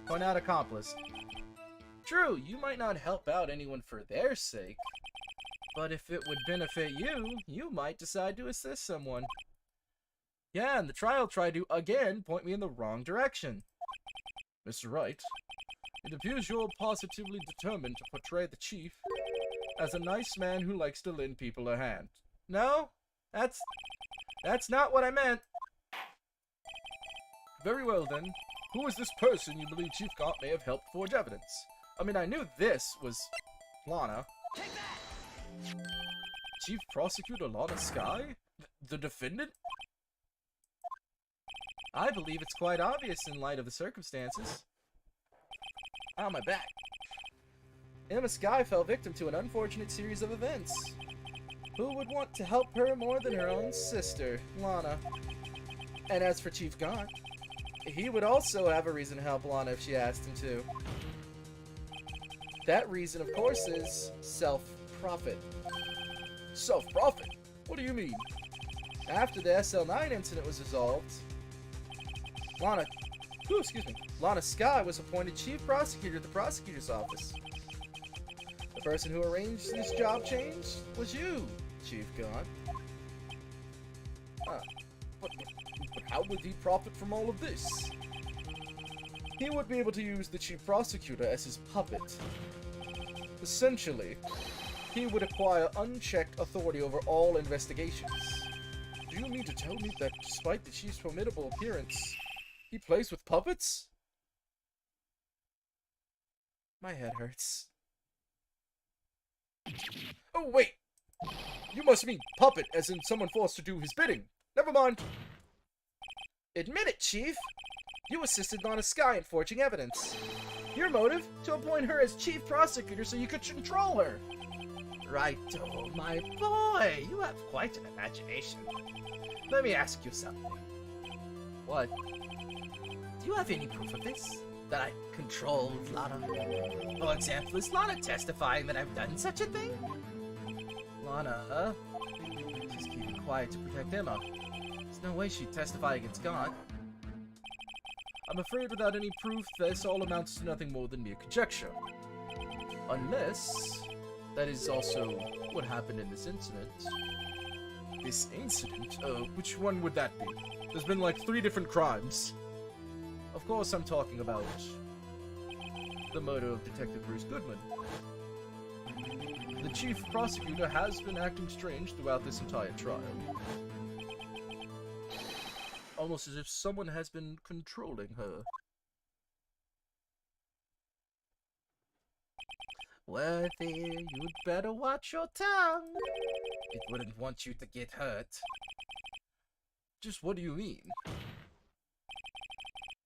Point out accomplice. True, you might not help out anyone for their sake, but if it would benefit you, you might decide to assist someone. Yeah, and the trial tried to, again, point me in the wrong direction. Mr. Wright, it appears you're positively determined to portray the chief as a nice man who likes to lend people a hand. No, that's not what I meant. Very well then. Who is this person you believe Chief Gaunt may have helped forge evidence? I mean, I knew this was Lana. Chief Prosecutor Lana Sky? The defendant? I believe it's quite obvious in light of the circumstances. Ow, my back. Emma Sky fell victim to an unfortunate series of events. Who would want to help her more than her own sister, Lana? And as for Chief Gaunt, he would also have a reason to help Lana if she asked him to. That reason, of course, is self-profit. Self-profit? What do you mean? After the SL9 incident was resolved, Lana Sky was appointed Chief Prosecutor at the Prosecutor's Office. The person who arranged this job change was you, Chief Gaunt. But how would he profit from all of this? He would be able to use the Chief Prosecutor as his puppet. Essentially, he would acquire unchecked authority over all investigations. Do you mean to tell me that despite the Chief's formidable appearance, he plays with puppets? My head hurts. Oh, wait! You must mean puppet, as in someone forced to do his bidding. Never mind. Admit it, Chief. You assisted Lana Sky in forging evidence. Your motive? To appoint her as Chief Prosecutor so you could control her. Righto, my boy. You have quite an imagination. Let me ask you something. What? Do you have any proof of this? That I controlled Lana? For example, is Lana testifying that I've done such a thing? Lana, huh? She's keeping quiet to protect Emma. There's no way she'd testify against Gaunt. I'm afraid without any proof, this all amounts to nothing more than mere conjecture. Unless... that is also what happened in this incident. This incident? Which one would that be? There's been like 3 different crimes. Of course I'm talking about the murder of Detective Bruce Goodman. The Chief Prosecutor has been acting strange throughout this entire trial. Almost as if someone has been controlling her. Worthy, you'd better watch your tongue. It wouldn't want you to get hurt. Just what do you mean?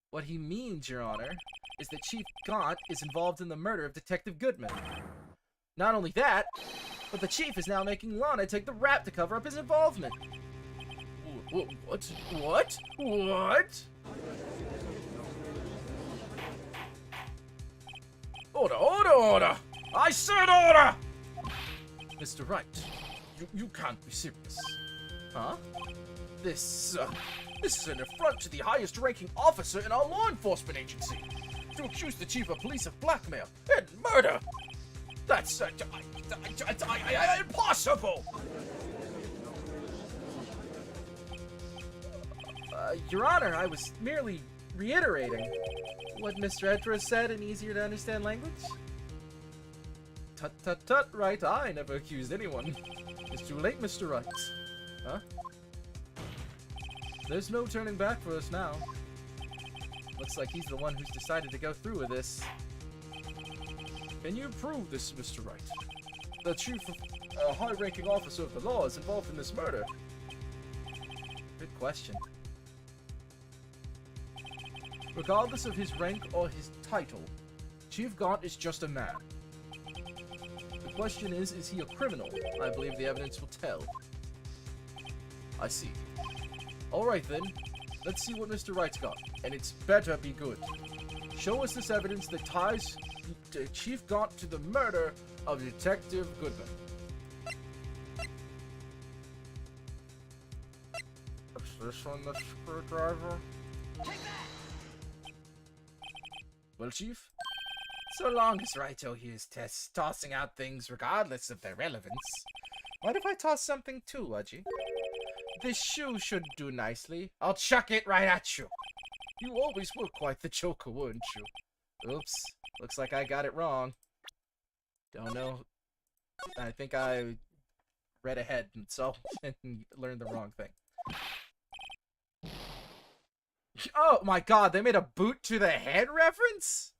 What he means, Your Honor, is that Chief Gaunt is involved in the murder of Detective Goodman. Not only that, but the Chief is now making Lana take the rap to cover up his involvement. What? What? What? Order! I said order! Mr. Wright, you can't be serious. Huh? This is an affront to the highest-ranking officer in our law enforcement agency. To accuse the chief of police of blackmail and murder! That's impossible! Your Honor, I was merely reiterating what Mr. Edra said in easier-to-understand language. Tut-tut-tut, right, I never accused anyone. It's too late, Mr. Wright. Huh? There's no turning back for us now. Looks like he's the one who's decided to go through with this. Can you prove this, Mr. Wright? The chief of high-ranking officer of the law is involved in this murder. Good question. Regardless of his rank or his title, Chief Gaunt is just a man. The question is he a criminal? I believe the evidence will tell. I see. Alright then, let's see what Mr. Wright's got, and it's better be good. Show us this evidence that ties Chief Gaunt to the murder of Detective Goodman. Is this one the screwdriver? Well, Chief? So long as Raito here is tossing out things regardless of their relevance, what if I toss something too, Aji? This shoe should do nicely. I'll chuck it right at you. You always were quite the joker, weren't you? Oops. Looks like I got it wrong. Don't know. I think I read ahead and learned the wrong thing. Oh my god, they made a boot to the head reference?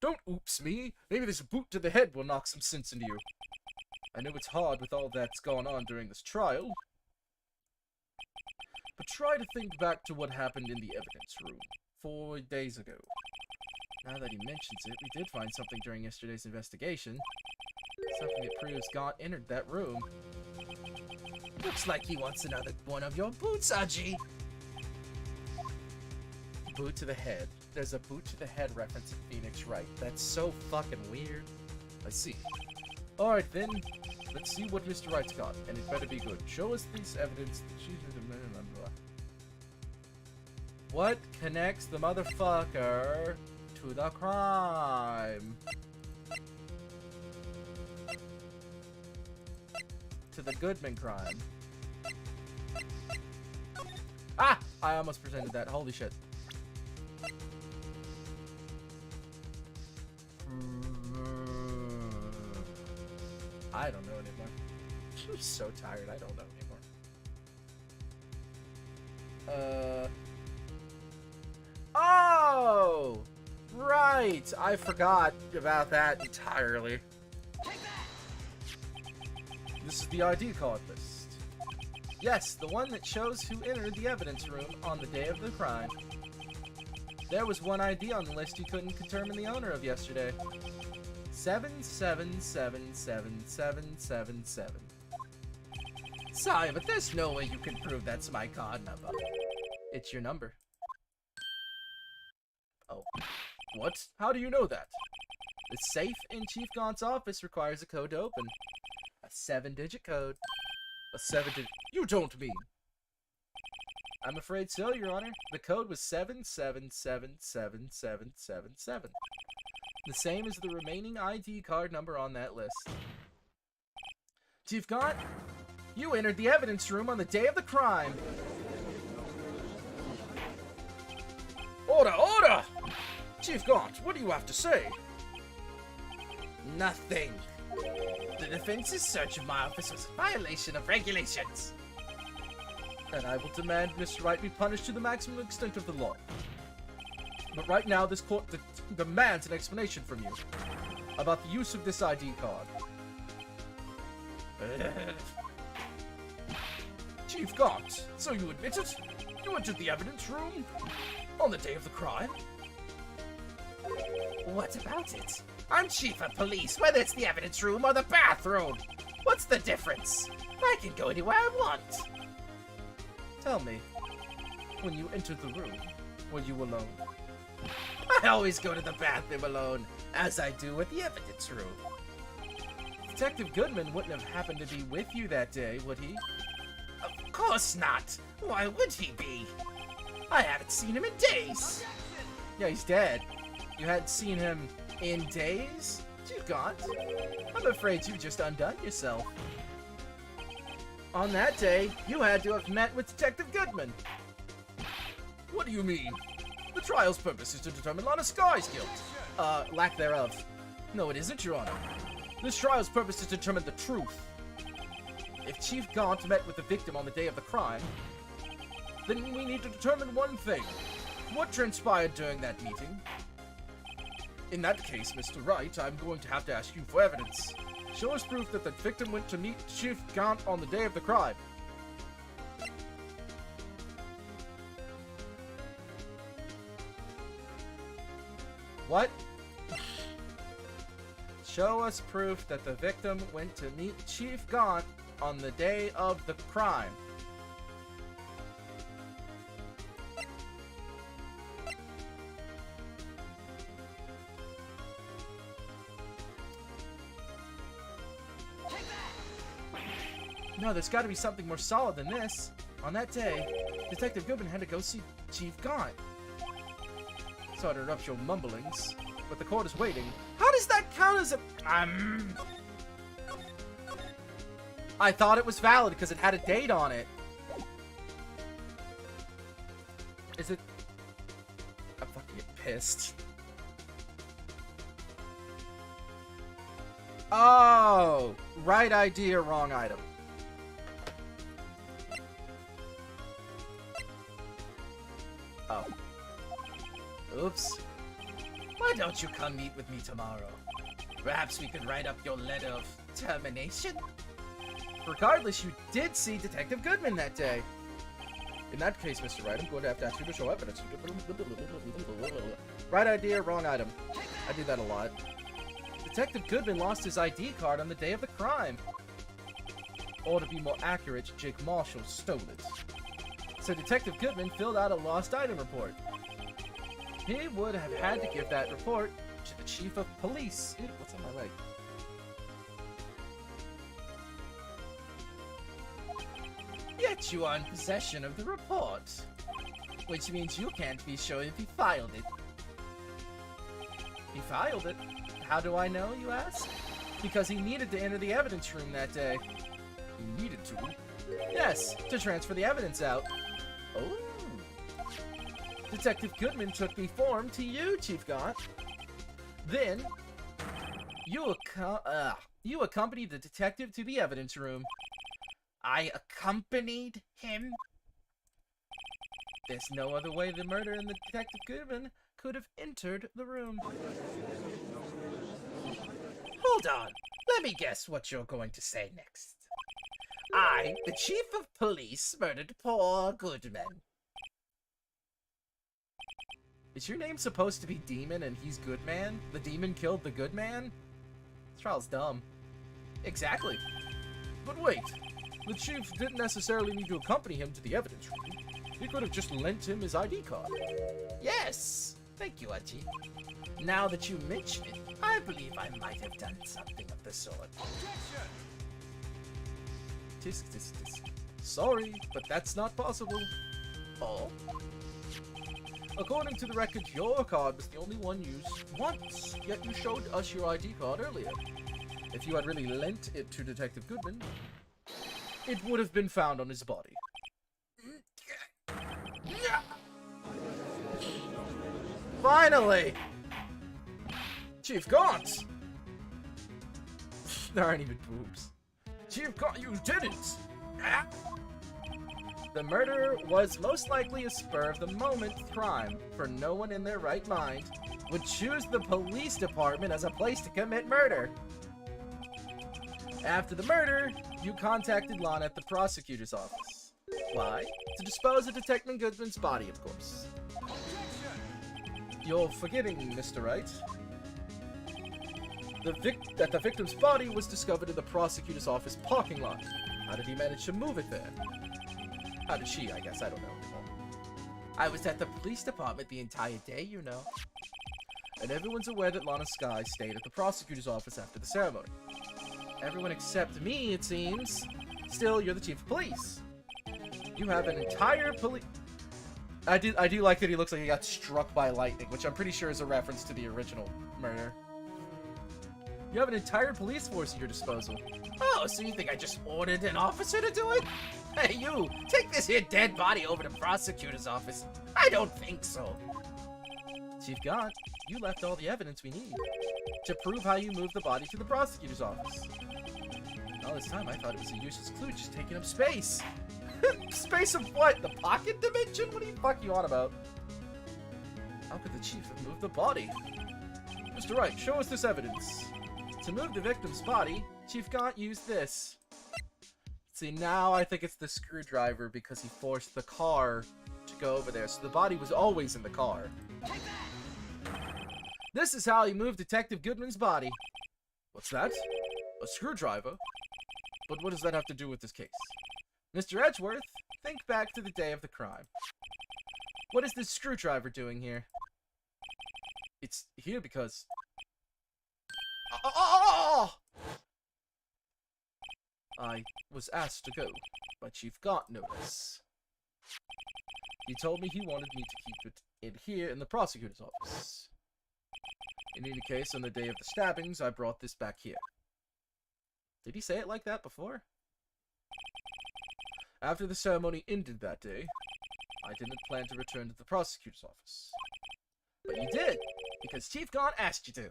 Don't oops me. Maybe this boot to the head will knock some sense into you. I know it's hard with all that's gone on during this trial. But try to think back to what happened in the evidence room 4 days ago. Now that he mentions it, we did find something during yesterday's investigation. Something that proves Gaunt entered that room. Looks like he wants another one of your boots, Aji. Boot to the head. There's a boot to the head reference in Phoenix Wright. That's so fucking weird. I see. Alright then, let's see what Mr. Wright's got, and it better be good. Show us this evidence that she's What connects the motherfucker to the crime? To the Goodman crime. Ah! I almost presented that. Holy shit. I don't know anymore. I'm so tired, I don't know anymore. Oh! Right! I forgot about that entirely. This is the ID card list. Yes, the one that shows who entered the evidence room on the day of the crime. There was one ID on the list you couldn't determine the owner of yesterday. 7777777. Sorry, but there's no way you can prove that's my card number. It's your number. Oh. What? How do you know that? The safe in Chief Gaunt's office requires a code to open. A 7-digit code. A 7-digit... You don't mean... I'm afraid so, Your Honor. The code was 7777777. The same as the remaining ID card number on that list. Chief Gaunt, you entered the evidence room on the day of the crime. Order, order! Chief Gaunt, what do you have to say? Nothing. The defense's search of my office was a violation of regulations. And I will demand Mr. Wright be punished to the maximum extent of the law. But right now, this court demands an explanation from you about the use of this ID card. Chief Gaunt, so you admit it? You entered the evidence room on the day of the crime? What about it? I'm chief of police, whether it's the evidence room or the bathroom. What's the difference? I can go anywhere I want. Tell me, when you entered the room, were you alone? I always go to the bathroom alone, as I do with the evidence room. Detective Goodman wouldn't have happened to be with you that day, would he? Of course not. Why would he be? I haven't seen him in days. Yeah, he's dead. You hadn't seen him in days? Chief Gaunt, I'm afraid you just undone yourself. On that day, you had to have met with Detective Goodman. What do you mean? The trial's purpose is to determine Lana Sky's guilt. Lack thereof. No, it isn't, Your Honor. This trial's purpose is to determine the truth. If Chief Gaunt met with the victim on the day of the crime, then we need to determine one thing. What transpired during that meeting? In that case, Mr. Wright, I'm going to have to ask you for evidence. Show us proof that the victim went to meet Chief Gaunt on the day of the crime. What? Show us proof that the victim went to meet Chief Gaunt on the day of the crime. No, there's got to be something more solid than this. On that day, Detective Goodman had to go see Chief Gaunt. Sorry to interrupt your mumblings, but the court is waiting. How does that count as a... I thought it was valid because it had a date on it. Is it... I'm fucking pissed. Oh! Right idea, wrong item. Oh. Oops. Why don't you come meet with me tomorrow? Perhaps we could write up your letter of termination? Regardless, you did see Detective Goodman that day. In that case, Mr. Wright, I'm going to have to ask you to show evidence. Right idea, wrong item. I do that a lot. Detective Goodman lost his ID card on the day of the crime. Or to be more accurate, Jake Marshall stole it. So Detective Goodman filled out a lost item report. He would have had to give that report to the chief of police. Ew, what's on my leg? Yet you are in possession of the report. Which means you can't be sure if he filed it. He filed it? How do I know, you ask? Because he needed to enter the evidence room that day. He needed to? Yes, to transfer the evidence out. Oh. Detective Goodman took the form to you, Chief Gaunt. Then, you accompanied the detective to the evidence room. I accompanied him? There's no other way the murderer and the Detective Goodman could have entered the room. Hold on. Let me guess what you're going to say next. I, the chief of police, murdered poor Goodman. Is your name supposed to be Demon and he's Goodman? The demon killed the good man? This trial's dumb. Exactly. But wait, the chief didn't necessarily need to accompany him to the evidence room. He could have just lent him his ID card. Yes! Thank you, Archie. Now that you mention it, I believe I might have done something of the sort. Tisk, tisk, tisk. Sorry, but that's not possible. Oh? According to the record, your card was the only one used once, yet you showed us your ID card earlier. If you had really lent it to Detective Goodman, it would have been found on his body. Finally! Chief Gaunt! There aren't even boobs. Chief Gaunt, you did it! The murder was most likely a spur-of-the-moment crime, for no one in their right mind would choose the police department as a place to commit murder. After the murder, you contacted Lana at the prosecutor's office. Why? To dispose of Detective Goodman's body, of course. You're forgetting, Mr. Wright. That the victim's body was discovered in the prosecutor's office parking lot. How did he manage to move it there? How did she, I guess, I don't know anymore. I was at the police department the entire day, you know. And everyone's aware that Lana Sky stayed at the prosecutor's office after the ceremony. Everyone except me, it seems. Still, you're the chief of police. You have an entire police... I do like that he looks like he got struck by lightning, which I'm pretty sure is a reference to the original murder. You have an entire police force at your disposal. Oh, so you think I just ordered an officer to do it? Hey, you, take this here dead body over to the prosecutor's office. I don't think so. Chief Gaunt, you left all the evidence we need to prove how you moved the body to the prosecutor's office. All this time, I thought it was a useless clue just taking up space. Space of what? The pocket dimension? What the fuck you on about? How could the chief have moved the body? Mr. Wright, show us this evidence. To move the victim's body, Chief Gaunt used this. See, now I think it's the screwdriver because he forced the car to go over there, so the body was always in the car. This is how he moved Detective Goodman's body. What's that? A screwdriver? But what does that have to do with this case? Mr. Edgeworth, think back to the day of the crime. What is this screwdriver doing here? It's here because... I was asked to go by Chief Gaunt notice. He told me he wanted me to keep it in here in the prosecutor's office. In any case, on the day of the stabbings, I brought this back here. Did he say it like that before? After the ceremony ended that day, I didn't plan to return to the prosecutor's office. But you did, because Chief Gaunt asked you to.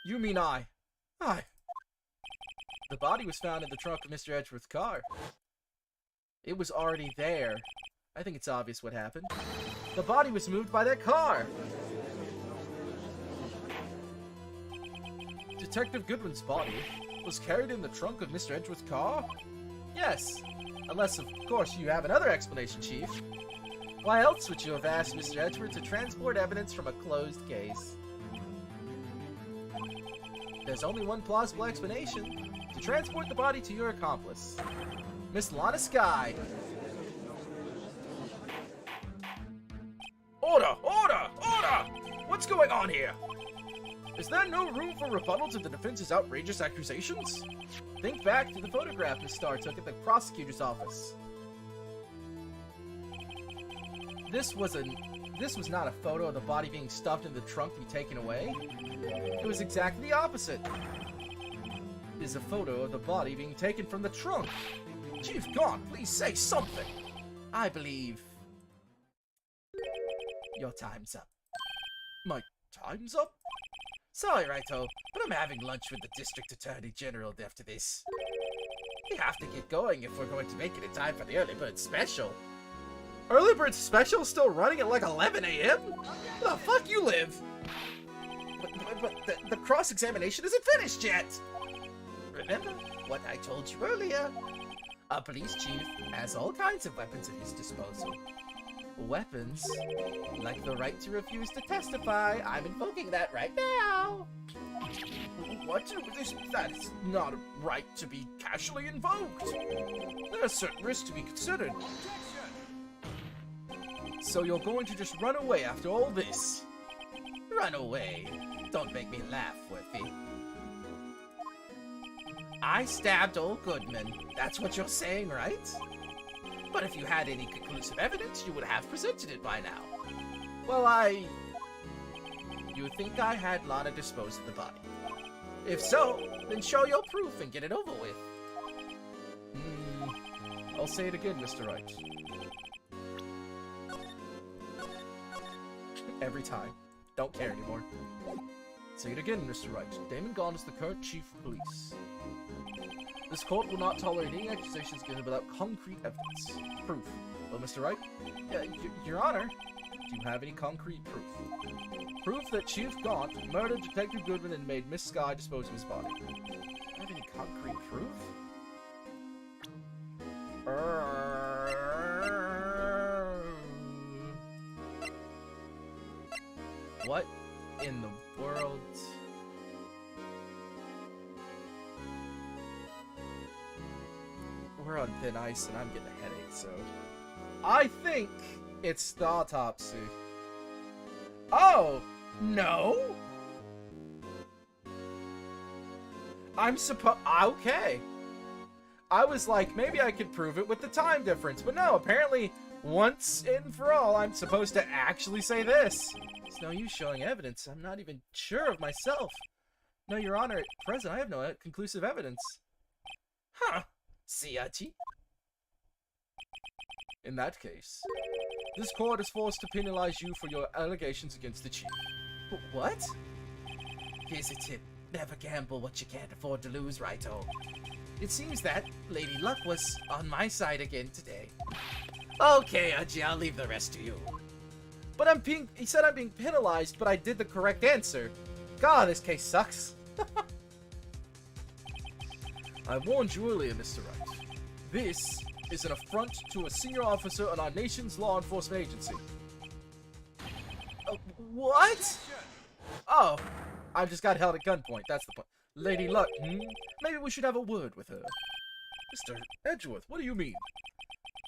You mean I. The body was found in the trunk of Mr. Edgeworth's car. It was already there. I think it's obvious what happened. The body was moved by that car! Detective Goodwin's body was carried in the trunk of Mr. Edgeworth's car? Yes. Unless, of course, you have another explanation, Chief. Why else would you have asked Mr. Edgeworth to transport evidence from a closed case? There's only one plausible explanation. To transport the body to your accomplice, Miss Lana Sky. Order! Order! Order! What's going on here? Is there no room for rebuttal to the defense's outrageous accusations? Think back to the photograph Miss Starr took at the prosecutor's office. This was not a photo of the body being stuffed in the trunk to be taken away. It was exactly the opposite. It is a photo of the body being taken from the trunk. Chief Gaunt, please say something. I believe your time's up. My time's up? Sorry, Raito, but I'm having lunch with the District Attorney General after this. We have to get going if we're going to make it in time for the Early Bird Special. Early Bird Special still running at like 11 a.m.? Where the fuck you live? But the cross-examination isn't finished yet! Remember what I told you earlier? A police chief has all kinds of weapons at his disposal. Weapons like the right to refuse to testify. I'm invoking that right now. What? That is not a right to be casually invoked. There are certain risks to be considered. So you're going to just run away after all this? Run away? Don't make me laugh, Worthy. I stabbed old Goodman. That's what you're saying, right? But if you had any conclusive evidence, you would have presented it by now. Well, You think I had Lana dispose of the body? If so, then show your proof and get it over with. I'll say it again, Mr. Wright. Every time. Don't care anymore. Say it again, Mr. Wright. Damon Gaunt is the current chief of police. This court will not tolerate any accusations given without concrete evidence. Proof. Well, Mr. Wright? Your Honor, do you have any concrete proof? Proof that Chief Gaunt murdered Detective Goodman and made Miss Sky dispose of his body. Do you have any concrete proof? What in the world? We're on thin ice and I'm getting a headache, so... I think it's the autopsy. Oh! No? Okay. I was like, maybe I could prove it with the time difference, but no, apparently, once and for all, I'm supposed to actually say this. It's no use showing evidence. I'm not even sure of myself. No, Your Honor, at present I have no conclusive evidence. Huh. Siachi? In that case, this court is forced to penalize you for your allegations against the chief. What? Here's a tip. Never gamble what you can't afford to lose, righto. It seems that Lady Luck was on my side again today. Okay, Aji, I'll leave the rest to you. But he said I'm being penalized, but I did the correct answer. God, this case sucks. I warned you earlier, Mr. Wright. This is an affront to a senior officer on our nation's law enforcement agency. What? Oh, I just got held at gunpoint, that's the point. Lady Luck, maybe we should have a word with her. Mr. Edgeworth, what do you mean?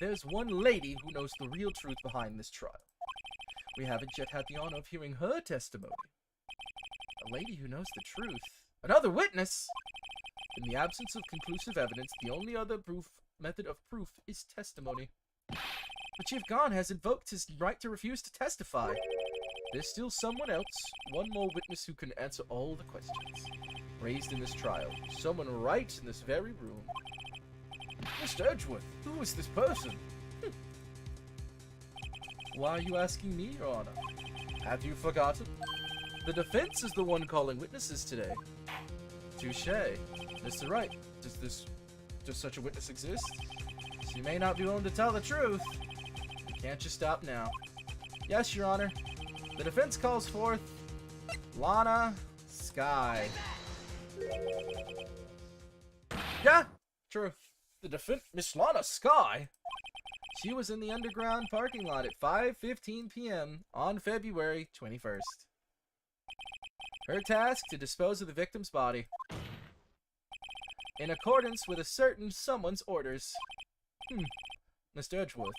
There's one lady who knows the real truth behind this trial. We haven't yet had the honor of hearing her testimony. A lady who knows the truth. Another witness! In the absence of conclusive evidence, the only other method of proof is testimony. But Chief Gon has invoked his right to refuse to testify. There's still someone else, one more witness who can answer all the questions raised in this trial. Someone right in this very room. Mr. Edgeworth, who is this person? Why are you asking me, Your Honor? Have you forgotten? The defense is the one calling witnesses today. Touché. Mr. Wright, does such a witness exist? She may not be willing to tell the truth. Can't you stop now? Yes, Your Honor. The defense calls forth Lana Sky. Yeah, true. The defense, Miss Lana Sky. She was in the underground parking lot at 5:15 p.m. on February 21st. Her task to dispose of the victim's body. In accordance with a certain someone's orders. Mr. Edgeworth.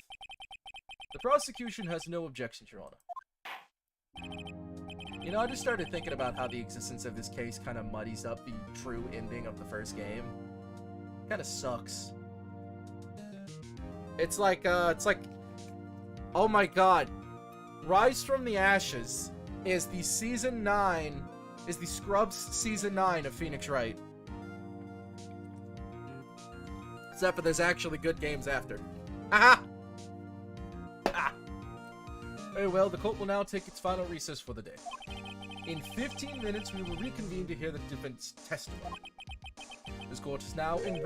The prosecution has no objections, Your Honor. You know, I just started thinking about how the existence of this case kind of muddies up the true ending of the first game. Kind of sucks. It's like, oh my god. Rise from the Ashes is the Season 9, is the Scrubs Season 9 of Phoenix Wright. Except for there's actually good games after. Aha! Ah! Very well, the court will now take its final recess for the day. In 15 minutes, we will reconvene to hear the defense testimony. This court is now in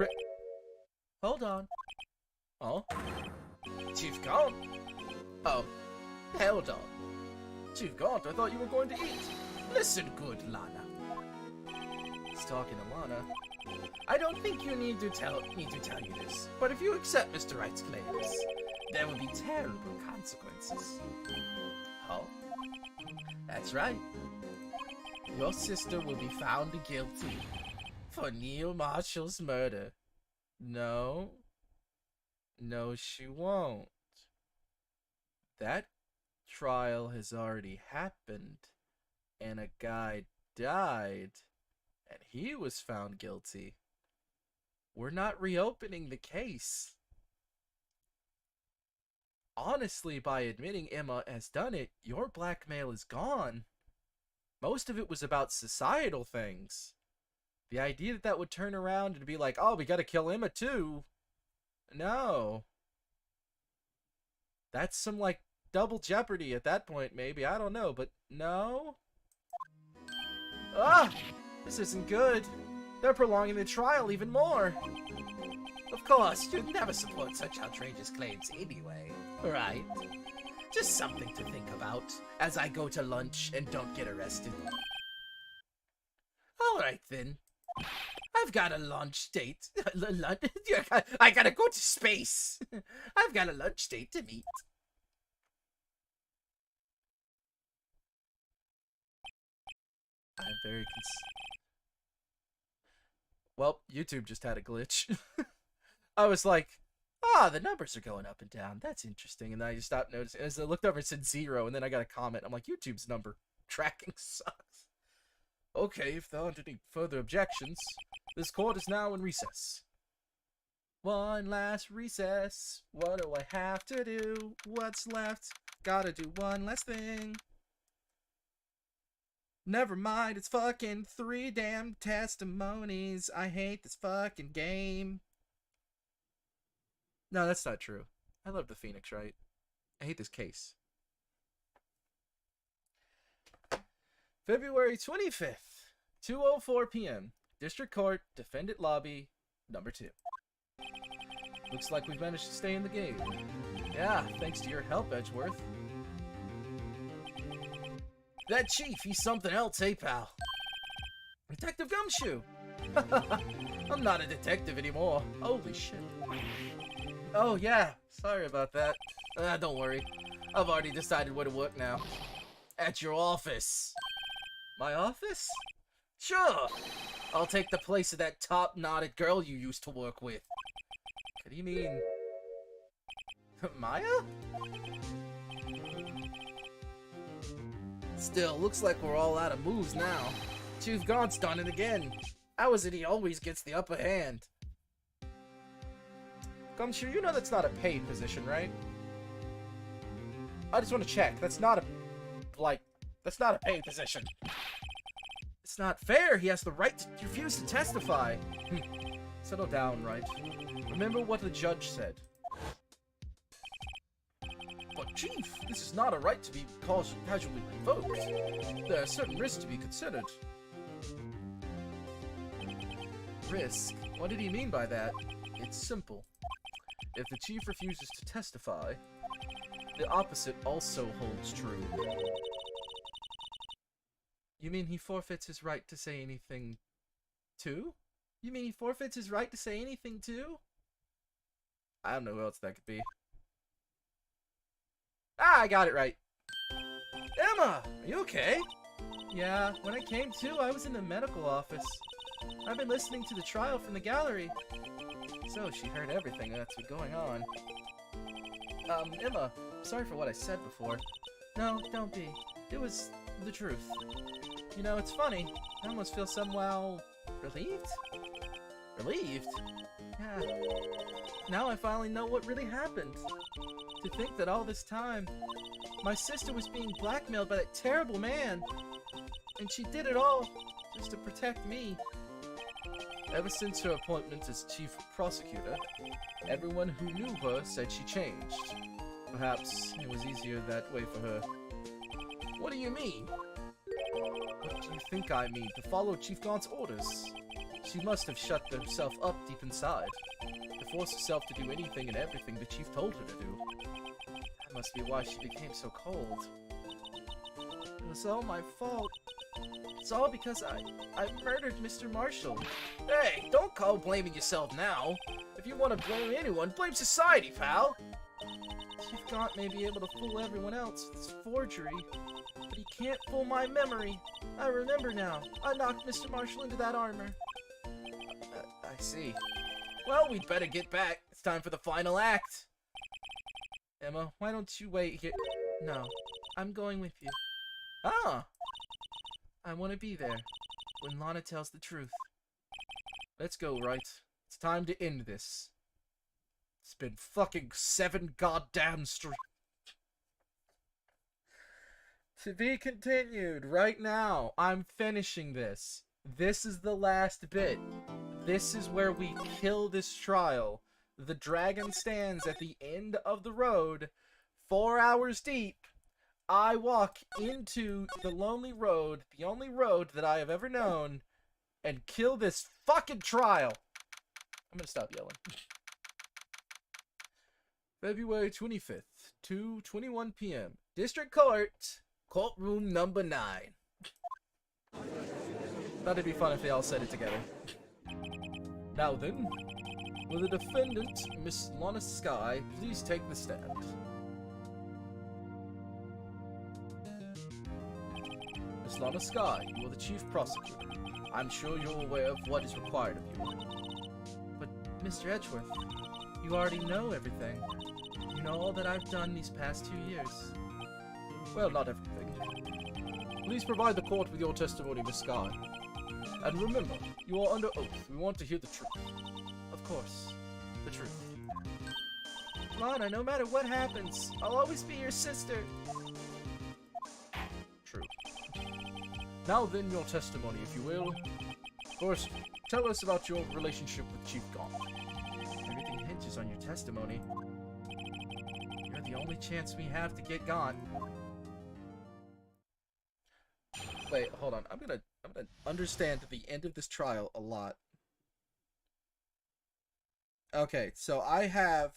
Hold on. Oh? Chief Gaunt? Oh, hold on. Chief Gaunt, I thought you were going to eat. Listen good, Lana. He's talking to Lana. I don't think you need to tell you this, but if you accept Mr. Wright's claims, there will be terrible consequences. Oh? That's right. Your sister will be found guilty for Neil Marshall's murder. No. No, she won't. That trial has already happened, and a guy died, and he was found guilty. We're not reopening the case. Honestly, by admitting Emma has done it, your blackmail is gone. Most of it was about societal things. The idea that would turn around and be like, oh, we gotta kill Emma too. No. That's some, like, double jeopardy at that point, maybe. I don't know, but no. Ah! This isn't good. They're prolonging the trial even more. Of course, you'd never support such outrageous claims anyway, right? Just something to think about as I go to lunch and don't get arrested. Alright then. I've got a lunch date. I gotta go to space. I've got a lunch date to meet. I'm very Well, YouTube just had a glitch. I was like, the numbers are going up and down. That's interesting. And then I just stopped noticing. As I looked over, it said 0, and then I got a comment. I'm like, YouTube's number tracking sucks. Okay, if there aren't any further objections, this court is now in recess. One last recess. What do I have to do? What's left? Gotta do one last thing. Never mind, it's fucking 3 damn testimonies. I hate this fucking game. No, that's not true. I love the Phoenix, right? I hate this case. February 25th, 2:04 p.m. District Court, Defendant Lobby, number 2. Looks like we've managed to stay in the game. Yeah, thanks to your help, Edgeworth. That chief, he's something else, hey, pal? Detective Gumshoe! I'm not a detective anymore. Holy shit. Oh, yeah. Sorry about that. Don't worry. I've already decided where to work now. At your office. My office? Sure. I'll take the place of that top-knotted girl you used to work with. What do you mean? Maya? Still, looks like we're all out of moves now. Chief Gaunt's done it again. How is it he always gets the upper hand? Gumshoe, you know that's not a paid position, right? I just want to check. That's not a... that's not a paid position. It's not fair. He has the right to refuse to testify. Settle down, right? Remember what the judge said. But, Chief, this is not a right to be casually revoked. There are certain risks to be considered. Risk? What did he mean by that? It's simple. If the Chief refuses to testify, the opposite also holds true. You mean he forfeits his right to say anything, too? You mean he forfeits his right to say anything, too? I don't know who else that could be. Ah, I got it right. Emma, are you okay? Yeah, when I came to, I was in the medical office. I've been listening to the trial from the gallery. So, she heard everything that's been going on. Emma, sorry for what I said before. No, don't be. It was the truth. You know, it's funny. I almost feel somehow... relieved? Relieved? Yeah. Now I finally know what really happened. To think that all this time, my sister was being blackmailed by that terrible man. And she did it all just to protect me. Ever since her appointment as chief prosecutor, everyone who knew her said she changed. Perhaps it was easier that way for her. What do you mean? What do you think I mean? To follow Chief Gaunt's orders. She must have shut herself up deep inside, to force herself to do anything and everything the Chief told her to do. That must be why she became so cold. It was all my fault. It's all because I murdered Mr. Marshall. Hey, don't call blaming yourself now. If you want to blame anyone, blame society, pal. Chief Gaunt may be able to fool everyone else with his forgery, but he can't fool my memory. I remember now. I knocked Mr. Marshall into that armor. I see. Well, we'd better get back. It's time for the final act. Emma, why don't you wait here? No, I'm going with you. Ah! I want to be there when Lana tells the truth. Let's go, right? It's time to end this. It's been fucking 7 goddamn streams. To be continued right now. I'm finishing this. This is the last bit. This is where we kill this trial. The dragon stands at the end of the road, 4 hours deep. I walk into the lonely road, the only road that I have ever known, and kill this fucking trial. I'm gonna stop yelling. February 25th, 2:21 p.m. District Court, courtroom number 9. Thought it'd be fun if they all said it together. Now then, will the defendant, Miss Lana Sky, please take the stand? Miss Lana Sky, you are the chief prosecutor. I'm sure you're aware of what is required of you. But, Mr. Edgeworth, you already know everything. You know all that I've done these past 2 years. Well, not everything. Please provide the court with your testimony, Miss Sky. And remember, you are under oath. We want to hear the truth. Of course. The truth. Lana, no matter what happens, I'll always be your sister. True. Now then, your testimony, if you will. First, tell us about your relationship with Chief Gaunt. Everything hinges on your testimony. You're the only chance we have to get Gaunt. Wait, hold on. I'm gonna understand the end of this trial a lot. Okay, so I have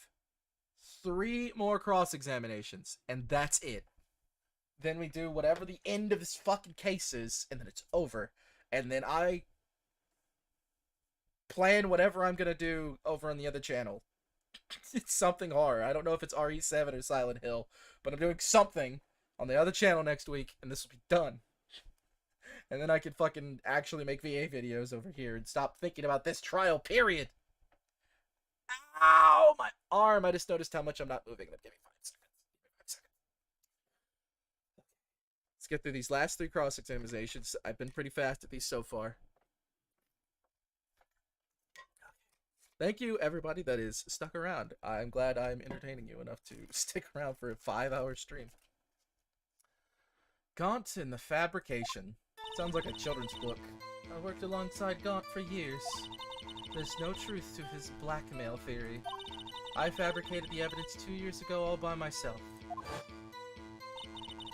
3 more cross-examinations, and that's it. Then we do whatever the end of this fucking case is, and then it's over. And then I plan whatever I'm gonna do over on the other channel. It's something horror. I don't know if it's RE7 or Silent Hill, but I'm doing something on the other channel next week, and this will be done. And then I can fucking actually make VA videos over here and stop thinking about this trial, period. Ow! My arm! I just noticed how much I'm not moving. Give me 5 seconds. Let's get through these last 3 cross-examinations. I've been pretty fast at these so far. Thank you, everybody that is stuck around. I'm glad I'm entertaining you enough to stick around for a 5-hour stream. Gaunt and the Fabrication. Sounds like a children's book. I worked alongside Gaunt for years. There's no truth to his blackmail theory. I fabricated the evidence 2 years ago all by myself.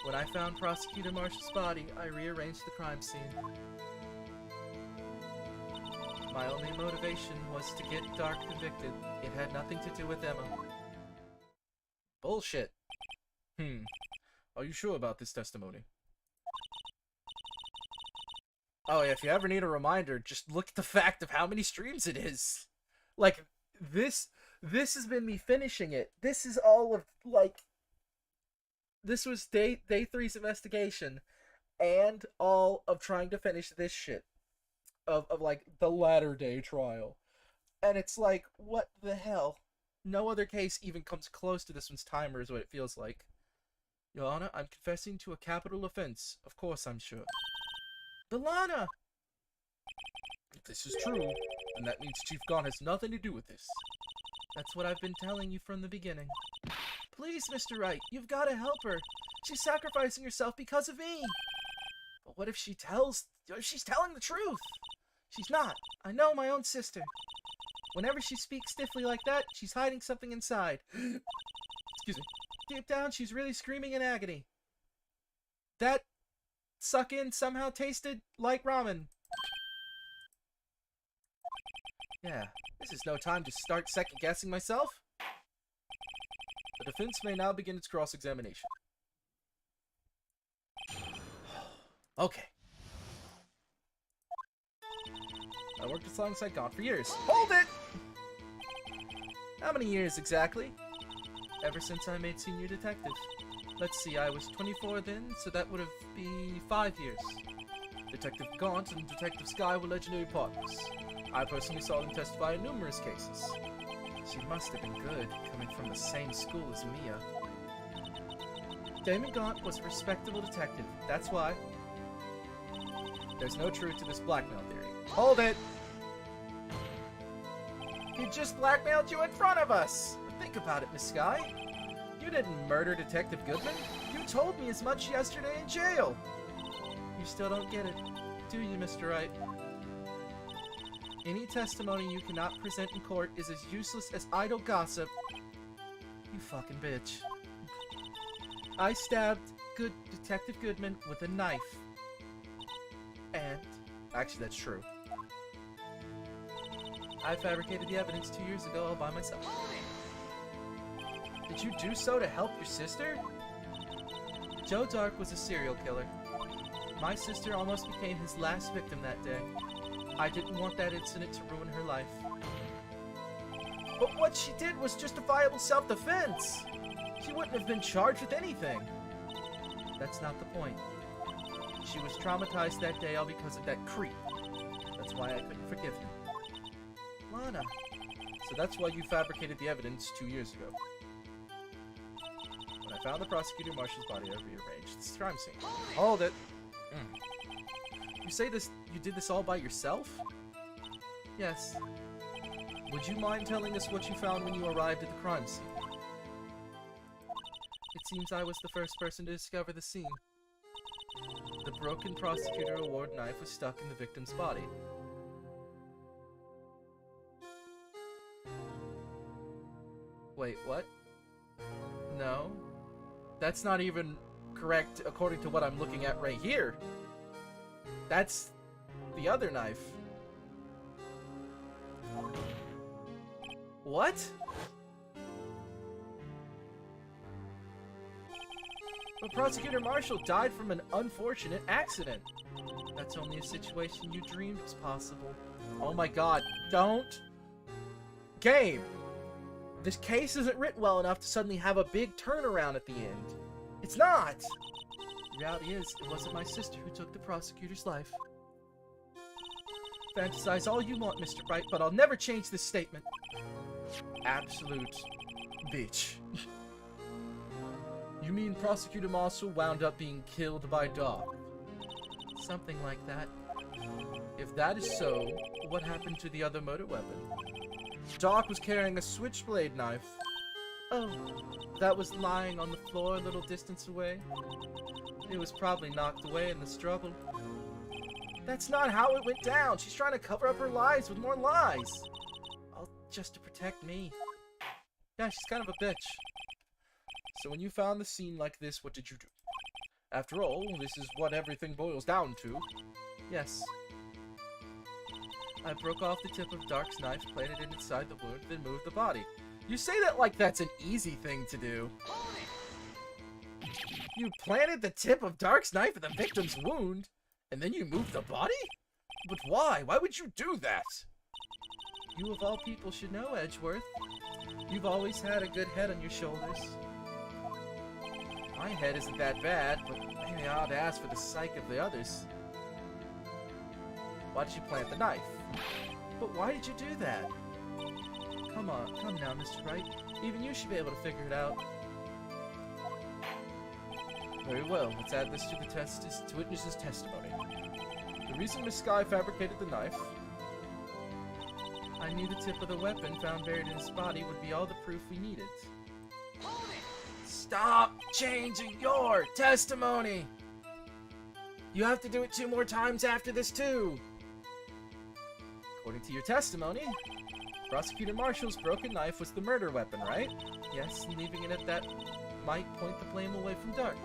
When I found Prosecutor Marshall's body, I rearranged the crime scene. My only motivation was to get Dark convicted. It had nothing to do with Emma. Bullshit. Are you sure about this testimony? Oh yeah, if you ever need a reminder, just look at the fact of how many streams it is. Like, this has been me finishing it. This is all of, like... This was day 3's investigation, and all of trying to finish this shit. Of like, the latter day trial. And it's like, what the hell? No other case even comes close to this one's timer is what it feels like. Your Honor, I'm confessing to a capital offense. Of course I'm sure. Balana! If this is true, then that means Chief Gaunt has nothing to do with this. That's what I've been telling you from the beginning. Please, Mr. Wright, you've got to help her. She's sacrificing herself because of me. But what if she's telling the truth? She's not. I know my own sister. Whenever she speaks stiffly like that, she's hiding something inside. Excuse me. Deep down, she's really screaming in agony. That suck-in somehow tasted like ramen. Yeah, this is no time to start second-guessing myself. The defense may now begin its cross-examination. Okay. I worked alongside Gaunt for years. Hold it! How many years exactly? Ever since I made senior detective. Let's see, I was 24 then, so that would have been 5 years. Detective Gaunt and Detective Sky were legendary partners. I personally saw them testify in numerous cases. She must have been good, coming from the same school as Mia. Damon Gaunt was a respectable detective, that's why. There's no truth to this blackmail theory. Hold it! He just blackmailed you in front of us! Think about it, Miss Sky. You didn't murder Detective Goodman. You told me as much yesterday in jail. You still don't get it, do you, Mr. Wright? Any testimony you cannot present in court is as useless as idle gossip. You fucking bitch. I stabbed Detective Goodman with a knife. And... Actually, that's true. I fabricated the evidence 2 years ago all by myself. Did you do so to help your sister? Joe Dark was a serial killer. My sister almost became his last victim that day. I didn't want that incident to ruin her life. But what she did was justifiable self-defense! She wouldn't have been charged with anything. That's not the point. She was traumatized that day all because of that creep. That's why I couldn't forgive him. Lana. So that's why you fabricated the evidence 2 years ago. When I found the Prosecutor Marshall's body, I rearranged the crime scene. Hold it! You say you did this all by yourself? Yes. Would you mind telling us what you found when you arrived at the crime scene? It seems I was the first person to discover the scene. The broken prosecutor award knife was stuck in the victim's body. Wait, what? No. That's not even correct according to what I'm looking at right here. That's the other knife. What? But Prosecutor Marshall died from an unfortunate accident. That's only a situation you dreamed was possible. Oh my god, don't! Game! This case isn't written well enough to suddenly have a big turnaround at the end. It's not! The reality is, it wasn't my sister who took the prosecutor's life. Fantasize all you want, Mr. Wright, but I'll never change this statement. Absolute bitch. You mean Prosecutor Marshall wound up being killed by Doc? Something like that. If that is so, what happened to the other murder weapon? Doc was carrying a switchblade knife. Oh, that was lying on the floor a little distance away. It was probably knocked away in the struggle. That's not how it went down. She's trying to cover up her lies with more lies. All just to protect me. Yeah, she's kind of a bitch. So when you found the scene like this, what did you do? After all, this is what everything boils down to. Yes. I broke off the tip of Dark's knife, planted it inside the wound, then moved the body. You say that like that's an easy thing to do. You planted the tip of Dark's knife in the victim's wound, and then you moved the body? But why? Why would you do that? You of all people should know, Edgeworth. You've always had a good head on your shoulders. My head isn't that bad, but maybe I ought to ask for the psyche of the others. Why did you plant the knife? But why did you do that? Come on, come now, Mr. Wright. Even you should be able to figure it out. Very well, let's add this to the witness's testimony. The reason Miss Skye fabricated the knife... I knew the tip of the weapon found buried in his body would be all the proof we needed. Stop changing your testimony! You have to do it 2 more times after this, too! According to your testimony, Prosecutor Marshall's broken knife was the murder weapon, right? Yes, and leaving it at that might point the blame away from Dark.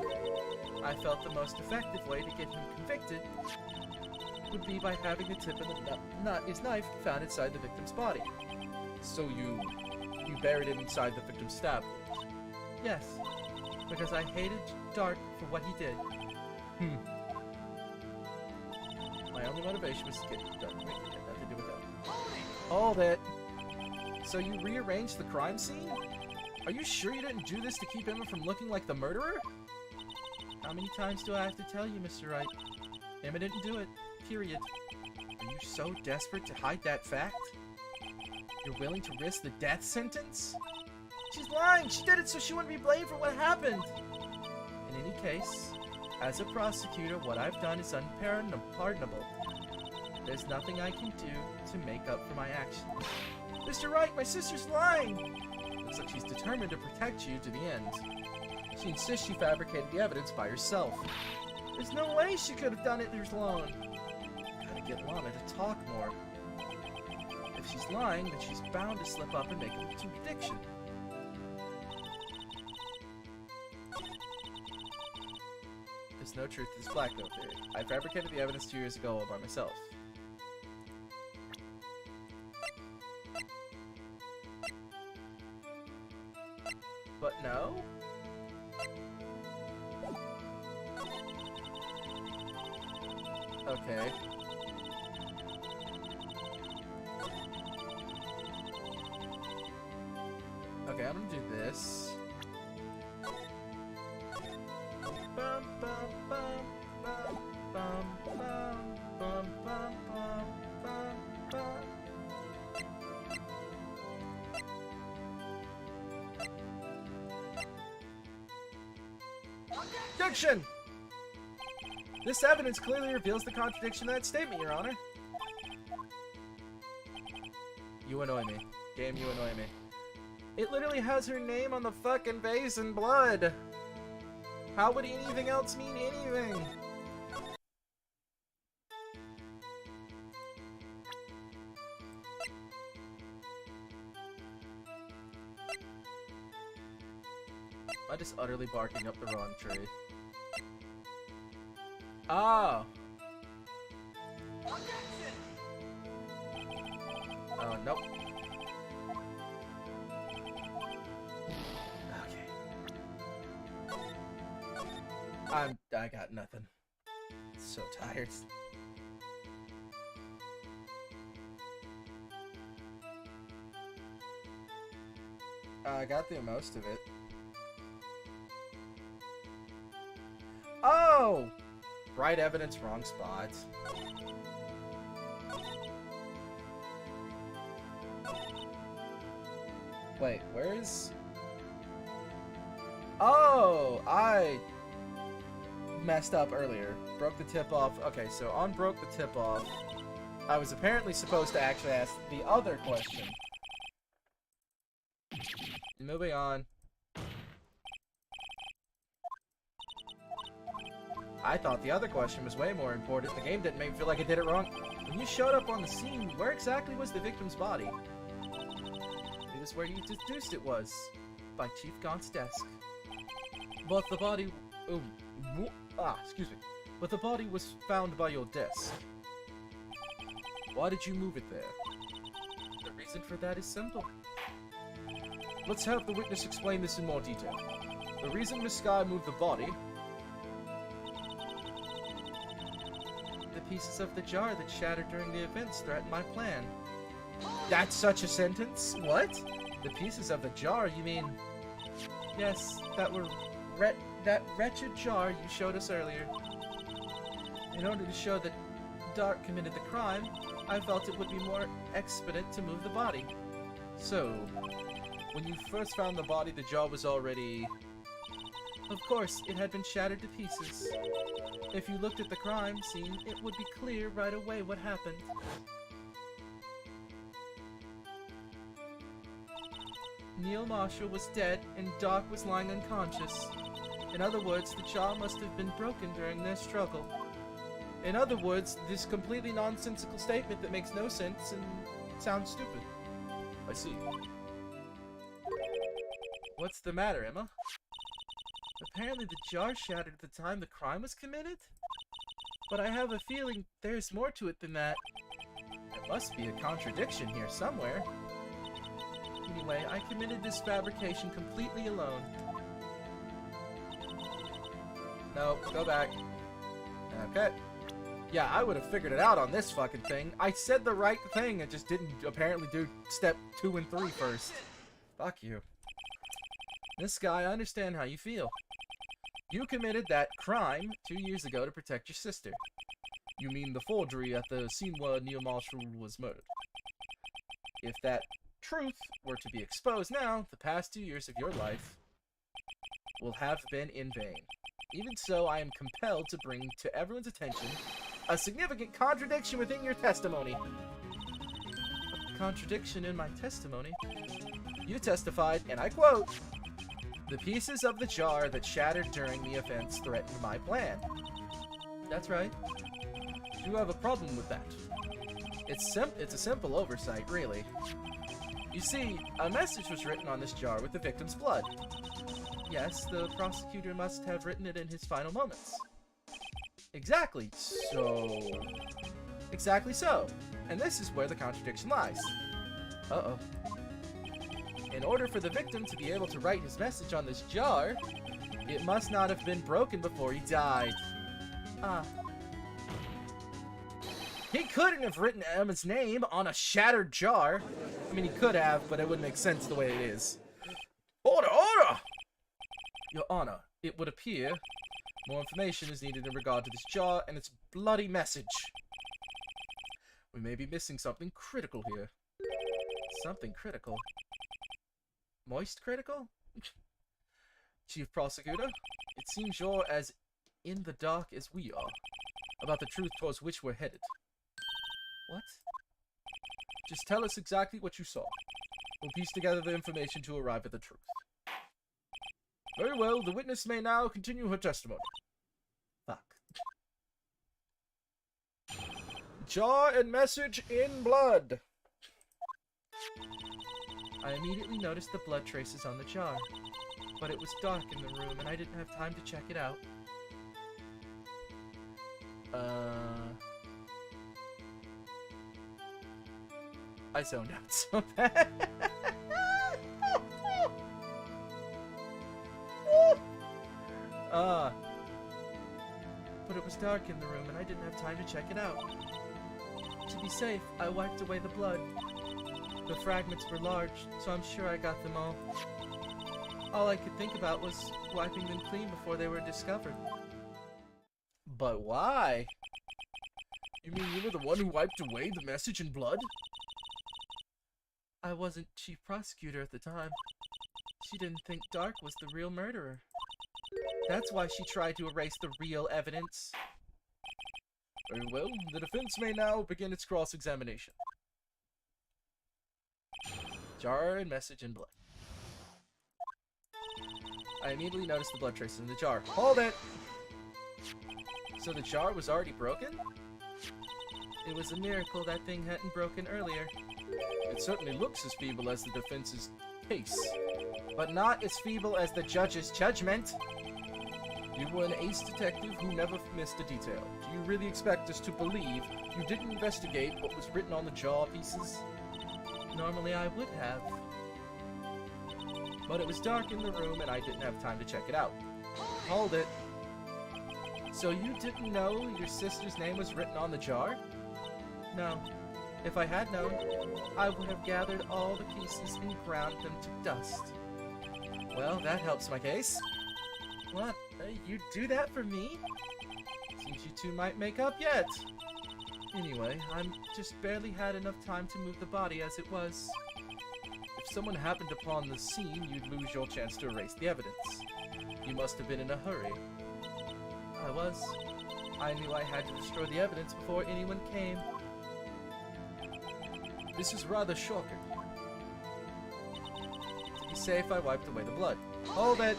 I felt the most effective way to get him convicted would be by having the tip of his knife found inside the victim's body. So you buried it inside the victim's stab wound? Yes, because I hated Dark for what he did. My only motivation was to get Dark. Wait, it had nothing to do with that. Hold it! So you rearranged the crime scene? Are you sure you didn't do this to keep Emma from looking like the murderer? How many times do I have to tell you, Mr. Wright? Emma didn't do it. Period. Are you so desperate to hide that fact? You're willing to risk the death sentence? She's lying! She did it so she wouldn't be blamed for what happened! In any case, as a prosecutor, what I've done is unpardonable. There's nothing I can do to make up for my actions. Mr. Wright, my sister's lying! Looks like she's determined to protect you to the end. She insists she fabricated the evidence by herself. There's no way she could have done it alone. Gotta get Lana to talk more. If she's lying, then she's bound to slip up and make a contradiction. There's no truth to this black note theory. I fabricated the evidence 2 years ago all by myself. But no? Okay. Okay, I'm gonna do this. Bum, bum, bum, bum, bum, bum, bum, bum, bum, bum. Objection! This evidence clearly reveals the contradiction of that statement, Your Honor. You annoy me. Game, you annoy me. It literally has her name on the fucking vase in blood. How would anything else mean anything? I just utterly barking up the wrong tree. Oh! Oh, nope. Okay. I got nothing. So tired. I got through most of it. Oh! Right evidence, wrong spot. Wait, where's... Oh! I messed up earlier. Broke the tip off. Okay, so on broke the tip off. I was apparently supposed to actually ask the other question. Moving on. I thought the other question was way more important. The game didn't make me feel like I did it wrong. When you showed up on the scene, where exactly was the victim's body? It was where you deduced it was. By Chief Gaunt's desk. But the body... excuse me. But the body was found by your desk. Why did you move it there? The reason for that is simple. Let's have the witness explain this in more detail. The reason Miss Sky moved the body... The pieces of the jar that shattered during the events threatened my plan. That's such a sentence? What? The pieces of the jar, you mean... Yes, that wretched jar you showed us earlier. In order to show that Dark committed the crime, I felt it would be more expedient to move the body. So, when you first found the body, the jar was already... Of course, it had been shattered to pieces. If you looked at the crime scene, it would be clear right away what happened. Neil Marshall was dead, and Doc was lying unconscious. In other words, the jar must have been broken during their struggle. In other words, this completely nonsensical statement that makes no sense and sounds stupid. I see. What's the matter, Emma? Apparently the jar shattered at the time the crime was committed? But I have a feeling there's more to it than that. There must be a contradiction here somewhere. Anyway, I committed this fabrication completely alone. No, go back. Okay. Yeah, I would have figured it out on this fucking thing. I said the right thing and just didn't apparently do step 2 and 3 first. Fuck you. This guy, I understand how you feel. You committed that crime 2 years ago to protect your sister. You mean the forgery at the scene where Neil Marshall was murdered. If that truth were to be exposed now, the past 2 years of your life will have been in vain. Even so, I am compelled to bring to everyone's attention a significant contradiction within your testimony. A contradiction in my testimony? You testified, and I quote, "The pieces of the jar that shattered during the events threatened my plan." That's right. You have a problem with that. It's a simple oversight, really. You see, a message was written on this jar with the victim's blood. Yes, the prosecutor must have written it in his final moments. Exactly so. Exactly so. And this is where the contradiction lies. Uh-oh. In order for the victim to be able to write his message on this jar, it must not have been broken before he died. Ah. He couldn't have written Emma's name on a shattered jar. I mean, he could have, but it wouldn't make sense the way it is. Order! Order! Your Honor, it would appear more information is needed in regard to this jar and its bloody message. We may be missing something critical here. Something critical? Moist critical? Chief Prosecutor, it seems you're as in the dark as we are about the truth towards which we're headed. What? Just tell us exactly what you saw. We'll piece together the information to arrive at the truth. Very well, the witness may now continue her testimony. Fuck. Jar and message in blood. I immediately noticed the blood traces on the jar. but it was dark in the room and I didn't have time to check it out. I zoned out so bad. But it was dark in the room and I didn't have time to check it out. To be safe, I wiped away the blood. The fragments were large, so I'm sure I got them all. All I could think about was wiping them clean before they were discovered. But why? You mean you were the one who wiped away the message in blood? I wasn't chief prosecutor at the time. She didn't think Dark was the real murderer. That's why she tried to erase the real evidence. Very well, the defense may now begin its cross-examination. Jar and message in blood. I immediately noticed the blood traces in the jar. Hold it! So the jar was already broken? It was a miracle that thing hadn't broken earlier. It certainly looks as feeble as the defense's case. But not as feeble as the judge's judgment. You were an ace detective who never missed a detail. Do you really expect us to believe you didn't investigate what was written on the jar pieces? Normally I would have. But it was dark in the room and I didn't have time to check it out. Hold it. So you didn't know your sister's name was written on the jar? No. If I had known, I would have gathered all the pieces and ground them to dust. Well, that helps my case. What? You'd do that for me? Seems you two might make up yet. Anyway, I'm just barely had enough time to move the body as it was. If someone happened upon the scene, you'd lose your chance to erase the evidence. You must have been in a hurry. I was. I knew I had to destroy the evidence before anyone came. This is rather shocking. To be safe, I wiped away the blood. Hold it!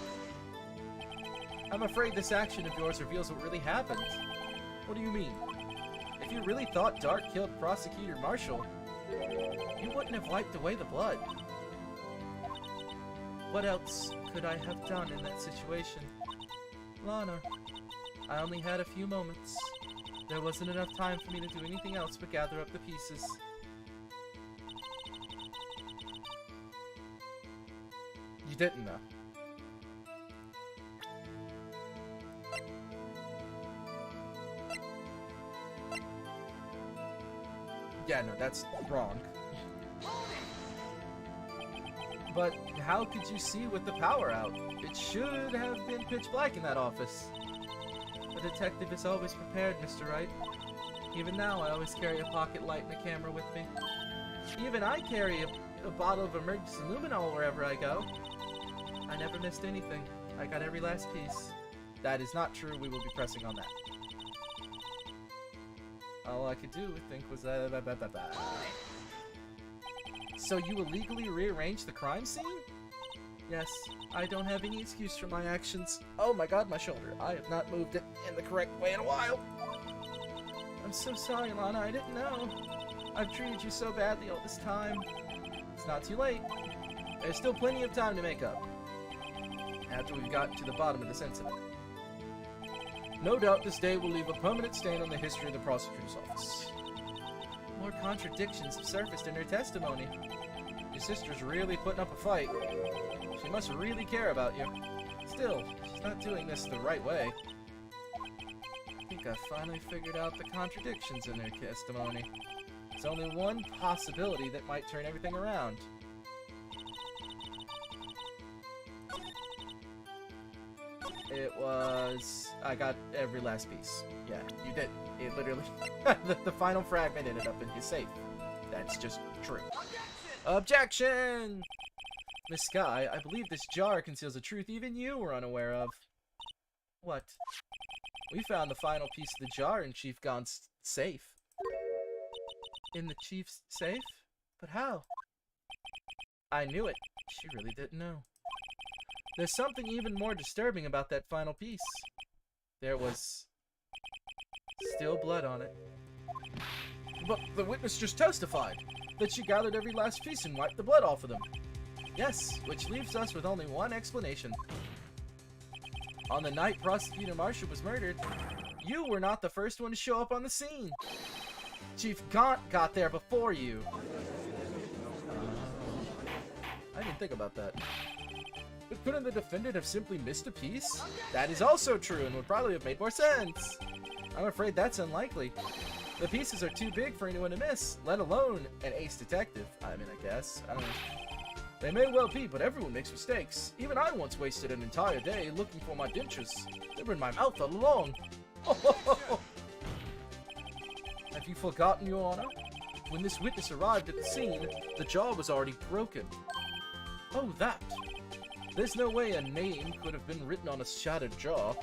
I'm afraid this action of yours reveals what really happened. What do you mean? If you really thought Dark killed Prosecutor Marshall, you wouldn't have wiped away the blood. What else could I have done in that situation? Lana, I only had a few moments. There wasn't enough time for me to do anything else but gather up the pieces. You didn't, though. Yeah, no, that's wrong. But how could you see with the power out? It should have been pitch black in that office. A detective is always prepared, Mr. Wright. Even now, I always carry a pocket light and a camera with me. Even I carry a bottle of emergency luminol wherever I go. I never missed anything. I got every last piece. That is not true. We will be pressing on that. All I could do, I think, was So you illegally rearranged the crime scene? Yes, I don't have any excuse for my actions. Oh my god, my shoulder. I have not moved it in the correct way in a while. I'm so sorry, Lana. I didn't know. I've treated you so badly all this time. It's not too late. There's still plenty of time to make up. After we've gotten to the bottom of this incident. No doubt this day will leave a permanent stain on the history of the prosecutor's office. More contradictions have surfaced in her testimony. Your sister's really putting up a fight. She must really care about you. Still, she's not doing this the right way. I think I finally figured out the contradictions in her testimony. There's only one possibility that might turn everything around. It was... I got every last piece. Yeah, you did. It literally... the final fragment ended up in his safe. That's just true. Objection! Miss Sky, I believe this jar conceals a truth even you were unaware of. What? We found the final piece of the jar in Chief Gon's safe. In the Chief's safe? But how? I knew it. She really didn't know. There's something even more disturbing about that final piece. There was still blood on it. But the witness just testified that she gathered every last piece and wiped the blood off of them. Yes, which leaves us with only one explanation. On the night Prosecutor Marshall was murdered, you were not the first one to show up on the scene. Chief Gaunt got there before you. I didn't think about that. But couldn't the defendant have simply missed a piece? That is also true and would probably have made more sense. I'm afraid that's unlikely. The pieces are too big for anyone to miss, let alone an ace detective. I mean, I guess. I don't know. They may well be, but everyone makes mistakes. Even I once wasted an entire day looking for my dentures. They were in my mouth all along. Have you forgotten, Your Honor? When this witness arrived at the scene, the jaw was already broken. Oh, that. There's no way a name could have been written on a shattered jaw.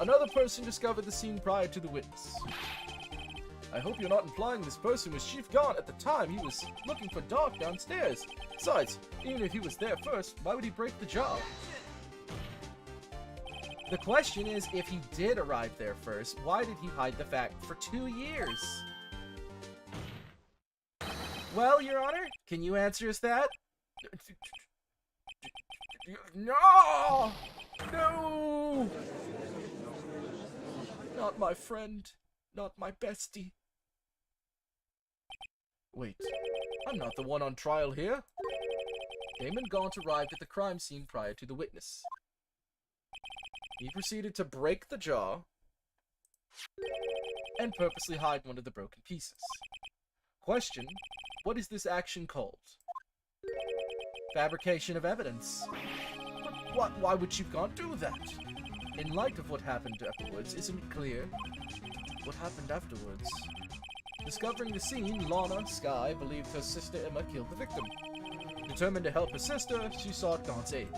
Another person discovered the scene prior to the witness. I hope you're not implying this person was Chief Gaunt at the time he was looking for Doc downstairs. Besides, even if he was there first, why would he break the jaw? The question is, if he did arrive there first, why did he hide the fact for 2 years? Well, Your Honor, can you answer us that? No! No! Not my friend. Not my bestie. Wait, I'm not the one on trial here. Damon Gaunt arrived at the crime scene prior to the witness. He proceeded to break the jaw and purposely hide one of the broken pieces. Question, what is this action called? Fabrication of evidence. But why would Chief Gaunt do that? In light of what happened afterwards, isn't it clear? What happened afterwards? Discovering the scene, Lana, Sky, believed her sister Emma killed the victim. Determined to help her sister, she sought Gaunt's aid.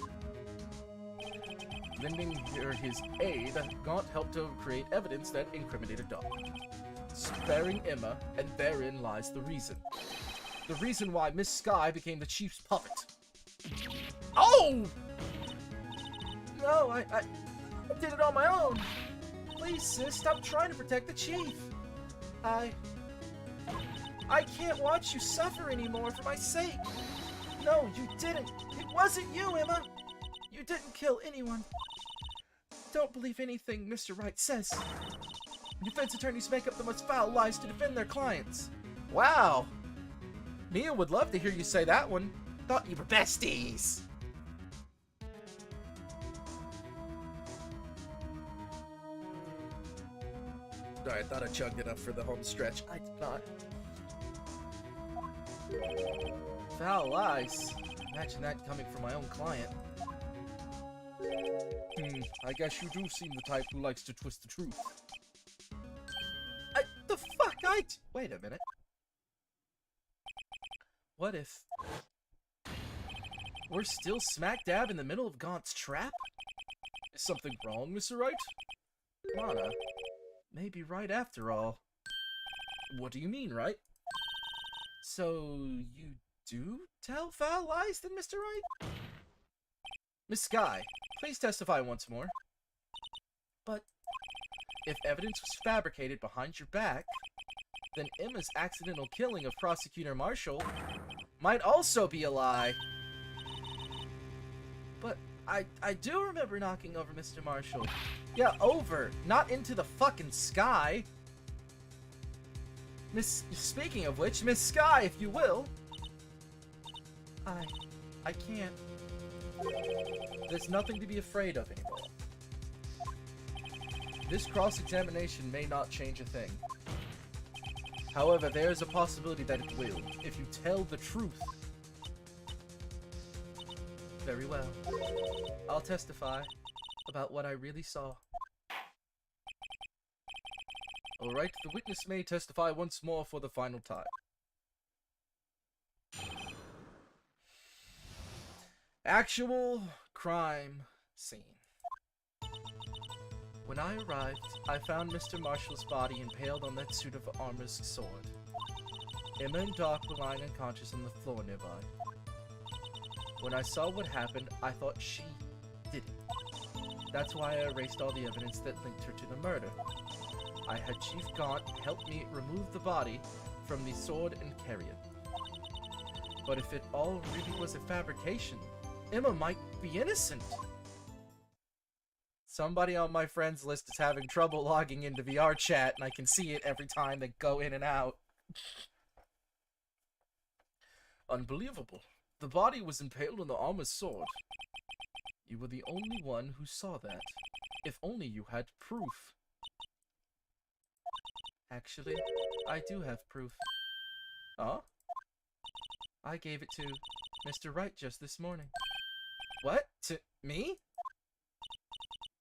Lending her his aid, Gaunt helped her create evidence that incriminated Doc. Sparing Emma, and therein lies the reason. The reason why Miss Sky became the Chief's puppet. Oh! No, I did it on my own. Please, sis, stop trying to protect the Chief. I can't watch you suffer anymore for my sake. No, you didn't. It wasn't you, Emma. You didn't kill anyone. Don't believe anything Mr. Wright says. Defense attorneys make up the most foul lies to defend their clients. Wow. Mia would love to hear you say that one. Thought you were besties. Sorry, I thought I chugged enough for the home stretch. I did not. Foul lies. Imagine that coming from my own client. I guess you do seem the type who likes to twist the truth. Wait a minute. What if we're still smack dab in the middle of Gaunt's trap? Is something wrong, Mr. Wright? Lana may be right after all. What do you mean, right? So you do tell foul lies then, Mr. Wright? Miss Sky, please testify once more. But if evidence was fabricated behind your back, then Emma's accidental killing of Prosecutor Marshall might also be a lie. But I do remember knocking over Mr. Marshall. Yeah, over, not into the fucking sky. Speaking of which, Miss Sky, if you will. I can't. There's nothing to be afraid of anymore. This cross-examination may not change a thing. However, there is a possibility that it will, if you tell the truth. Very well. I'll testify about what I really saw. Alright, the witness may testify once more for the final time. Actual crime scene. When I arrived, I found Mr. Marshall's body impaled on that suit of armor's sword. Emma and Doc were lying unconscious on the floor nearby. When I saw what happened, I thought she did it. That's why I erased all the evidence that linked her to the murder. I had Chief Gaunt help me remove the body from the sword and carry it. But if it all really was a fabrication, Emma might be innocent. Somebody on my friends list is having trouble logging into VR chat, and I can see it every time they go in and out. Unbelievable. The body was impaled on the armor's sword. You were the only one who saw that. If only you had proof. Actually, I do have proof. Huh? I gave it to Mr. Wright just this morning. What? To me?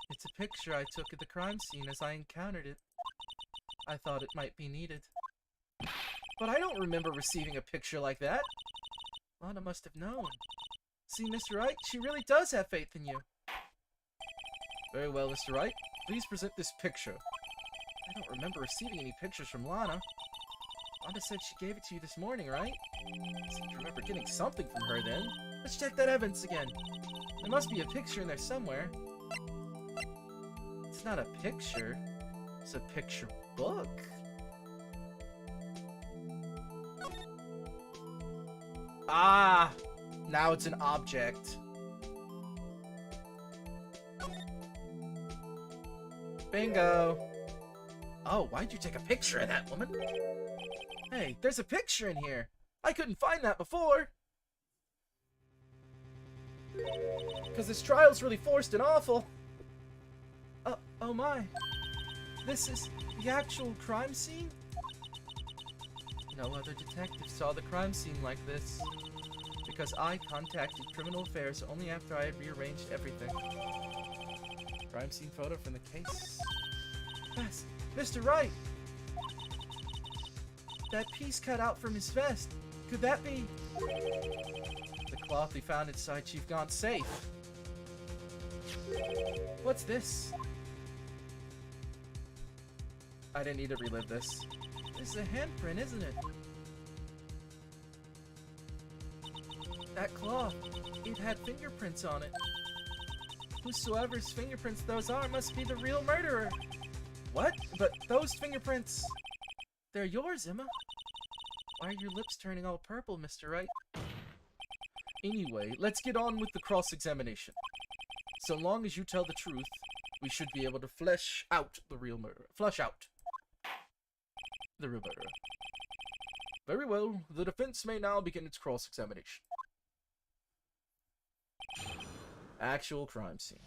It's a picture I took at the crime scene as I encountered it. I thought it might be needed. But I don't remember receiving a picture like that. Lana must have known. See, Mr. Wright, she really does have faith in you. Very well, Mr. Wright. Please present this picture. I don't remember receiving any pictures from Lana. Lana said she gave it to you this morning, right? I seem to remember getting something from her then. Let's check that evidence again. There must be a picture in there somewhere. It's not a picture. It's a picture book. Ah! Now it's an object. Bingo! Oh, why'd you take a picture of that woman? Hey, there's a picture in here! I couldn't find that before! Because this trial's really forced and awful. Oh my. This is the actual crime scene? No other detective saw the crime scene like this. Because I contacted Criminal Affairs only after I had rearranged everything. Crime scene photo from the case. Yes, Mr. Wright! That piece cut out from his vest. Could that be... the cloth he found inside Chief Gaunt's safe? What's this? I didn't need to relive this. It's a handprint, isn't it? That cloth, it had fingerprints on it. Whosoever's fingerprints those are must be the real murderer. What? But those fingerprints... they're yours, Emma. Why are your lips turning all purple, Mr. Wright? Anyway, let's get on with the cross-examination. So long as you tell the truth, we should be able to flesh out the real murderer. Flesh out the real murderer. Very well, the defense may now begin its cross-examination. Actual crime scene.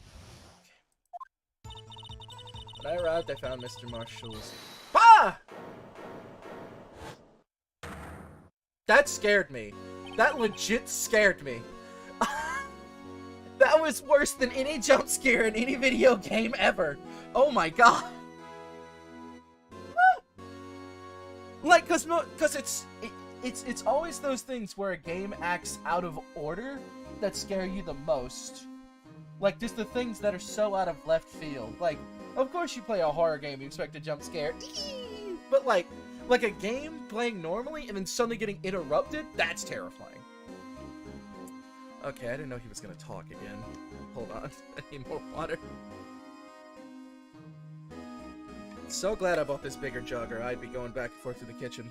Okay. When I arrived, I found Mr. Marshall's... Ah! That scared me. That legit scared me. That was worse than any jump scare in any video game ever. Oh my god. Like, cause it's always those things where a game acts out of order that scare you the most. Like, just the things that are so out of left field. Like, of course you play a horror game, you expect a jump scare. But like a game playing normally and then suddenly getting interrupted, that's terrifying. Okay, I didn't know he was gonna talk again. Hold on, I need more water. So glad I bought this bigger jug, or I'd be going back and forth to the kitchen.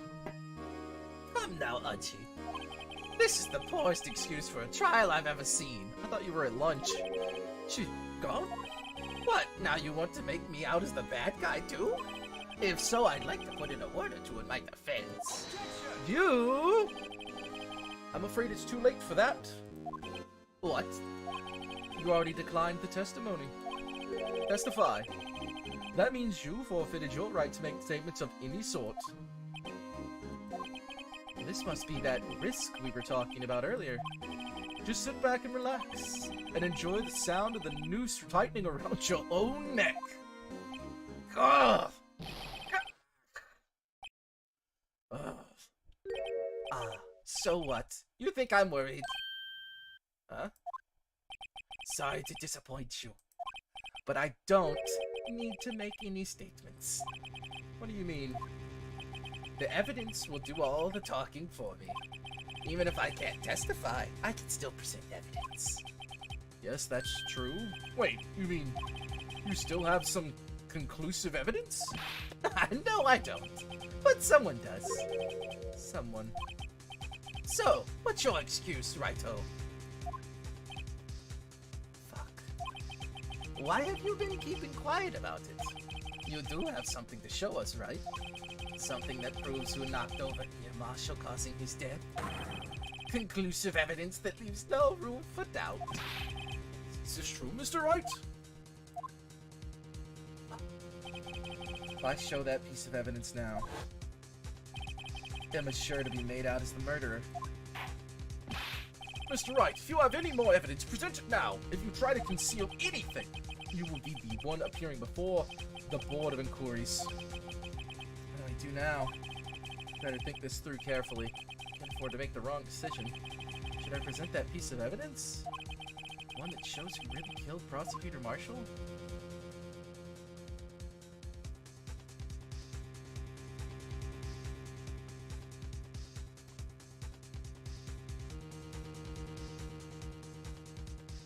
Come now, Uchi. This is the poorest excuse for a trial I've ever seen. I thought you were at lunch. She gone? What, now you want to make me out as the bad guy too? If so, I'd like to put in a word or two in my defense. You? I'm afraid it's too late for that. What? You already declined the testimony. Testify. That means you forfeited your right to make statements of any sort. This must be that risk we were talking about earlier. Just sit back and relax, and enjoy the sound of the noose tightening around your own neck. Ugh. So what? You think I'm worried? Huh? Sorry to disappoint you, But I don't need to make any statements. What do you mean? the evidence will do all the talking for me. Even if I can't testify, I can still present evidence. Yes, that's true. Wait, you mean you still have some conclusive evidence? No, I don't. But someone does. Someone. So, what's your excuse, Raito? Fuck. Why have you been keeping quiet about it? You do have something to show us, right? Something that proves who knocked over your marshal, causing his death? Conclusive evidence that leaves no room for doubt. Is this true, Mr. Wright? If I show that piece of evidence now, Emma's sure to be made out as the murderer. Mr. Wright, if you have any more evidence, present it now. If you try to conceal anything, you will be the one appearing before the Board of Inquiries. What do I do now? Better think this through carefully. Can't afford to make the wrong decision. Should I present that piece of evidence? One that shows who really killed Prosecutor Marshall?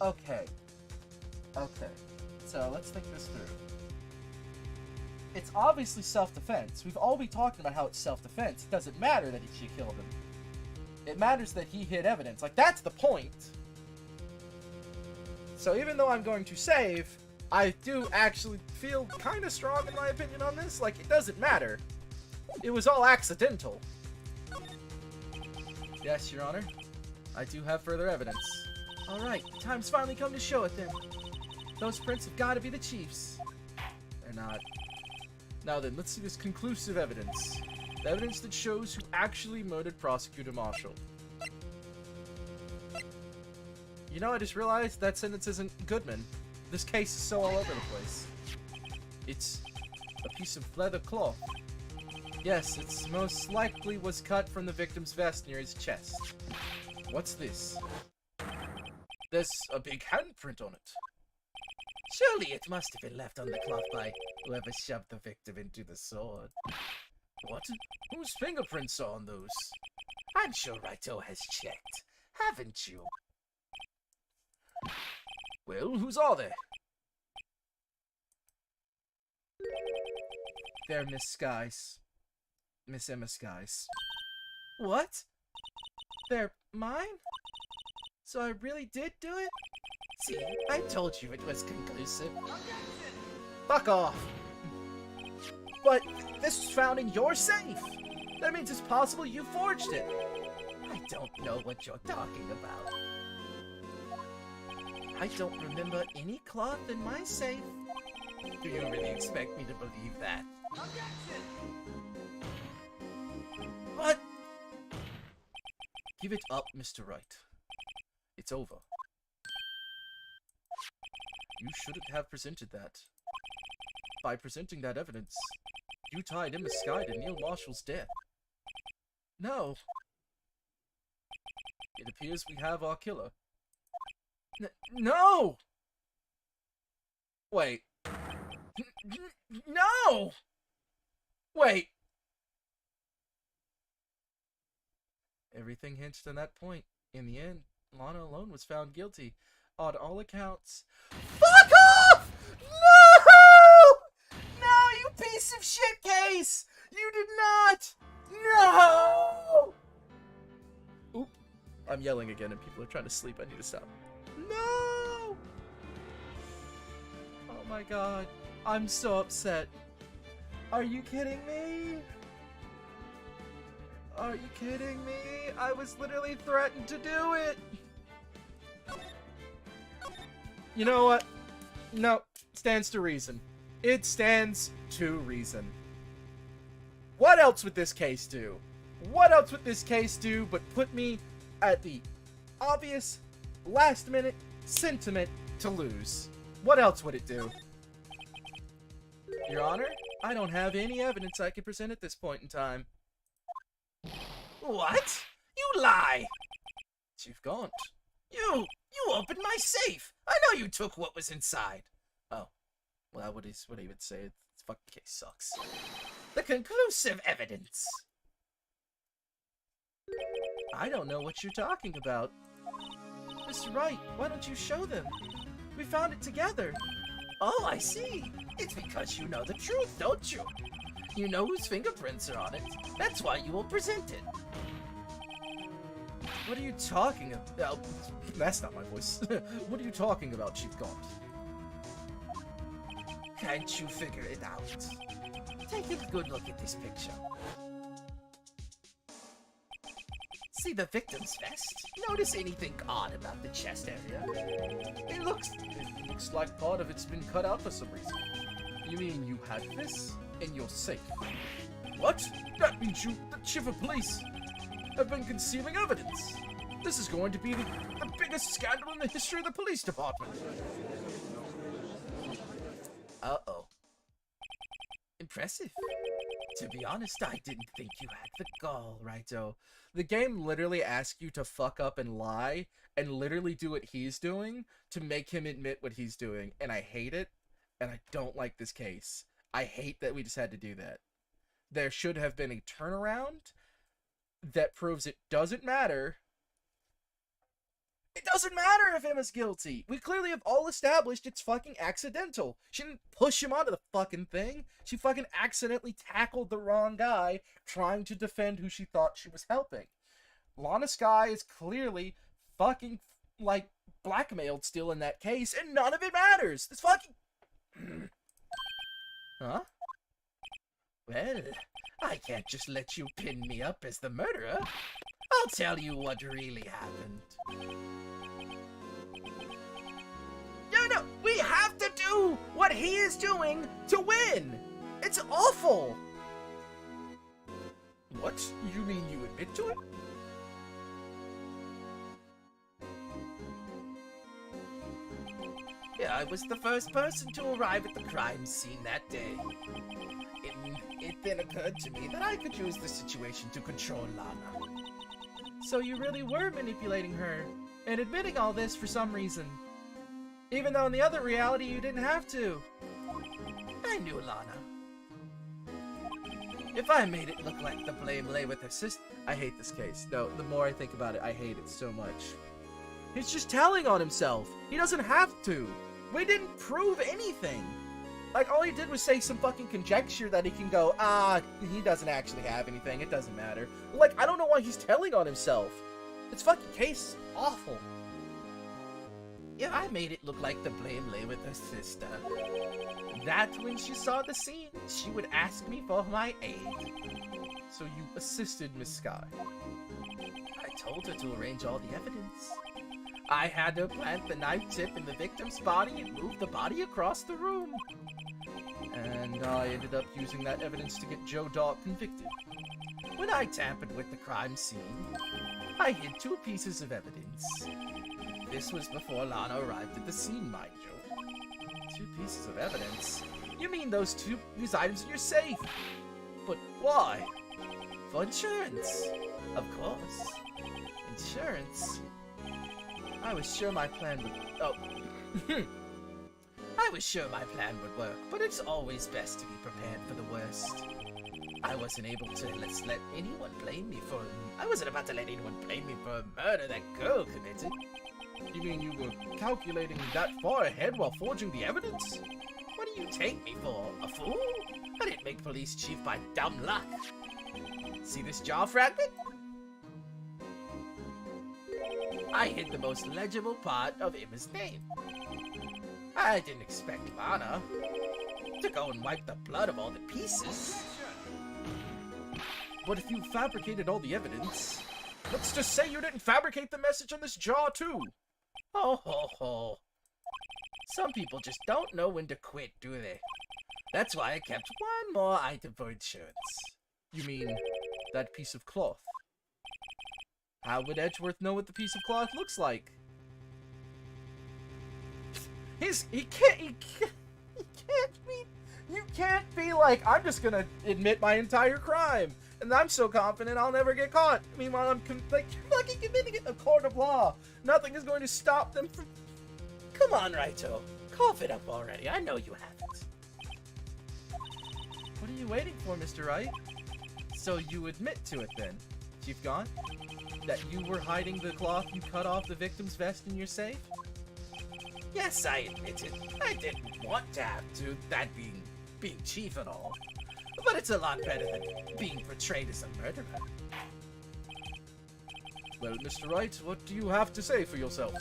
Okay. So let's think this through. It's obviously self-defense. We've all been talking about how it's self-defense. It doesn't matter that she killed him. It matters that he hid evidence. Like, that's the point. So even though I'm going to save, I do actually feel kind of strong in my opinion on this. Like, it doesn't matter. It was all accidental. Yes, Your Honor. I do have further evidence. Alright, the time's finally come to show it then. Those prints have got to be the Chief's. They're not. Now then, let's see this conclusive evidence. The evidence that shows who actually murdered Prosecutor Marshall. You know, I just realized that sentence isn't Goodman. This case is so all over the place. It's a piece of leather cloth. Yes, it's most likely was cut from the victim's vest near his chest. What's this? There's a big handprint on it. Surely it must have been left on the cloth by whoever shoved the victim into the sword. What? Whose fingerprints are on those? I'm sure Raito has checked, haven't you? Well, whose are they? They're Miss Sky's. Miss Emma Sky's. What? They're mine? So I really did do it? See, I told you it was conclusive. Fuck off! But this was found in your safe! That means it's possible you forged it! I don't know what you're talking about. I don't remember any cloth in my safe. Do you really expect me to believe that? What? Give it up, Mr. Wright. It's over. You shouldn't have presented that. By presenting that evidence, you tied Emma Sky to Neil Marshall's death. No. It appears we have our killer. No! Wait. No! Wait. Everything hinged on that point. In the end, Lana alone was found guilty. On all accounts. Fuck off! No! No, you piece of shit case! You did not! No! Oop. I'm yelling again and people are trying to sleep. I need to stop. No! Oh my god. I'm so upset. Are you kidding me? Are you kidding me? I was literally threatened to do it! You know what? No, stands to reason. It stands to reason. What else would this case do? What else would this case do but put me at the obvious, last-minute sentiment to lose? What else would it do? Your Honor, I don't have any evidence I can present at this point in time. What? You lie! Chief Gaunt. You opened my safe! I know you took what was inside! Oh. Well, what he would say, this fucking case sucks. The conclusive evidence! I don't know what you're talking about. Mr. Wright, why don't you show them? We found it together. Oh, I see. It's because you know the truth, don't you? You know whose fingerprints are on it. That's why you will present it. What are you talking about? That's not my voice. What are you talking about, Chief Gaunt? Can't you figure it out? Take a good look at this picture. See the victim's vest? Notice anything odd about the chest area? It looks like part of it's been cut out for some reason. You mean you had this in your safe? What? That means you, the chief of police, have been concealing evidence. This is going to be the biggest scandal in the history of the police department. Uh-oh. Impressive. To be honest, I didn't think you had the gall, Raito. The game literally asks you to fuck up and lie and literally do what he's doing to make him admit what he's doing. And I hate it, and I don't like this case. I hate that we just had to do that. There should have been a turnaround that proves it doesn't matter. It doesn't matter if Emma's guilty. We clearly have all established it's fucking accidental. She didn't push him onto the fucking thing. She fucking accidentally tackled the wrong guy trying to defend who she thought she was helping. Lana Skye is clearly fucking, like, blackmailed still in that case, and none of it matters. This fucking... Huh? Well, I can't just let you pin me up as the murderer. I'll tell you what really happened. No, we have to do what he is doing to win. It's awful. What? You mean you admit to it? Yeah, I was the first person to arrive at the crime scene that day. It then occurred to me that I could use the situation to control Lana. So you really were manipulating her and admitting all this for some reason. Even though in the other reality you didn't have to. I knew Lana. If I made it look like the blame lay with her sister... I hate this case. No, the more I think about it, I hate it so much. He's just telling on himself. He doesn't have to. We didn't prove anything. Like, all he did was say some fucking conjecture that he can go, he doesn't actually have anything. It doesn't matter. Like, I don't know why he's telling on himself. This fucking case is awful. Yeah, I made it look like the blame lay with her sister. That when she saw the scene, she would ask me for my aid. So you assisted Miss Skye. I told her to arrange all the evidence. I had her plant the knife tip in the victim's body and move the body across the room. And I ended up using that evidence to get Joe Dog convicted. When I tampered with the crime scene, I hid 2 pieces of evidence. This was before Lana arrived at the scene, mind you. 2 pieces of evidence? You mean these items in your safe? But why? For insurance. Of course. Insurance. I was sure my plan would... I was sure my plan would work, but it's always best to be prepared for the worst. I wasn't able to let anyone blame me for... I wasn't about to let anyone blame me for a murder that girl committed. You mean you were calculating that far ahead while forging the evidence? What do you take me for? A fool? I didn't make police chief by dumb luck. See this jaw fragment? I hid the most legible part of Emma's name. I didn't expect Lana to go and wipe the blood of all the pieces. But if you fabricated all the evidence, let's just say you didn't fabricate the message on this jaw too. Ho ho ho. Some people just don't know when to quit, do they? That's why I kept one more item for insurance. You mean that piece of cloth? How would Edgeworth know what the piece of cloth looks like? You can't be like, I'm just gonna admit my entire crime, and I'm so confident I'll never get caught. Meanwhile, I'm fucking committing it in a court of law. Nothing is going to stop them from... Come on, Raito. Cough it up already. I know you haven't. What are you waiting for, Mr. Wright? So you admit to it then, Chief Gaunt? That you were hiding the cloth you cut off the victim's vest in your safe? Yes, I admit it. I didn't want to have to, that being chief and all. But it's a lot better than being portrayed as a murderer. Well, Mr. Wright, what do you have to say for yourself?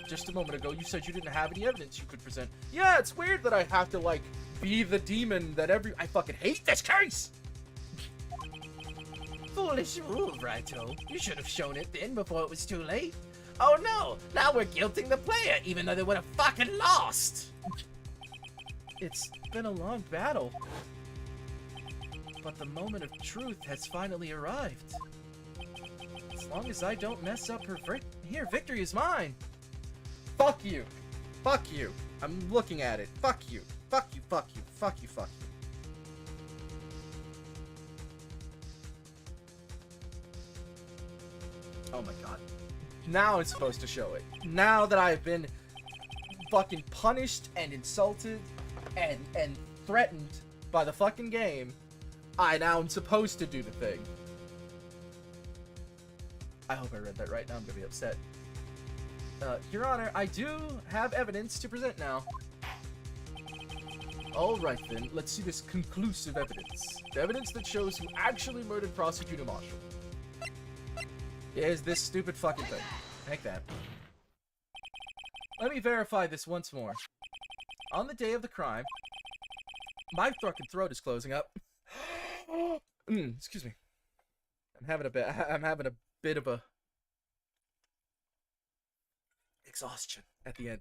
Just a moment ago, you said you didn't have any evidence you could present. Yeah, it's weird that I have to, like, be the demon that I fucking hate this case! Foolish move, Raito. You should have shown it then before it was too late. Oh no, now we're guilting the player, even though they would have fucking lost! It's been a long battle. But the moment of truth has finally arrived. As long as I don't mess up her victory is mine! Fuck you! Fuck you! I'm looking at it. Fuck you! Fuck you, fuck you, fuck you, fuck you. Oh my god. Now it's supposed to show it. Now that I've been fucking punished and insulted and threatened by the fucking game, I now am supposed to do the thing. I hope I read that right. Now I'm gonna be upset. Your Honor, I do have evidence to present now. Alright then, let's see this conclusive evidence. The evidence that shows who actually murdered Prosecutor Marshall. Here's this stupid fucking thing. Take that. Let me verify this once more. On the day of the crime, my fucking throat is closing up. Excuse me. I'm having a bit of a exhaustion at the end.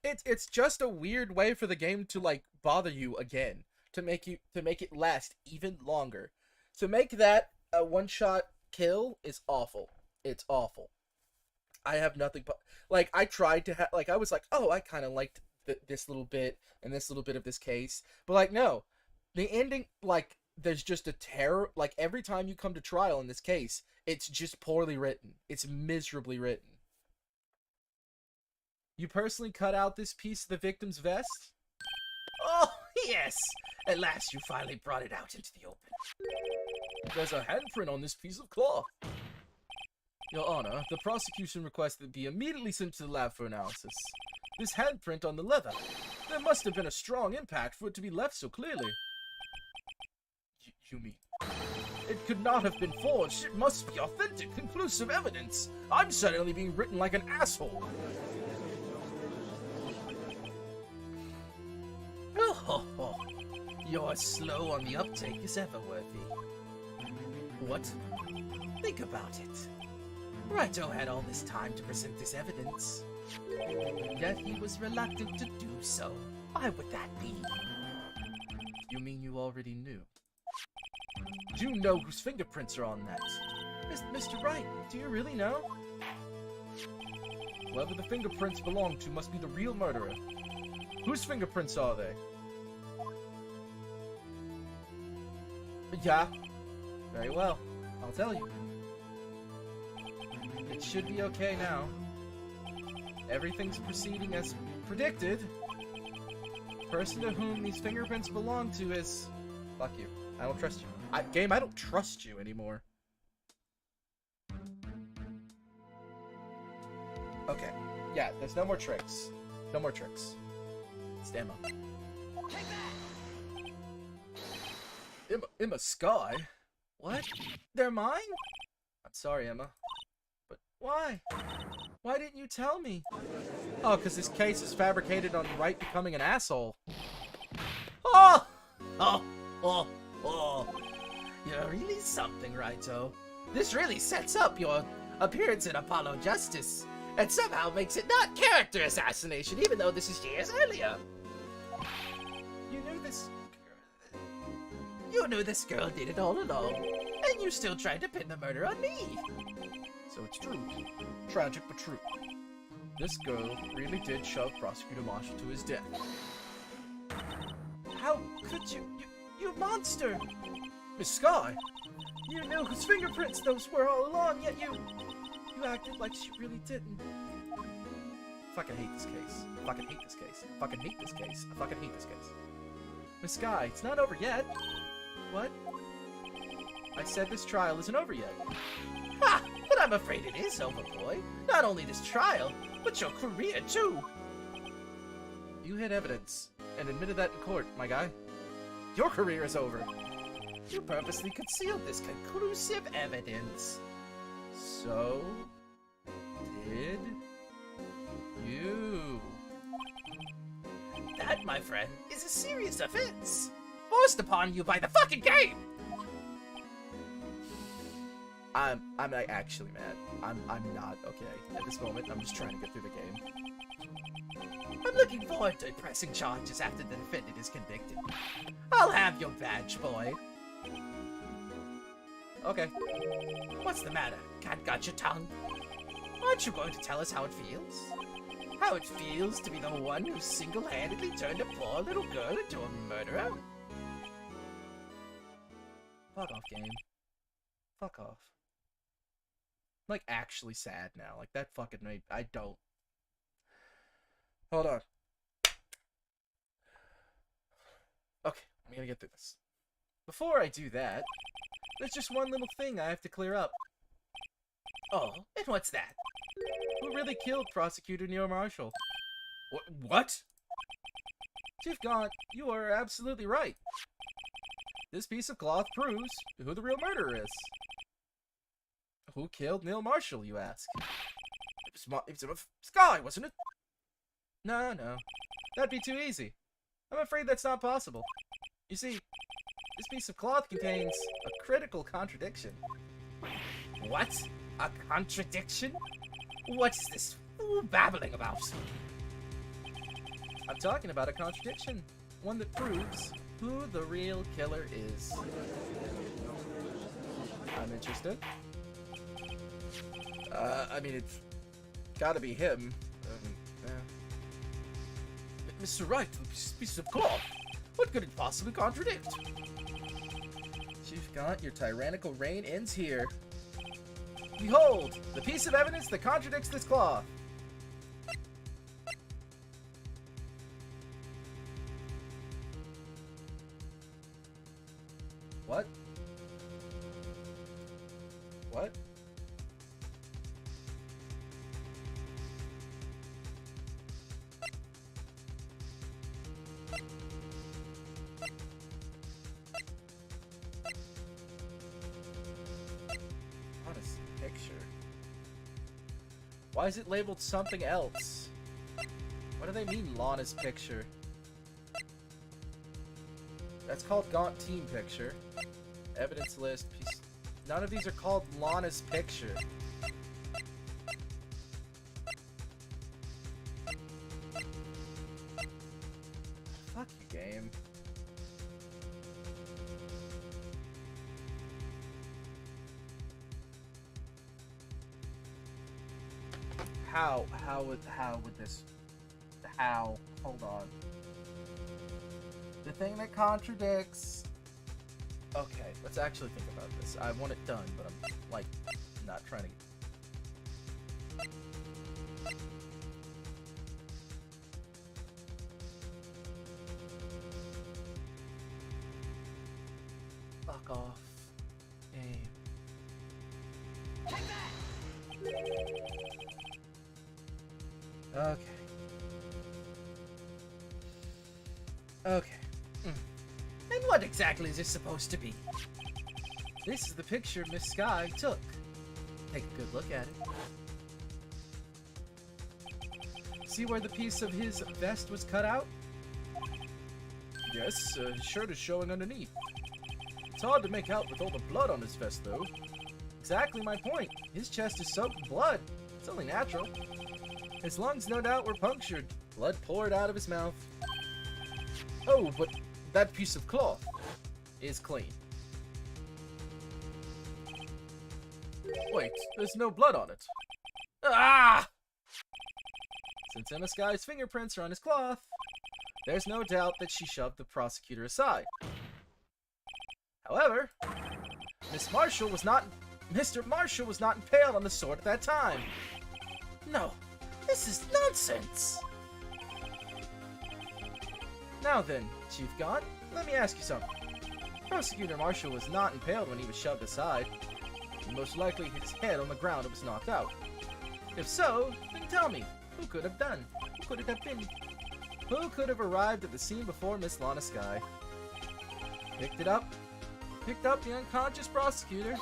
It's just a weird way for the game to, like, bother you again, to make it last even longer. To make that a one-shot kill is awful. It's awful. I have nothing but, like, I tried to have, like, I was like, oh, I kind of liked this little bit and this little bit of this case, but, like, no, the ending, like, there's just a terror, like, every time you come to trial in this case, it's just poorly written. It's miserably written. You personally cut out this piece of the victim's vest? Oh, yes! At last you finally brought it out into the open. There's a handprint on this piece of cloth. Your Honor, the prosecution requests that it be immediately sent to the lab for analysis. This handprint on the leather. There must have been a strong impact for it to be left so clearly. You mean? It could not have been forged. It must be authentic, conclusive evidence. I'm suddenly being written like an asshole. Oh, you're slow on the uptake as ever, Worthy. What? Think about it. Raito had all this time to present this evidence, yet he was reluctant to do so. Why would that be? You mean you already knew? You know whose fingerprints are on that. Mr. Wright, do you really know? Whoever the fingerprints belong to must be the real murderer. Whose fingerprints are they? Yeah. Very well. I'll tell you. It should be okay now. Everything's proceeding as predicted. The person to whom these fingerprints belong to is... Fuck you. I don't trust you. Game, I don't trust you anymore. Okay. Yeah, there's no more tricks. No more tricks. It's Emma. Emma Sky? What? They're mine? I'm sorry, Emma. But why? Why didn't you tell me? Oh, because this case is fabricated on Wright becoming an asshole. Oh! You're really something, Raito. This really sets up your appearance in Apollo Justice, and somehow makes it not character assassination, even though this is years earlier. You knew this... You knew this girl did it all along, and you still tried to pin the murder on me. So it's true. Tragic but true. This girl really did shove Prosecutor Marshall to his death. How could you? You monster! Miss Sky! You knew whose fingerprints those were all along, yet you acted like she really didn't. Fucking hate this case. Fucking hate this case. Fucking hate this case. I fucking hate this case. Miss Sky, it's not over yet. What? I said this trial isn't over yet. Ha! But I'm afraid it is over, boy. Not only this trial, but your career, too. You hid evidence and admitted that in court, my guy. Your career is over. You purposely concealed this conclusive evidence. So, did you? That, my friend, is a serious offense. Forced upon you by the fucking game! I'm like, actually mad. I'm not okay at this moment. I'm just trying to get through the game. I'm looking forward to pressing charges after the defendant is convicted. I'll have your badge, boy. Okay. What's the matter? Cat got your tongue? Aren't you going to tell us how it feels? How it feels to be the one who single-handedly turned a poor little girl into a murderer? Fuck off, game. Fuck off. I'm, like, actually sad now. Like, that fucking made... I don't... Hold on. Okay, I'm gonna get through this. Before I do that, there's just one little thing I have to clear up. Oh, and what's that? Who really killed Prosecutor Neil Marshall? What? Chief Gaunt, you are absolutely right. This piece of cloth proves who the real murderer is. Who killed Neil Marshall, you ask? It was Sky, wasn't it? No. That'd be too easy. I'm afraid that's not possible. You see, this piece of cloth contains a critical contradiction. What? A contradiction? What's this fool babbling about? I'm talking about a contradiction. One that proves who the real killer is. I'm interested. I mean, it's gotta be him. Mr. Wright, this piece of cloth. What could it possibly contradict? Chief Gaunt, your tyrannical reign ends here. Behold, the piece of evidence that contradicts this cloth. What? What? Why is it labeled something else? What do they mean, Lana's picture? That's called Gaunt Team Picture. Evidence list. Piece. None of these are called Lana's picture. Fuck you, game. How? Hold on. The thing that contradicts... Okay, let's actually think about this. I want it done, but I'm, like, not trying to... Fuck off. Game. Okay. Okay. And what exactly is this supposed to be? This is the picture Miss Sky took. Take a good look at it. See where the piece of his vest was cut out? Yes, his shirt is showing underneath. It's hard to make out with all the blood on his vest, though. Exactly my point. His chest is soaked in blood. It's only natural. His lungs, no doubt, were punctured. Blood poured out of his mouth. Oh, but that piece of cloth is clean. Wait, there's no blood on it. Ah! Since Emma Sky's fingerprints are on his cloth, there's no doubt that she shoved the prosecutor aside. However, Mr. Marshall was not impaled on the sword at that time. No, this is nonsense. Now then, Chief Gaunt, let me ask you something. Prosecutor Marshall was not impaled when he was shoved aside. He most likely hit his head on the ground and was knocked out. If so, then tell me, who could have done? Who could it have been? Who could have arrived at the scene before Miss Lana Sky? Picked it up picked up the unconscious prosecutor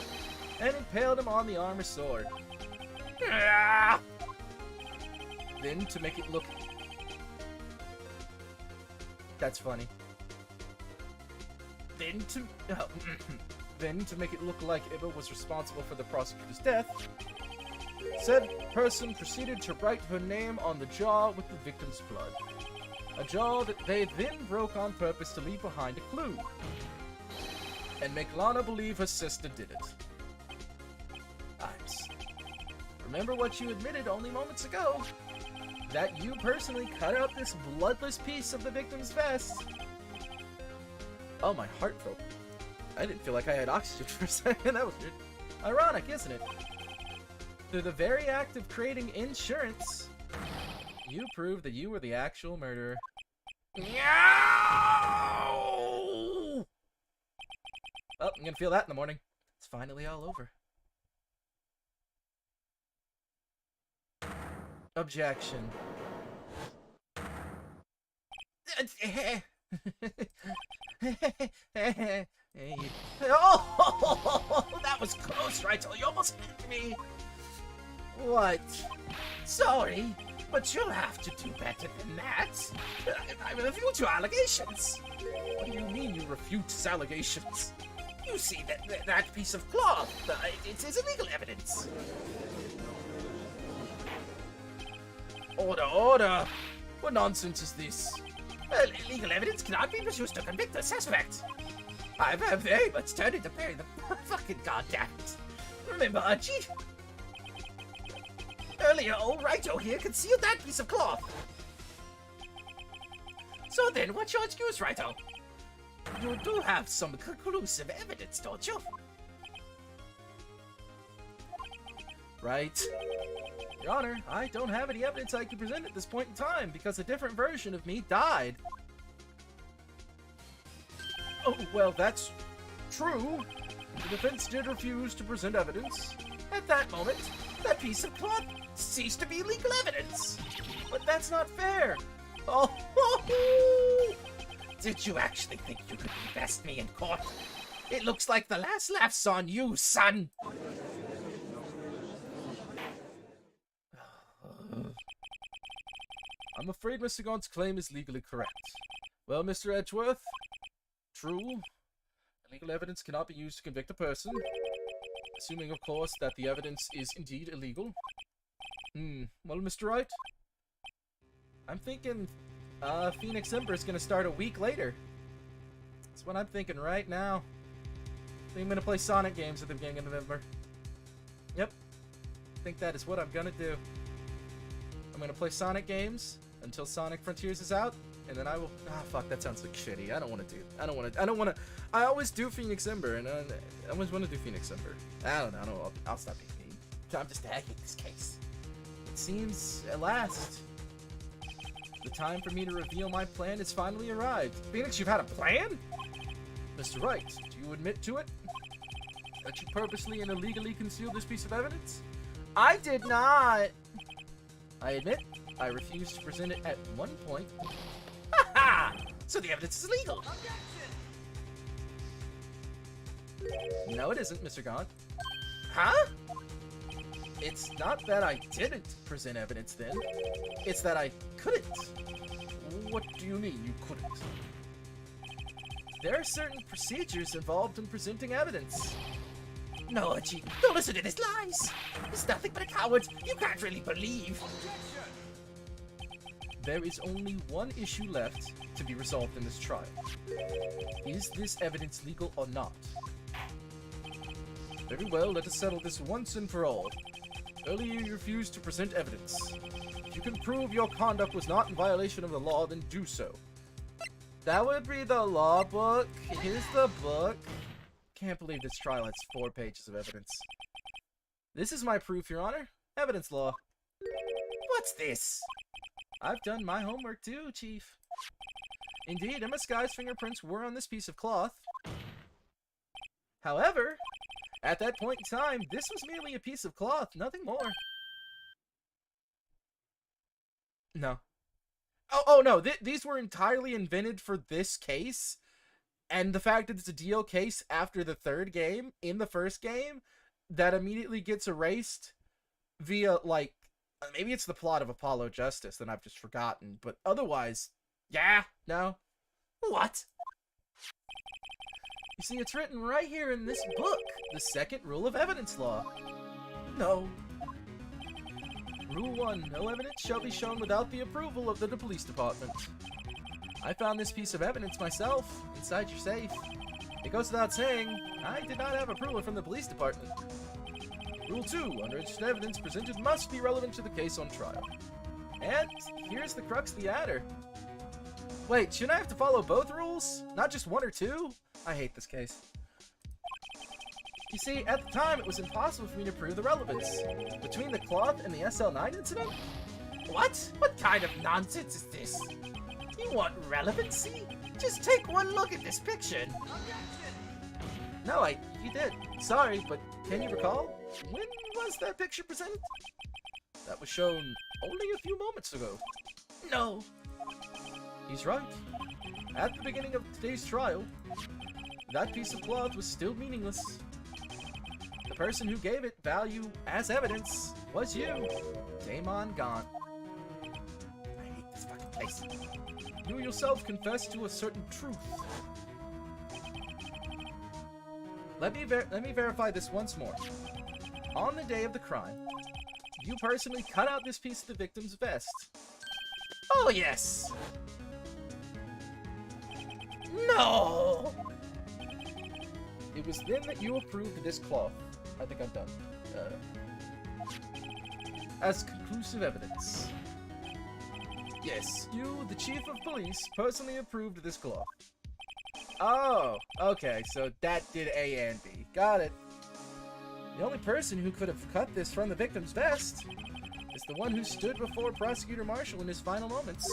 and impaled him on the armor sword. Then, to make it look... That's funny. Then to make it look like Iba was responsible for the prosecutor's death, said person proceeded to write her name on the jar with the victim's blood. A jar that they then broke on purpose to leave behind a clue. And make Lana believe her sister did it. Ives, remember what you admitted only moments ago? That you personally cut out this bloodless piece of the victim's vest. Oh, my heart felt... I didn't feel like I had oxygen for a second. That was weird. Ironic, isn't it? Through the very act of creating insurance, you proved that you were the actual murderer. No! Oh, I'm gonna feel that in the morning. It's finally all over. Objection. Oh, that was close, right? You almost hit me. What? Sorry, but you'll have to do better than that. I refute your allegations. What do you mean you refute his allegations? You see that piece of cloth? It is illegal evidence. Order, order! What nonsense is this? Illegal evidence cannot be used to convict a suspect. I've very much started to bury the fucking goddamn it. Remember, Archie? Earlier, old Raito here concealed that piece of cloth. So then, what's your excuse, Raito? You do have some conclusive evidence, don't you? Right. Your Honor, I don't have any evidence I can present at this point in time because a different version of me died. Oh, well, that's true. The defense did refuse to present evidence. At that moment, that piece of cloth ceased to be legal evidence. But that's not fair. Oh, did you actually think you could invest me in court? It looks like the last laugh's on you, son. I'm afraid Mr. Gaunt's claim is legally correct. Well, Mr. Edgeworth, true. Illegal evidence cannot be used to convict a person. Assuming, of course, that the evidence is indeed illegal. Well, Mr. Wright? I'm thinking, Phoenix Ember is gonna start a week later. That's what I'm thinking right now. I think I'm gonna play Sonic games at the beginning of November. Yep. I think that is what I'm gonna do. I'm gonna play Sonic games until Sonic Frontiers is out, and then I will... Ah, fuck, that sounds like shitty. I don't want to. I always do Phoenix Ember, and I always want to do Phoenix Ember. I don't know. I'll stop being mean. I'm just tagging this case. It seems, at last, the time for me to reveal my plan has finally arrived. Phoenix, you've had a plan? Mr. Wright, do you admit to it? That you purposely and illegally concealed this piece of evidence? I did not! I admit, I refused to present it at one point. Ha ha! So the evidence is legal! No, it isn't, Mr. Gaunt. Huh? It's not that I didn't present evidence then. It's that I couldn't. What do you mean you couldn't? There are certain procedures involved in presenting evidence. No, Archie, don't listen to his lies. He's nothing but a coward. You can't really believe. There is only one issue left to be resolved in this trial. Is this evidence legal or not? Very well, let us settle this once and for all. Earlier you refused to present evidence. If you can prove your conduct was not in violation of the law, then do so. That would be the law book. Here's the book. Can't believe this trial has 4 pages of evidence. This is my proof, Your Honor. Evidence law. What's this? I've done my homework too, Chief. Indeed, Emma Sky's fingerprints were on this piece of cloth. However, at that point in time, this was merely a piece of cloth, nothing more. No. Oh no, these were entirely invented for this case. And the fact that it's a DL case after the third game, in the first game, that immediately gets erased via, like, maybe it's the plot of Apollo Justice that I've just forgotten, but otherwise, yeah, no. What? You see, it's written right here in this book, the second rule of evidence law. No. Rule 1, no evidence shall be shown without the approval of the police department. I found this piece of evidence myself, inside your safe. It goes without saying, I did not have approval from the police department. Rule 2, unregistered evidence presented must be relevant to the case on trial. And here's the crux of the matter. Wait, shouldn't I have to follow both rules? Not just one or two? I hate this case. You see, at the time, it was impossible for me to prove the relevance. Between the cloth and the SL9 incident? What? What kind of nonsense is this? You want relevancy? Just take one look at this picture. No, you did. Sorry, but can you recall? When was that picture presented? That was shown only a few moments ago. No. He's right. At the beginning of today's trial, that piece of cloth was still meaningless. The person who gave it value as evidence was you, Damon Gaunt. I hate this fucking place. You yourself confessed to a certain truth. Let me verify this once more. On the day of the crime, you personally cut out this piece of the victim's vest. Oh, yes. No! It was then that you approved this cloth. I think I'm done. As conclusive evidence. Yes, you, the chief of police, personally approved this cloth. Oh, okay, so that did A and B. Got it. The only person who could have cut this from the victim's vest is the one who stood before Prosecutor Marshall in his final moments.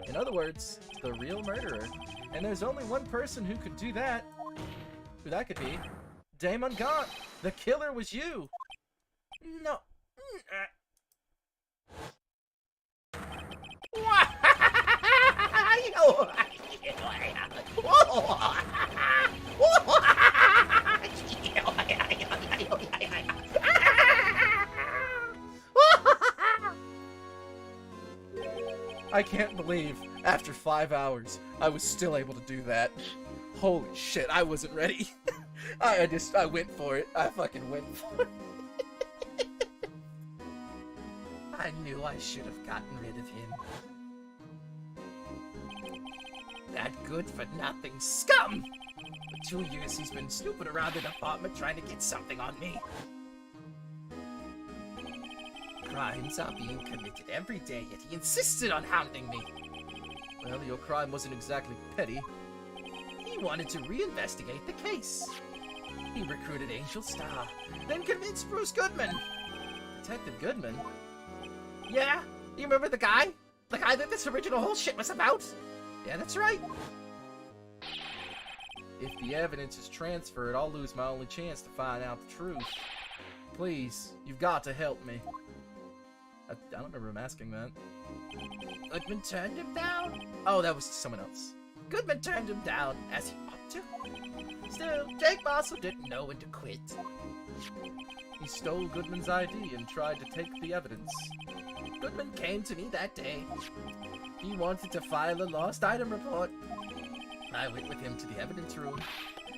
In other words, the real murderer. And there's only one person who could do that. Who that could be? Damon Gaunt. The killer was you. No. I can't believe, after 5 hours, I was still able to do that. Holy shit, I wasn't ready. I went for it. I fucking went for it. I knew I should have gotten rid of him. That good-for-nothing scum! For 2 years he's been snooping around the department trying to get something on me. Crimes are being committed every day, yet he insisted on hounding me. Well, your crime wasn't exactly petty. He wanted to reinvestigate the case. He recruited Angel Star, then convinced Bruce Goodman. Detective Goodman? Yeah, you remember the guy? The guy that this original whole shit was about? Yeah, that's right. If the evidence is transferred, I'll lose my only chance to find out the truth. Please, you've got to help me. I don't remember him asking that. Goodman turned him down? Oh, that was someone else. Goodman turned him down, as he ought to. Still, Jake Marshall didn't know when to quit. He stole Goodman's ID and tried to take the evidence. Goodman came to me that day. He wanted to file a lost item report. I went with him to the evidence room.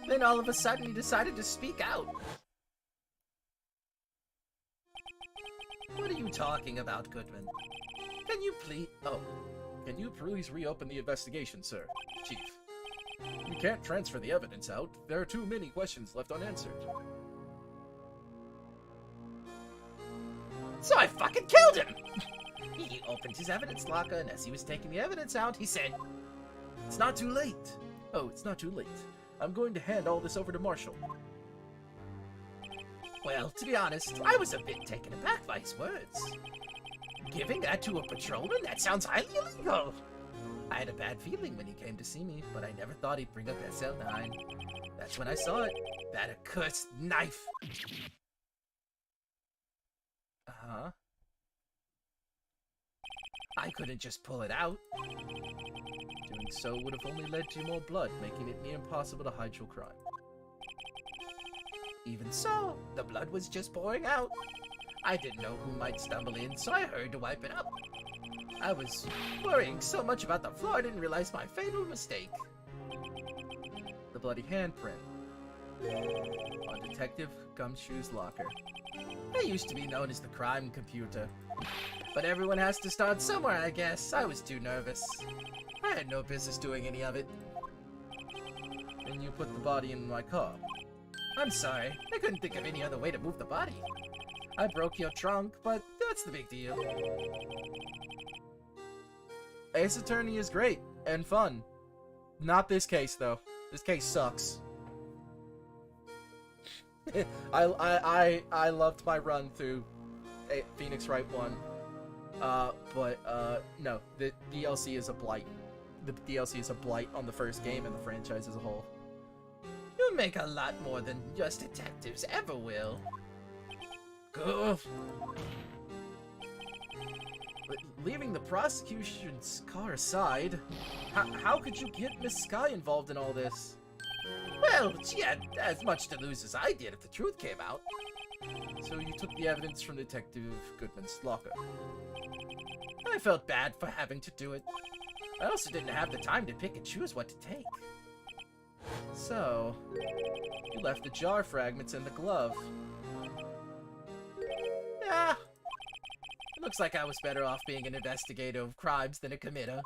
Then all of a sudden he decided to speak out. What are you talking about, Goodman? Can you please... Oh, can you please reopen the investigation, sir? Chief. You can't transfer the evidence out. There are too many questions left unanswered. So I fucking killed him! He opened his evidence locker, and as he was taking the evidence out, he said, "It's not too late." Oh, it's not too late. I'm going to hand all this over to Marshall. Well, to be honest, I was a bit taken aback by his words. Giving that to a patrolman? That sounds highly illegal. I had a bad feeling when he came to see me, but I never thought he'd bring up SL9. That's when I saw it. That accursed knife. Uh-huh. I couldn't just pull it out. Doing so would have only led to more blood, making it near impossible to hide your crime. Even so, the blood was just pouring out. I didn't know who might stumble in, so I hurried to wipe it up. I was worrying so much about the floor, I didn't realize my fatal mistake. The bloody handprint on Detective Gumshoe's locker. I used to be known as the crime computer. But everyone has to start somewhere, I guess. I was too nervous. I had no business doing any of it. And you put the body in my car. I'm sorry. I couldn't think of any other way to move the body. I broke your trunk, but that's the big deal. Ace Attorney is great and fun. Not this case, though. This case sucks. I loved my run through Phoenix Wright 1. No, the DLC is a blight. The DLC is a blight on the first game and the franchise as a whole. You make a lot more than just detectives ever will. Goof. Leaving the prosecution's car aside, how could you get Miss Sky involved in all this? Well, she had as much to lose as I did if the truth came out. So you took the evidence from Detective Goodman's locker. I felt bad for having to do it. I also didn't have the time to pick and choose what to take. So, you left the jar fragments in the glove. Yeah. It looks like I was better off being an investigator of crimes than a committer.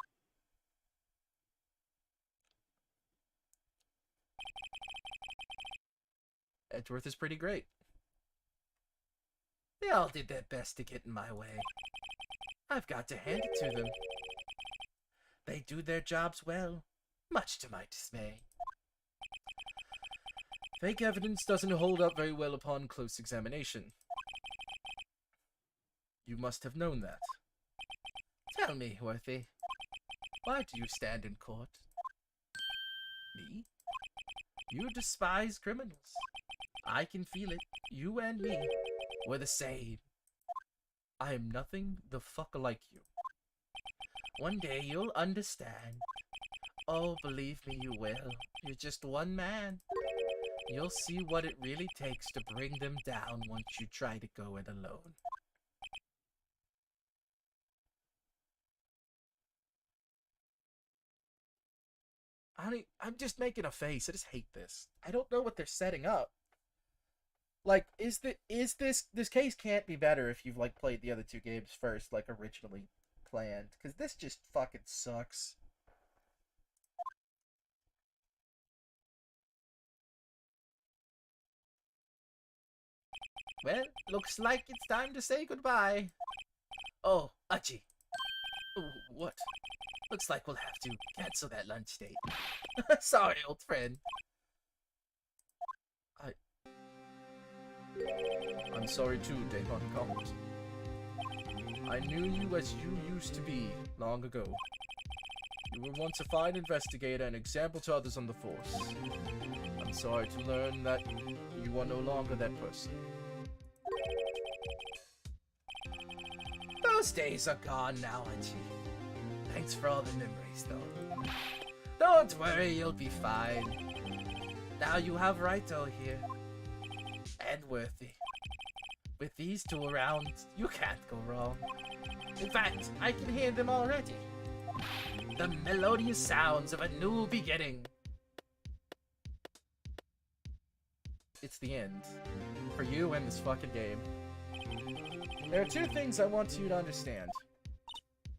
Edgeworth is pretty great. They all did their best to get in my way. I've got to hand it to them. They do their jobs well, much to my dismay. Fake evidence doesn't hold up very well upon close examination. You must have known that. Tell me, Worthy, why do you stand in court? Me? You despise criminals. I can feel it. You and me were the same. I am nothing the fuck like you. One day you'll understand. Oh, believe me, you will. You're just one man. You'll see what it really takes to bring them down once you try to go it alone. Honey, I'm just making a face. I just hate this. I don't know what they're setting up. Like, this case can't be better if you've like played the other two games first, like originally planned, because this just fucking sucks. Well, looks like it's time to say goodbye. Oh, Achi. Oh, what? Looks like we'll have to cancel that lunch date. Sorry, old friend. I'm sorry too, Dbotnik. I knew you as you used to be long ago. You were once a fine investigator and example to others on the force. I'm sorry to learn that you are no longer that person. Those days are gone now, Achi. Thanks for all the memories, though. Don't worry, you'll be fine. Now you have Raito here. And Worthy. With these two around, you can't go wrong. In fact, I can hear them already. The melodious sounds of a new beginning. It's the end. For you and this fucking game. There are two things I want you to understand.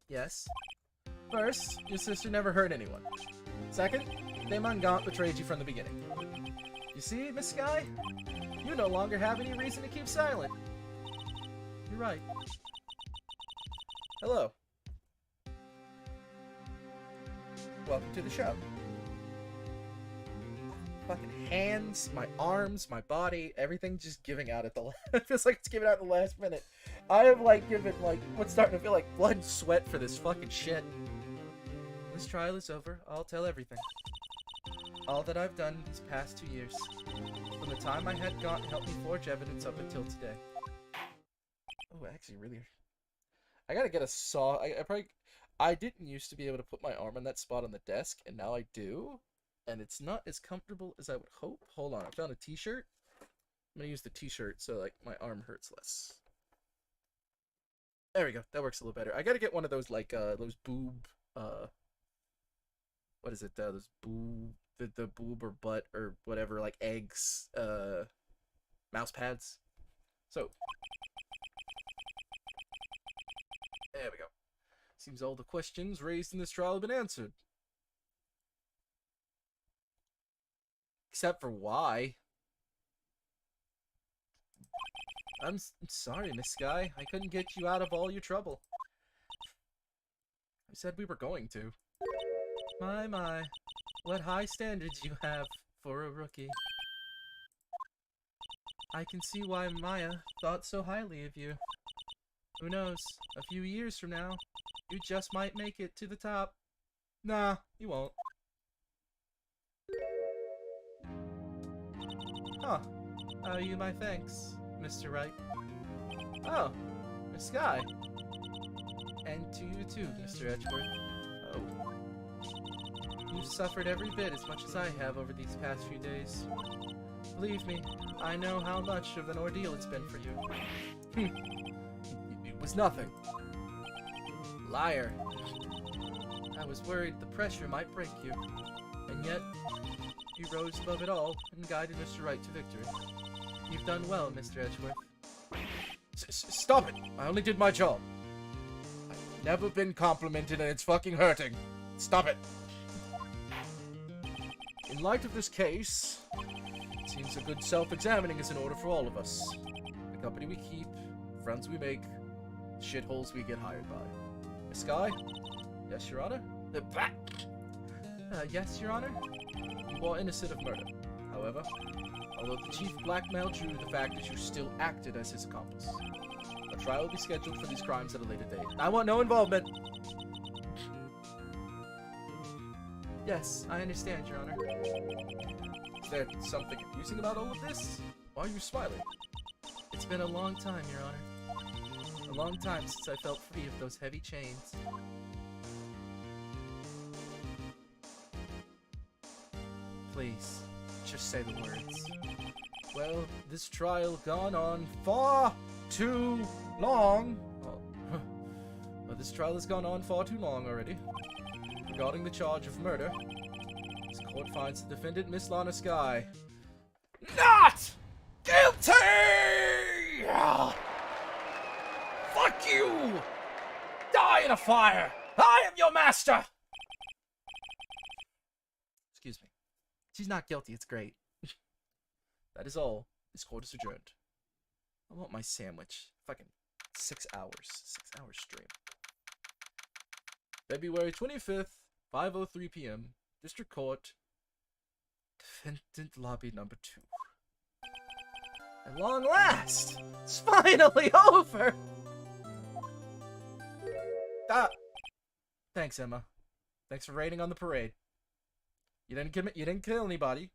Yes? First, your sister never hurt anyone. Second, Demangant betrayed you from the beginning. You see, Miss Sky? You no longer have any reason to keep silent. You're right. Hello. Welcome to the show. Fucking hands, my arms, my body, everything just giving out at the last. It feels like it's giving out at the last minute. I have like given like what's starting to feel like blood and sweat for this fucking shit. When this trial is over, I'll tell everything. All that I've done these past 2 years. From the time I had Gaunt help me forge evidence up until today. Oh, actually, really. I gotta get a saw. I didn't used to be able to put my arm on that spot on the desk, and now I do. And it's not as comfortable as I would hope. Hold on, I found a t-shirt. I'm gonna use the t-shirt so like my arm hurts less. There we go. That works a little better. I gotta get one of those like those boob what is it? Those boob the boob or butt or whatever like eggs mouse pads. So there we go. Seems all the questions raised in this trial have been answered. Except for why. I'm sorry, Miss Sky. I couldn't get you out of all your trouble. I said we were going to. My. What high standards you have for a rookie. I can see why Maya thought so highly of you. Who knows, a few years from now, you just might make it to the top. Nah, you won't. Huh. Owe you my thanks, Mr. Wright. Oh, Miss Sky. And to you too, Mr. Edgeworth. Oh. You've suffered every bit as much as I have over these past few days. Believe me, I know how much of an ordeal it's been for you. It was nothing. Liar. I was worried the pressure might break you. And yet, you rose above it all and guided Mr. Wright to victory. You've done well, Mr. Edgeworth. Stop it! I only did my job. I've never been complimented and it's fucking hurting. Stop it! In light of this case, it seems a good self-examining is in order for all of us. The company we keep, friends we make, shitholes we get hired by. Miss Sky? Yes, Your Honor? Yes, Your Honor? You are innocent of murder. However, although the chief blackmailed you, the fact is you still acted as his accomplice. A trial will be scheduled for these crimes at a later date. I want no involvement! Yes, I understand, Your Honor. Is there something amusing about all of this? Why are you smiling? It's been a long time, Your Honor. A long time since I felt free of those heavy chains. Please, just say the words. Well, this trial gone on far too long. Well, this trial has gone on far too long already. Regarding the charge of murder, this court finds the defendant, Miss Lana Sky, not guilty! Fuck you! Die in a fire! I am your master! Excuse me. She's not guilty, it's great. That is all. This court is adjourned. I want my sandwich. Fucking 6 hours. 6 hours stream. February 25th, 5:03 p.m. District Court. Defendant Lobby number 2. At long last! It's finally over! Ah! Thanks, Emma. Thanks for raiding on the parade. You didn't kill anybody.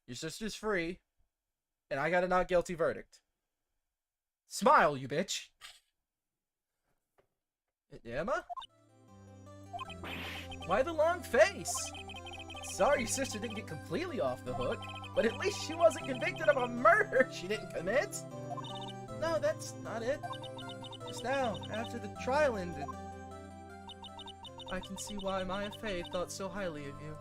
Your sister's free. And I got a not guilty verdict. Smile, you bitch! Emma? Why the long face? Sorry your sister didn't get completely off the hook, but at least she wasn't convicted of a murder she didn't commit. No, that's not it. Just now, after the trial ended, I can see why Maya Fey thought so highly of you.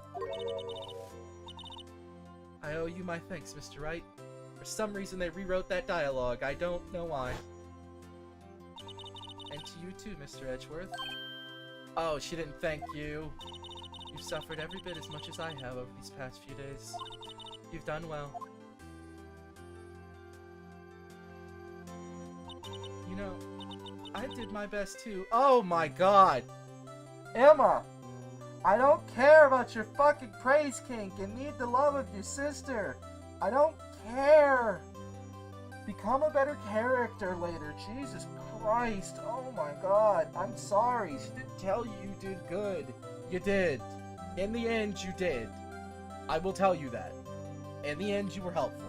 I owe you my thanks, Mr. Wright. For some reason they rewrote that dialogue. I don't know why. And to you too, Mr. Edgeworth. Oh, she didn't thank you. You've suffered every bit as much as I have over these past few days. You've done well. You know, I did my best too. Oh my god! Emma! I don't care about your fucking praise kink and need the love of your sister. I don't care. Become a better character later. Jesus Christ. Oh my god. I'm sorry. She didn't tell you you did good. You did. In the end, you did. I will tell you that. In the end, you were helpful.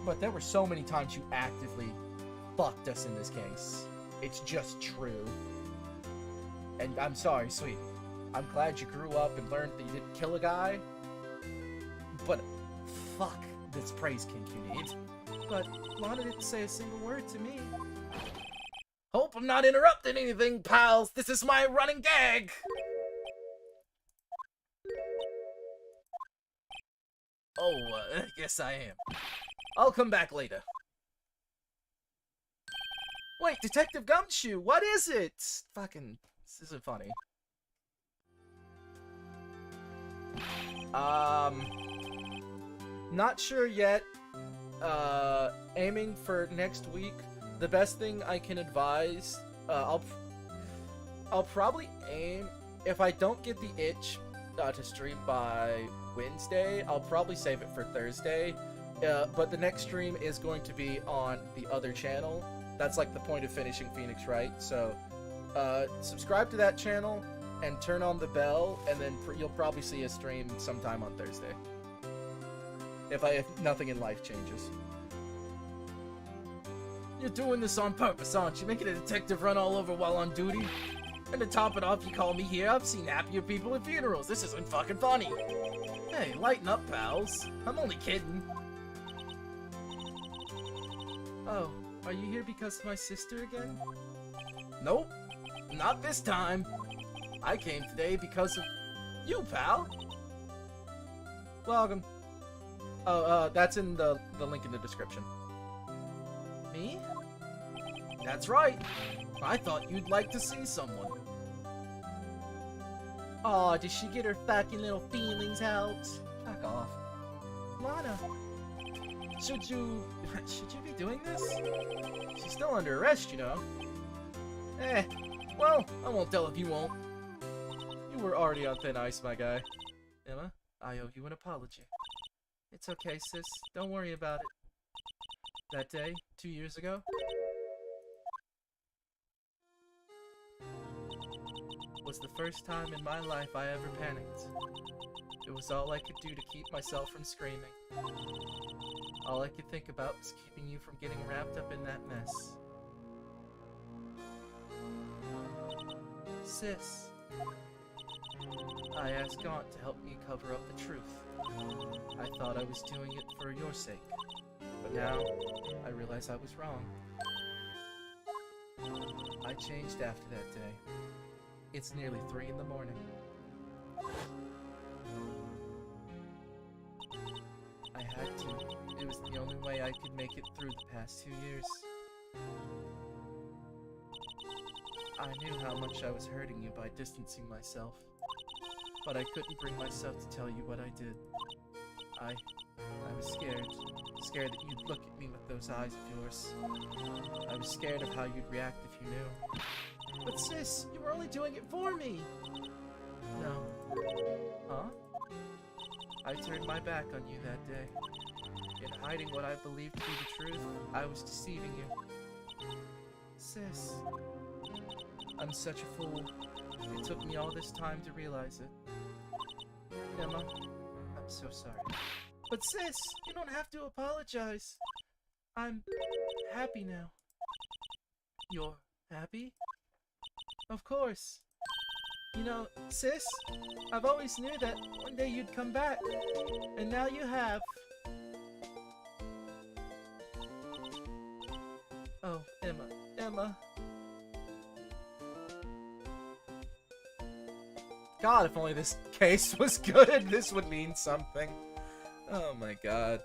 But there were so many times you actively fucked us in this case. It's just true. And I'm sorry, sweetie. I'm glad you grew up and learned that you didn't kill a guy. But fuck this praise kink you need. But Lana didn't say a single word to me. Hope I'm not interrupting anything, pals. This is my running gag. Oh, I guess I am. I'll come back later. Wait, Detective Gumshoe, what is it? Fucking, this isn't funny. Not sure yet. Aiming for next week. The best thing I can advise, I'll probably aim, if I don't get the itch to stream by Wednesday, I'll probably save it for Thursday. But the next stream is going to be on the other channel. That's like the point of finishing Phoenix, right? So, subscribe to that channel and turn on the bell, and then you'll probably see a stream sometime on Thursday. If nothing in life changes. You're doing this on purpose, aren't you? Making a detective run all over while on duty? And to top it off, you call me here? I've seen happier people at funerals. This isn't fucking funny. Hey, lighten up, pals. I'm only kidding. Oh, are you here because of my sister again? Nope, not this time. I came today because of you, pal. Welcome. Oh, that's in the link in the description. Me? That's right. I thought you'd like to see someone. Aw, did she get her fucking little feelings out? Fuck off. Lana, should you be doing this? She's still under arrest, you know. Well, I won't tell if you won't. You were already on thin ice, my guy. Emma, I owe you an apology. It's okay, sis. Don't worry about it. That day, 2 years ago, was the first time in my life I ever panicked. It was all I could do to keep myself from screaming. All I could think about was keeping you from getting wrapped up in that mess. Sis, I asked Gaunt to help me cover up the truth. I thought I was doing it for your sake, but now I realize I was wrong. I changed after that day. It's nearly 3 in the morning. I had to. It was the only way I could make it through the past 2 years. I knew how much I was hurting you by distancing myself, but I couldn't bring myself to tell you what I did. I was scared that you'd look at me with those eyes of yours. I was scared of how you'd react if you knew. But sis, you were only doing it for me. No. Huh? I turned my back on you that day. In hiding what I believed to be the truth, I was deceiving you. Sis, I'm such a fool. It took me all this time to realize it. Emma, I'm so sorry. But sis, you don't have to apologize. I'm happy now. You're happy? Of course. You know, sis, I've always knew that one day you'd come back, and now you have. Oh, Emma. God, if only this case was good, this would mean something. Oh my god.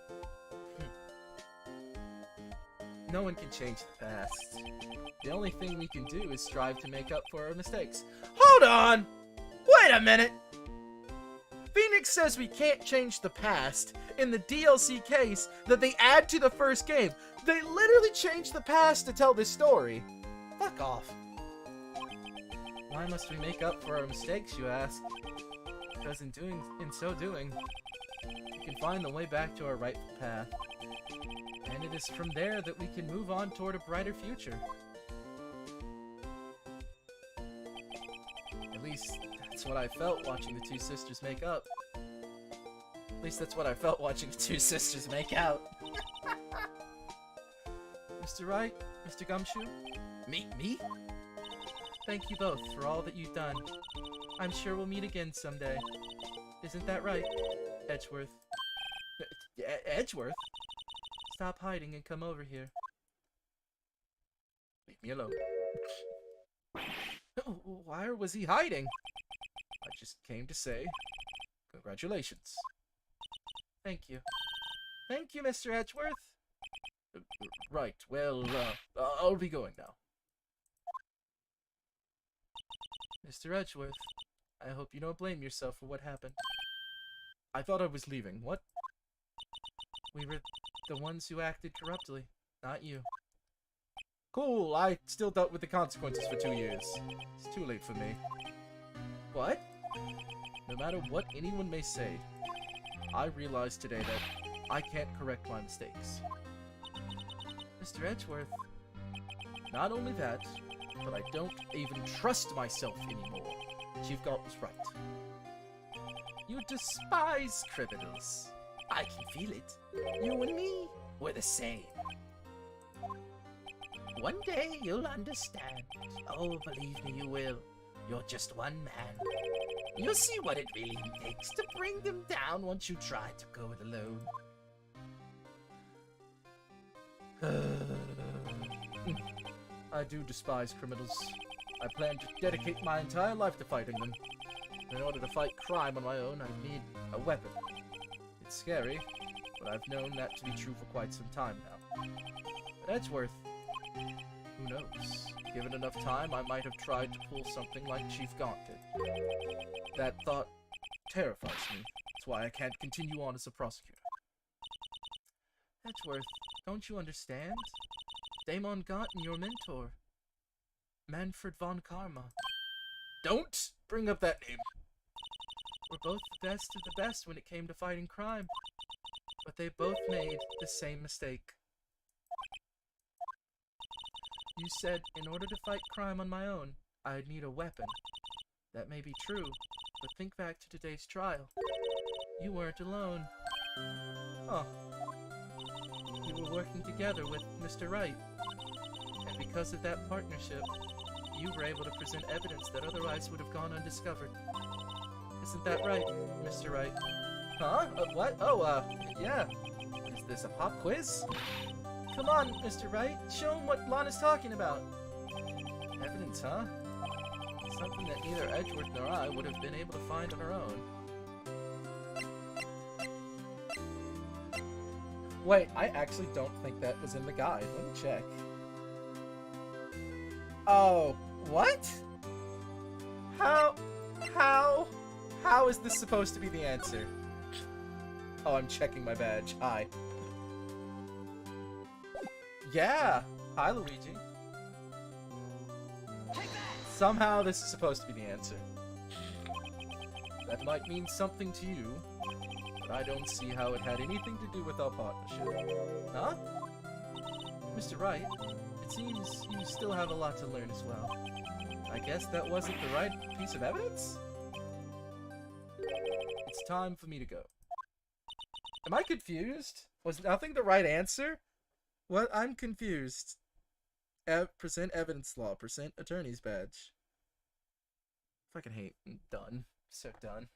No one can change the past. The only thing we can do is strive to make up for our mistakes. Hold on! Wait a minute! Phoenix says we can't change the past in the DLC case that they add to the first game. They literally changed the past to tell this story. Fuck off. Why must we make up for our mistakes, you ask? Because in so doing, we can find the way back to our rightful path. And it is from there that we can move on toward a brighter future. At least, that's what I felt watching the two sisters make up. At least that's what I felt watching the two sisters make out. Mr. Wright, Mr. Gumshoe, Me? Thank you both for all that you've done. I'm sure we'll meet again someday. Isn't that right, Edgeworth? Edgeworth? Stop hiding and come over here. Leave me alone. Why was he hiding? I just came to say congratulations. Thank you. Thank you, Mr. Edgeworth. Right, well, I'll be going now. Mr. Edgeworth, I hope you don't blame yourself for what happened. I thought I was leaving. What? We were the ones who acted corruptly, not you. Cool, I still dealt with the consequences for 2 years. It's too late for me. What? No matter what anyone may say, I realized today that I can't correct my mistakes. Mr. Edgeworth. Not only that, but I don't even trust myself anymore. Chief Galt was right. You despise criminals. I can feel it. You and me, we're the same. One day you'll understand. Oh, believe me, you will. You're just one man. You'll see what it really takes to bring them down once you try to go it alone. I do despise criminals. I plan to dedicate my entire life to fighting them. In order to fight crime on my own, I need a weapon. It's scary, but I've known that to be true for quite some time now. At Edgeworth, who knows? Given enough time, I might have tried to pull something like Chief Gaunt did. That thought terrifies me. That's why I can't continue on as a prosecutor. Edgeworth, don't you understand? Damon Gaunt and your mentor, Manfred von Karma. Don't bring up that name. We're both the best of the best when it came to fighting crime, but they both made the same mistake. You said in order to fight crime on my own, I'd need a weapon. That may be true, but think back to today's trial. You weren't alone. Oh. You were working together with Mr. Wright. And because of that partnership, you were able to present evidence that otherwise would have gone undiscovered. Isn't that right, Mr. Wright? Huh? What? Oh, yeah. Is this a pop quiz? Come on, Mr. Wright. Show him what Lana's talking about. Evidence, huh? Something that neither Edgeworth nor I would have been able to find on our own. Wait, I actually don't think that was in the guide. Let me check. Oh, what? How is this supposed to be the answer? Oh, I'm checking my badge. Hi. Yeah. Hi, Luigi. Somehow this is supposed to be the answer. That might mean something to you, but I don't see how it had anything to do with our partnership. Huh? Mr. Wright, it seems you still have a lot to learn as well. I guess that wasn't the right piece of evidence? It's time for me to go. Am I confused? Was nothing the right answer? What? I'm confused. Present evidence law. Present attorney's badge. Fucking hate. I'm done. So done.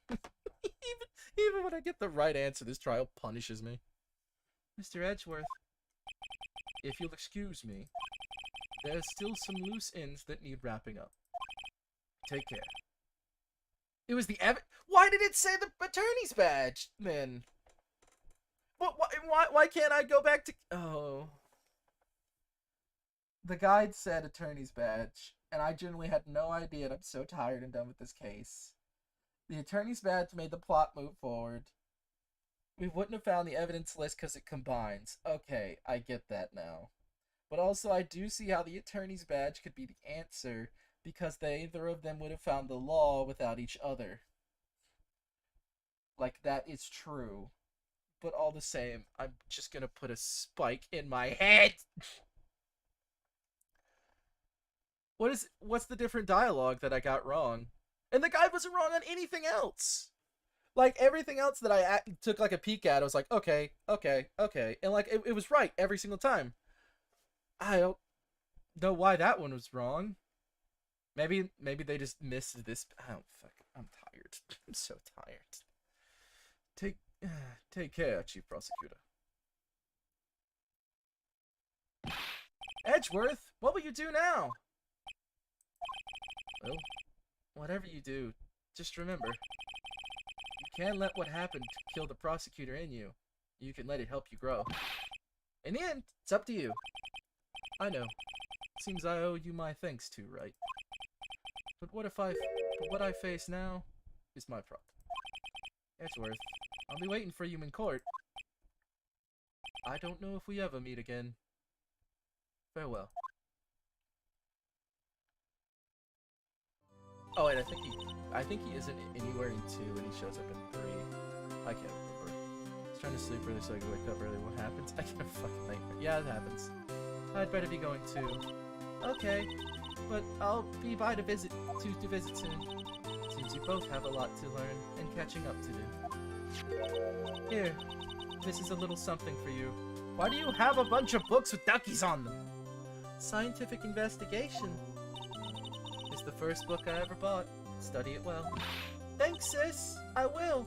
even when I get the right answer, this trial punishes me. Mr. Edgeworth, if you'll excuse me, there's still some loose ends that need wrapping up. Take care. It was the Why did it say the attorney's badge, then? Why can't I go back to... Oh. The guide said attorney's badge, and I generally had no idea, and I'm so tired and done with this case. The attorney's badge made the plot move forward. We wouldn't have found the evidence list because it combines. Okay, I get that now. But also, I do see how the attorney's badge could be the answer, because neither of them would have found the law without each other. Like, that is true. But all the same, I'm just gonna put a spike in my head! What's the different dialogue that I got wrong? And the guy wasn't wrong on anything else! Like, everything else that I took, like, a peek at, I was like, okay. And, like, it was right every single time. know why that one was wrong. Maybe they just missed this. Oh fuck! I'm tired. I'm so tired. Take care, Chief Prosecutor. Edgeworth, what will you do now? Well, whatever you do, just remember, you can't let what happened kill the prosecutor in you. You can let it help you grow. In the end, it's up to you. I know. Seems I owe you my thanks too, right? But what I face now is my problem. Edgeworth, I'll be waiting for you in court. I don't know if we ever meet again. Farewell. Oh, and I think he isn't anywhere in 2 and he shows up in 3. I can't remember. I was trying to sleep early so I could wake up early. What happens? I can't fucking nightmare. Yeah, it happens. I'd better be going too. Okay, but I'll be by to visit soon. Seems you both have a lot to learn and catching up to do. Here, this is a little something for you. Why do you have a bunch of books with duckies on them? Scientific Investigation is the first book I ever bought. Study it well. Thanks, sis. I will.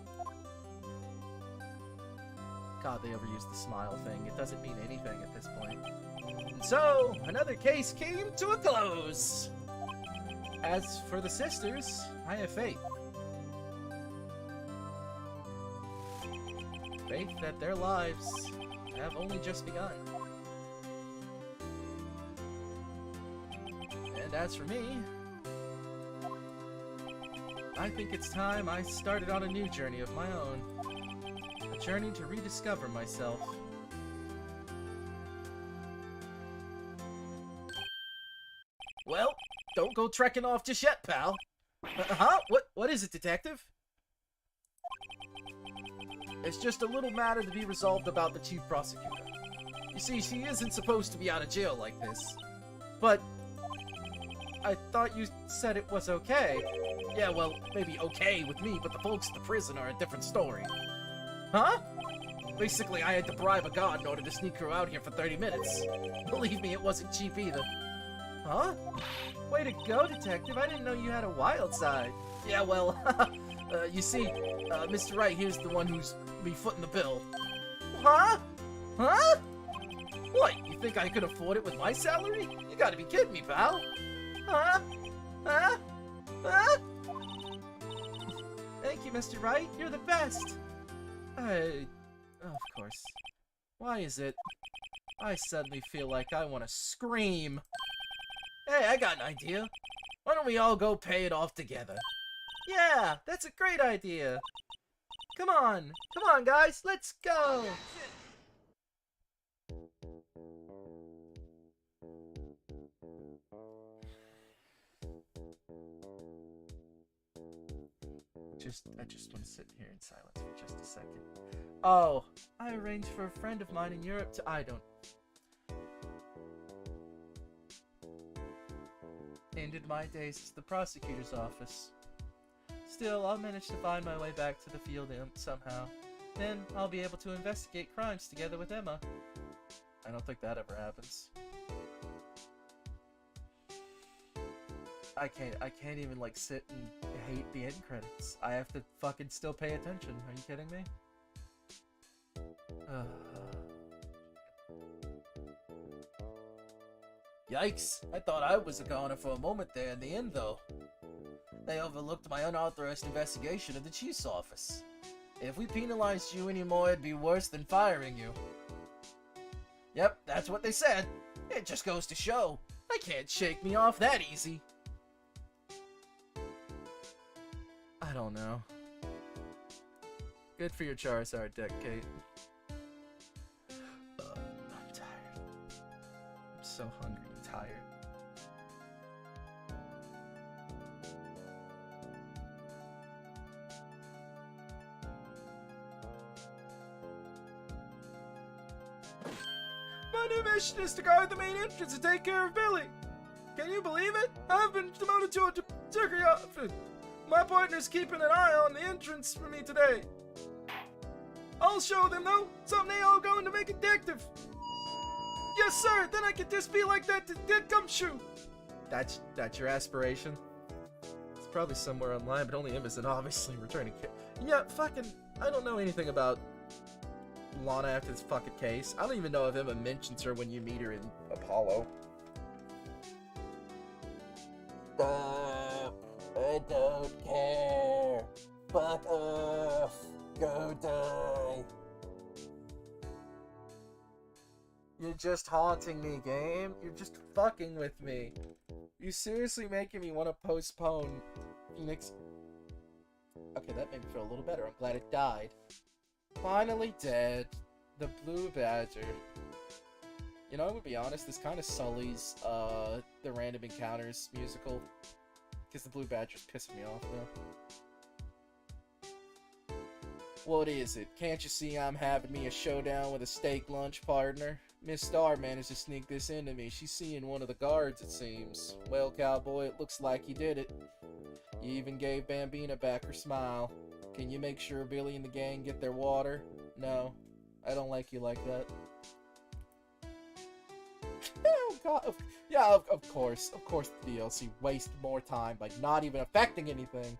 God, they overused the smile thing. It doesn't mean anything at this point. And so, another case came to a close. As for the sisters, I have faith. Faith that their lives have only just begun. And as for me, I think it's time I started on a new journey of my own. A journey to rediscover myself. Well, don't go trekking off just yet, pal. Huh? What is it, detective? It's just a little matter to be resolved about the chief prosecutor. You see, she isn't supposed to be out of jail like this. But I thought you said it was okay. Yeah, well, maybe okay with me, but the folks at the prison are a different story. Huh? Basically, I had to bribe a god in order to sneak her out here for 30 minutes. Believe me, it wasn't cheap either. Huh? Way to go, detective. I didn't know you had a wild side. Yeah, well, you see, Mr. Wright here's the one who's be footing the bill. Huh? Huh? What, you think I could afford it with my salary? You gotta be kidding me, pal. Huh? Huh? Huh? Thank you, Mr. Wright. You're the best. Of course. Why is it? I suddenly feel like I want to scream. Hey, I got an idea. Why don't we all go pay it off together? Yeah, that's a great idea. Come on, guys, let's go. I just want to sit here in silence for just a second. Oh, I arranged for a friend of mine in Europe to... I don't... Ended my days at the prosecutor's office. Still, I'll manage to find my way back to the field somehow. Then, I'll be able to investigate crimes together with Emma. I don't think that ever happens. I can't even, like, sit and hate the end credits. I have to fucking still pay attention. Are you kidding me? Yikes. I thought I was a goner for a moment there in the end, though. They overlooked my unauthorized investigation of the chief's office. If we penalized you anymore, it'd be worse than firing you. Yep, that's what they said. It just goes to show. They can't shake me off that easy. I don't know. Good for your Charizard deck, Kate. I'm tired. I'm so hungry and tired. My new mission is to guard the main entrance and take care of Billy. Can you believe it? I've been demoted to a secretary office. My partner's keeping an eye on the entrance for me today. I'll show them, though. Someday I'll go in to make a detective. Yes, sir! Then I can just be like that to Dick Gumshoe! That's your aspiration? It's probably somewhere online, but only him is an obviously returning kid. Yeah, fucking, I don't know anything about Lana after this fucking case. I don't even know if Emma mentions her when you meet her in Apollo. Stop! I don't care! Fuck off! Go die! You're just haunting me, game. You're just fucking with me. You're seriously making me want to postpone Phoenix. Okay, that made me feel a little better. I'm glad it died. Finally dead. The Blue Badger. You know, I'm gonna be honest, this kind of sullies the Random Encounters musical. Because the Blue Badger's pissing me off now. What is it? Can't you see I'm having me a showdown with a steak lunch partner? Miss Star managed to sneak this into me. She's seeing one of the guards, it seems. Well, cowboy, it looks like you did it. You even gave Bambina back her smile. Can you make sure Billy and the gang get their water? No, I don't like you like that. Oh, God. Yeah, of course. Of course the DLC wasted more time by not even affecting anything.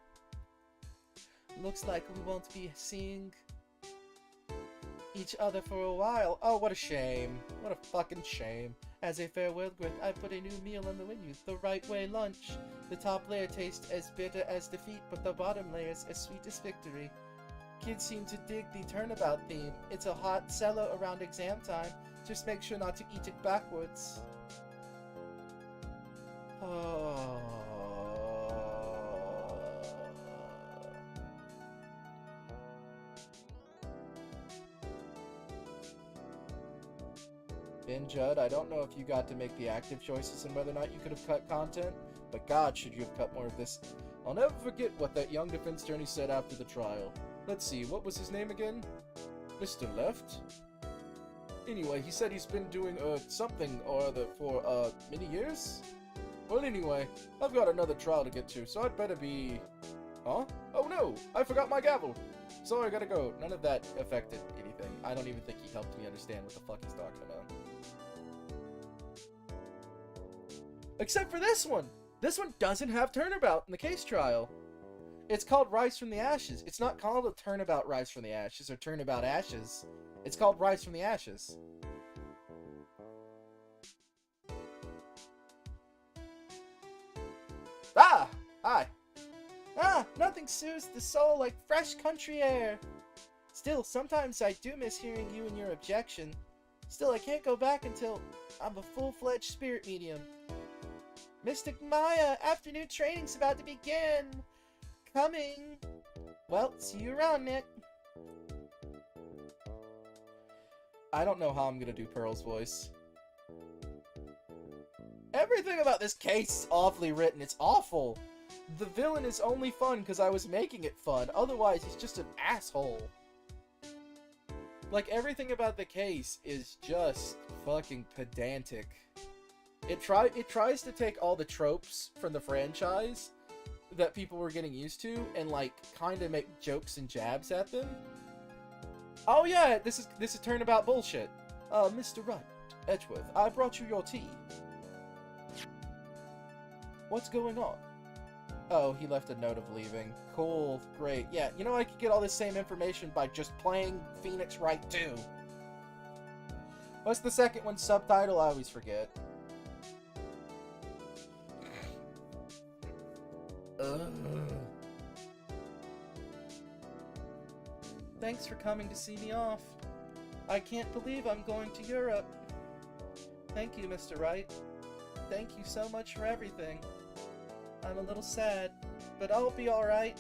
Looks like we won't be seeing each other for a while. Oh, what a shame. What a fucking shame. As a farewell gift, I put a new meal on the menu. The right way lunch. The top layer tastes as bitter as defeat, but the bottom layer is as sweet as victory. Kids seem to dig the turnabout theme. It's a hot seller around exam time. Just make sure not to eat it backwards. Oh. Ben Judd, I don't know if you got to make the active choices and whether or not you could have cut content, but God, should you have cut more of this. I'll never forget what that young defense attorney said after the trial. Let's see, what was his name again? Mr. Left? Anyway, he said he's been doing, something or other for, many years? Well, anyway, I've got another trial to get to, so I'd better be... Huh? Oh no! I forgot my gavel! Sorry, I gotta go. None of that affected anything. I don't even think he helped me understand what the fuck he's talking about. Except for this one! This one doesn't have Turnabout in the case trial. It's called Rise from the Ashes. It's not called a Turnabout Rise from the Ashes or Turnabout Ashes. It's called Rise from the Ashes. Ah! Hi. Ah, nothing soothes the soul like fresh country air. Still, sometimes I do miss hearing you and your objection. Still, I can't go back until I'm a full-fledged spirit medium. Mystic Maya, afternoon training's about to begin. Coming. Well, see you around, Nick. I don't know how I'm gonna do Pearl's voice. Everything about this case is awfully written. It's awful. The villain is only fun because I was making it fun. Otherwise, he's just an asshole. Like, everything about the case is just fucking pedantic. It tries to take all the tropes from the franchise that people were getting used to and, like, kind of make jokes and jabs at them. Oh yeah, this is turnabout bullshit. Mr. Wright, Edgeworth, I brought you your tea. What's going on? Oh, he left a note of leaving. Cool, great. Yeah, you know I could get all this same information by just playing Phoenix Wright 2. What's the second one subtitle? I always forget. Thanks for coming to see me off. I can't believe I'm going to Europe. Thank you, Mr. Wright. Thank you so much for everything. I'm a little sad, but I'll be alright.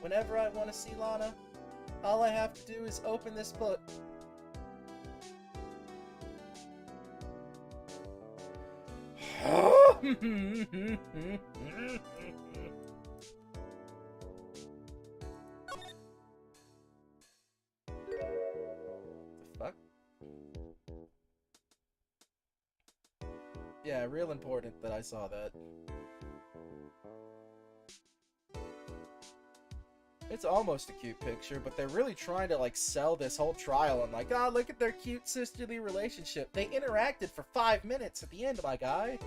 Whenever I want to see Lana, all I have to do is open this book. The fuck? Yeah, real important that I saw that. It's almost a cute picture, but they're really trying to, like, sell this whole trial and, like, oh, look at their cute sisterly relationship. They interacted for 5 minutes at the end, my guy.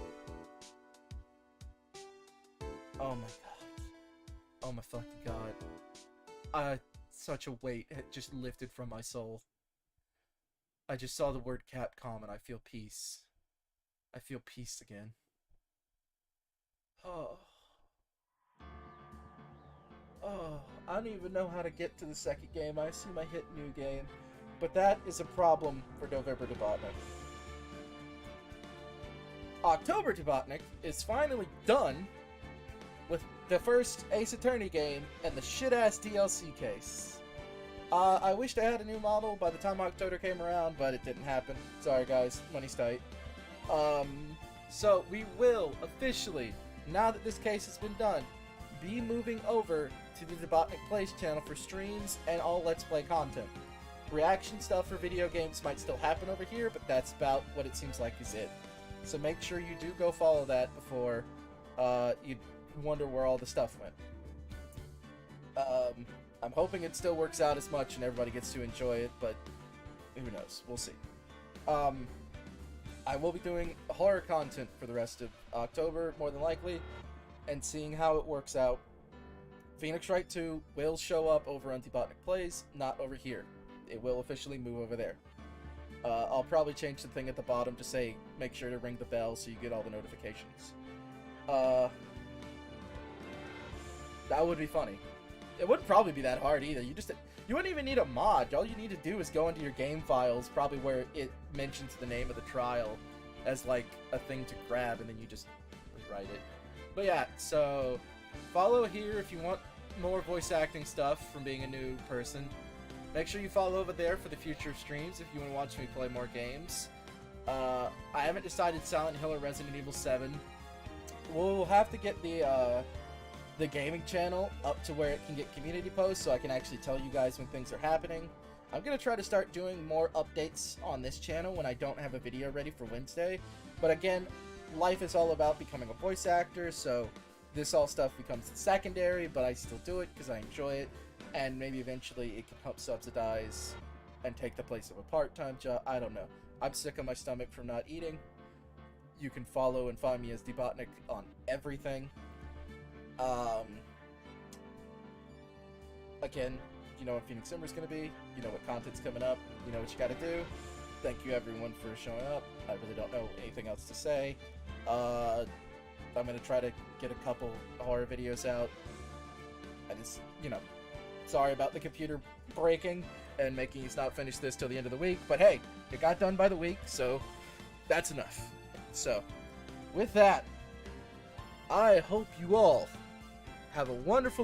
Oh my god. Oh my fucking god. Such a weight had just lifted from my soul. I just saw the word Capcom and I feel peace. I feel peace again. Oh. Oh, I don't even know how to get to the second game. I assume I hit new game. But that is a problem for November Dbotnik. October Dbotnik is finally done with the first Ace Attorney game and the shit-ass DLC case. I wished I had a new model by the time October came around, but it didn't happen. Sorry guys, money's tight. So we will officially, now that this case has been done, be moving over to the Dbotnik Plays channel for streams and all Let's Play content. Reaction stuff for video games might still happen over here, but that's about what it seems like is it. So make sure you do go follow that before you wonder where all the stuff went. I'm hoping it still works out as much and everybody gets to enjoy it, but who knows? We'll see. I will be doing horror content for the rest of October, more than likely, and seeing how it works out. Phoenix Wright 2 will show up over on Dbotnik Plays, not over here. It will officially move over there. I'll probably change the thing at the bottom to say, make sure to ring the bell so you get all the notifications. That would be funny. It wouldn't probably be that hard either. You wouldn't even need a mod. All you need to do is go into your game files, probably where it mentions the name of the trial as like a thing to grab, and then you just rewrite it. But yeah, so follow here if you want more voice acting stuff from being a new person. Make sure you follow over there for the future streams if you want to watch me play more games. I haven't decided Silent Hill or Resident Evil 7. We'll have to get the gaming channel up to where it can get community posts so I can actually tell you guys when things are happening. I'm going to try to start doing more updates on this channel when I don't have a video ready for Wednesday. But again, life is all about becoming a voice actor, so this all stuff becomes secondary, but I still do it because I enjoy it, and maybe eventually it can help subsidize and take the place of a part-time job. I don't know. I'm sick of my stomach from not eating. You can follow and find me as Dbotnik on everything. Again, you know what Phoenix Summer's gonna be, you know what content's coming up, you know what you gotta do. Thank you everyone for showing up. I really don't know anything else to say. I'm gonna try to get a couple horror videos out. I just, you know, sorry about the computer breaking and making us not finish this till the end of the week, but hey, it got done by the week, so that's enough. So, with that, I hope you all have a wonderful